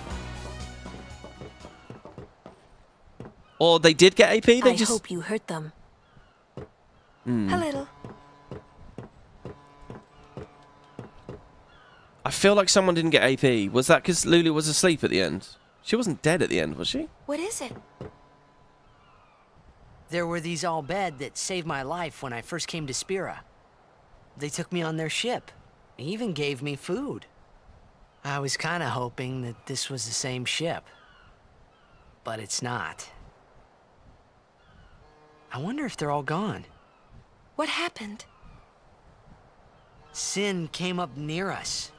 Or they did get AP? They I hope you hurt them. A little. I feel like someone didn't get AP. Was that because Lulu was asleep at the end? She wasn't dead at the end, was she? What is it? There were these Al Bhed that saved my life when I first came to Spira. They took me on their ship. They even gave me food. I was kind of hoping that this was the same ship. But it's not. I wonder if they're all gone. What happened? Sin came up near us.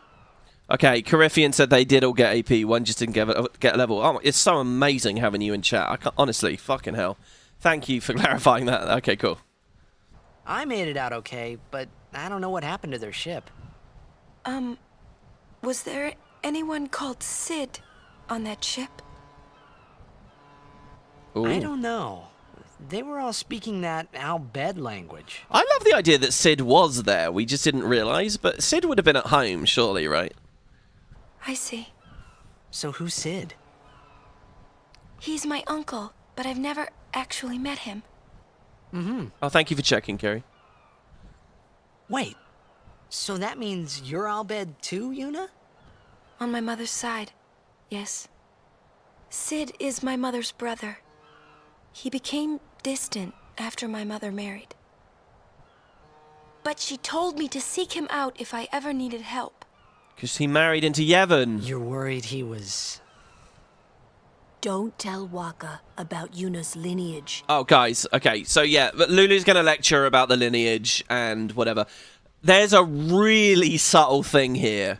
Okay, Coryphean said they did all get AP. One just didn't get a level. Oh, it's so amazing having you in chat. I can't, honestly, fucking hell. Thank you for clarifying that. Okay, cool. I made it out okay, but I don't know what happened to their ship. Was there anyone called Sid on that ship? Ooh. I don't know. They were all speaking that Al Bhed language. I love the idea that Sid was there. We just didn't realize, but Sid would have been at home, surely, right? I see. So who's Sid? He's my uncle, but I've never actually met him. Oh, thank you for checking, Kerry. Wait, so that means you're Al Bhed too, Yuna? On my mother's side, yes. Sid is my mother's brother. He became distant after my mother married. But she told me to seek him out if I ever needed help. Because he married into Yevon. You're worried he was... Don't tell Waka about Yuna's lineage. Oh, guys, okay, so yeah, Lulu's going to lecture about the lineage and whatever. There's a really subtle thing here.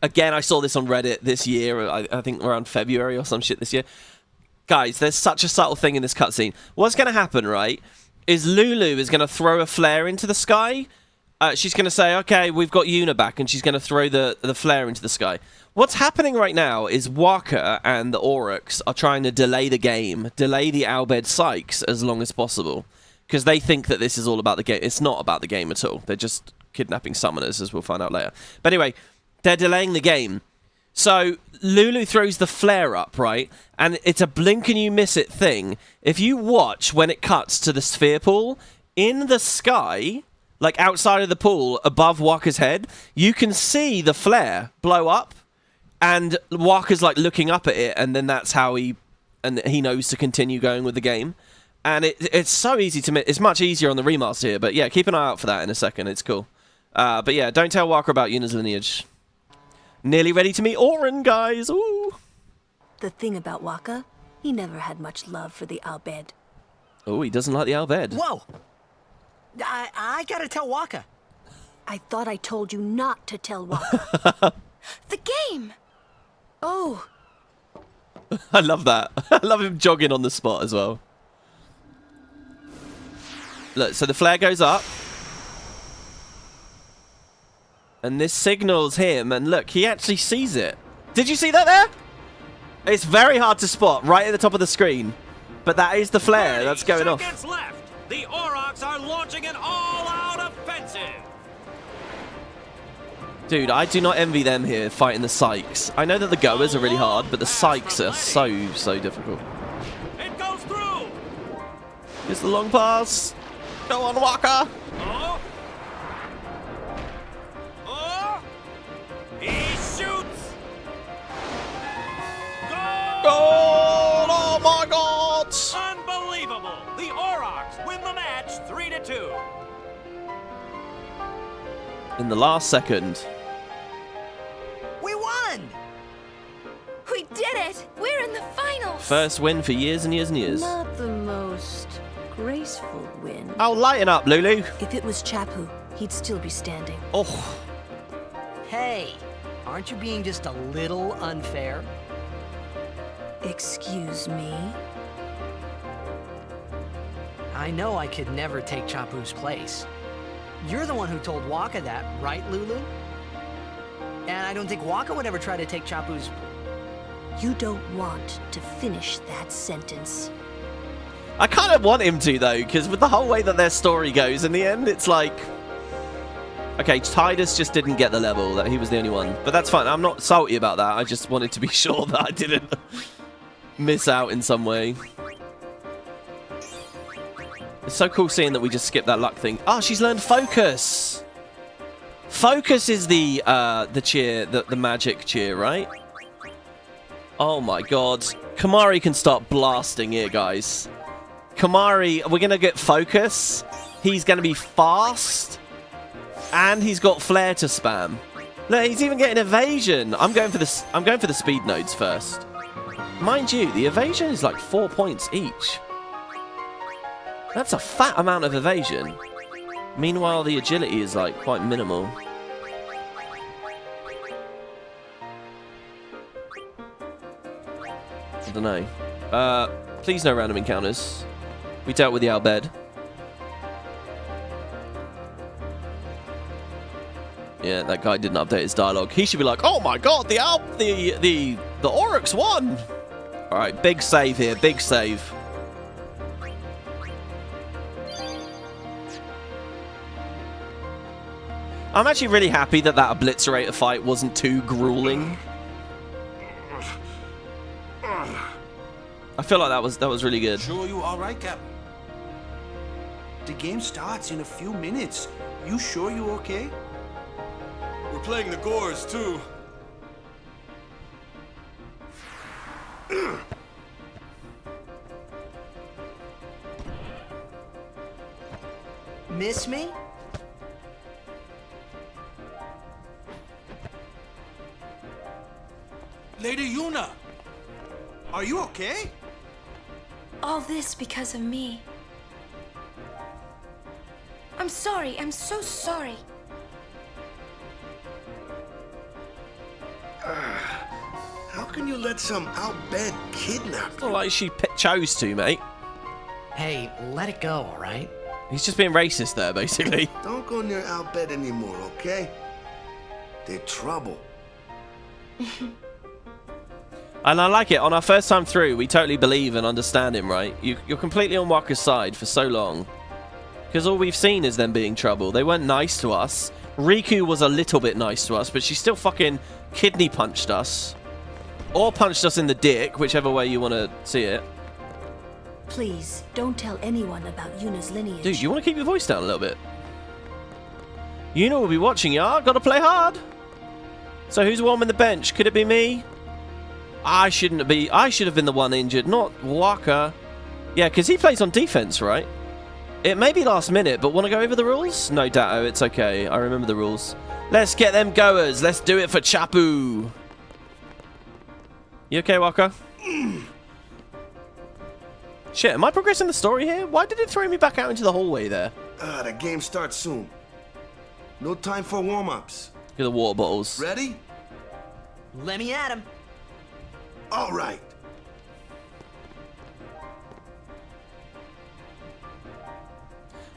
Again, I saw this on Reddit this year, I think around February or some shit this year. Guys, there's such a subtle thing in this cutscene. What's going to happen, right, is Lulu is going to throw a flare into the sky. She's going to say, okay, we've got Yuna back, and she's going to throw the flare into the sky. What's happening right now is Waka and the Aurochs are trying to delay the game, delay the Al Bhed Sykes as long as possible, because they think that this is all about the game. It's not about the game at all. They're just kidnapping summoners, as we'll find out later. But anyway, they're delaying the game. So Lulu throws the flare up, right? And it's a blink and you miss it thing. If you watch when it cuts to the sphere pool, in the sky, like outside of the pool, above Waka's head, you can see the flare blow up. And Waka's like looking up at it, and then that's how he knows to continue going with the game. And it's so easy to miss. It's much easier on the remaster here, but yeah, keep an eye out for that in a second. It's cool. But yeah, don't tell Waka about Yuna's lineage. Nearly ready to meet Orin, guys. Ooh. The thing about Waka, he never had much love for the Al Bhed. Oh, he doesn't like the Al Bhed. Whoa! I gotta tell Waka. I thought I told you not to tell Waka. The game! Oh. I love that. I love him jogging on the spot as well. Look, so the flare goes up. And this signals him, and look, he actually sees it. Did you see that there? It's very hard to spot, right at the top of the screen. But that is the flare that's going off. Seconds left. The Aurochs are launching an all-out offensive. Dude, I do not envy them here fighting the Sykes. I know that the goers are really hard, but the Sykes are so difficult. It goes through. It's the long pass. Go on, Walker. Oh! Oh! He shoots! Goal! Oh my God! Unbelievable! The Aurochs win the match 3-2. In the last second. We won! We did it! We're in the finals! First win for years and years and years. Not the most graceful win. Oh, lighten up, Lulu. If it was Chapu, he'd still be standing. Oh. Hey, aren't you being just a little unfair? Excuse me? I know I could never take Chapu's place. You're the one who told Waka that, right, Lulu? And I don't think Waka would ever try to take Chapu's... You don't want to finish that sentence. I kind of want him to, though, because with the whole way that their story goes, in the end, it's like... Okay, Tidus just didn't get the level, that he was the only one. But that's fine, I'm not salty about that. I just wanted to be sure that I didn't miss out in some way. It's so cool seeing that we just skipped that luck thing. Oh, she's learned Focus! Focus is the cheer, the magic cheer, right? Oh my God. Kamari can start blasting here, guys. Kamari, we're going to get Focus. He's going to be fast. And he's got Flare to spam. Look, he's even getting Evasion. I'm going for the speed nodes first. Mind you, the Evasion is like 4 points each. That's a fat amount of Evasion. Meanwhile, the agility is like quite minimal. I don't know. Please no random encounters. We dealt with the Albed. Yeah, that guy didn't update his dialogue. He should be like, "Oh my God, the Aurochs won!" All right, big save here, big save. I'm actually really happy that that Obliterator fight wasn't too grueling. I feel like that was really good. Sure you all right, Captain? The game starts in a few minutes. You sure you okay? We're playing the Gores, too. Miss me? Lady Yuna, are you okay? All this because of me. I'm sorry. I'm so sorry. How can you let some outbed kidnap you? Not like she chose to, mate. Hey, let it go, all right? He's just being racist there, basically. Don't go near outbed anymore, okay? They're trouble. And I like it. On our first time through, we totally believe and understand him, right? You're completely on Waka's side for so long. Because all we've seen is them being trouble. They weren't nice to us. Riku was a little bit nice to us, but she still fucking kidney punched us. Or punched us in the dick, whichever way you want to see it. Please, don't tell anyone about Yuna's lineage. Dude, you want to keep your voice down a little bit? Yuna will be watching, ya. Gotta play hard. So who's warming the bench? Could it be me? I should have been the one injured, not Waka. Yeah, because he plays on defense, right? It may be last minute, but want to go over the rules? No, Datto, it's okay. I remember the rules. Let's get them goers. Let's do it for Chapu. You okay, Waka? Shit, am I progressing the story here? Why did it throw me back out into the hallway there? The game starts soon. No time for warm-ups. Look at the water bottles. Ready? Let me at him. All right.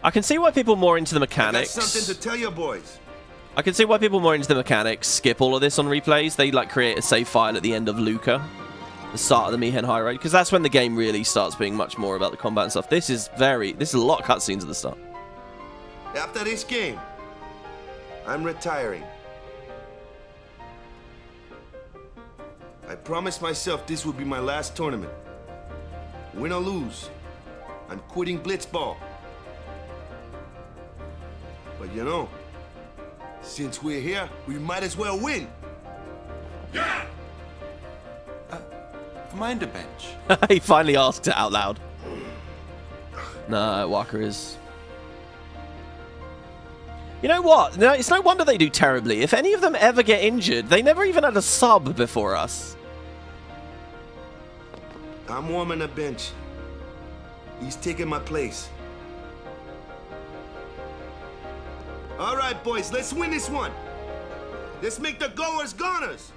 I can see why people more into the mechanics. I got something to tell you boys. I can see why people more into the mechanics skip all of this on replays. They like create a save file at the end of Luca, the start of the Mihen High Road, because that's when the game really starts being much more about the combat and stuff. This is a lot of cutscenes at the start. After this game, I'm retiring. I promised myself this would be my last tournament. Win or lose, I'm quitting Blitzball. But you know, since we're here, we might as well win. Yeah! Mind a bench? He finally asked it out loud. No, Walker is... You know what? No, it's no wonder they do terribly. If any of them ever get injured, they never even had a sub before us. I'm warming the bench. He's taking my place. All right, boys, let's win this one. Let's make the goers goners.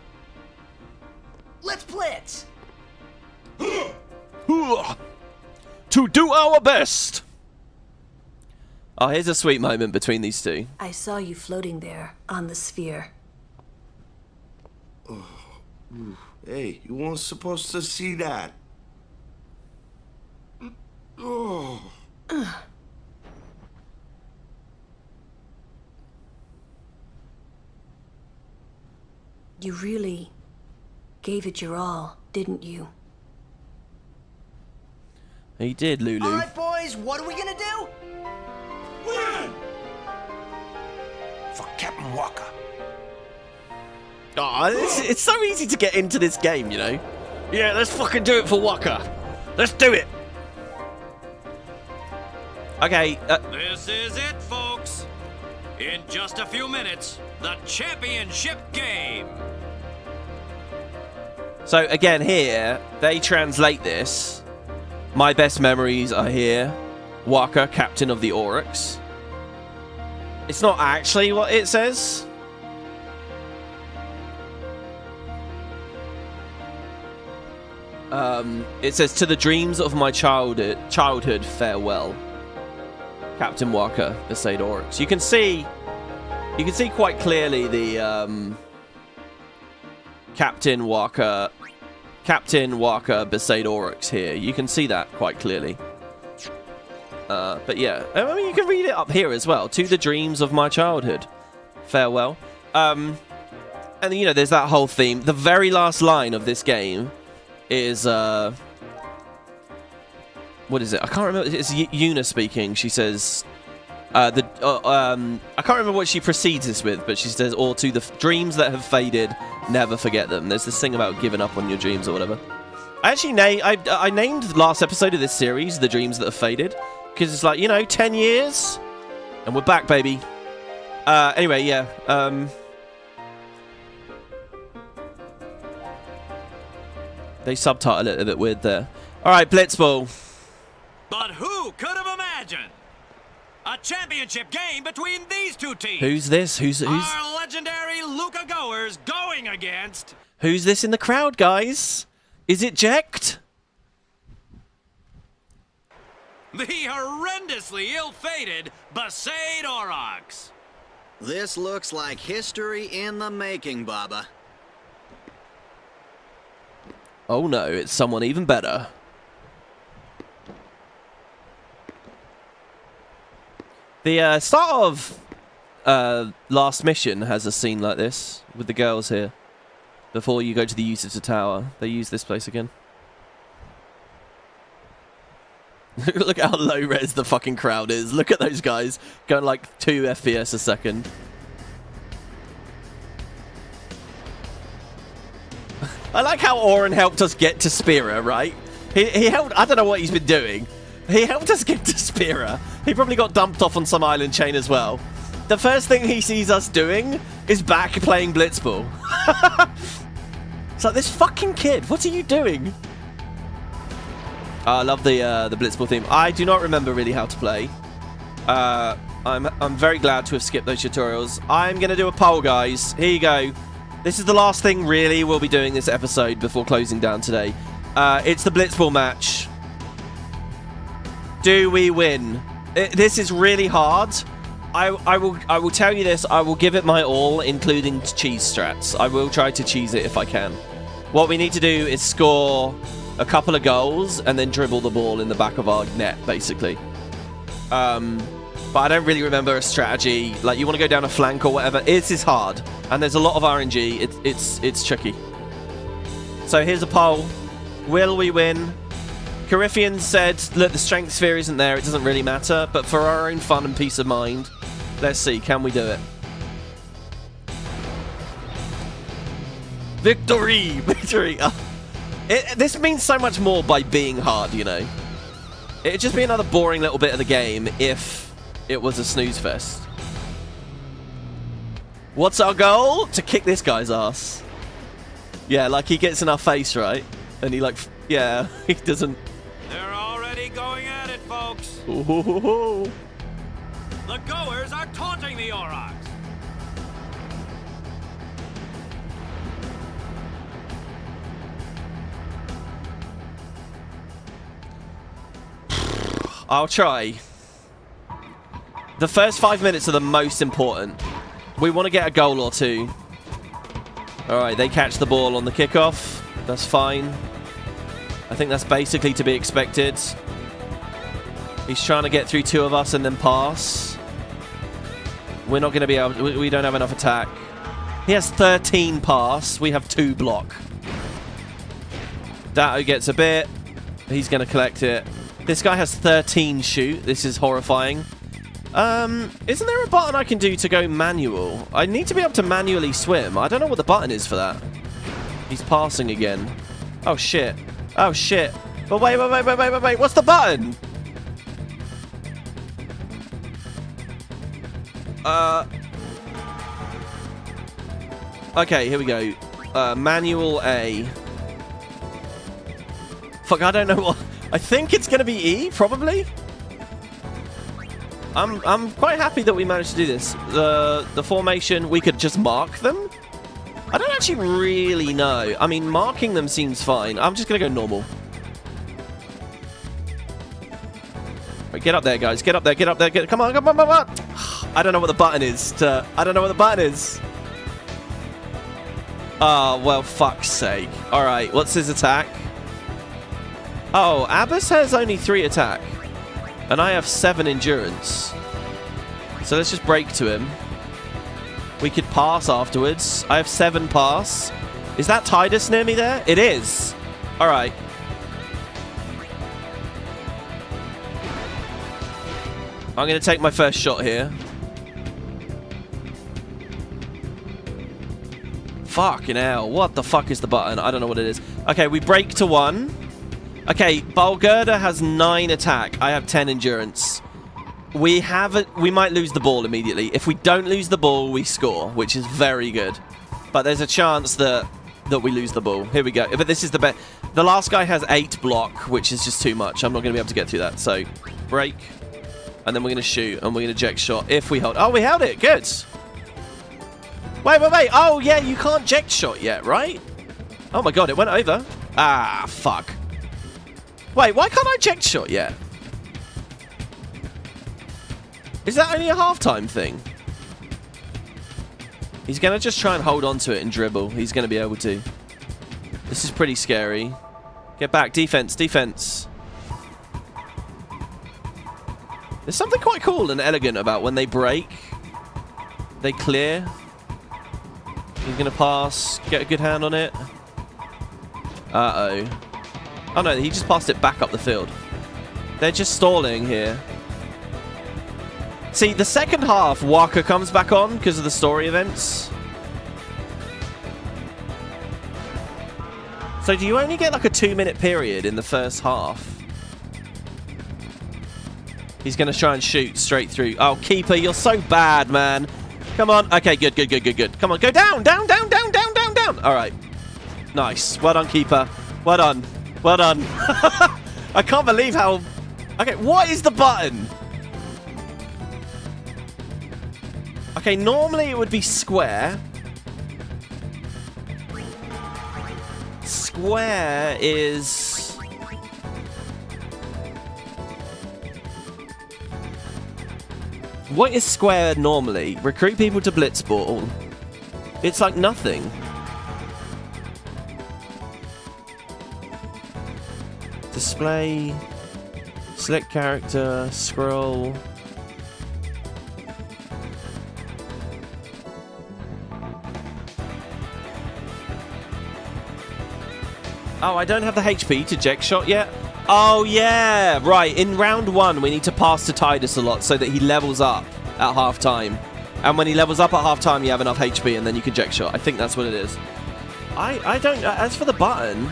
Let's blitz. To do our best. Oh, here's a sweet moment between these two. I saw you floating there on the sphere. Oh, hey, you weren't supposed to see that. Oh. You really gave it your all, didn't you? He did, Lulu. All right, boys, what are we gonna do? Win! For Captain Walker. Oh, it's so easy to get into this game, you know? Yeah, let's fucking do it for Walker. Let's do it. Okay. This is it, folks. In just a few minutes, the championship game. So again, here they translate this. My best memories are here. Walker, captain of the Oryx. It's not actually what it says. It says, to the dreams of my childhood, farewell. Captain Walker, Besaid Oryx. You can see quite clearly the Captain Walker, Besaid Oryx here. You can see that quite clearly. But yeah, I mean, you can read it up here as well. To the dreams of my childhood, farewell. And you know, there's that whole theme. The very last line of this game is what is it? I can't remember. It's Yuna speaking. She says, I can't remember what she precedes this with, but she says, or to the dreams that have faded, never forget them. There's this thing about giving up on your dreams or whatever. I actually I named the last episode of this series The Dreams That Have Faded, because it's like, you know, 10 years, and we're back, baby. Anyway, yeah. They subtitle it a bit weird there. All right, Blitzball. But who could have imagined a championship game between these two teams? Who's this? Who's our legendary Luca goers going against? Who's this in the crowd, guys? Is it Jecht? The horrendously ill-fated Besaid Aurochs. This looks like history in the making, Baba. Oh no, it's someone even better. The start of Last Mission has a scene like this with the girls here. Before you go to the Yusita Tower, they use this place again. Look at how low res the fucking crowd is. Look at those guys going like 2 FPS a second. I like how Oren helped us get to Spira, right? He helped. I don't know what he's been doing. He helped us get to Spira. He probably got dumped off on some island chain as well. The first thing he sees us doing is back playing Blitzball. It's like, this fucking kid, what are you doing? I love the Blitzball theme. I do not remember really how to play. I'm very glad to have skipped those tutorials. I'm going to do a poll, guys. Here you go. This is the last thing, really, we'll be doing this episode before closing down today. It's the Blitzball match. Do we win? This is really hard. I will tell you this. I will give it my all, including cheese strats. I will try to cheese it if I can. What we need to do is score a couple of goals and then dribble the ball in the back of our net, basically. But I don't really remember a strategy. Like, you want to go down a flank or whatever. This is hard, and there's a lot of RNG. It's tricky. So here's a poll. Will we win? Coryphean said, look, the strength sphere isn't there. It doesn't really matter. But for our own fun and peace of mind, let's see. Can we do it? Victory! Victory! This means so much more by being hard, you know. It'd just be another boring little bit of the game if it was a snooze fest. What's our goal? To kick this guy's ass. Yeah, like he gets in our face, right? And he like, yeah, he doesn't. They're already going at it, folks. Ooh. The goers are taunting the Aurochs. I'll try. The first 5 minutes are the most important. We want to get a goal or two. Alright, they catch the ball on the kickoff. That's fine. I think that's basically to be expected. He's trying to get through 2 of us and then pass. We're not going to be able... We don't have enough attack. He has 13 pass. We have 2 block. Datto gets a bit. He's going to collect it. This guy has 13 shoot. This is horrifying. Isn't there a button I can do to go manual? I need to be able to manually swim. I don't know what the button is for that. He's passing again. Oh, shit. Oh, shit. But wait. What's the button? Okay, here we go. Manual A. Fuck, I don't know what... I think it's going to be E, probably. I'm quite happy that we managed to do this. The formation, we could just mark them. I don't actually really know. I mean, marking them seems fine. I'm just going to go normal. Right, get up there, guys. Get up there, get up there. Come on. I don't know what the button is. I don't know what the button is. Oh, well, fuck's sake. All right, what's his attack? Oh, Abbas has only 3 attack. And I have 7 endurance. So let's just break to him. We could pass afterwards. I have 7 pass. Is that Tidus near me there? It is. All right. I'm going to take my first shot here. Fucking hell. What the fuck is the button? I don't know what it is. Okay, we break to 1. Okay, Balgurda has 9 attack. I have 10 endurance. We might lose the ball immediately. If we don't lose the ball, we score, which is very good. But there's a chance that we lose the ball. Here we go. But this is the best. The last guy has 8 block, which is just too much. I'm not going to be able to get through that. So, break. And then we're going to shoot, and we're going to eject shot if we hold. Oh, we held it. Good. Wait. Oh, yeah, you can't eject shot yet, right? Oh, my God, it went over. Ah, fuck. Wait, why can't I eject shot yet? Is that only a halftime thing? He's going to just try and hold on to it and dribble. He's going to be able to. This is pretty scary. Get back. Defense. Defense. There's something quite cool and elegant about when they break. They clear. He's going to pass. Get a good hand on it. Uh-oh. Oh no, he just passed it back up the field. They're just stalling here. See, the second half, Waka comes back on because of the story events. So do you only get like a 2-minute period in the first half? He's going to try and shoot straight through. Oh, keeper, you're so bad, man. Come on. Okay, good. Come on, go down. All right. Nice. Well done, keeper. Well done. I can't believe how... Okay, what is the button? Okay, normally it would be square. Square is... What is square normally? Recruit people to Blitzball. It's like nothing. Display, select character, scroll. Oh, I don't have the HP to eject shot yet. Oh, yeah. Right. In round 1, we need to pass to Tidus a lot so that he levels up at half-time. And when he levels up at half-time, you have enough HP, and then you can eject shot. I think that's what it is. I don't... As for the button...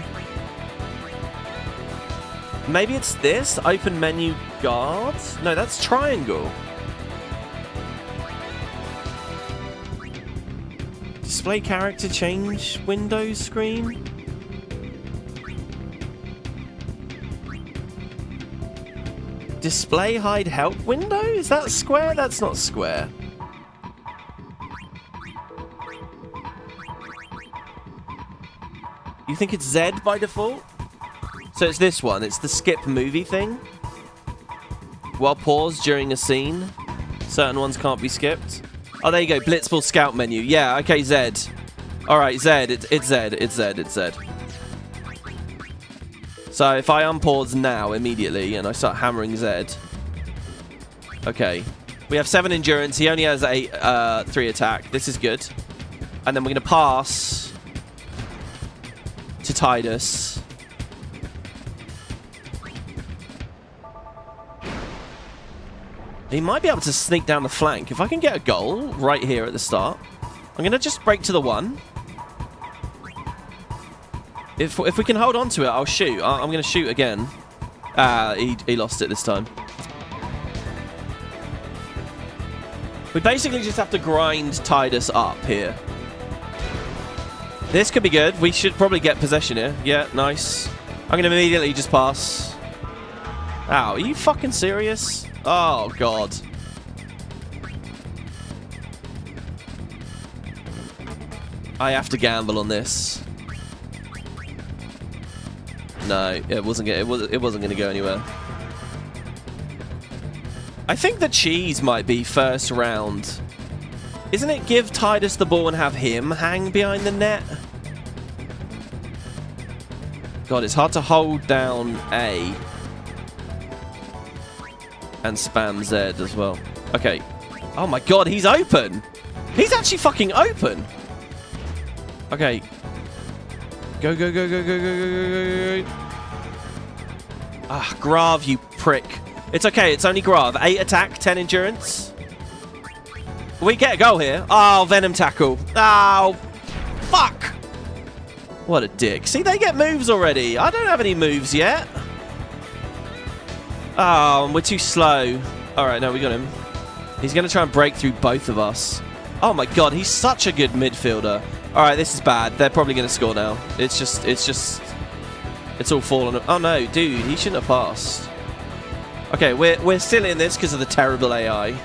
Maybe it's this? Open menu guard? No, that's triangle. Display character change window screen? Display hide help window? Is that square? That's not square. You think it's Z by default? So it's this one. It's the skip movie thing. While paused during a scene. Certain ones can't be skipped. Oh, there you go. Blitzball scout menu. Yeah, okay, Z. Alright, Z. It's Z. It's Z. It's Z. So if I unpause now immediately and I start hammering Z. Okay. We have 7 endurance. He only has 3 attack. This is good. And then we're going to pass to Tidus. He might be able to sneak down the flank. If I can get a goal right here at the start, I'm going to just break to the 1. If we can hold on to it, I'll shoot. I'm going to shoot again. He lost it this time. We basically just have to grind Tidus up here. This could be good. We should probably get possession here. Yeah, nice. I'm going to immediately just pass. Ow, are you fucking serious? Oh, God. I have to gamble on this. No, it wasn't going to go anywhere. I think the cheese might be first round. Isn't it give Tidus the ball and have him hang behind the net? God, it's hard to hold down A. And spam Z as well. Okay. Oh my God, he's open. He's actually fucking open. Okay. Go, go, go, go, go, go, go, go, go. Ah, Grav, you prick. It's okay, it's only Grav. 8 attack, 10 endurance. We get a goal here. Oh, Venom tackle. Oh, fuck. What a dick. See, they get moves already. I don't have any moves yet. Oh, we're too slow. All right, no, we got him. He's going to try and break through both of us. Oh my God, he's such a good midfielder. All right, this is bad. They're probably going to score now. It's all fallen. Oh no, dude, he shouldn't have passed. Okay, we're still in this because of the terrible AI.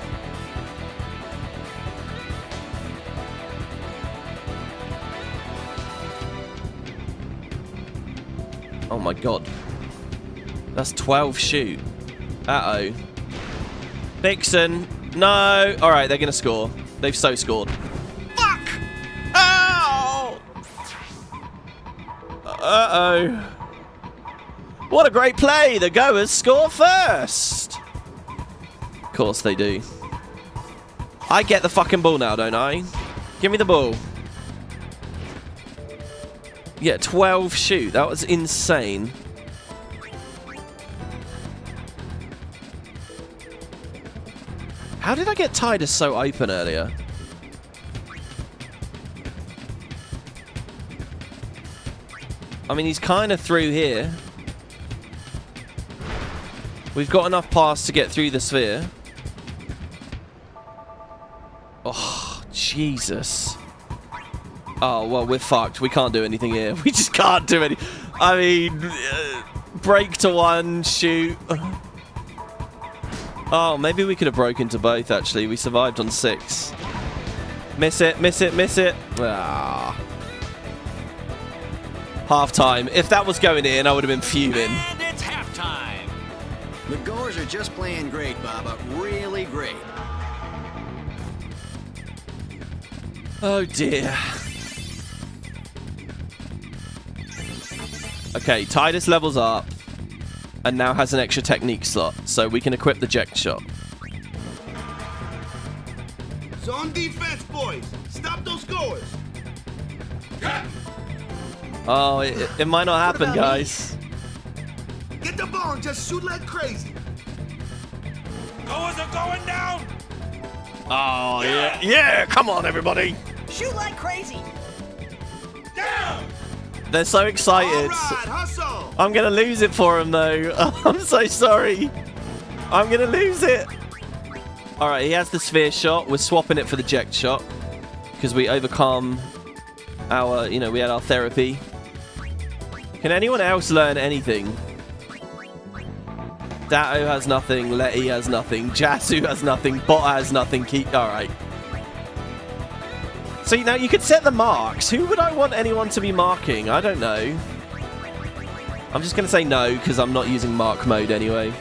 Oh my God. That's 12 shoot. Uh-oh. Vixen. No. All right, they're going to score. They've so scored. Fuck! Ow! Uh-oh. What a great play. The goers score first. Of course they do. I get the fucking ball now, don't I? Give me the ball. Yeah, 12 shoot. That was insane. How did I get Tidus so open earlier? I mean, he's kind of through here. We've got enough pass to get through the sphere. Oh, Jesus. Oh, well, we're fucked. We can't do anything here. We just can't do anything. I mean, break to 1, shoot. Oh, maybe we could have broken to both, actually. We survived on 6. Miss it, miss it, miss it. Ah. Half time. If that was going in, I would have been fuming. And it's halftime. The goers are just playing great, Baba. Really great. Oh, dear. Okay, Tidus levels up and now has an extra technique slot, so we can equip the eject shot. Zone defense, boys. Stop those goers. Oh, it might not happen, guys. Get the ball and just shoot like crazy. Goers are going down. Oh, yeah. Yeah, come on, everybody. Shoot like crazy. Down. They're so excited. All right, hustle. I'm going to lose it for him, though. I'm so sorry. I'm going to lose it. All right, he has the sphere shot. We're swapping it for the eject shot because we overcome our, you know, we had our therapy. Can anyone else learn anything? Datto has nothing. Letty has nothing. Jasu has nothing. Bot has nothing. All right. So now you could set the marks. Who would I want anyone to be marking? I don't know. I'm just going to say no because I'm not using mark mode anyway.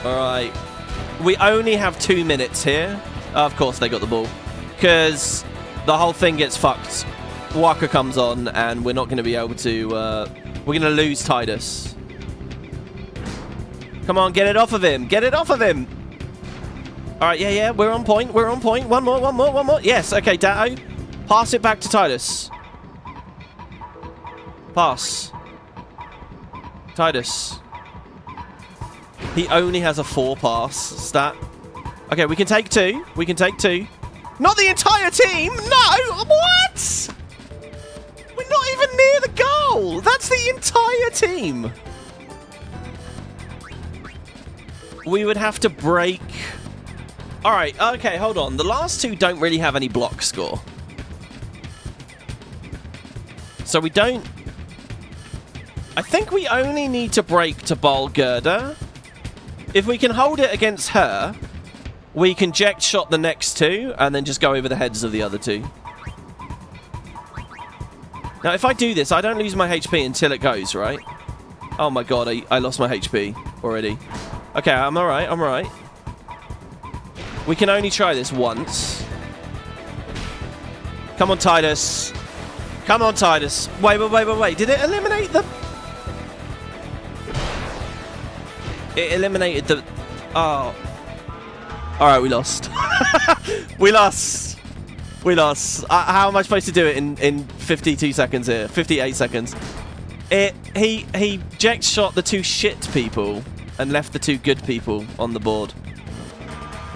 Alright. We only have 2 minutes here. Of course they got the ball. Because the whole thing gets fucked. Waka comes on and we're not going to be able to... we're going to lose Titus. Come on, get it off of him. Get it off of him. Alright, yeah, we're on point. We're on point. One more. Yes, okay, Datto. Pass it back to Titus. Pass. Titus. He only has a 4 pass stat. Okay, we can take 2. We can take 2. Not the entire team! No! What? We're not even near the goal! That's the entire team! We would have to break... Alright, okay, hold on. The last 2 don't really have any block score. So we don't... I think we only need to break to Balgerda. If we can hold it against her, we can eject shot the next 2 and then just go over the heads of the other 2. Now, if I do this, I don't lose my HP until it goes, right? Oh my god, I lost my HP already. Okay, I'm alright, I'm alright. We can only try this once. Come on, Titus. Come on, Titus. Wait. Did it eliminate the... It eliminated the... Oh. Alright, we lost. We lost. We lost. How am I supposed to do it in 52 seconds here? 58 seconds. He eject shot the 2 shit people and left the 2 good people on the board.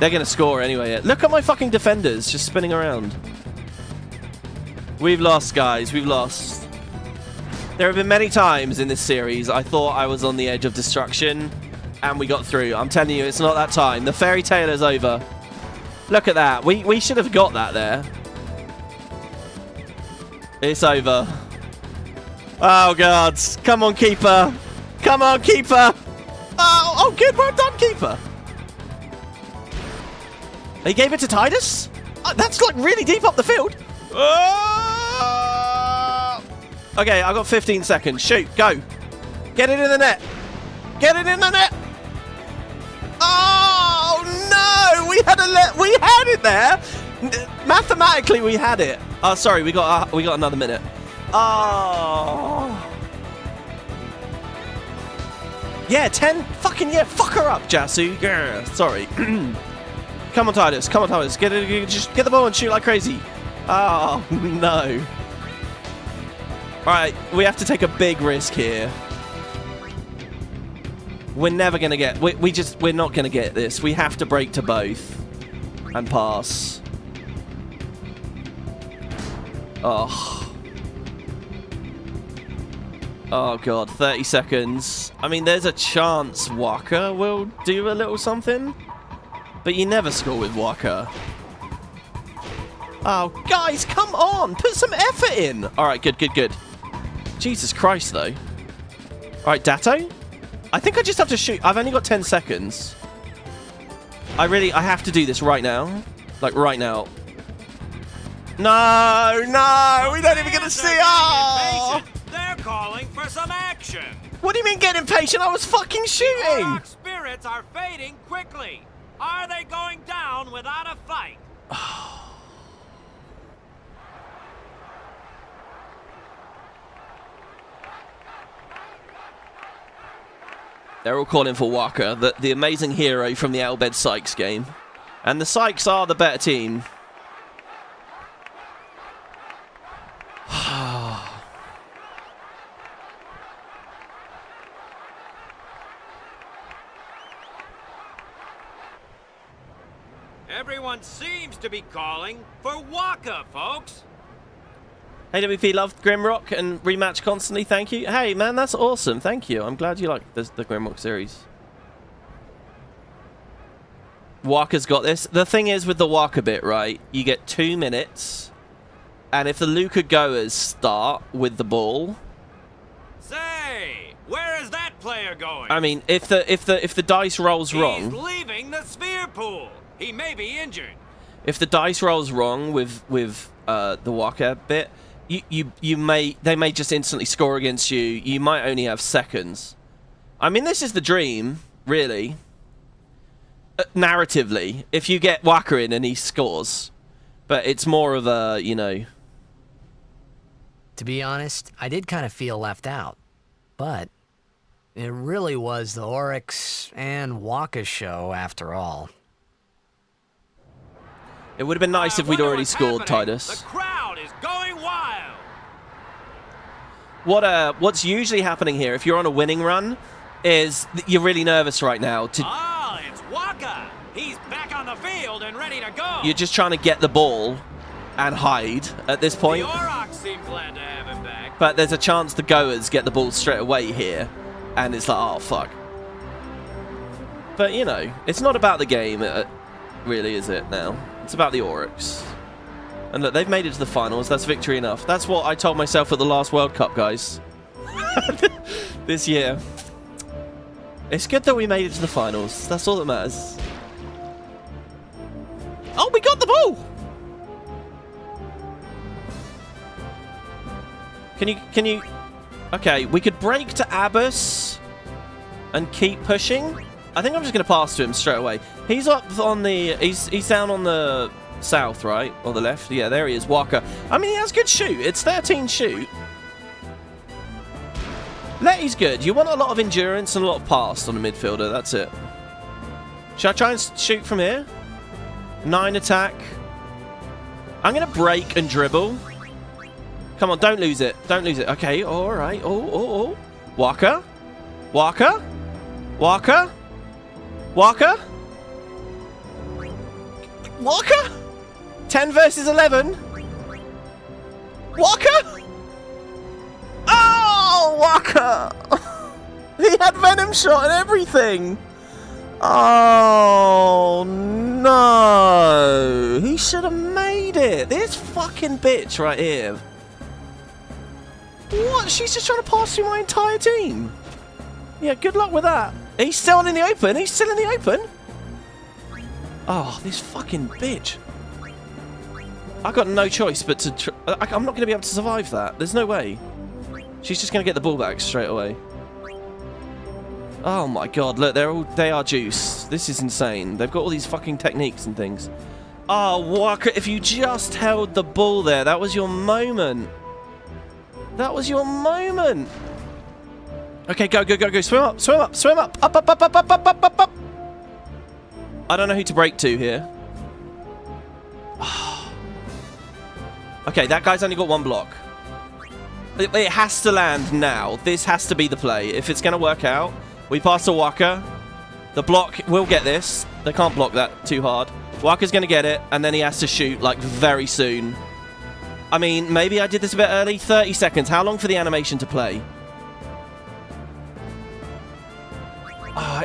They're going to score anyway. Look at my fucking defenders just spinning around. We've lost, guys. We've lost. There have been many times in this series I thought I was on the edge of destruction and we got through. I'm telling you, it's not that time. The fairy tale is over. Look at that. We should have got that there. It's over. Oh, God. Come on, keeper. Come on, keeper. Oh, good. Well done, keeper. He gave it to Titus? That's like really deep up the field. Okay, I got 15 seconds. Shoot, go. Get it in the net. Get it in the net. Oh no! We had it there. Mathematically, we had it. Oh, sorry, we got another minute. Oh. Yeah, 10. Fucking yeah. Fuck her up, Jasu. Yeah, sorry. Come on, Titus. Come on, Titus. Just get the ball and shoot like crazy. Oh, no. Alright, we have to take a big risk here. We're never going to get... We're not going to get this. We have to break to both. And pass. Oh. Oh, God. 30 seconds. I mean, there's a chance Waka will do a little something. But you never score with Waka. Oh, guys, come on. Put some effort in. All right, good. Jesus Christ, though. All right, Datto. I think I just have to shoot. I've only got 10 seconds. I have to do this right now. Like, right now. No, we don't even get to see. Oh! They're calling for some action. What do you mean get impatient? I was fucking shooting. Our spirits are fading quickly. Are they going down without a fight? They're all calling for Waka, the amazing hero from the Albed Sykes game. And the Sykes are the better team. Everyone seems to be calling for Waka, folks. AWP loved Grimrock and rematch constantly. Thank you. Hey, man, that's awesome. Thank you. I'm glad you like the Grimrock series. Waka's got this. The thing is with the Waka bit, right? You get 2 minutes, and if the Luca goers start with the ball, Say, where is that player going? I mean, if the dice rolls wrong, He's leaving the sphere pool. He may be injured. if the dice rolls wrong with the Waka bit, they may just instantly score against you. You might only have seconds. I mean, this is the dream, really. Narratively, if you get Waka in and he scores, but it's more of a, you know. To be honest, I did kind of feel left out, but it really was the Oryx and Waka show after all. It would have been nice if we'd already scored, Titus. The crowd is going wild. What's usually happening here, if you're on a winning run, is you're really nervous right now. It's Waka. He's back on the field and ready to go. You're just trying to get the ball and hide at this point. The Aurochs seem glad to have him back. But there's a chance the goers get the ball straight away here, and it's like, oh fuck. But you know, it's not about the game, really, is it? Now it's about the Oryx. And look, they've made it to the finals. That's victory enough. That's what I told myself at the last World Cup, guys. This year. It's good that we made it to the finals. That's all that matters. Oh, we got the ball! Can you... Okay, we could break to Abbas and keep pushing. I think I'm just going to pass to him straight away. He's up on the... He's down on the south, right? Or the left? Yeah, there he is, Waka. I mean, he has good shoot. It's 13 shoot. Letty's good. You want a lot of endurance and a lot of pass on a midfielder. That's it. Should I try and shoot from here? 9 attack. I'm going to break and dribble. Come on, don't lose it. Don't lose it. Okay, all right. Oh. Waka. Waka. Waka. Waka. Waka. 10 versus 11. Waka. Oh, Waka! He had Venom Shot and everything! Oh, no! He should have made it! This fucking bitch right here. What? She's just trying to pass through my entire team? Yeah, good luck with that. He's still in the open? He's still in the open? Oh, this fucking bitch. I've got no choice but to... I'm not going to be able to survive that. There's no way. She's just going to get the ball back straight away. Oh my god, look, they are juice. This is insane. They've got all these fucking techniques and things. Oh, Waka, if you just held the ball there, that was your moment. That was your moment. Okay, go. Swim up. Up. I don't know who to break to here. Okay, that guy's only got 1 block. It has to land now. This has to be the play. If it's going to work out, we pass to Waka. The block will get this. They can't block that too hard. Waka's going to get it, and then he has to shoot, like, very soon. I mean, maybe I did this a bit early. 30 seconds. How long for the animation to play?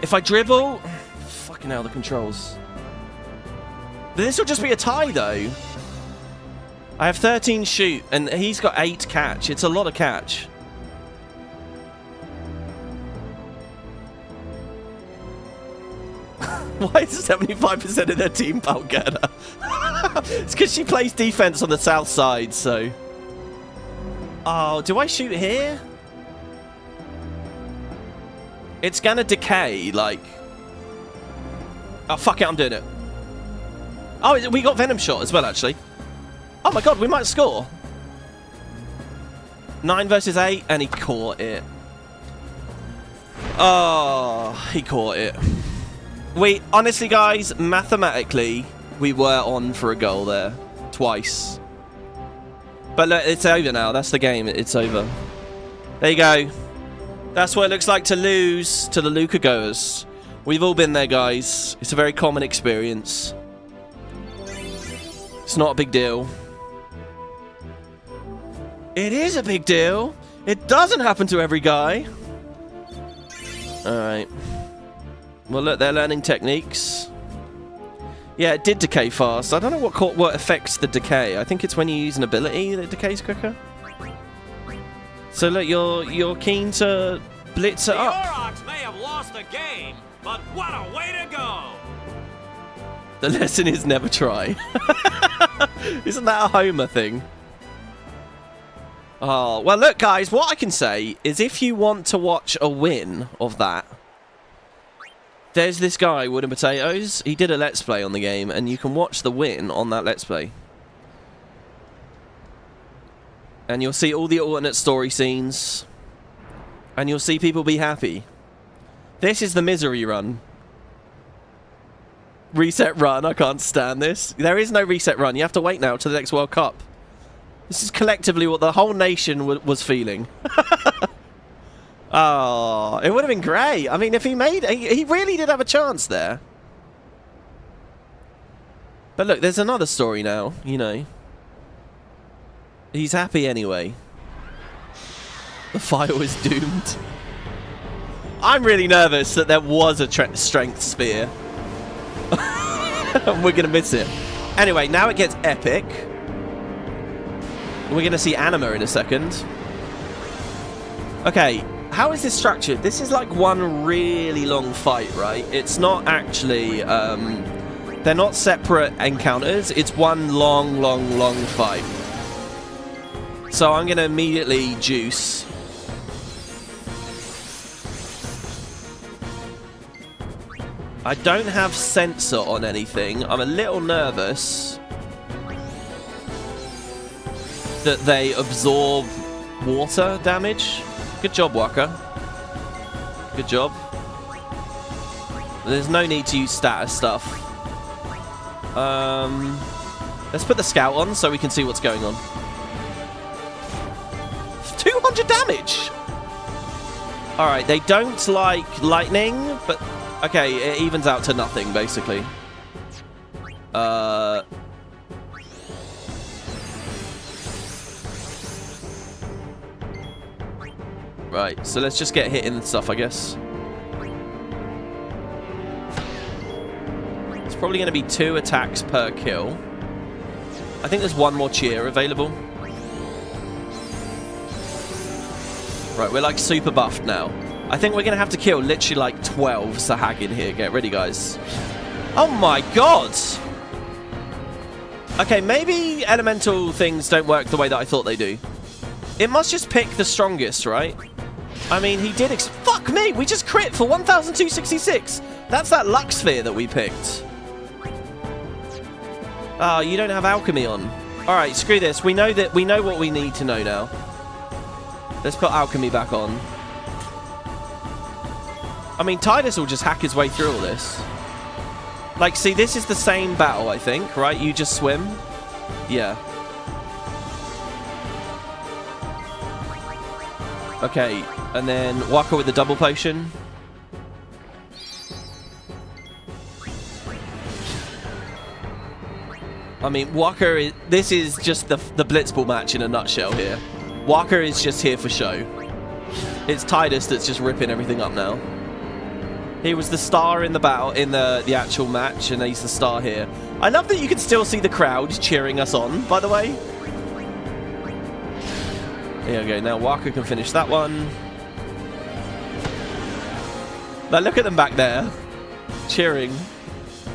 If I dribble... Fucking hell, the controls. This will just be a tie, though. I have 13 shoot, and he's got 8 catch. It's a lot of catch. Why is 75% of their team Balgana? It's because she plays defense on the south side, so... Oh, do I shoot here? It's gonna decay, like... Oh, fuck it, I'm doing it. Oh, we got Venom Shot as well, actually. Oh my god, we might score. 9 versus 8, and he caught it. Oh, he caught it. We, honestly, guys, mathematically, we were on for a goal there. Twice. But look, it's over now. That's the game. It's over. There you go. That's what it looks like to lose to the Luca goers. We've all been there, guys. It's a very common experience. It's not a big deal. It is a big deal. It doesn't happen to every guy. Alright. Well, look, they're learning techniques. Yeah, it did decay fast. I don't know what affects the decay. I think it's when you use an ability that it decays quicker. So look, you're keen to blitz it up. The Aurochs may have lost the game, but what a way to go! The lesson is never try. Isn't that a Homer thing? Oh, well, look, guys, what I can say is if you want to watch a win of that, there's this guy, WoodenPotatoes. He did a Let's Play on the game, and you can watch the win on that Let's Play. And you'll see all the alternate story scenes. And you'll see people be happy. This is the misery run. Reset run, I can't stand this. There is no reset run. You have to wait now to the next World Cup. This is collectively what the whole nation was feeling. Oh, it would have been great. I mean, if he made... He really did have a chance there. But look, there's another story now, you know. He's happy anyway. The file is doomed. I'm really nervous that there was a strength spear. We're going to miss it. Anyway, now it gets epic. We're going to see Anima in a second. Okay, how is this structured? This is like one really long fight, right? It's not actually... they're not separate encounters. It's one long fight. So I'm going to immediately juice. I don't have sensor on anything. I'm a little nervous that they absorb water damage. Good job, Waka. Good job. There's no need to use status stuff. Let's put the scout on so we can see what's going on. 200 damage! Alright, they don't like lightning, but... Okay, it evens out to nothing, basically. Right, so let's just get hit in and stuff, I guess. It's probably going to be 2 attacks per kill. I think there's one more cheer available. Right, we're like super buffed now. I think we're going to have to kill literally like 12 Sahagin here. Get ready, guys. Oh my god! Okay, maybe elemental things don't work the way that I thought they do. It must just pick the strongest, right? I mean, he did fuck me! We just crit for 1,266! That's that luck sphere that we picked. Oh, you don't have alchemy on. Alright, screw this. We know what we need to know now. Let's put alchemy back on. I mean, Tidus will just hack his way through all this. Like, see, this is the same battle, I think, right? You just swim. Yeah. Okay, and then Waka with the double potion. I mean, Waka is... This is just the Blitzball match in a nutshell here. Waka is just here for show. It's Tidus that's just ripping everything up now. He was the star in the battle, in the actual match, and he's the star here. I love that you can still see the crowd cheering us on, by the way. Here we go. Now Waka can finish that one. Now look at them back there, cheering.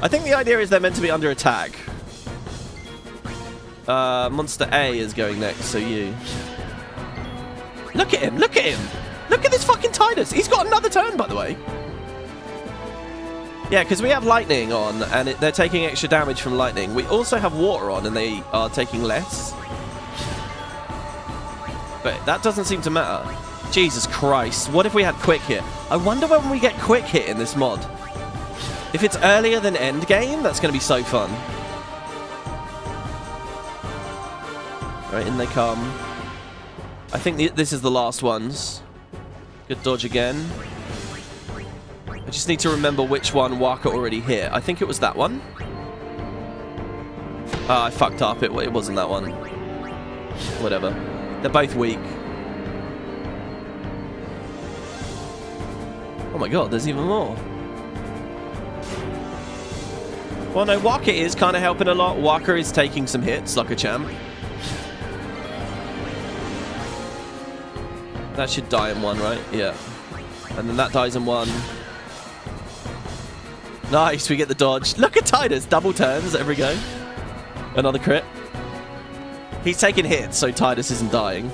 I think the idea is they're meant to be under attack. Monster A is going next, so you. Look at him! Look at him! Look at this fucking Tidus! He's got another turn, by the way. Yeah, because we have lightning on, and they're taking extra damage from lightning. We also have water on, and they are taking less. But that doesn't seem to matter. Jesus Christ. What if we had quick hit? I wonder when we get quick hit in this mod. If it's earlier than end game, that's going to be so fun. Right, in they come. I think this is the last ones. Good dodge again. I just need to remember which one Waka already hit. I think it was that one. I fucked up. It wasn't that one. Whatever. They're both weak. Oh my god, there's even more. Well, no, Waka is kind of helping a lot. Waka is taking some hits like a champ. That should die in one, right? Yeah. And then that dies in one. Nice, we get the dodge. Look at Titus, double turns every go. Another crit. He's taking hits, so Titus isn't dying.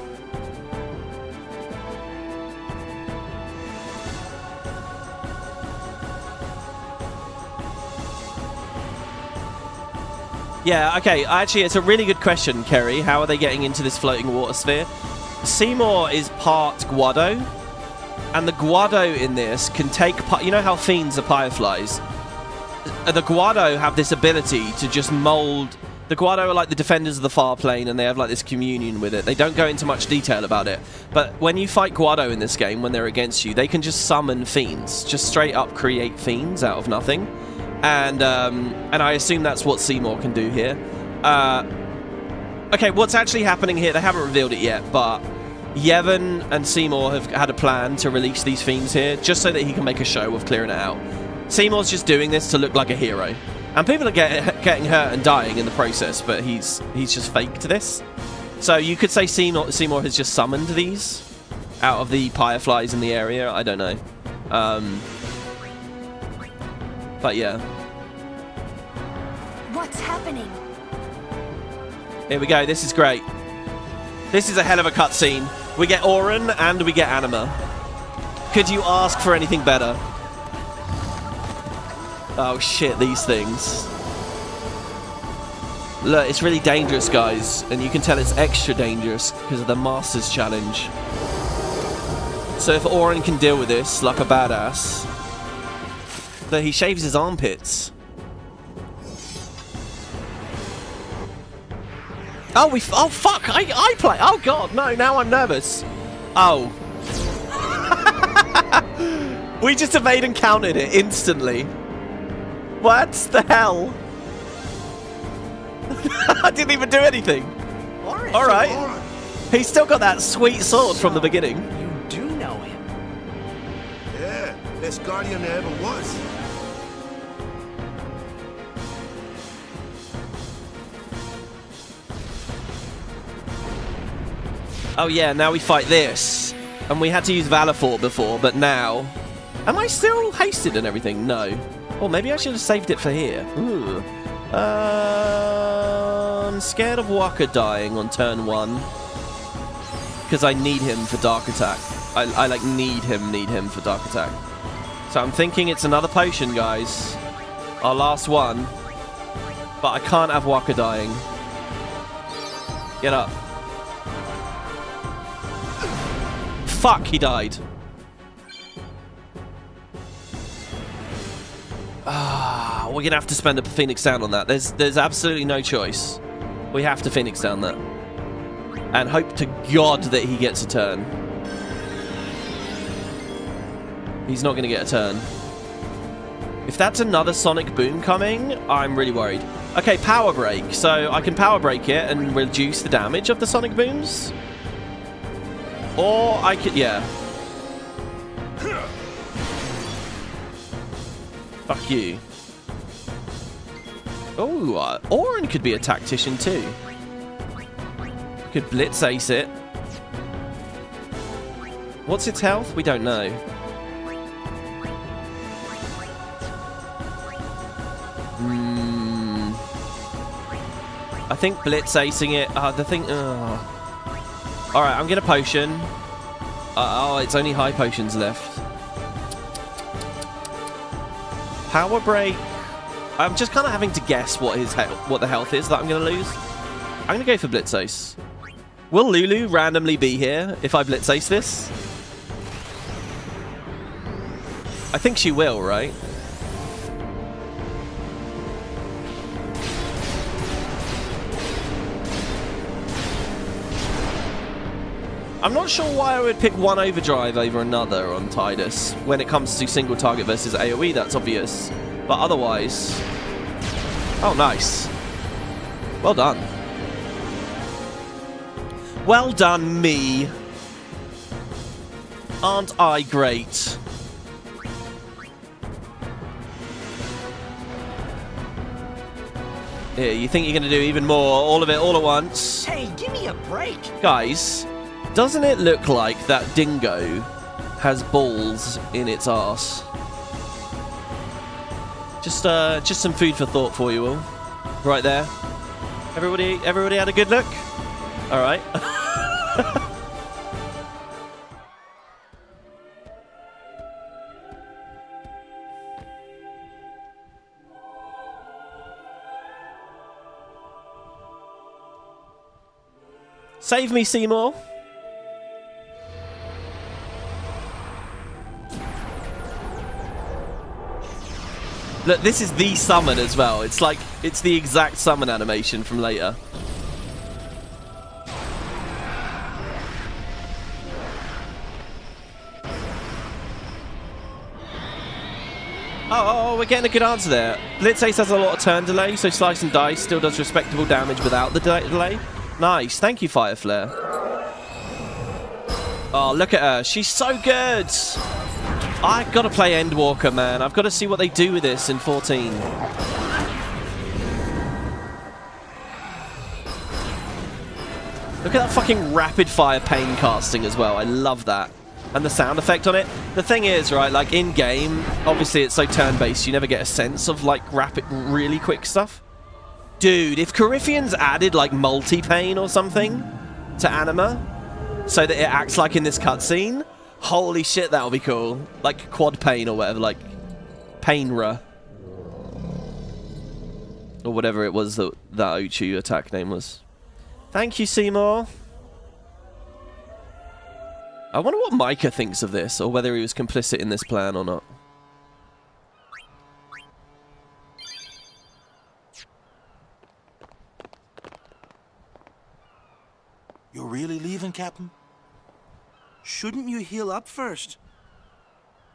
Yeah, okay, actually, it's a really good question, Kerry. How are they getting into this floating water sphere? Seymour is part Guado, and the Guado in this can take... You know how fiends are fireflies? The Guado have this ability to just mold... The Guado are like the defenders of the far plane, and they have like this communion with it. They don't go into much detail about it. But when you fight Guado in this game, when they're against you, they can just summon fiends. Just straight up create fiends out of nothing. And I assume that's what Seymour can do here. Okay, what's actually happening here, they haven't revealed it yet, but Yevon and Seymour have had a plan to release these fiends here, just so that he can make a show of clearing it out. Seymour's just doing this to look like a hero. And people are getting hurt and dying in the process, but he's just faked this. So you could say Seymour has just summoned these out of the fireflies in the area, I don't know. But yeah. What's happening? Here we go, this is great. This is a hell of a cutscene. We get Auron and we get Anima. Could you ask for anything better? Oh shit, these things. Look, it's really dangerous, guys. And you can tell it's extra dangerous because of the Masters Challenge. So if Auron can deal with this like a badass... But he shaves his armpits. Oh, oh fuck! I play. Oh god, no! Now I'm nervous. Oh. We just evade and counted it instantly. What the hell? I didn't even do anything. All right. He's still got that sweet sword from the beginning. You do know him. Yeah, best guardian there ever was. Oh yeah, now we fight this. And we had to use Valor before, but now... Am I still hasted and everything? No. Or maybe I should have saved it for here. Ooh. I'm scared of Waka dying on turn 1. Because I need him for Dark Attack. I like need him for Dark Attack. So I'm thinking it's another potion, guys. Our last one. But I can't have Waka dying. Get up. Fuck, he died. Ah, we're gonna have to spend a Phoenix Down on that. There's absolutely no choice. We have to Phoenix Down that. And hope to God that he gets a turn. He's not gonna get a turn. If that's another Sonic Boom coming, I'm really worried. Okay, Power Break. So I can Power Break it and reduce the damage of the Sonic Booms. Or I could, yeah. Fuck you. Oh, Auron could be a tactician too. Could Blitz Ace it. What's its health? We don't know. I think Blitz Acing it. The thing. Alright, I'm gonna potion. Oh, it's only high potions left. Power Break. I'm just kind of having to guess what the health is that I'm gonna lose. I'm gonna go for Blitz Ace. Will Lulu randomly be here if I Blitz Ace this? I think she will, right? I'm not sure why I would pick one overdrive over another on Tidus. When it comes to single target versus AoE, that's obvious. But otherwise... Oh, nice. Well done. Well done, me. Aren't I great? Here, you think you're going to do even more, all of it, all at once? Hey, give me a break. Guys, doesn't it look like that dingo has balls in its arse? Just some food for thought for you all. Right there. Everybody had a good look? All right. Save me, Seymour. Look, this is the summon as well. It's like, it's the exact summon animation from later. Oh, we're getting a good answer there. Blitzace has a lot of turn delay, so Slice and Dice still does respectable damage without the delay. Nice. Thank you, Fire Flare. Oh, look at her. She's so good. I've got to play Endwalker, man. I've got to see what they do with this in 14. Look at that fucking rapid fire pain casting as well. I love that. And the sound effect on it. The thing is, right, like in game, obviously it's so turn-based, you never get a sense of like rapid, really quick stuff. Dude, if Corypheans added like multi-pain or something to Anima so that it acts like in this cutscene, holy shit, that would be cool. Like quad pain or whatever, like Painra. Or whatever it was that Uchu attack name was. Thank you, Seymour. I wonder what Micah thinks of this, or whether he was complicit in this plan or not. You're really leaving, Captain? Shouldn't you heal up first?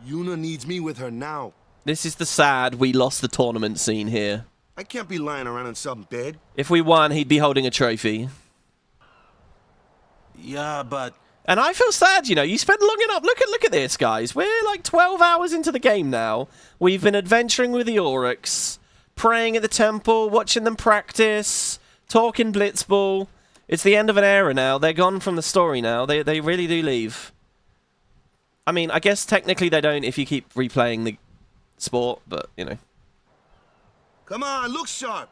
Yuna needs me with her now. This is the sad we lost the tournament scene here. I can't be lying around in some bed. If we won, he'd be holding a trophy. Yeah, but... And I feel sad, you know, you spent long enough. Look at this, guys. We're like 12 hours into the game now. We've been adventuring with the Oryx, praying at the temple, watching them practice, talking blitzball. It's the end of an era now. They're gone from the story now. They really do leave. I mean, I guess technically they don't if you keep replaying the sport, but, you know. Come on, look sharp.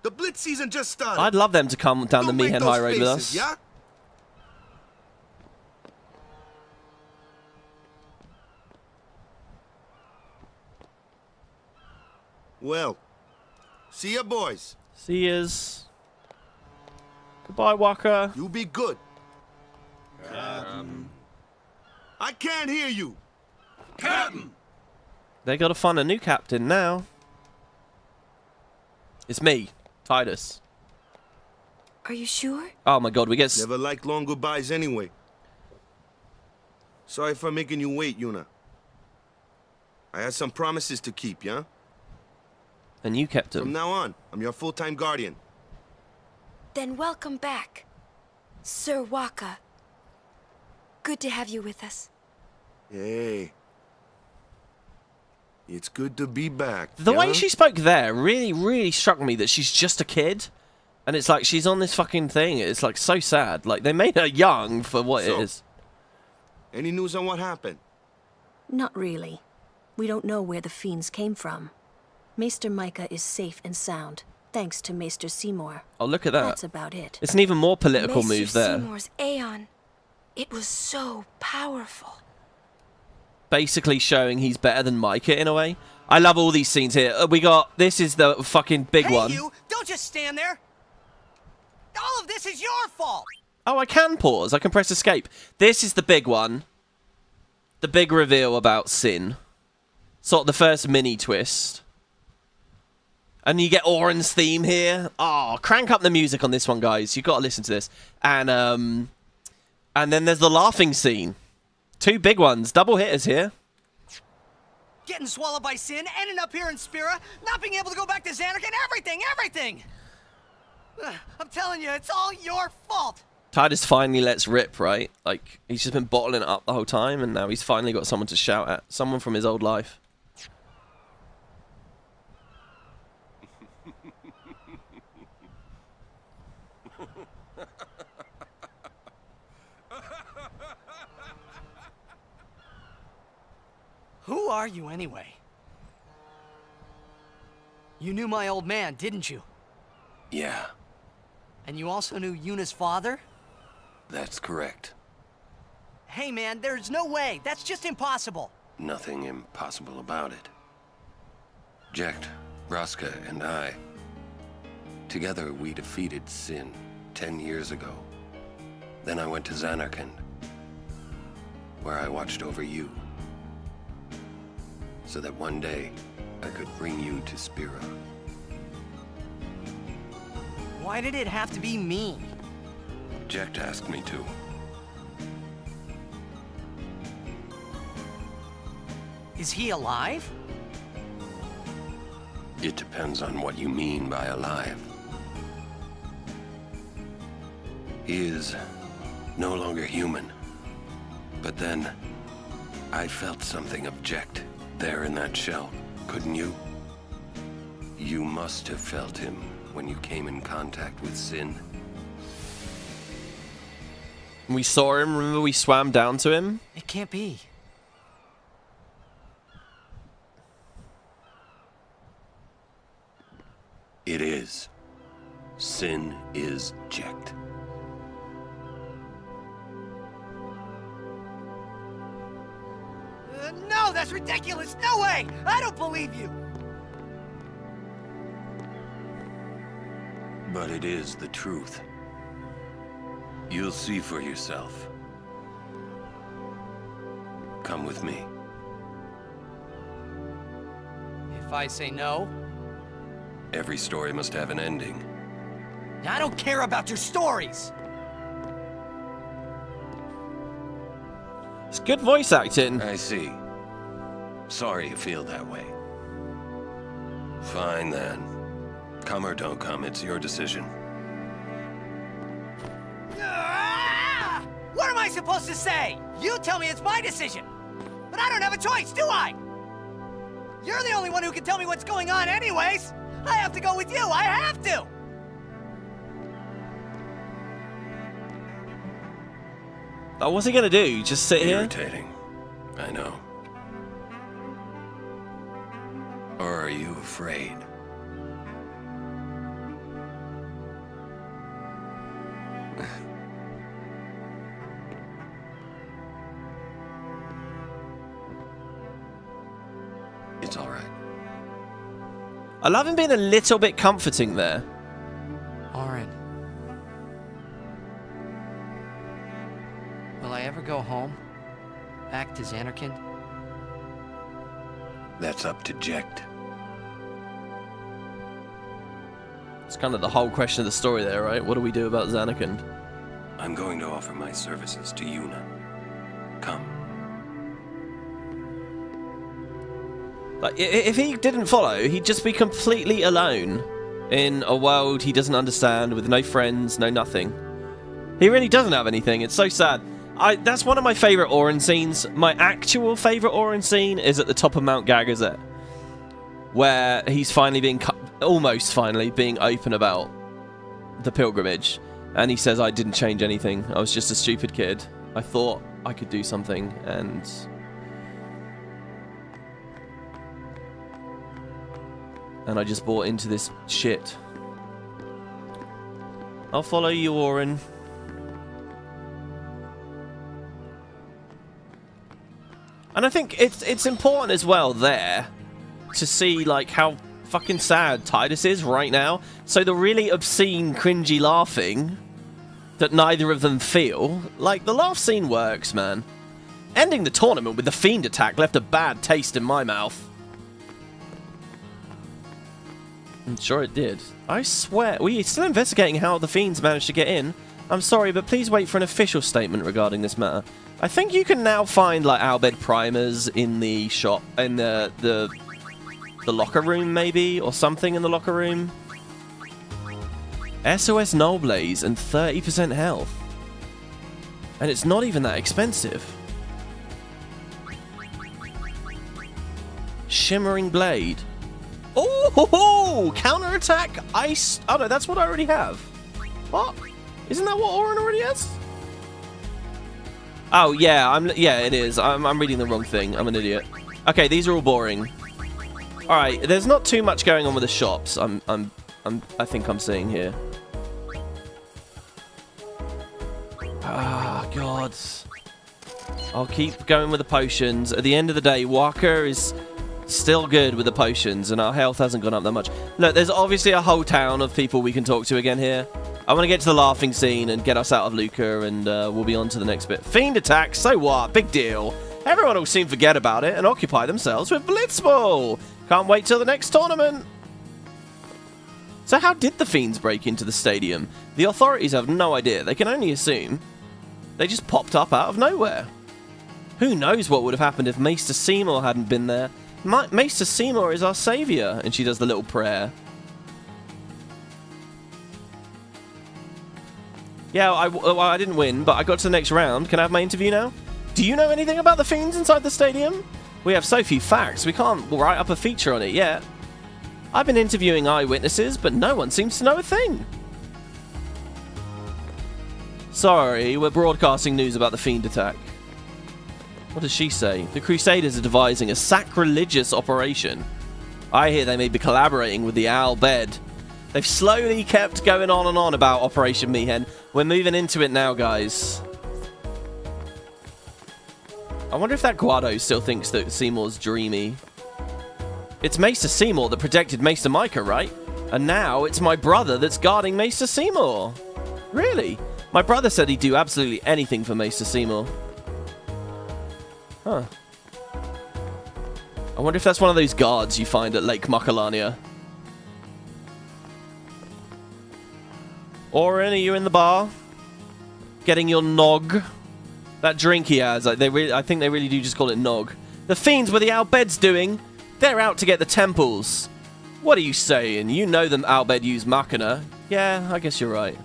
The blitz season just started. I'd love them to come down the Mihen High Road with us. Yeah? Well, see ya, boys. See yas. Goodbye, Waka. You be good. I can't hear you. Captain! They gotta find a new captain now. It's me, Titus. Are you sure? Oh my god, we get... Never liked long goodbyes anyway. Sorry for making you wait, Yuna. I had some promises to keep, yeah? And you kept them. From now on, I'm your full-time guardian. Then welcome back, Sir Waka. Good to have you with us. Hey. It's good to be back. The yeah? way she spoke there really struck me that she's just a kid. And it's like she's on this fucking thing. It's like so sad. Like they made her young for what it is. Any news on what happened? Not really. We don't know where the fiends came from. Maester Micah is safe and sound, thanks to Maester Seymour. Oh, look at that. That's about it. It's an even more political Maester move there. Seymour's Aeon. It was so powerful. Basically showing he's better than Micah in a way. I love all these scenes here. We got... This is the fucking big one. You, don't just stand there. All of this is your fault. Oh, I can pause. I can press escape. This is the big one. The big reveal about Sin. Sort of the first mini twist. And you get Oren's theme here. Oh, crank up the music on this one, guys. You've got to listen to this. And then there's the laughing scene. Two big ones. Double hitters here. Getting swallowed by Sin, ending up here in Spira, not being able to go back to Xanarkand, everything! I'm telling you, it's all your fault! Titus finally lets rip, right? Like, he's just been bottling it up the whole time, and now he's finally got someone to shout at. Someone from his old life. Who are you, anyway? You knew my old man, didn't you? Yeah, And you also knew Yuna's father? that's correct. Hey, man, there's no way. That's just impossible. Nothing impossible about it. Jekt, Vraska, and I, together we defeated Sin 10 years ago. Then I went to Xanarkand, where I watched over you, so that one day I could bring you to Spira. Why did it have to be me? Jekt asked me to. Is he alive? It depends on what you mean by alive. He is no longer human. But then, I felt something of Jekt there in that shell, couldn't you? You must have felt him when you came in contact with Sin. We saw him, remember we swam down to him? It can't be. It is. Sin is Jekt. No, that's ridiculous! No way! I don't believe you! But it is the truth. You'll see for yourself. Come with me. If I say no? Every story must have an ending. I don't care about your stories! It's good voice acting. I see. Sorry you feel that way. Fine then. Come or don't come, it's your decision. What am I supposed to say? You tell me it's my decision. But I don't have a choice, do I? You're the only one who can tell me what's going on anyways. I have to go with you. I have to. What's he gonna do? Just sit here? Irritating. I know. Or are you afraid? It's all right. I love him being a little bit comforting there. Oren. Will I ever go home? Back to Xanarkand? That's up to Jekt. It's kind of the whole question of the story there, right? What do we do about Xanarkand? I'm going to offer my services to Yuna. Come. Like, if he didn't follow, he'd just be completely alone in a world he doesn't understand, with no friends, no nothing. He really doesn't have anything. It's so sad. That's one of my favourite Oren scenes. My actual favourite Oren scene is at the top of Mount Gagazet, where he's finally almost finally being open about the pilgrimage. And he says, I didn't change anything. I was just a stupid kid. I thought I could do something, and I just bought into this shit. I'll follow you, Oren. And I think it's important as well there to see like how fucking sad Titus is right now. So the really obscene, cringy laughing that neither of them feel, like the laugh scene works, man. Ending the tournament with the fiend attack left a bad taste in my mouth. I'm sure it did. I swear, we're still investigating how the fiends managed to get in. I'm sorry, but please wait for an official statement regarding this matter. I think you can now find like Albed primers in the shop, in the locker room maybe, or something in the locker room. SOS Nullblaze and 30% health. And it's not even that expensive. Shimmering Blade. Oh, counterattack ice. Oh no, that's what I already have. What? Isn't that what Orin already has? Oh yeah, yeah, it is. I'm reading the wrong thing. I'm an idiot. Okay, these are all boring. All right, there's not too much going on with the shops. I think I'm seeing here. Ah, God. I'll keep going with the potions. At the end of the day, Walker is still good with the potions, and our health hasn't gone up that much. Look, there's obviously a whole town of people we can talk to again here. I want to get to the laughing scene and get us out of Luca, and we'll be on to the next bit. Fiend attack, so what? Big deal. Everyone will soon forget about it and occupy themselves with Blitzball. Can't wait till the next tournament. So how did the Fiends break into the stadium? The authorities have no idea. They can only assume. They just popped up out of nowhere. Who knows what would have happened if Maester Seymour hadn't been there. Maester Seymour is our savior. And she does the little prayer. Yeah, I didn't win, but I got to the next round. Can I have my interview now? Do you know anything about the Fiends inside the stadium? We have so few facts, we can't write up a feature on it yet. I've been interviewing eyewitnesses, but no one seems to know a thing. Sorry, we're broadcasting news about the Fiend attack. What does she say? The Crusaders are devising a sacrilegious operation. I hear they may be collaborating with the Al Bed. They've slowly kept going on and on about Operation Mihen. We're moving into it now, guys. I wonder if that Guado still thinks that Seymour's dreamy. It's Maester Seymour that protected Maester Micah, right? And now it's my brother that's guarding Maester Seymour. Really? My brother said he'd do absolutely anything for Maester Seymour. Huh. I wonder if that's one of those guards you find at Lake Macalania. Orin, are you in the bar? Getting your nog? That drink he has, like I think they really do just call it nog. The Fiends were the Albeds doing. They're out to get the temples. What are you saying? You know them Albed use Machina. Yeah, I guess you're right.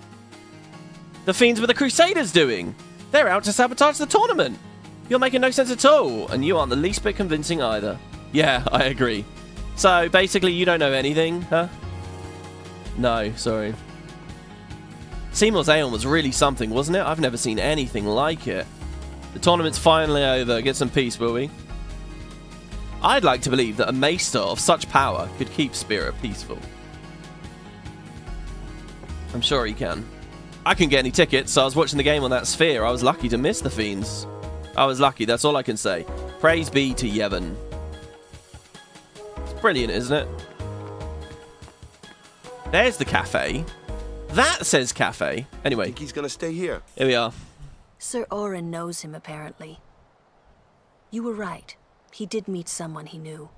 The Fiends were the Crusaders doing. They're out to sabotage the tournament. You're making no sense at all, and you aren't the least bit convincing either. Yeah, I agree. So, basically, you don't know anything, huh? No, sorry. Seymour's Aeon was really something, wasn't it? I've never seen anything like it. The tournament's finally over. Get some peace, will we? I'd like to believe that a Maester of such power could keep Spirit peaceful. I'm sure he can. I couldn't get any tickets, so I was watching the game on that sphere. I was lucky to miss the Fiends. I was lucky, that's all I can say. Praise be to Yevon. It's brilliant, isn't it? There's the cafe. That says cafe. Anyway. I think he's gonna stay here. Here we are. Sir Orin knows him, apparently. You were right. He did meet someone he knew.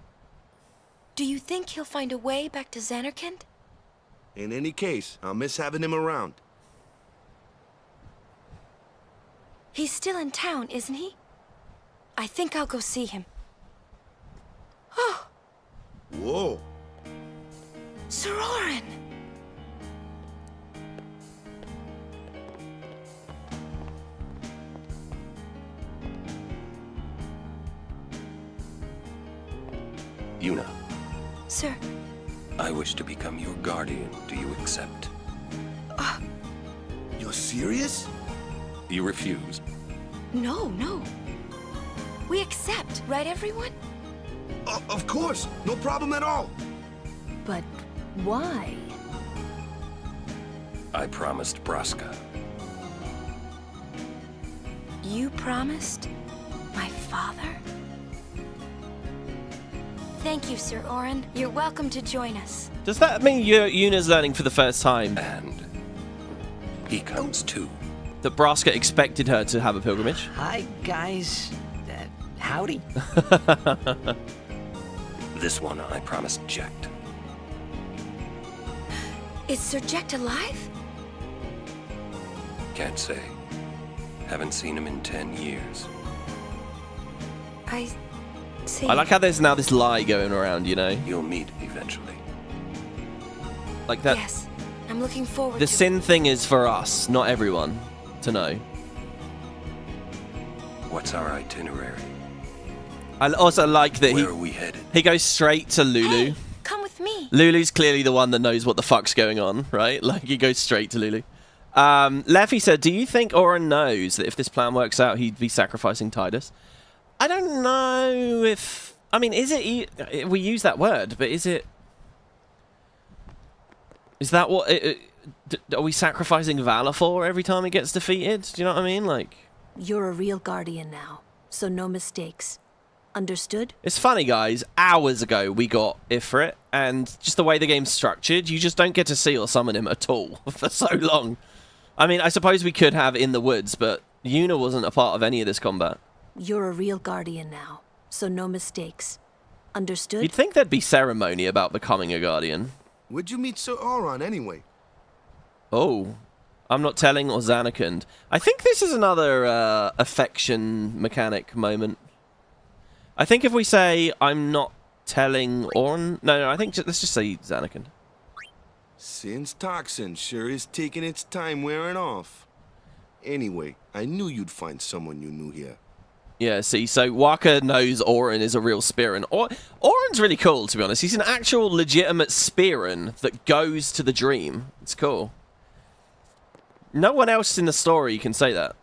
Do you think he'll find a way back to Zanarkand? In any case, I'll miss having him around. He's still in town, isn't he? I think I'll go see him. Oh! Whoa! Sir Orin! Yuna. Sir. I wish to become your guardian. Do you accept? You're serious? You refuse. No. We accept, right, everyone? Of course! No problem at all! But why? I promised Braska. You promised? My father? Thank you, Sir Orin. You're welcome to join us. Does that mean Yuna's learning for the first time? And he comes too. That Braska expected her to have a pilgrimage? Hi, guys. Howdy. This one I promised Jecht. Is Sir Jecht alive? Can't say. Haven't seen him in 10 years. I see. I like how there's now this lie going around, you know? You'll meet eventually. Like that. Yes, I'm looking forward The to sin thing is for us, not everyone, to know. What's our itinerary? I also like that Where are we headed? he goes straight to Lulu. Hey, come with me. Lulu's clearly the one that knows what the fuck's going on, right? Like, he goes straight to Lulu. Leffy said, do you think Oren knows that if this plan works out, he'd be sacrificing Tidus? I don't know if... I mean, is it... We use that word, but is it... Is that what... are we sacrificing Valor for every time it gets defeated? Do you know what I mean? Like... You're a real guardian now, so no mistakes. Understood? It's funny, guys. Hours ago, we got Ifrit, and just the way the game's structured, you just don't get to see or summon him at all for so long. I mean, I suppose we could have in the woods, but Yuna wasn't a part of any of this combat. You're a real guardian now, so no mistakes. Understood? You'd think there'd be ceremony about becoming a guardian. Where'd you meet Sir Auron anyway? Oh, I'm not telling or Zanarkand. I think this is another affection mechanic moment. I think if we say, I'm not telling Oren... No, I think let's just say Zanarkand. Sin's toxin sure is taking its time wearing off. Anyway, I knew you'd find someone you knew here. Yeah, see, so Waka knows Oren is a real Spearin. Oren's really cool, to be honest. He's an actual legitimate Spearin that goes to the dream. It's cool. No one else in the story can say that.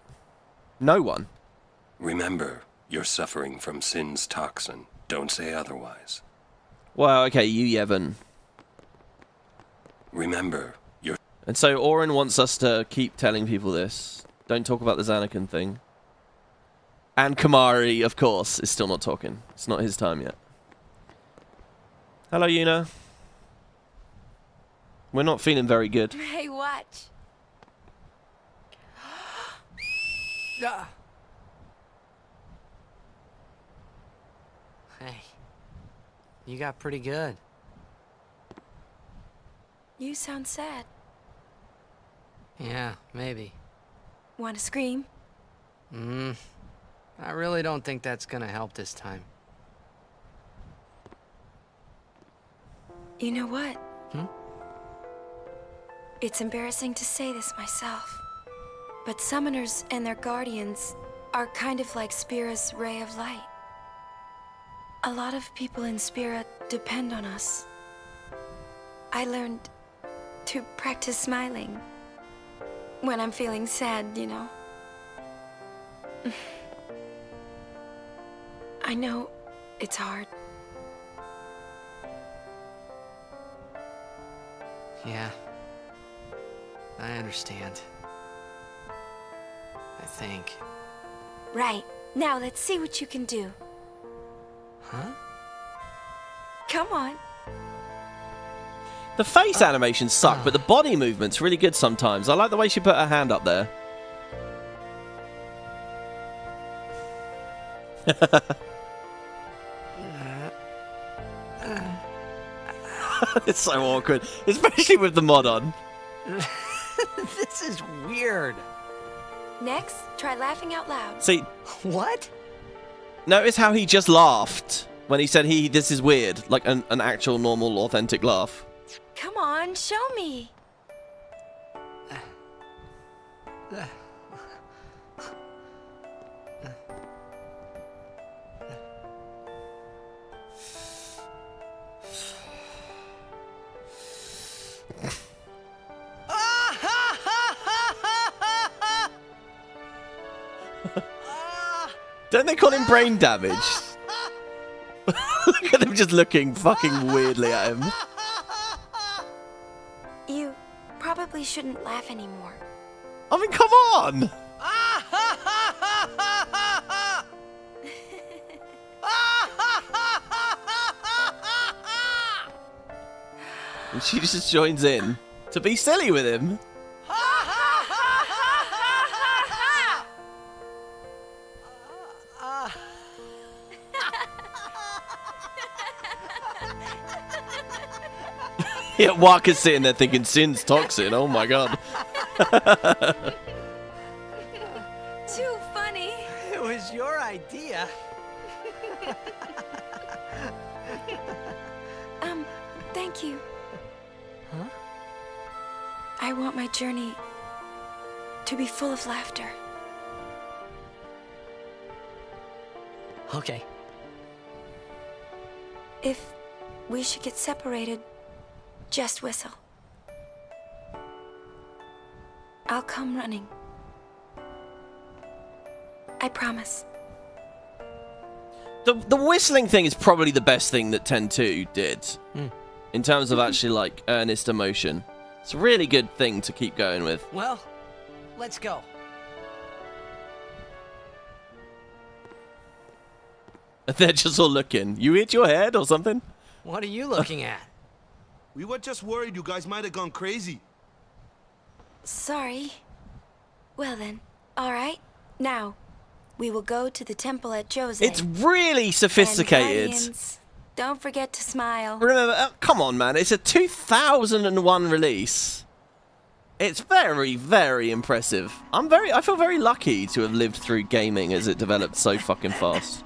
No one. Remember, you're suffering from Sin's toxin. Don't say otherwise. Well, okay, you Yevon. Remember, you're... And so Oren wants us to keep telling people this. Don't talk about the Zanarkand thing. And Kamari, of course, is still not talking. It's not his time yet. Hello, Yuna. We're not feeling very good. Hey, watch. Hey, you got pretty good. You sound sad. Yeah, maybe. Want to scream? I really don't think that's gonna help this time. You know what? Hmm? It's embarrassing to say this myself, but summoners and their guardians are kind of like Spira's ray of light. A lot of people in Spira depend on us. I learned to practice smiling when I'm feeling sad, you know. I know it's hard. Yeah, I understand. I think. Right. Now let's see what you can do. Huh? Come on. The face animations suck, but the body movement's really good sometimes. I like the way she put her hand up there. It's so awkward, especially with the mod on. This is weird. Next, try laughing out loud. See, what? Notice how he just laughed when he said this is weird, like an actual normal authentic laugh. Come on, show me. Don't they call him brain damage? Look at him just looking fucking weirdly at him. You probably shouldn't laugh anymore. I mean, come on! And she just joins in to be silly with him. Yeah, Walker's sitting there thinking Sin's toxin. Oh my god. Too was your idea. Thank you. Huh? I want my journey to be full of laughter. Okay. If we should get separated, just whistle. I'll come running. I promise. The whistling thing is probably the best thing that 10-2 did. In terms of actually, like, earnest emotion. It's a really good thing to keep going with. Well, let's go. They're just all looking. You hit your head or something? What are you looking at? We were just worried you guys might have gone crazy. Sorry. Well then, alright. Now, we will go to the temple at Jose. It's really sophisticated. And Guardians, don't forget to smile. Remember, come on, man. It's a 2001 release. It's very, very impressive. I feel very lucky to have lived through gaming as it developed so fucking fast.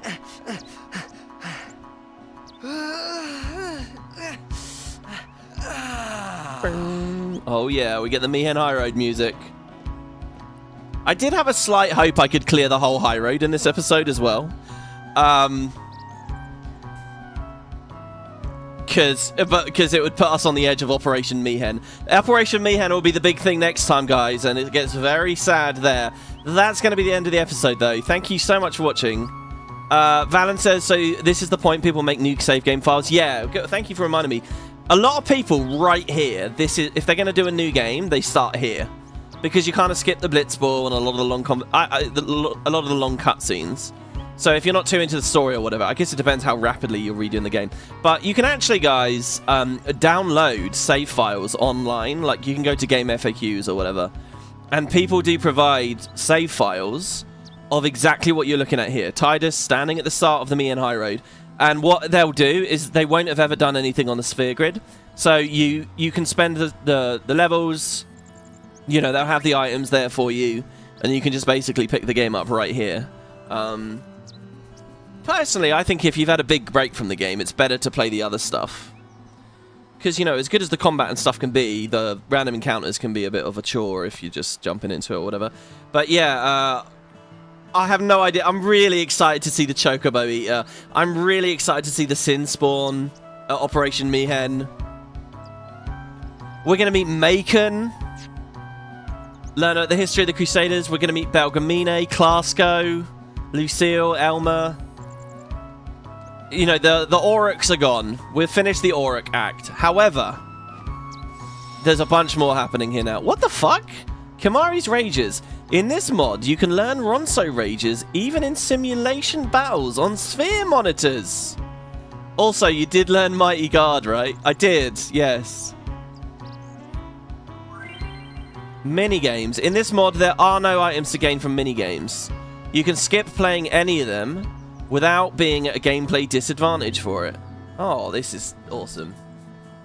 Oh yeah, we get the Mihen High Road music. I did have a slight hope I could clear the whole high road in this episode as well. Because it would put us on the edge of Operation Mihen. Operation Mihen will be the big thing next time, guys, and it gets very sad there. That's going to be the end of the episode, though. Thank you so much for watching. Valen says, so this is the point people make nuke save game files? Yeah, thank you for reminding me. A lot of people right here, if they're going to do a new game, they start here. Because you kind of skip the blitzball and a lot of the long cutscenes. So if you're not too into the story or whatever, I guess it depends how rapidly you're redoing the game. But you can actually, guys, download save files online. Like, you can go to Game FAQs or whatever. And people do provide save files of exactly what you're looking at here. Tidus standing at the start of the Mihen High Road. And what they'll do is they won't have ever done anything on the sphere grid. So you can spend the levels... You know, they'll have the items there for you, and you can just basically pick the game up right here. Personally, I think if you've had a big break from the game, it's better to play the other stuff. Because, you know, as good as the combat and stuff can be, the random encounters can be a bit of a chore if you're just jumping into it or whatever. But yeah, I have no idea. I'm really excited to see the Chocobo Eater. I'm really excited to see the Sin Spawn at Operation Mihen. We're going to meet Macon. Learn about the history of the Crusaders. We're going to meet Belgamine, Clasco, Lucille, Elmer. You know, the Aurochs are gone. We've finished the Auroch act. However, there's a bunch more happening here now. What the fuck? Kimahri's Rages. In this mod, you can learn Ronso Rages even in simulation battles on sphere monitors. Also, you did learn Mighty Guard, right? I did, yes. Minigames. In this mod, there are no items to gain from minigames. You can skip playing any of them without being at a gameplay disadvantage for it. Oh, this is awesome.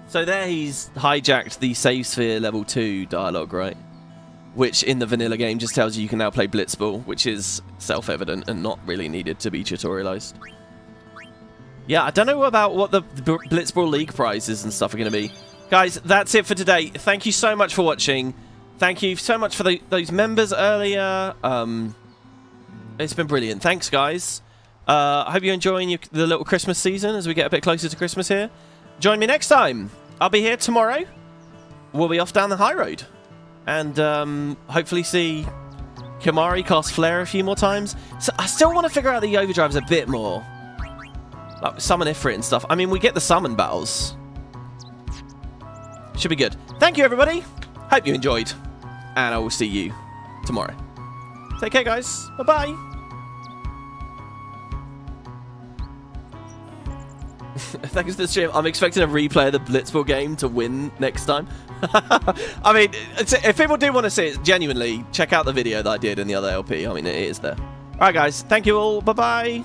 So there he's hijacked the Save Sphere Level 2 dialogue, right? Which in the vanilla game just tells you can now play Blitzball, which is self-evident and not really needed to be tutorialized. Yeah, I don't know about what the Blitzball League prizes and stuff are going to be. Guys, that's it for today. Thank you so much for watching. Thank you so much for those members earlier. It's been brilliant. Thanks, guys. I hope you're enjoying the little Christmas season as we get a bit closer to Christmas here. Join me next time. I'll be here tomorrow. We'll be off down the high road. And hopefully see Kimahri cast Flare a few more times. So I still want to figure out the overdrives a bit more. Like summon Ifrit and stuff. I mean, we get the summon battles. Should be good. Thank you, everybody. Hope you enjoyed. And I will see you tomorrow. Take care, guys. Bye-bye. Thanks for the stream. I'm expecting a replay of the Blitzball game to win next time. I mean, if people do want to see it, genuinely, check out the video that I did in the other LP. I mean, it is there. Alright, guys. Thank you all. Bye-bye.